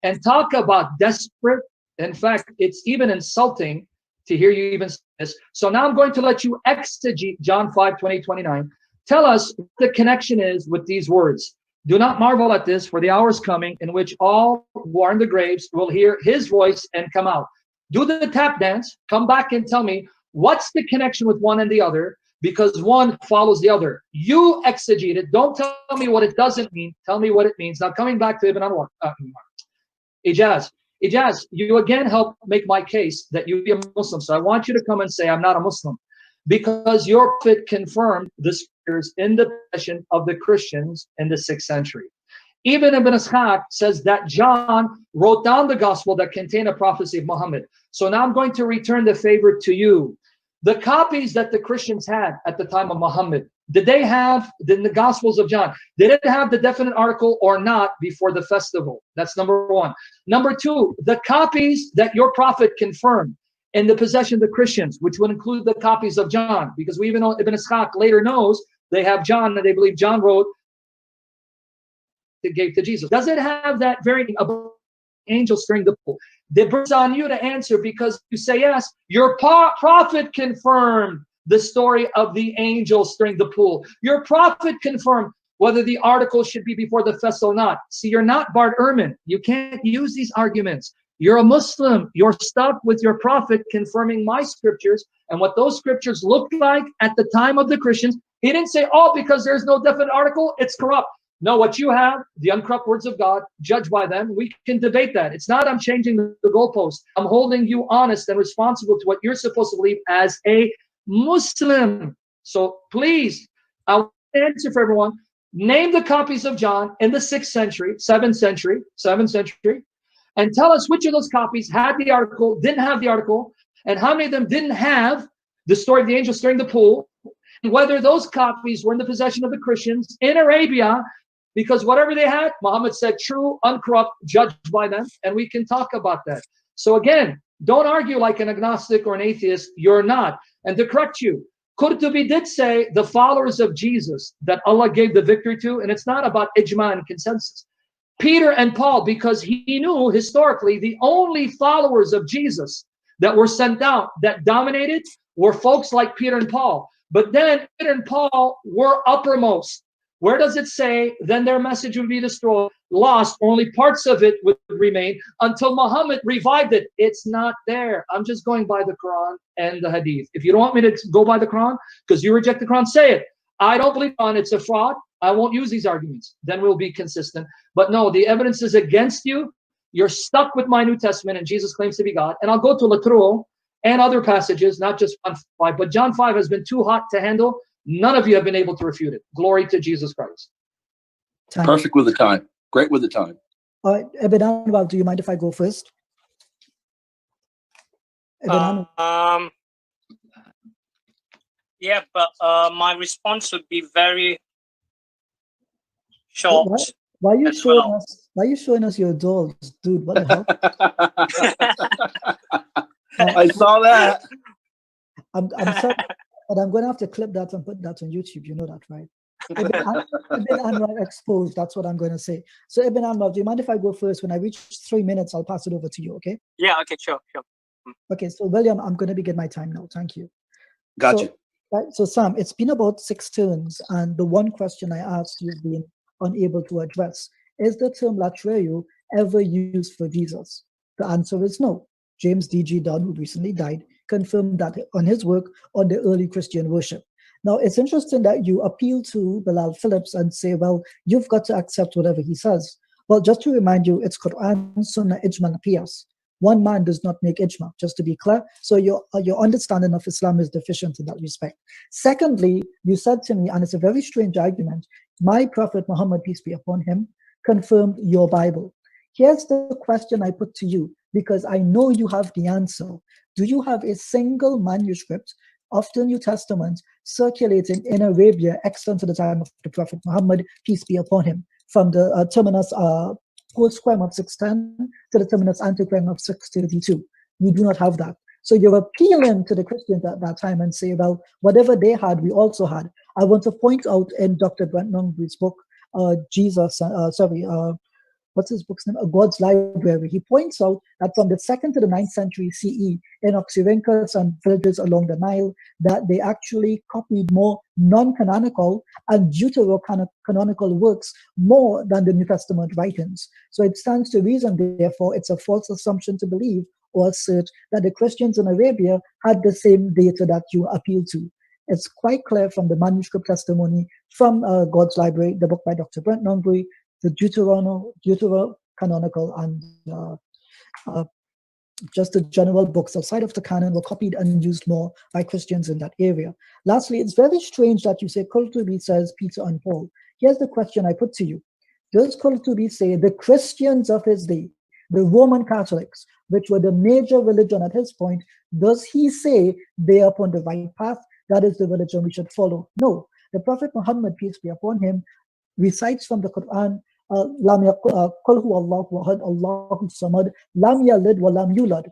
And talk about desperate. In fact, it's even insulting to hear you even say this. So now I'm going to let you exegete John 5:20-29. Tell us what the connection is with these words. Do not marvel at this, for the hour is coming in which all who are in the graves will hear his voice and come out. Do the tap dance, come back and tell me what's the connection with one and the other, because one follows the other. You exegete it. Don't tell me what it doesn't mean. Tell me what it means. Now coming back to Ibn Anwar. Ijaz, you again help make my case that you be a Muslim. So I want you to come and say, I'm not a Muslim. Because your prophet confirmed the scriptures in the possession of the Christians in the 6th century. Even Ibn Ishaq says that John wrote down the gospel that contained a prophecy of Muhammad. So now I'm going to return the favor to you. The copies that the Christians had at the time of Muhammad, did they have the Gospels of John? Did it have the definite article or not before the festival? That's number 1. Number 2, the copies that your prophet confirmed in the possession of the Christians, which would include the copies of John, because we even know Ibn Ishaq later knows they have John, and they believe John wrote it gave to Jesus. Does it have that very about angel stirring the pool? The burden's on you to answer, because you say yes. Your prophet confirmed the story of the angel stirring the pool. Your prophet confirmed whether the article should be before the festival or not. See, you're not Bart Ehrman. You can't use these arguments. You're a Muslim. You're stuck with your prophet confirming my scriptures and what those scriptures looked like at the time of the Christians. He didn't say, oh, because there's no definite article, it's corrupt. No, what you have, the uncorrupt words of God, judged by them, we can debate that. It's not I'm changing the goalpost. I'm holding you honest and responsible to what you're supposed to believe as a Muslim. So please, I'll answer for everyone. Name the copies of John in the 6th century, 7th century, and tell us which of those copies had the article, didn't have the article, and how many of them didn't have the story of the angel stirring the pool, and whether those copies were in the possession of the Christians in Arabia, because whatever they had, Muhammad said, true, uncorrupt, judged by them, and we can talk about that. So again, don't argue like an agnostic or an atheist. You're not. And to correct you, Qurtubi did say the followers of Jesus that Allah gave the victory to, and it's not about ijma and consensus. Peter and Paul, because he knew historically the only followers of Jesus that were sent out that dominated were folks like Peter and Paul. But then Peter and Paul were uppermost. Where does it say, then their message would be destroyed, lost, only parts of it would remain until Muhammad revived it? It's not there. I'm just going by the Quran and the Hadith. If you don't want me to go by the Quran, because you reject the Quran, say it. I don't believe on it's a fraud. I won't use these arguments. Then we'll be consistent. But no, the evidence is against you. You're stuck with my New Testament, and Jesus claims to be God. And I'll go to Latruo and other passages, not just John 5. But John 5 has been too hot to handle. None of you have been able to refute it. Glory to Jesus Christ. Perfect with the time. Great with the time. All right, Ibn Anwar, do you mind if I go first? Yeah, but my response would be very short. Why are you showing us? Why are you showing us your dolls, dude? What the hell? I saw that. I'm sorry, but I'm going to have to clip that and put that on YouTube. You know that, right? Ibn Anwar exposed. That's what I'm going to say. So Ibn Anwar, do you mind if I go first? When I reach 3 minutes, I'll pass it over to you. Okay? Yeah. Okay. Sure. Okay. So William, I'm going to begin my time now. Thank you. Gotcha. So Sam, it's been about 6 turns, and the one question I asked you've been unable to address. Is the term latreo ever used for Jesus? The answer is no. James D.G. Dunn, who recently died, confirmed that on his work on the early Christian worship. Now, it's interesting that you appeal to Bilal Phillips and say, well, you've got to accept whatever he says. Well, just to remind you, it's Quran, Sunnah, Ijma, and Qiyas. One man does not make ijma, just to be clear. So your understanding of Islam is deficient in that respect. Secondly, you said to me, and it's a very strange argument, my Prophet Muhammad, peace be upon him, confirmed your Bible. Here's the question I put to you, because I know you have the answer. Do you have a single manuscript of the New Testament circulating in Arabia extant to the time of the Prophet Muhammad, peace be upon him, from the terminus post-square of 610 to the terminus antequem of 632? We do not have that. So you're appealing to the Christians at that time and say, well, whatever they had, we also had. I want to point out in Dr. Brent Nongbu's book, what's his book's name? God's Library. He points out that from the 2nd to the 9th century CE, in Oxyrhynchus and villages along the Nile, that they actually copied more non-canonical and deuterocanonical works more than the New Testament writings. So it stands to reason, therefore, it's a false assumption to believe or assert that the Christians in Arabia had the same data that you appeal to. It's quite clear from the manuscript testimony from God's Library, the book by Dr. Brent Nongbu, the deuterocanonical and just the general books outside of the canon were copied and used more by Christians in that area. Lastly, it's very strange that you say Qurtubi says Peter and Paul. Here's the question I put to you. Does Qurtubi say the Christians of his day, the Roman Catholics, which were the major religion at his point, does he say they are upon the right path? That is the religion we should follow? No. The Prophet Muhammad, peace be upon him, recites from the Quran, Qul huwallahu ahad, Allahu samad, lam yalid wa lam yulad.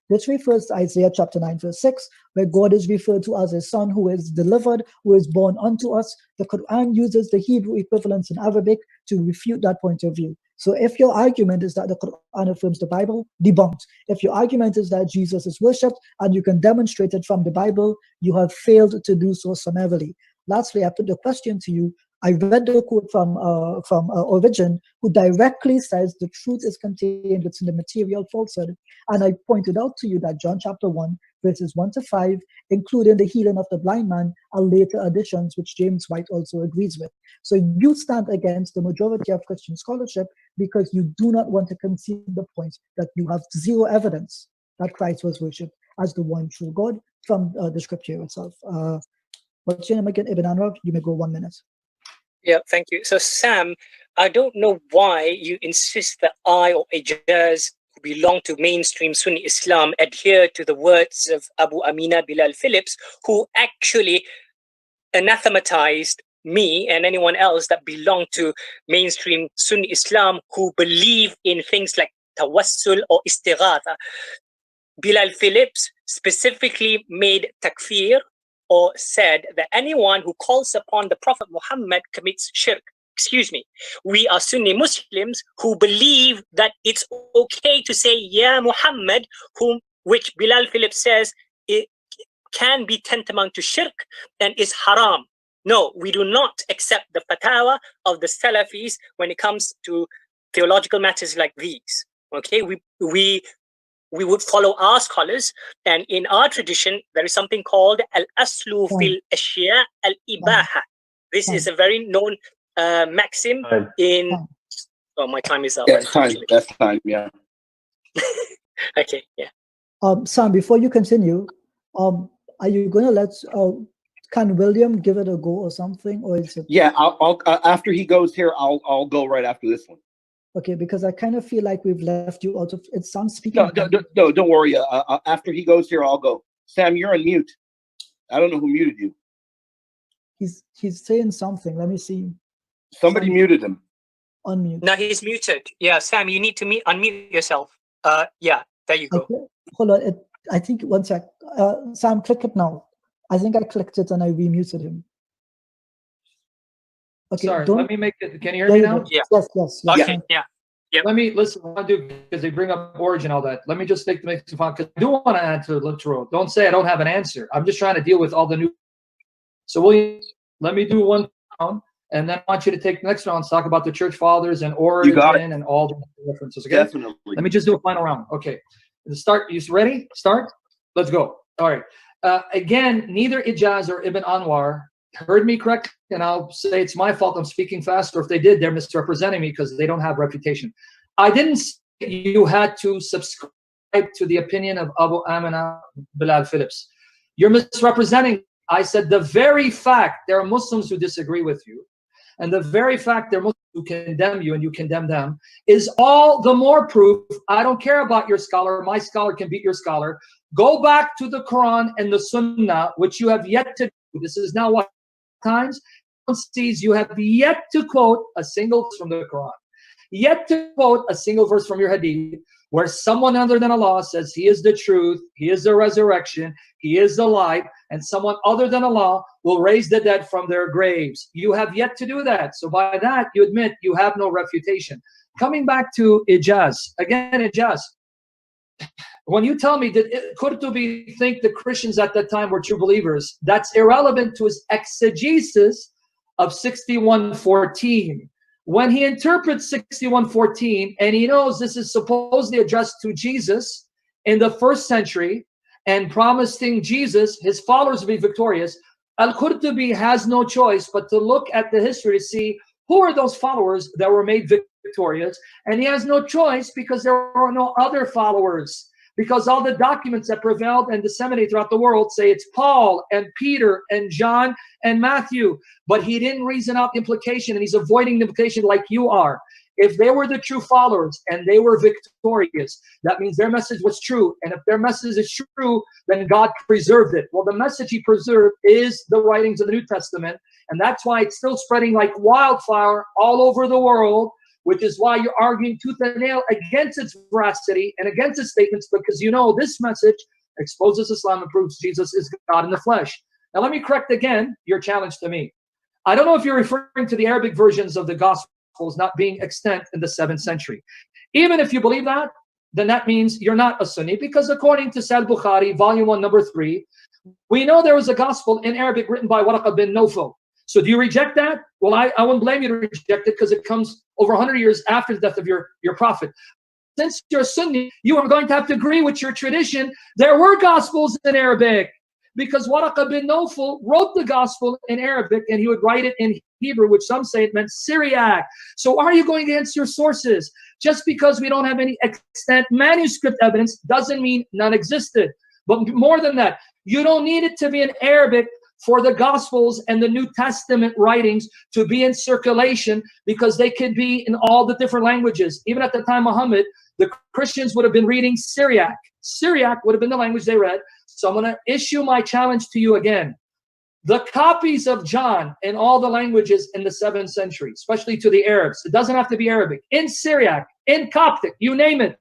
This refers to Isaiah chapter 9 verse 6, where God is referred to as a son who is delivered, who is born unto us. The Quran uses the Hebrew equivalents in Arabic to refute that point of view. So if your argument is that the Quran affirms the Bible, debunked. If your argument is that Jesus is worshipped and you can demonstrate it from the Bible, you have failed to do so summarily. Lastly, I put the question to you. I read the quote from Origen, who directly says the truth is contained within the material falsehood. And I pointed out to you that John chapter 1, verses 1 to 5, including the healing of the blind man, are later additions, which James White also agrees with. So you stand against the majority of Christian scholarship because you do not want to concede the point that you have zero evidence that Christ was worshipped as the one true God from the scripture itself. What's your name again, Ibn Anwar? You may go 1 minute. Yeah, thank you. So Sam, I don't know why you insist that I or Ijaz, who belong to mainstream Sunni Islam, adhere to the words of Abu Amina Bilal Phillips, who actually anathematized me and anyone else that belong to mainstream Sunni Islam who believe in things like tawassul or istighatha. Bilal Phillips specifically made takfir, or said that anyone who calls upon the Prophet Muhammad commits shirk. Excuse me. We are Sunni Muslims who believe that it's okay to say Ya Muhammad, which Bilal Phillips says it can be tantamount to shirk and is haram. No, we do not accept the fatwa of the Salafis when it comes to theological matters like these. Okay, we would follow our scholars, and in our tradition there is something called al-aslu fil ashya al-ibaha. This is a very known maxim in. Oh, my time is up. That's time. Yeah. Okay. Yeah. Sam, before you continue, are you gonna let can William give it a go or something, or is it? Yeah, I'll after he goes here, I'll go right after this one. Okay, because I kind of feel like we've left you out of it. Sam speaking. No, don't worry. After he goes here, I'll go. Sam, you're on mute. I don't know who muted you. He's saying something. Let me see. Somebody muted him. Unmute. No, he's muted. Yeah, Sam, you need to unmute yourself. Yeah, there you go. Okay. Hold on. I think one sec. Sam, click it now. I think I clicked it and I remuted him. Okay. Sorry, let me make it. Can you hear me now? Yeah. Yes. Okay. Yeah. Yep. Let me listen. What I do, because they bring up origin, all that. Let me just make some fun, because I do want to answer literal. Don't say I don't have an answer. I'm just trying to deal with all the new. So William, let me do one round, and then I want you to take the next round, talk about the church fathers and origin and all the references. Okay. Definitely. Let me just do a final round. Okay. Start. You ready? Start. Let's go. All right. Again, neither Ijaz or Ibn Anwar heard me correct, and I'll say it's my fault I'm speaking fast, or if they did, they're misrepresenting me because they don't have reputation. I didn't say you had to subscribe to the opinion of Abu Amina Bilal Phillips. You're misrepresenting. I said the very fact there are Muslims who disagree with you, and the very fact there are Muslims who condemn you and you condemn them, is all the more proof. I don't care about your scholar. My scholar can beat your scholar. Go back to the Quran and the Sunnah, which you have yet to do. This is now what times sees you have yet to quote a single verse from the Quran, yet to quote a single verse from your Hadith, where someone other than Allah says He is the truth, He is the resurrection, He is the light, and someone other than Allah will raise the dead from their graves. You have yet to do that. So by that, you admit you have no refutation. Coming back to Ijaz, again, Ijaz, when you tell me that Qurtubi think the Christians at that time were true believers, that's irrelevant to his exegesis of 61:14. When he interprets 61:14 and he knows this is supposedly addressed to Jesus in the 1st century and promising Jesus, his followers will be victorious, Al-Qurtubi has no choice but to look at the history to see who are those followers that were made victorious, and he has no choice because there are no other followers. Because all the documents that prevailed and disseminated throughout the world say it's Paul and Peter and John and Matthew. But he didn't reason out the implication, and he's avoiding the implication like you are. If they were the true followers and they were victorious, that means their message was true. And if their message is true, then God preserved it. Well, the message he preserved is the writings of the New Testament. And that's why it's still spreading like wildfire all over the world, which is why you're arguing tooth and nail against its veracity and against its statements, because you know this message exposes Islam and proves Jesus is God in the flesh. Now, let me correct again your challenge to me. I don't know if you're referring to the Arabic versions of the Gospels not being extant in the 7th century. Even if you believe that, then that means you're not a Sunni, because according to Sahih Bukhari, volume 1, number 3, we know there was a Gospel in Arabic written by Waraq bin Nawfal. So do you reject that? Well, I wouldn't blame you to reject it, because it comes over 100 years after the death of your prophet. Since you're a Sunni, you are going to have to agree with your tradition. There were Gospels in Arabic, because Waraq bin Nawfal wrote the Gospel in Arabic, and he would write it in Hebrew, which some say it meant Syriac. So are you going against your sources? Just because we don't have any extant manuscript evidence doesn't mean none existed. But more than that, you don't need it to be in Arabic for the Gospels and the New Testament writings to be in circulation, because they could be in all the different languages. Even at the time of Muhammad, the Christians would have been reading Syriac. Syriac would have been the language they read. So I'm going to issue my challenge to you again. The copies of John in all the languages in the 7th century, especially to the Arabs, it doesn't have to be Arabic, in Syriac, in Coptic, you name it,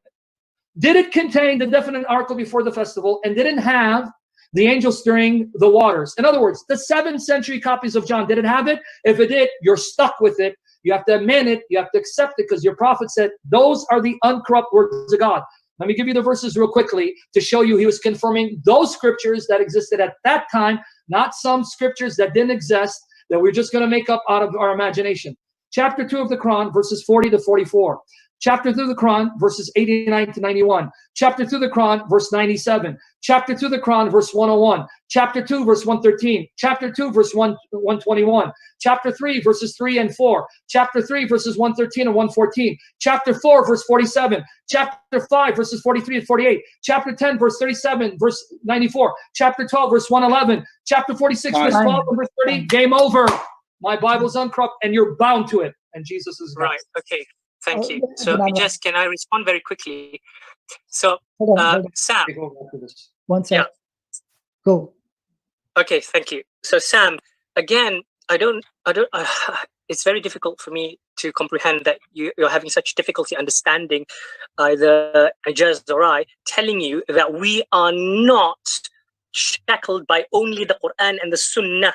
did it contain the definite article before the festival, and didn't have the angel stirring the waters? In other words, the 7th century copies of John, did it have it? If it did, you're stuck with it. You have to admit it. You have to accept it, because your prophet said those are the uncorrupt words of God. Let me give you the verses real quickly to show you he was confirming those scriptures that existed at that time, not some scriptures that didn't exist that we're just going to make up out of our imagination. Chapter 2 of the Quran, verses 40 to 44. Chapter 2 of the Quran, verses 89 to 91. Chapter 2 of the Quran, verse 97. Chapter 2 of the Quran, verse 101. Chapter 2, verse 113. Chapter 2, verse 121. Chapter 3, verses 3 and 4. Chapter 3, verses 113 and 114. Chapter 4, verse 47. Chapter 5, verses 43 and 48. Chapter 10, verse 37, verse 94. Chapter 12, verse 111. Chapter 46, verse 12 and verse 30. Game over. My Bible's uncorrupt, and you're bound to it. And Jesus is right. Okay. Thank you. So, Ijaz, can I respond very quickly? So, hold on. Sam. One second. Yeah. Go. Okay, thank you. So, Sam, again, I don't. It's very difficult for me to comprehend that you're having such difficulty understanding either Ijaz or I telling you that we are not shackled by only the Quran and the Sunnah.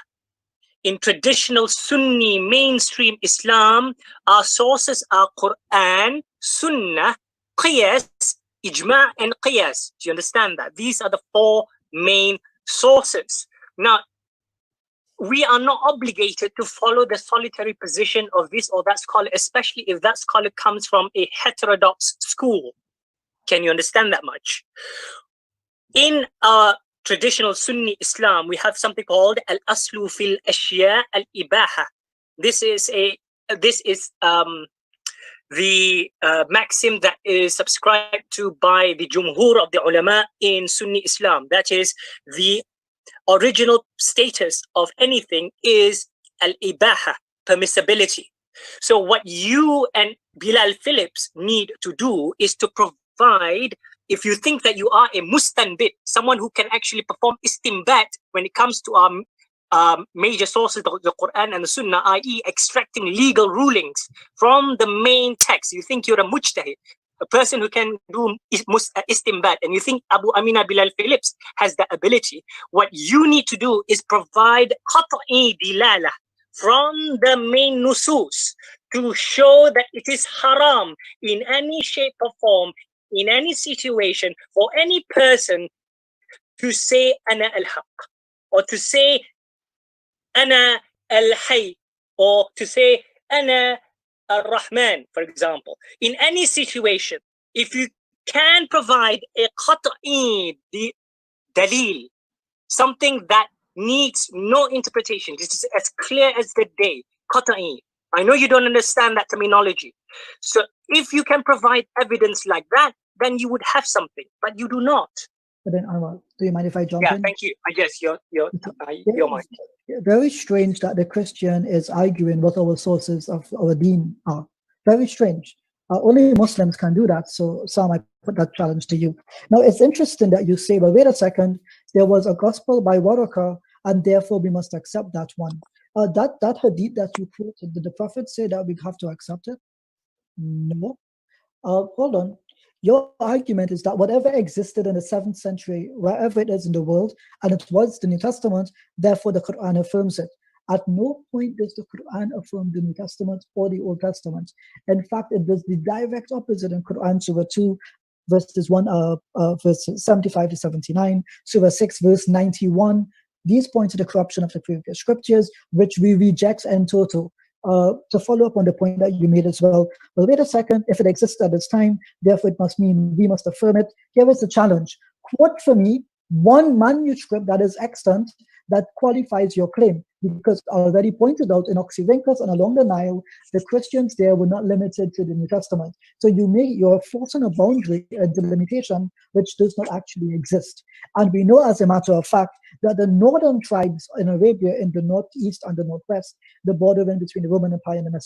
In traditional Sunni mainstream Islam, our sources are Quran, Sunnah, Qiyas, Ijma' and Qiyas. Do you understand that? These are the four main sources. Now, we are not obligated to follow the solitary position of this or that scholar, especially if that scholar comes from a heterodox school. Can you understand that much? In our traditional Sunni Islam, we have something called al-aslu fil ashya al-ibaha. This is the maxim that is subscribed to by the jumhur of the ulama in Sunni Islam. That is, the original status of anything is al-ibaha, permissibility. So what you and Bilal Phillips need to do is to provide, if you think that you are a mustanbit, someone who can actually perform istinbat when it comes to our major sources, the Quran and the Sunnah, i.e. extracting legal rulings from the main text. You think you're a mujtahid, a person who can do istinbat, and you think Abu Amina Bilal Phillips has the ability. What you need to do is provide qat'i dilala from the main nusus to show that it is haram in any shape or form, in any situation, for any person to say ana al-haq, or to say ana al-hayy, or to say ana al-Rahman, for example. In any situation, if you can provide a qat'i dalil, something that needs no interpretation, this is as clear as the day, qat'i. I know you don't understand that terminology. So if you can provide evidence like that, then you would have something, but you do not. But then, Anwar, do you mind if I jump in? Yeah, thank you. I guess your mind. Very strange that the Christian is arguing what our sources of our deen are. Very strange. Only Muslims can do that. So, Sam, I put that challenge to you. Now, it's interesting that you say, well, wait a second, there was a gospel by Waraka, and therefore we must accept that one. That hadith that you quoted, did the Prophet say that we have to accept it? No. Hold on. Your argument is that whatever existed in the 7th century, wherever it is in the world, and it was the New Testament, therefore the Quran affirms it. At no point does the Quran affirm the New Testament or the Old Testament. In fact, it does the direct opposite in Quran Surah 2, verses 75 to 79, Surah 6, verse 91. These point to the corruption of the previous scriptures, which we reject in total. To follow up on the point that you made as well, well, wait a second, if it exists at this time, therefore it must mean we must affirm it. Here is the challenge. Quote for me one manuscript that is extant that qualifies your claim, because I already pointed out in Oxyrhynchus and along the Nile, the Christians there were not limited to the New Testament. So you're forcing a boundary, a delimitation, which does not actually exist. And we know, as a matter of fact, that the northern tribes in Arabia, in the northeast and the northwest, the border in between the Roman Empire and the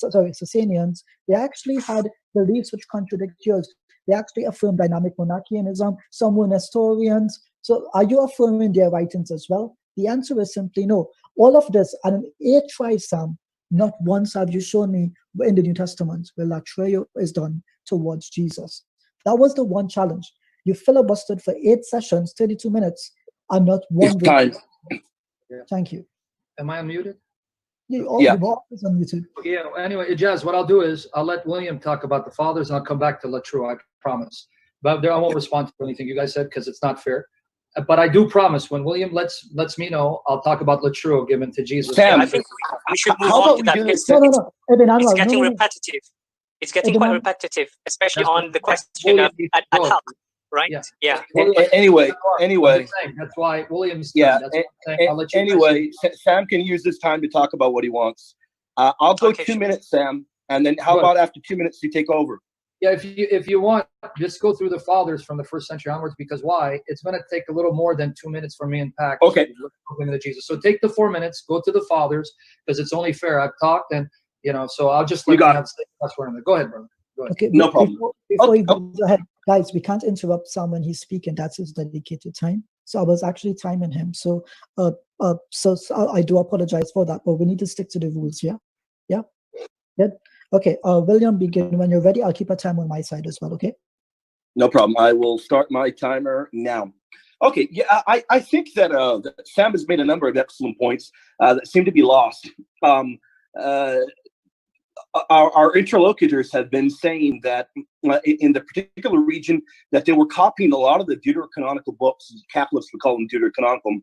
Sasanians, they actually had beliefs which contradict yours. They actually affirm dynamic monarchianism. Some were Nestorians. So are you affirming their writings as well? The answer is simply no. All of this, and in 8 tries, Sam, not once have you shown me in the New Testament where Latreo is done towards Jesus. That was the one challenge. You filibustered for 8 sessions, 32 minutes, and not one. Thank you. Am I unmuted? You're always unmuted. Yeah, anyway, Ijaz, what I'll do is I'll let William talk about the fathers, and I'll come back to Latreo, I promise. But there, I won't respond to anything you guys said because it's not fair. But I do promise when William lets me know, I'll talk about Latruo given to Jesus. Sam, I think we should move on to that. It's getting repetitive. It's getting quite repetitive, especially on the question of al-haq, right? Yeah. Anyway. That's why William's. Yeah. Anyway, Sam can use this time to talk about what he wants. I'll go 2 minutes, Sam, and then how about after 2 minutes you take over? Yeah, if you want, just go through the fathers from the 1st century onwards, because why? It's going to take a little more than 2 minutes for me and Pac. Okay. To Jesus. So take the 4 minutes, go to the fathers, because it's only fair. I've talked, and so I'll just let you have last word on that. Go ahead, brother. Go ahead. Okay, no problem. Before you go ahead, guys, we can't interrupt Sam when he's speaking. That's his dedicated time. So I was actually timing him. So so I do apologize for that, but we need to stick to the rules. Yeah. Good. Okay, William, begin when you're ready. I'll keep a time on my side as well, okay? No problem. I will start my timer now. Okay, yeah, I think that Sam has made a number of excellent points that seem to be lost. Our interlocutors have been saying that in the particular region that they were copying a lot of the deuterocanonical books. Catholics would call them deuterocanonical.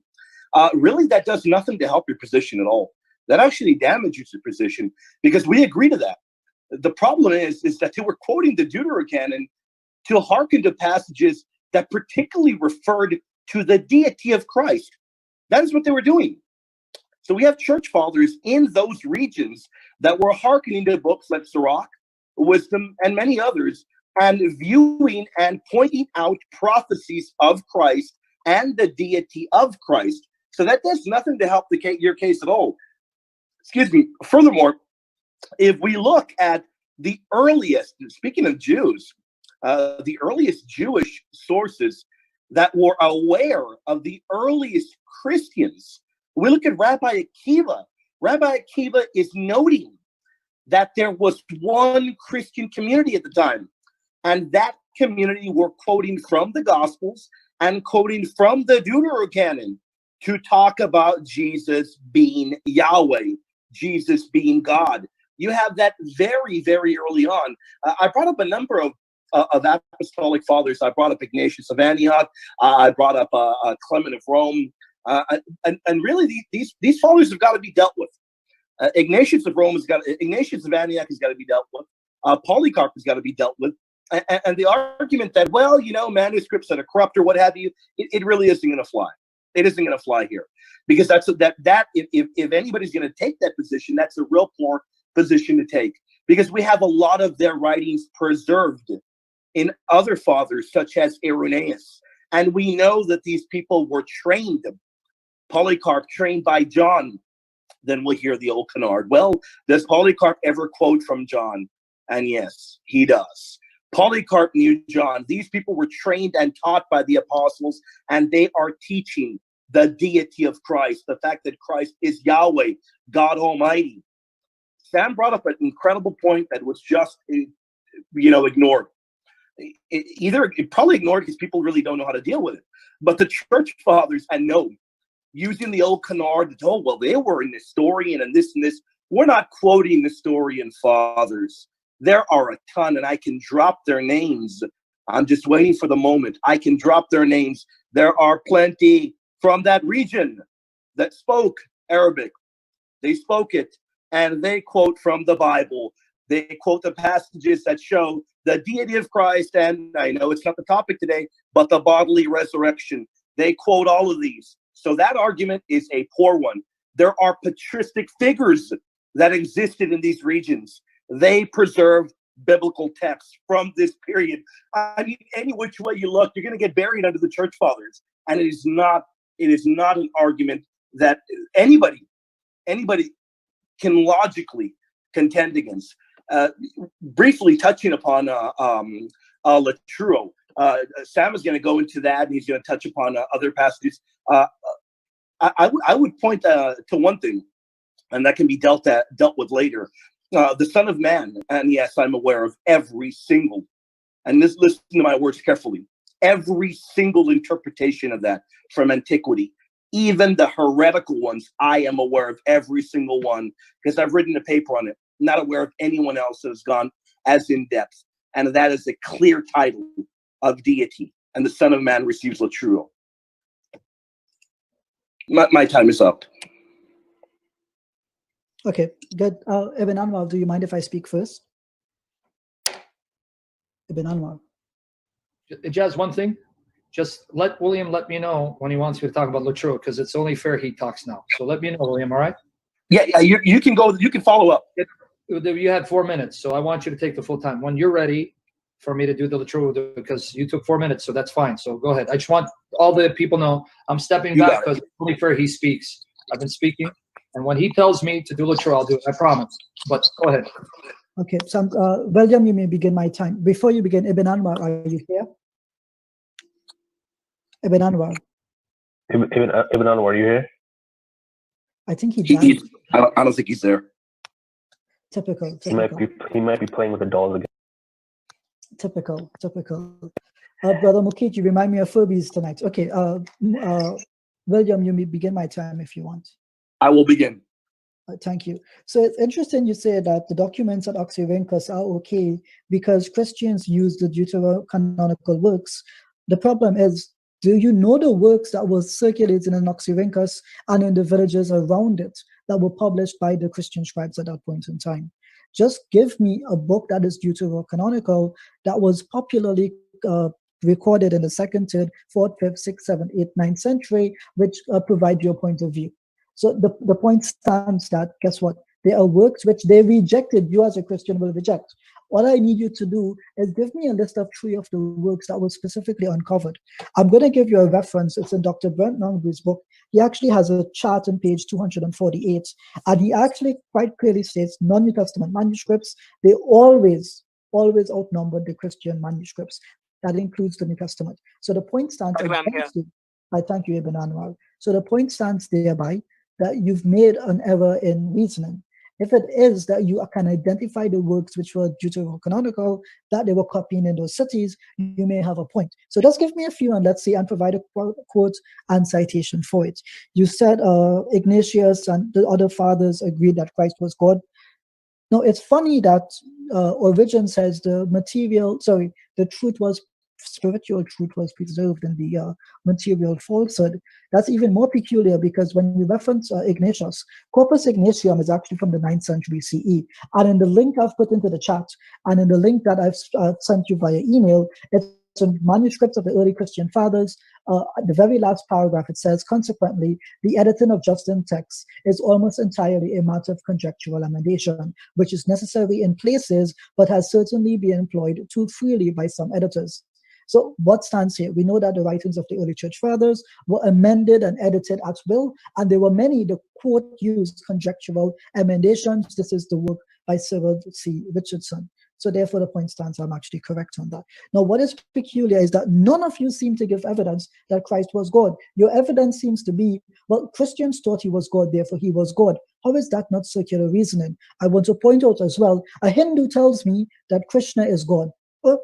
Really, that does nothing to help your position at all. That actually damages your position, because we agree to that. The problem is that they were quoting the Deuterocanon to hearken to passages that particularly referred to the deity of Christ. That is what they were doing. So we have church fathers in those regions that were hearkening to books like Sirach, Wisdom, and many others, and viewing and pointing out prophecies of Christ and the deity of Christ. So that does nothing to help your case at all. Excuse me. Furthermore, if we look at the earliest, speaking of Jews, the earliest Jewish sources that were aware of the earliest Christians, we look at Rabbi Akiva. Rabbi Akiva is noting that there was one Christian community at the time, and that community were quoting from the Gospels and quoting from the Deuterocanon to talk about Jesus being Yahweh, Jesus being God. You have that very, very early on. I brought up a number of apostolic fathers. I brought up Ignatius of Antioch. I brought up Clement of Rome. And really, these fathers have got to be dealt with. Ignatius of Antioch has got to be dealt with. Polycarp has got to be dealt with. And the argument that, well, manuscripts that are corrupt or what have you, it really isn't going to fly. It isn't going to fly here, because if anybody's going to take that position, that's a real poor position to take, because we have a lot of their writings preserved in other fathers, such as Irenaeus, and we know that these people were trained. Polycarp trained by John. Then we'll hear the old canard. Well, does Polycarp ever quote from John? And yes, he does. Polycarp knew John. These people were trained and taught by the apostles, and they are teaching the deity of Christ, the fact that Christ is Yahweh, God Almighty. Sam brought up an incredible point that was just, ignored. Probably ignored because people really don't know how to deal with it. But the church fathers, and no, using the old canard, they were an historian and this and this. We're not quoting historian fathers. There are a ton, and I can drop their names. I'm just waiting for the moment. I can drop their names. There are plenty from that region that spoke Arabic. They spoke it, and they quote from the Bible. They quote the passages that show the deity of Christ, and I know it's not the topic today, but the bodily resurrection. They quote all of these. So that argument is a poor one. There are patristic figures that existed in these regions. They preserved biblical texts from this period. I mean, any which way you look, you're going to get buried under the church fathers. And it is not an argument that anybody can logically contend against. Briefly touching upon Latruo, Sam is going to go into that, and he's going to touch upon other passages. I would point to one thing, and that can be dealt with later. The Son of Man, and yes, I'm aware of every single, and listen to my words carefully, every single interpretation of that from antiquity, even the heretical ones, I am aware of every single one, because I've written a paper on it. I'm not aware of anyone else that has gone as in depth, and that is a clear title of deity, and the Son of Man receives Latruo. My time is up. Okay, good. Ibn Anwar, do you mind if I speak first? Ibn Anwar. Ijaz, one thing. Just let William let me know when he wants me to talk about Latro, because it's only fair he talks now. So let me know, William, all right? Yeah, you can go, you can follow up. You had 4 minutes, so I want you to take the full time. When you're ready for me to do the Latro, because you took 4 minutes, so that's fine. So go ahead. I just want all the people know I'm stepping back because it's only fair he speaks. I've been speaking, and when he tells me to do Latro, I'll do it. I promise. But go ahead. Okay, so William, you may begin my time. Before you begin, Ibn Anwar, are you here? Ibn Anwar. Ibn Anwar, are you here? I think he died. I don't think he's there. Typical. He might be playing with the dolls again. Typical. Brother Mukit, you remind me of Furbies tonight. Okay, William, you may begin my time if you want. I will begin. Thank you. So it's interesting you say that the documents at Oxyrhynchus are okay because Christians use the deuterocanonical works. The problem is, do you know the works that were circulated in Oxyrhynchus and in the villages around it that were published by the Christian scribes at that point in time? Just give me a book that is deuterocanonical that was popularly recorded in the 2nd, 3rd, 4th, 5th, 6th, 7th, 8th, 9th century, which provide your point of view. So the point stands that, guess what? There are works which they rejected, you as a Christian will reject. All I need you to do is give me a list of 3 of the works that were specifically uncovered. I'm going to give you a reference. It's in Dr. Brent Nongbu's book. He actually has a chart on page 248, and he actually quite clearly states non-New Testament manuscripts, they always outnumbered the Christian manuscripts. That includes the New Testament. So the point stands. I thank you, Ibn Anwar. So the point stands thereby that you've made an error in reasoning. If it is that you can identify the works which were deuterocanonical, that they were copying in those cities, you may have a point. So just give me a few and let's see, and provide a quote and citation for it. You said Ignatius and the other fathers agreed that Christ was God. Now, it's funny that Origen says the spiritual truth was preserved in the material falsehood. That's even more peculiar because when you reference Ignatius, Corpus Ignatium is actually from the 9th century CE. And in the link I've put into the chat, and in the link that I've sent you via email, it's in manuscripts of the early Christian fathers. At the very last paragraph, it says, consequently, the editing of Justin texts is almost entirely a matter of conjectural emendation, which is necessary in places, but has certainly been employed too freely by some editors. So what stands here? We know that the writings of the early church fathers were amended and edited at will, and there were many, the quote used, conjectural emendations. This is the work by Cyril C. Richardson. So therefore the point stands, I'm actually correct on that. Now what is peculiar is that none of you seem to give evidence that Christ was God. Your evidence seems to be, well, Christians thought he was God, therefore he was God. How is that not circular reasoning? I want to point out as well, a Hindu tells me that Krishna is God. Oh,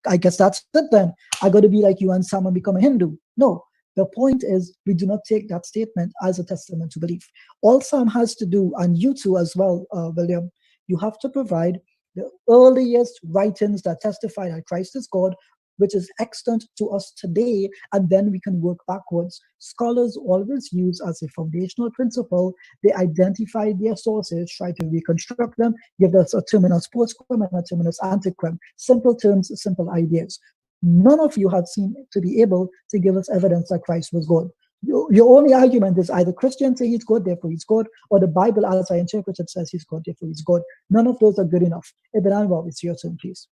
I guess that's it then. I got to be like you and Sam and become a Hindu. No, the point is we do not take that statement as a testament to belief. All Sam has to do, and you too as well, William, you have to provide the earliest writings that testify that Christ is God, which is extant to us today, and then we can work backwards. Scholars always use as a foundational principle, they identify their sources, try to reconstruct them, give us a terminus postquem and a terminus antequem. Simple terms, simple ideas. None of you have seemed to be able to give us evidence that Christ was God. Your only argument is either Christians say he's God, therefore he's God, or the Bible, as I interpret it, says he's God, therefore he's God. None of those are good enough. Ibn Anwar, it's your turn, please.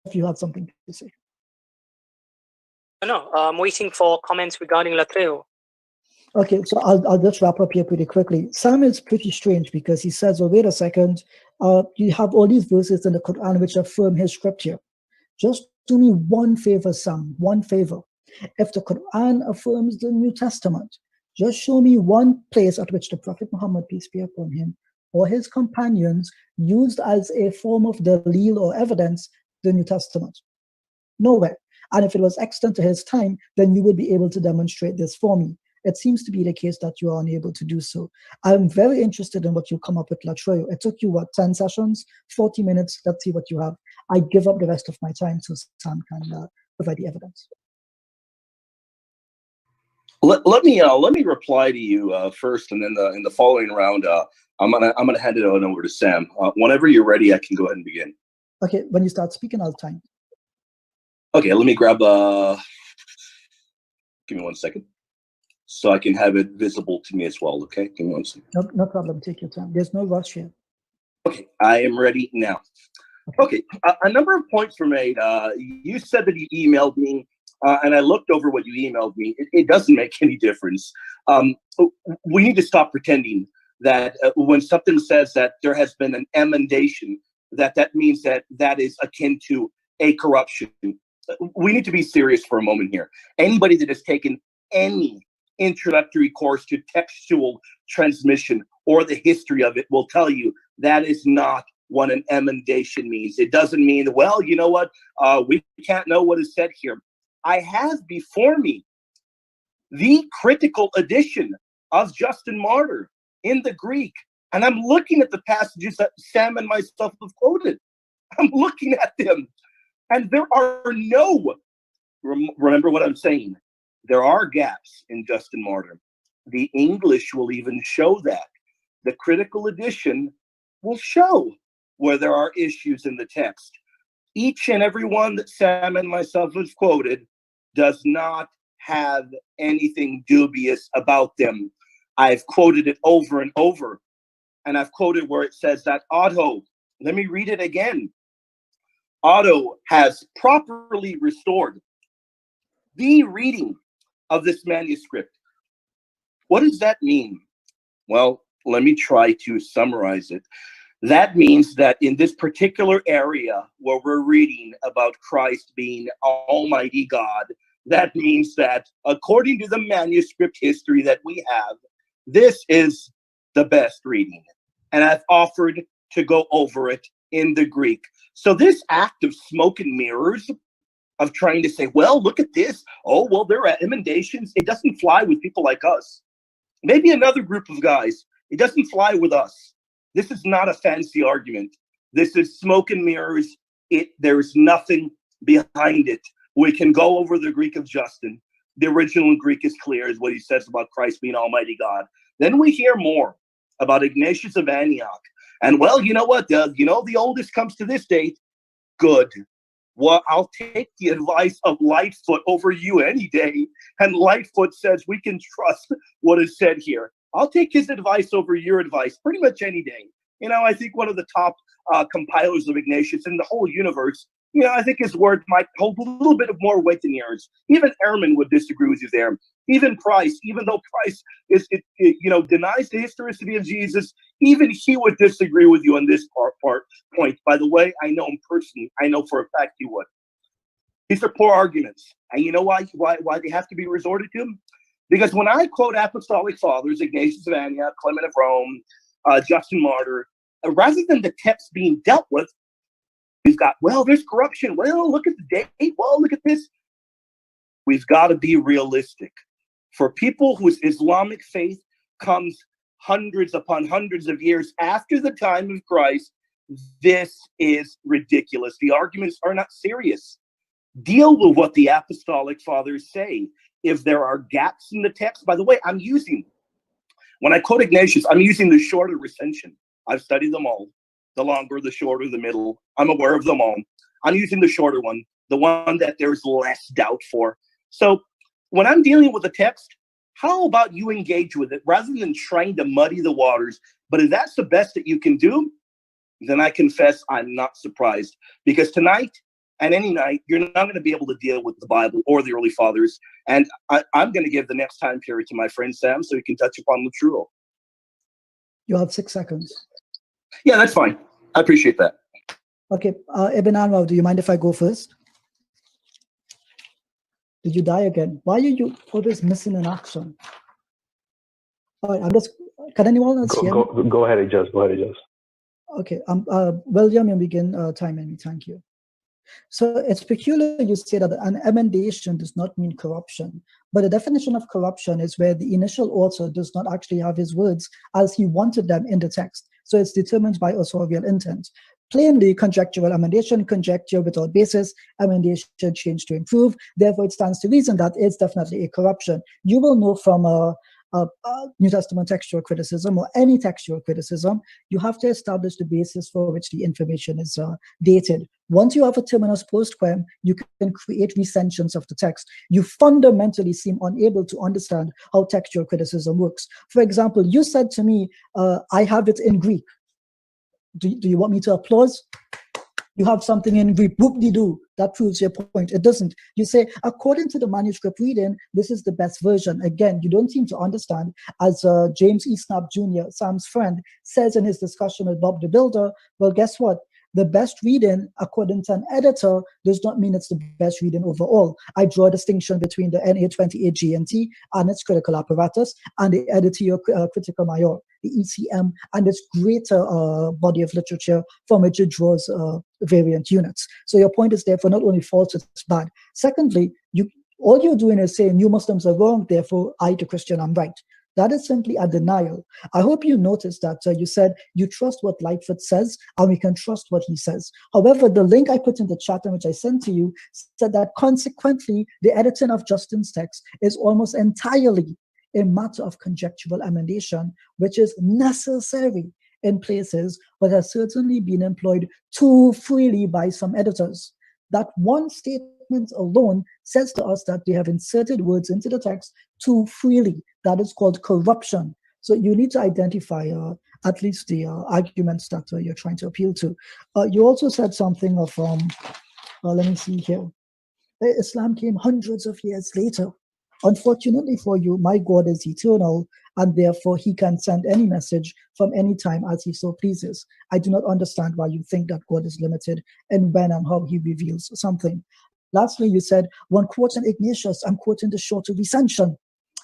If you have something to say. No, I'm waiting for comments regarding Latreo. Okay, so I'll just wrap up here pretty quickly. Sam is pretty strange because he says, well, wait a second, you have all these verses in the Quran which affirm his scripture. Just do me one favor, Sam, one favor. If the Quran affirms the New Testament, just show me one place at which the Prophet Muhammad, peace be upon him, or his companions used as a form of dalil or evidence the New Testament. Nowhere. And if it was extant to his time, then you would be able to demonstrate this for me. It seems to be the case that you are unable to do so. I'm very interested in what you come up with, Latreo. It took you, what, 10 sessions, 40 minutes? Let's see what you have. I give up the rest of my time so Sam can provide the evidence. Let me reply to you first, and then in the following round, I'm gonna hand it over to Sam. Whenever you're ready, I can go ahead and begin. Okay, when you start speaking, I'll time. Okay, let me grab. Give me 1 second, so I can have it visible to me as well. Okay, give me 1 second. No problem. Take your time. There's no rush here. Okay, I am ready now. Okay, a number of points were made. You said that you emailed me. And I looked over what you emailed me. It doesn't make any difference. We need to stop pretending that when something says that there has been an emendation, that means that is akin to a corruption. We need to be serious for a moment here. Anybody that has taken any introductory course to textual transmission or the history of it will tell you that is not what an emendation means. It doesn't mean, well, you know what, we can't know what is said here. I have before me the critical edition of Justin Martyr in the Greek, and I'm looking at the passages that Sam and myself have quoted. I'm looking at them, and there are no, remember what I'm saying, there are gaps in Justin Martyr. The English will even show that. The critical edition will show where there are issues in the text. Each and every one that Sam and myself have quoted does not have anything dubious about them. I've quoted it over and over, and I've quoted where it says that Otto, let me read it again. Otto has properly restored the reading of this manuscript. What does that mean? Well, let me try to summarize it. That means that in this particular area where we're reading about Christ being Almighty God, that means that according to the manuscript history that we have, this is the best reading. And I've offered to go over it in the Greek. So this act of smoke and mirrors, of trying to say, well, look at this. Oh, well, there are emendations. It doesn't fly with people like us. Maybe another group of guys. It doesn't fly with us. This is not a fancy argument. This is smoke and mirrors. There's nothing behind it. We can go over the Greek of Justin. The original Greek is clear, is what he says about Christ being Almighty God. Then we hear more about Ignatius of Antioch. And well, you know what? The oldest comes to this date. Good. Well, I'll take the advice of Lightfoot over you any day. And Lightfoot says we can trust what is said here. I'll take his advice over your advice pretty much any day. I think one of the top compilers of Ignatius in the whole universe, I think his word might hold a little bit of more weight than yours. Even Ehrman would disagree with you there. Even Price, even though Price denies the historicity of Jesus, even he would disagree with you on this point. By the way, I know him personally. I know for a fact he would. These are poor arguments. And you know why they have to be resorted to? Because when I quote apostolic fathers, Ignatius of Antioch, Clement of Rome, Justin Martyr, rather than the text being dealt with, we've got, well, there's corruption. Well, look at the date. Well, look at this. We've got to be realistic. For people whose Islamic faith comes hundreds upon hundreds of years after the time of Christ, this is ridiculous. The arguments are not serious. Deal with what the apostolic fathers say. If there are gaps in the text, by the way, when I quote Ignatius, I'm using the shorter recension. I've studied them all. The longer, the shorter, the middle. I'm aware of them all. I'm using the shorter one, the one that there's less doubt for. So when I'm dealing with a text, how about you engage with it rather than trying to muddy the waters? But if that's the best that you can do, then I confess I'm not surprised. Because tonight and any night, you're not going to be able to deal with the Bible or the early fathers. And I'm going to give the next time period to my friend Sam so he can touch upon the true. You have 6 seconds. Yeah, that's fine. I appreciate that. Okay, Ibn Anwar, do you mind if I go first? Did you die again? Why are you always missing in action? All right, can anyone else hear me? Go ahead, Ijaz. Go ahead, Ijaz. Okay, William, you begin timing me. Thank you. So it's peculiar you say that an emendation does not mean corruption, but the definition of corruption is where the initial author does not actually have his words as he wanted them in the text. So it's determined by authorial intent. plainly conjectural emendation, conjecture without basis, emendation change to improve. Therefore, it stands to reason that it's definitely a corruption. You will know from a New Testament textual criticism or any textual criticism, you have to establish the basis for which the information is dated. Once you have a terminus post quem, you can create recensions of the text. You fundamentally seem unable to understand how textual criticism works. For example, you said to me, I have it in Greek. Do you want me to applaud? You have something in Greek, whoop-de-doo. That proves your point. It doesn't. You say, according to the manuscript reading, this is the best version. Again, you don't seem to understand, as James E. Snap Jr., Sam's friend, says in his discussion with Bob the Builder, well, guess what? The best reading, according to an editor, does not mean it's the best reading overall. I draw a distinction between the NA28 GNT and its critical apparatus and the Editio Critica Major, the ECM, and its greater body of literature from which it draws variant units. So your point is therefore not only false, it's bad. Secondly, all you're doing is saying you Muslims are wrong, therefore I, the Christian, am right. That is simply a denial. I hope you noticed that you said you trust what Lightfoot says and we can trust what he says. However, the link I put in the chat and which I sent to you said that consequently, the editing of Justin's text is almost entirely a matter of conjectural emendation, which is necessary in places, but has certainly been employed too freely by some editors. That one statement alone says to us that they have inserted words into the text too freely. That is called corruption. So you need to identify at least the arguments that you're trying to appeal to. You also said something of, let me see here. Islam came hundreds of years later. Unfortunately for you, my God is eternal, and therefore he can send any message from any time as he so pleases. I do not understand why you think that God is limited in when and how he reveals something. Lastly, you said, one quotes an Ignatius, I'm quoting the shorter recension.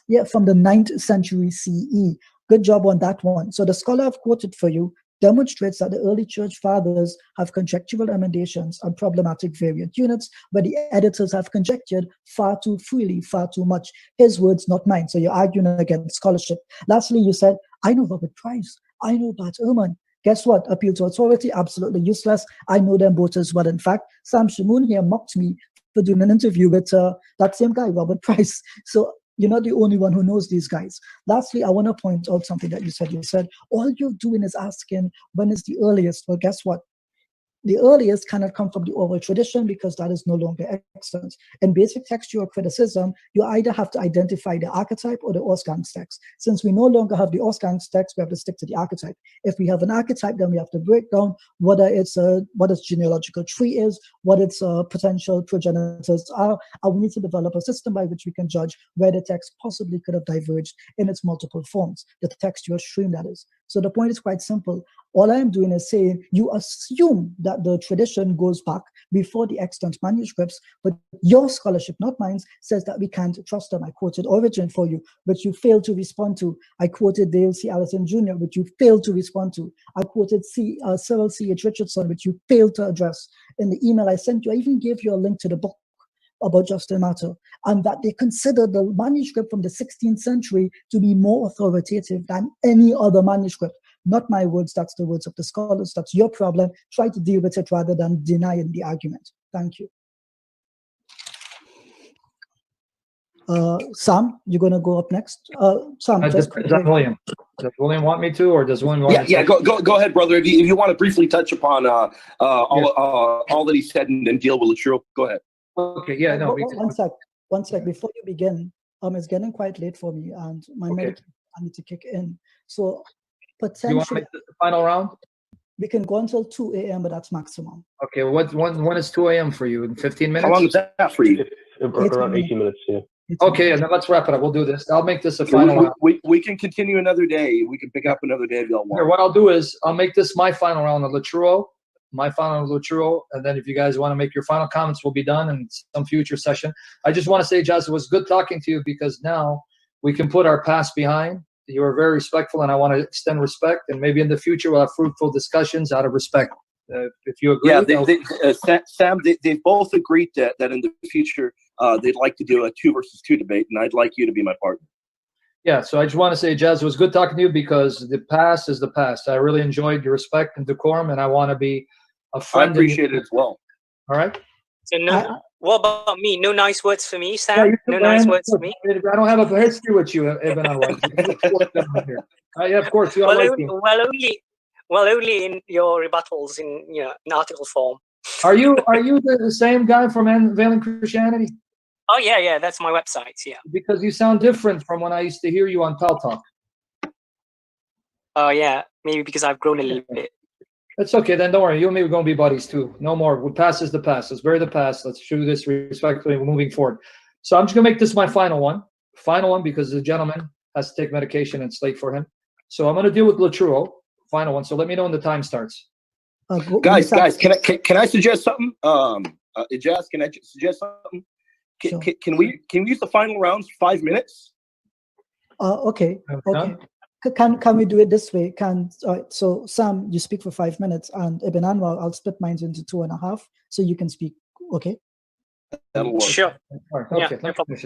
Yeah, from the 9th century CE. Good job on that one. So the scholar I've quoted for you demonstrates that the early church fathers have conjectural emendations and problematic variant units, but the editors have conjectured far too freely, far too much. His words, not mine. So you're arguing against scholarship. Lastly, you said, I know Robert Price. I know Bart Ehrman. Guess what? Appeal to authority, absolutely useless. I know them both as well. In fact, Sam Shamoun here mocked me for doing an interview with that same guy, Robert Price. So you're not the only one who knows these guys. Lastly, I want to point out something that you said. You said, all you're doing is asking, when is the earliest? Well, guess what? The earliest cannot come from the oral tradition because that is no longer extant. In basic textual criticism, you either have to identify the archetype or the Ausgangs text. Since we no longer have the Ausgangs text, we have to stick to the archetype. If we have an archetype, then we have to break down whether it's what its genealogical tree is, what its potential progenitors are, and we need to develop a system by which we can judge where the text possibly could have diverged in its multiple forms, the textual stream, that is. So the point is quite simple. All I am doing is saying you assume that the tradition goes back before the extant manuscripts, but your scholarship, not mine, says that we can't trust them. I quoted Origin for you, but you failed to respond to. I quoted Dale C. Allison Jr., which you failed to respond to. I quoted Cyril C.H. Richardson, which you failed to address. In the email I sent you, I even gave you a link to the book about Justin Martyr, and that they consider the manuscript from the 16th century to be more authoritative than any other manuscript. Not my words, that's the words of the scholars. That's your problem. Try to deal with it rather than denying the argument. Thank you. Sam, you're going to go up next. Sam, does William want me to, or does William want to? Yeah, go ahead, brother. If you want to briefly touch upon all that he said and deal with Latrell, go ahead. Okay, yeah, no. One sec. Before you begin, it's getting quite late for me, and my medication I need to kick in. So potentially, you want to make the final round? We can go until 2 a.m., but that's maximum. Okay, when is 2 a.m. for you? In 15 minutes? How long is that for you? Around 18 minutes, yeah. Okay, and then let's wrap it up. We'll do this. I'll make this a final round. We can continue another day. We can pick up another day if y'all want. Here, what I'll do is I'll make this my final round of Latrell, and then if you guys want to make your final comments, we'll be done in some future session. I just want to say, Ijaz, it was good talking to you because now we can put our past behind. You were very respectful, and I want to extend respect. And maybe in the future we'll have fruitful discussions out of respect. If you agree, Sam, they both agreed that in the future they'd like to do a 2 versus 2 debate, and I'd like you to be my partner. Yeah, so I just want to say, Ijaz, it was good talking to you because the past is the past. I really enjoyed your respect and decorum, and I want to be a friend. I appreciate it as well. All right. So what about me? No nice words for me, Sam? Yeah, no nice words for me? I don't have a history with you, Ibn Anwar. Yeah, of course. You only in your rebuttals in article form. Are you the same guy from Unveiling Christianity? Oh yeah, that's my website. Yeah. Because you sound different from when I used to hear you on Pal Talk. Oh yeah, maybe because I've grown a little bit. It's okay, then don't worry. You and me are going to be buddies too. No more. What past is the past. Let's bury the past. Let's do this respectfully. We're moving forward. So I'm just going to make this my final one. Final one because the gentleman has to take medication and it's late for him. So I'm going to deal with Latruo. Final one. So let me know when the time starts. Guys, can I suggest something? Ijaz, can I suggest something? Can we use the final rounds for 5 minutes? Okay. Can we do it this way? So Sam, you speak for 5 minutes, and Ibn Anwar, I'll split mine into 2.5, so you can speak. Okay. That'll work. Sure. Okay. No problem.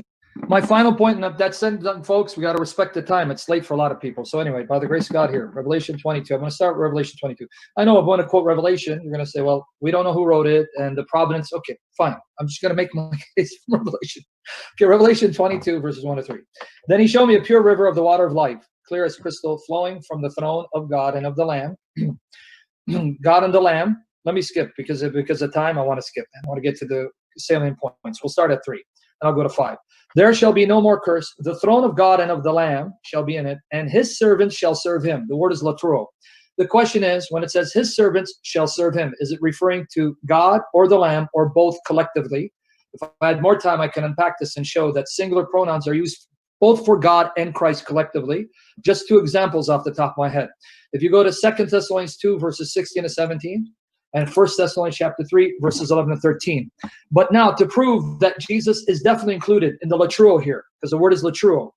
My final point, and that's it, folks. We got to respect the time. It's late for a lot of people. So anyway, by the grace of God, here, Revelation 22. I'm going to start with Revelation 22. I know if I want to quote Revelation, you're going to say, well, we don't know who wrote it and the providence. Okay, fine. I'm just going to make my case from Revelation. Okay, Revelation 22, verses 1 to 3. Then he showed me a pure river of the water of life, clear as crystal, flowing from the throne of God and of the Lamb. God and the Lamb. Let me skip because of time. I want to skip. I want to get to the salient points. We'll start at 3, and I'll go to 5. There shall be no more curse. The throne of God and of the Lamb shall be in it, and his servants shall serve him. The word is latro. The question is, when it says his servants shall serve him, is it referring to God or the Lamb or both collectively? If I had more time, I can unpack this and show that singular pronouns are used both for God and Christ collectively. Just 2 examples off the top of my head. If you go to 2 Thessalonians 2, verses 16 to 17, and 1 Thessalonians chapter 3, verses 11 to 13. But now, to prove that Jesus is definitely included in the latruo here, because the word is latruo.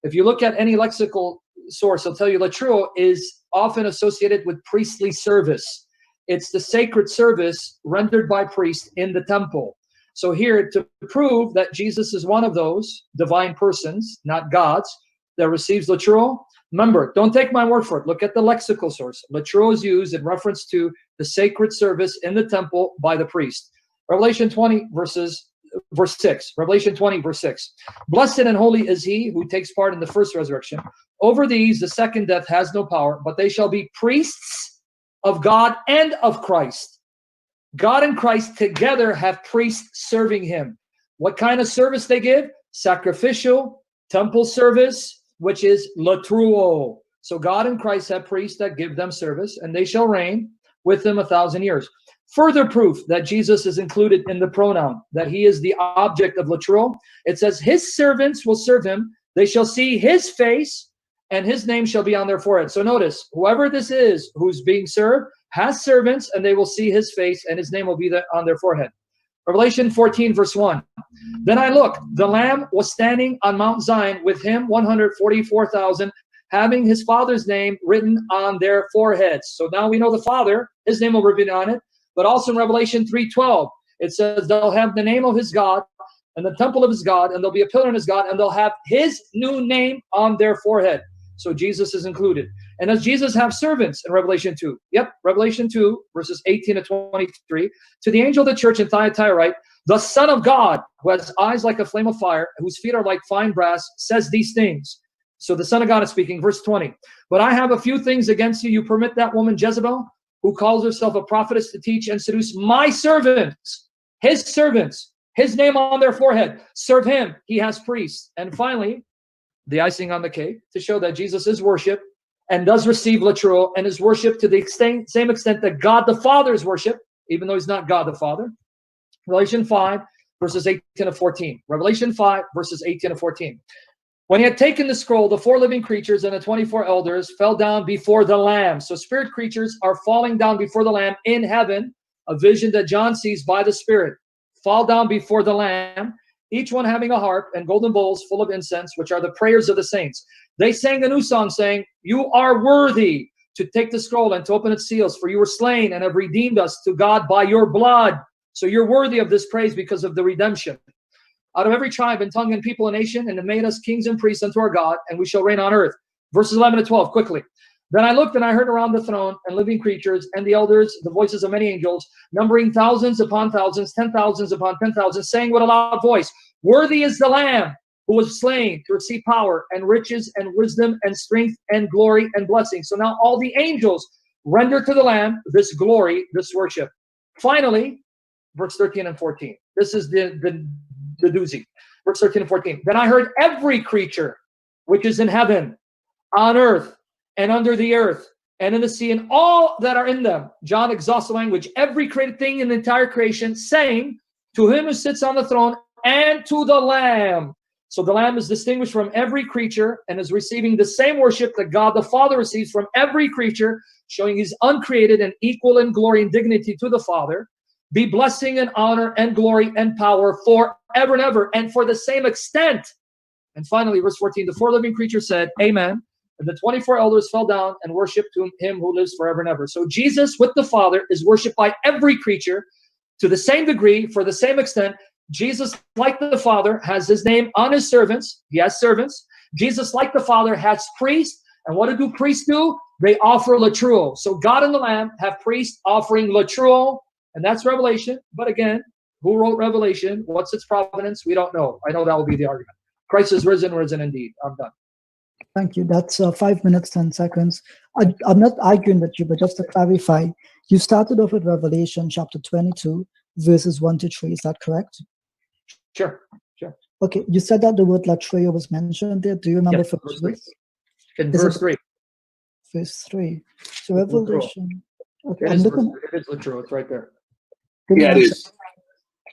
If you look at any lexical source, it'll tell you latruo is often associated with priestly service. It's the sacred service rendered by priests in the temple. So here, to prove that Jesus is one of those divine persons, not gods, that receives latruo, remember, don't take my word for it. Look at the lexical source. Latruo is used in reference to the sacred service in the temple by the priest. Revelation 20, verse 6. Revelation 20, verse 6. Blessed and holy is he who takes part in the first resurrection. Over these, the second death has no power, but they shall be priests of God and of Christ. God and Christ together have priests serving him. What kind of service they give? Sacrificial, temple service, which is latruo. So God and Christ have priests that give them service, and they shall reign with them 1,000 years. Further proof that Jesus is included in the pronoun, that he is the object of latruo. It says, his servants will serve him. They shall see his face, and his name shall be on their forehead. So notice, whoever this is who's being served has servants, and they will see his face, and his name will be on their forehead. Revelation 14, verse 1. Then I looked, the Lamb was standing on Mount Zion, with him 144,000, having his Father's name written on their foreheads. So now we know the Father, his name will be written on it. But also in Revelation 3:12, it says they'll have the name of his God and the temple of his God, and there'll be a pillar in his God, and they'll have his new name on their forehead. So Jesus is included. And does Jesus have servants in Revelation 2? Yep, Revelation 2, verses 18 to 23. To the angel of the church in Thyatira write, the Son of God, who has eyes like a flame of fire, whose feet are like fine brass, says these things. So the Son of God is speaking, verse 20. But I have a few things against you. You permit that woman Jezebel, who calls herself a prophetess, to teach and seduce my servants, his name on their forehead. Serve him. He has priests. And finally, the icing on the cake, to show that Jesus is worshipped and does receive latruo and is worshipped to the same extent that God the Father is worshipped, even though he's not God the Father. Revelation 5, verses 18 to 14. Revelation 5, verses 18 to 14. When he had taken the scroll, the 4 living creatures and the 24 elders fell down before the Lamb. So spirit creatures are falling down before the Lamb in heaven, a vision that John sees by the Spirit. Fall down before the Lamb, each one having a harp and golden bowls full of incense, which are the prayers of the saints. They sang a new song saying, you are worthy to take the scroll and to open its seals, for you were slain and have redeemed us to God by your blood. So you're worthy of this praise because of the redemption. Out of every tribe and tongue and people and nation, and have made us kings and priests unto our God, and we shall reign on earth. Verses 11 to 12, quickly. Then I looked and I heard around the throne and living creatures and the elders, the voices of many angels, numbering thousands upon thousands, 10,000s upon 10,000, saying with a loud voice, worthy is the Lamb who was slain to receive power and riches and wisdom and strength and glory and blessing. So now all the angels render to the Lamb this glory, this worship. Finally, verse 13 and 14. This is the doozy. Verse 13 and 14. Then I heard every creature which is in heaven, on earth, and under the earth, and in the sea, and all that are in them. John exhausts the language. Every created thing in the entire creation, saying, to him who sits on the throne and to the Lamb. So the Lamb is distinguished from every creature and is receiving the same worship that God the Father receives from every creature, showing he's uncreated and equal in glory and dignity to the Father. Be blessing and honor and glory and power forever and ever, and for the same extent. And finally, verse 14, the four living creatures said, Amen. And the 24 elders fell down and worshipped him who lives forever and ever. So Jesus with the Father is worshipped by every creature to the same degree, for the same extent. Jesus, like the Father, has his name on his servants. He has servants. Jesus, like the Father, has priests. And what do priests do? They offer latruo. So God and the Lamb have priests offering latruo, and that's Revelation. But again, who wrote Revelation? What's its provenance? We don't know. I know that will be the argument. Christ is risen, risen indeed. I'm done. Thank you. That's 5 minutes, 10 seconds. I'm not arguing with you, but just to clarify, you started off with Revelation chapter 22, verses 1 to 3. Is that correct? Sure. Okay. You said that the word latreo was mentioned there. Do you remember? Yes, verse 3. In verse 3. Verse 3. So Revelation. Okay, it is latreo. It's right there. Yeah, it is.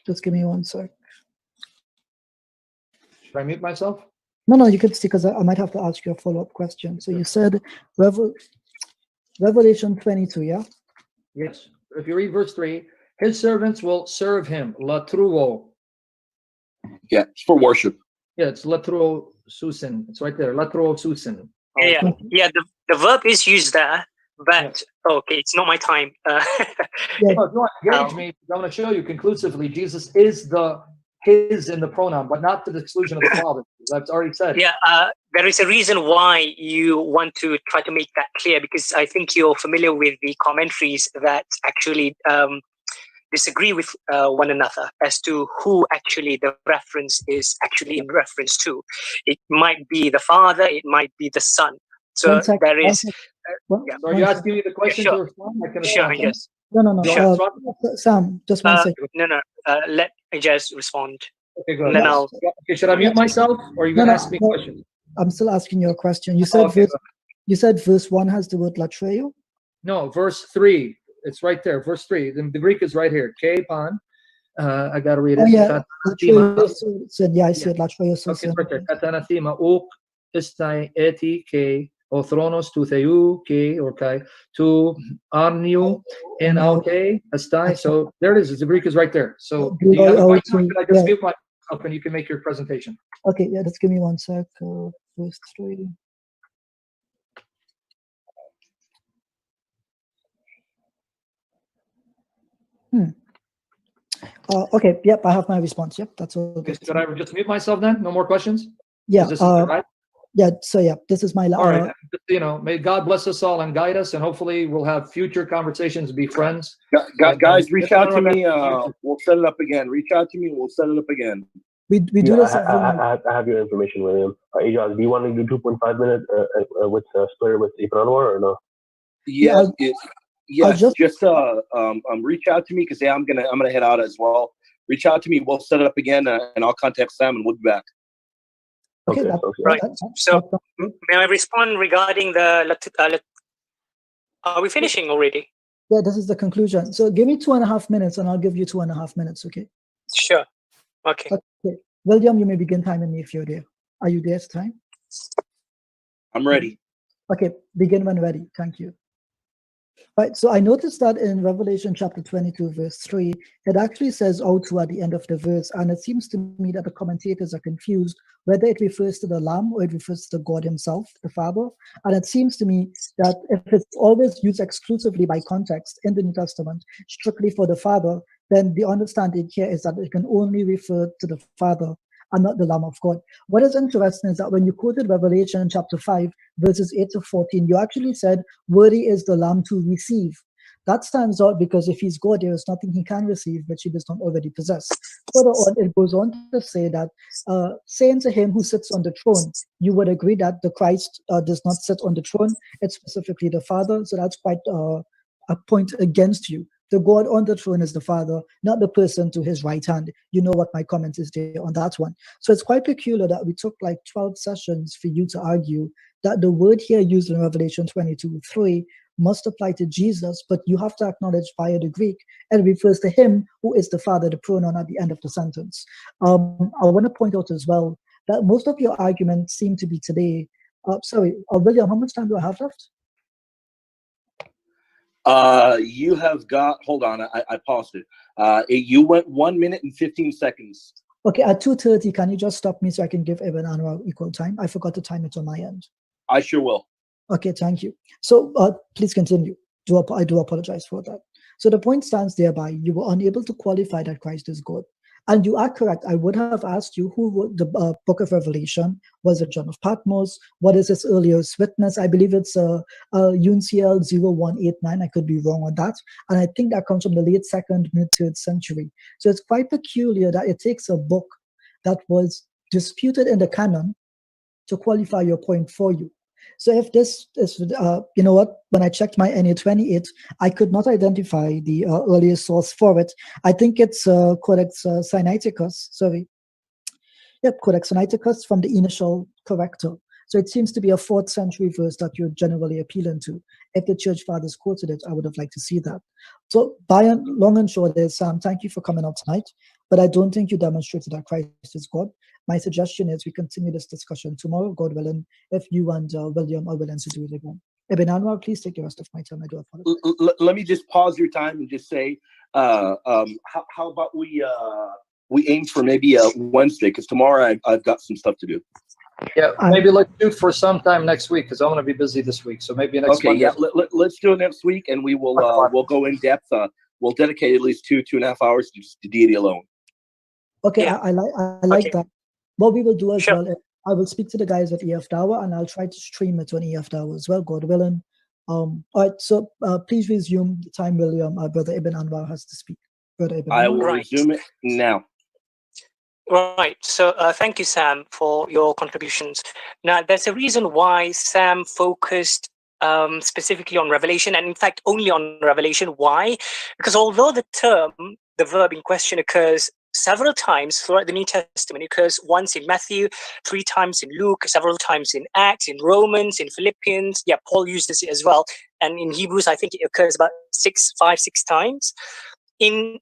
Just give me 1 sec. Should I mute myself? No, you could see, because I might have to ask you a follow-up question. So you said Revelation 22, yeah? Yes. If you read verse 3, his servants will serve him. Latruo. Yeah, it's for worship. Yeah, it's latruo susin. It's right there. Latruo susin. Yeah. The verb is used there, but okay, it's not my time. If you want to engage me, I'm going to show you conclusively Jesus is his in the pronoun, but not to the exclusion of the Father. That's already said. Yeah, there is a reason why you want to try to make that clear, because I think you're familiar with the commentaries that actually disagree with one another as to who actually the reference is actually in reference to. It might be the Father, it might be the Son. So there is. So are you asking me the question to respond? I can respond. Sure, yes. No. Sam, just 1 second. No. Let Ijaz respond. Okay, good. And then I'll. Okay, should I mute myself, or are you going to ask me questions? I'm still asking you a question. You said you said verse 1 has the word latreo? No, verse 3. It's right there. Verse 3. The Greek is right here. K-pan. I got to read it. Oh, yeah. I said latreo. Okay, it's right there. Katanathema. Uk istai eti ke. O thronos to theou ke or kai to arniu en aute astai. So there it is. The Greek is right there. So do you have a question? I just mute myself and you can make your presentation. Okay, yeah, just give me 1 sec. Verse 3. Okay, yep, I have my response. Yep, that's all. Okay, should I just mute myself then? No more questions? Yeah. Yeah, so this is my all right. May God bless us all and guide us, and hopefully we'll have future conversations, be friends. Guys, reach out to me. We'll set it up again. Reach out to me. We'll set it up again. We do this. I have your information, William. Ijaz, do you want to do 2.5 minutes with Splitter with Ibn Anwar or no? Yeah. Just reach out to me, because I'm gonna head out as well. Reach out to me. We'll set it up again, and I'll contact Sam, and we'll be back. Okay, right. So may I respond regarding the? Are we finishing already? Yeah, this is the conclusion. So give me 2.5 minutes, and I'll give you 2.5 minutes. Okay. Sure. Okay. William, you may begin timing me if you're there. Are you there? It's time. I'm ready. Okay, begin when ready. Thank you. Right, so I noticed that in Revelation chapter 22, verse 3, it actually says "Autu" at the end of the verse, and it seems to me that the commentators are confused whether it refers to the Lamb or it refers to God himself, the Father. And it seems to me that if it's always used exclusively by context in the New Testament, strictly for the Father, then the understanding here is that it can only refer to the Father. and not the Lamb of God. What is interesting is that when you quoted Revelation chapter 5, verses 8 to 14, you actually said, worthy is the Lamb to receive. That stands out because if he's God, there is nothing he can receive which he does not already possess. Further on, it goes on to say that, saying to him who sits on the throne, you would agree that the Christ does not sit on the throne, it's specifically the Father. So that's quite a point against you. The God on the throne is the Father, not the person to his right hand. You know what my comment is there on that one. So it's quite peculiar that we took like 12 sessions for you to argue that the word here used in Revelation 22:3 must apply to Jesus, but you have to acknowledge via the Greek, it refers to him who is the Father, the pronoun at the end of the sentence. I want to point out as well that most of your arguments seem to be today. William, how much time do I have left? You have got, hold on, I paused it. You went 1 minute and 15 seconds. Okay, at 2:30, can you just stop me so I can give Ibn Anwar equal time? I forgot to time it on my end. I sure will. Okay, thank you. So please continue. I do apologize for that. So the point stands thereby, you were unable to qualify that Christ is God. And you are correct. I would have asked you who wrote the book of Revelation. Was it John of Patmos? What is his earliest witness? I believe it's Unciel 0189. I could be wrong on that. And I think that comes from the late 2nd, mid-3rd century. So it's quite peculiar that it takes a book that was disputed in the canon to qualify your point for you. So if this is, you know what, when I checked my NA 28, I could not identify the earliest source for it. I think it's Codex Sinaiticus, sorry. Yep, Codex Sinaiticus from the initial corrector. So it seems to be a 4th century verse that you're generally appealing to. If the church fathers quoted it, I would have liked to see that. So long and short is, Sam, thank you for coming out tonight, but I don't think you demonstrated that Christ is God. My suggestion is we continue this discussion tomorrow, God willing, if you and William are willing to do it again. Ibn Anwar, please take the rest of my time. I do apologize. Let me just pause your time and just say, how about we aim for maybe Wednesday, because tomorrow I've got some stuff to do. Yeah, maybe let's shoot for sometime next week, because I'm going to be busy this week. So maybe next Monday. Yeah, let's do it next week, and we will we'll go in depth. We'll dedicate at least 2.5 hours to just the deity alone. Okay, yeah. I like that. What we will do as well, I will speak to the guys at EF Dawa, and I'll try to stream it on EF Dawa as well, God willing. All right, so please resume the time, William. Brother Ibn Anwar has to speak. Brother Ibn Anwar. I will resume it now. Right. So thank you, Sam, for your contributions. Now, there's a reason why Sam focused specifically on Revelation, and in fact, only on Revelation. Why? Because although the verb in question occurs several times throughout the New Testament, it occurs once in Matthew, 3 times in Luke, several times in Acts, in Romans, in Philippians. Yeah, Paul uses it as well. And in Hebrews, I think it occurs about 5, 6 times. In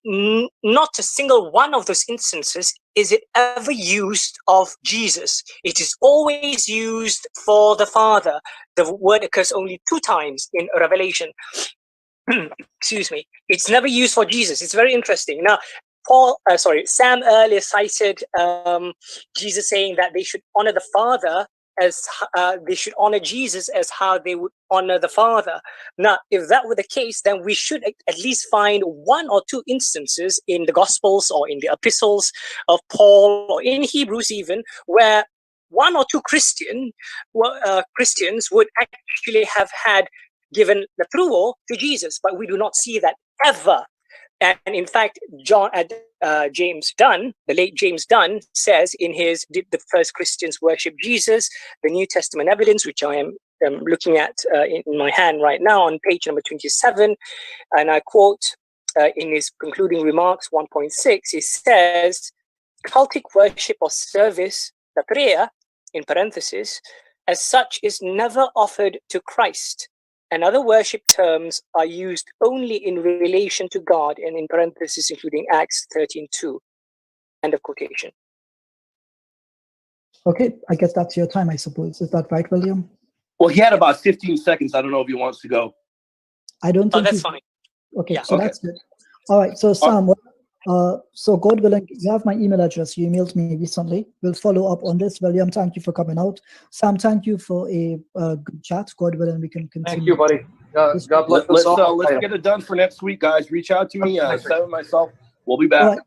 not a single one of those instances is it ever used of Jesus. It is always used for the Father. The word occurs only 2 times in Revelation. Excuse me. It's never used for Jesus. It's very interesting. Now, Sam earlier cited Jesus saying that they should honor the Father as they should honor Jesus as how they would honor the Father. Now, if that were the case, then we should at least find 1 or 2 instances in the Gospels or in the epistles of Paul or in Hebrews even, where 1 or 2 Christians would actually have had given the plural to Jesus, but we do not see that ever. And in fact, James Dunn, the late James Dunn, says in his "Did the First Christians Worship Jesus?" the New Testament evidence, which I am looking at in my hand right now on page number 27, and I quote in his concluding remarks 1.6, he says, "Cultic worship or service, the prayer, in parentheses, as such is never offered to Christ. And other worship terms are used only in relation to God," and in parentheses, including Acts 13:2. End of quotation. Okay, I guess that's your time, I suppose. Is that right, William? Well, he had about 15 seconds. I don't know if he wants to go. I don't think that's fine. Okay, yeah. So that's good. All right, so Sam, so God willing, you have my email address. You emailed me recently. We'll follow up on this. William, thank you for coming out. Sam, thank you for a good chat. God willing, we can continue. Thank you, buddy. God bless us all. Let's get it done for next week, guys. Reach out to me. Sam and myself. We'll be back.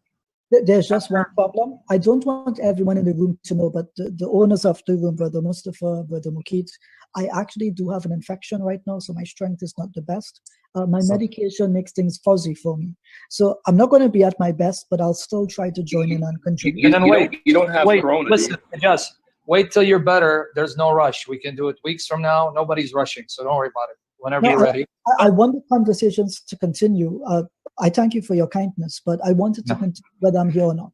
There's just one problem. I don't want everyone in the room to know, but the owners of the room, Brother Mustafa, Brother Mukit, I actually do have an infection right now, so my strength is not the best. My medication makes things fuzzy for me. So I'm not going to be at my best, but I'll still try to join in and contribute. You don't have corona. Listen, just wait till you're better. There's no rush. We can do it weeks from now. Nobody's rushing, so don't worry about it. Whenever you're ready. I want the conversations to continue. I thank you for your kindness, but I wanted to continue whether I'm here or not.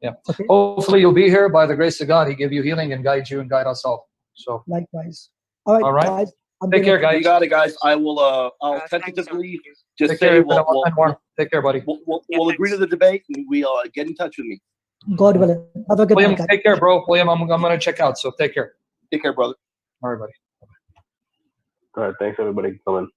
Yeah. Okay. Hopefully you'll be here by the grace of God. He give you healing and guide you and guide us all. So likewise. All right. Guys. I'm Take care, guys. You got it, guys. I will. I'll tentatively just Take say care, take care, buddy. We'll agree to the debate, and we'll get in touch with me. God willing. Have a good William, night. take care, bro. William, I'm gonna check out. So take care. Take care, brother. All right, buddy. All right. Thanks, everybody, for coming.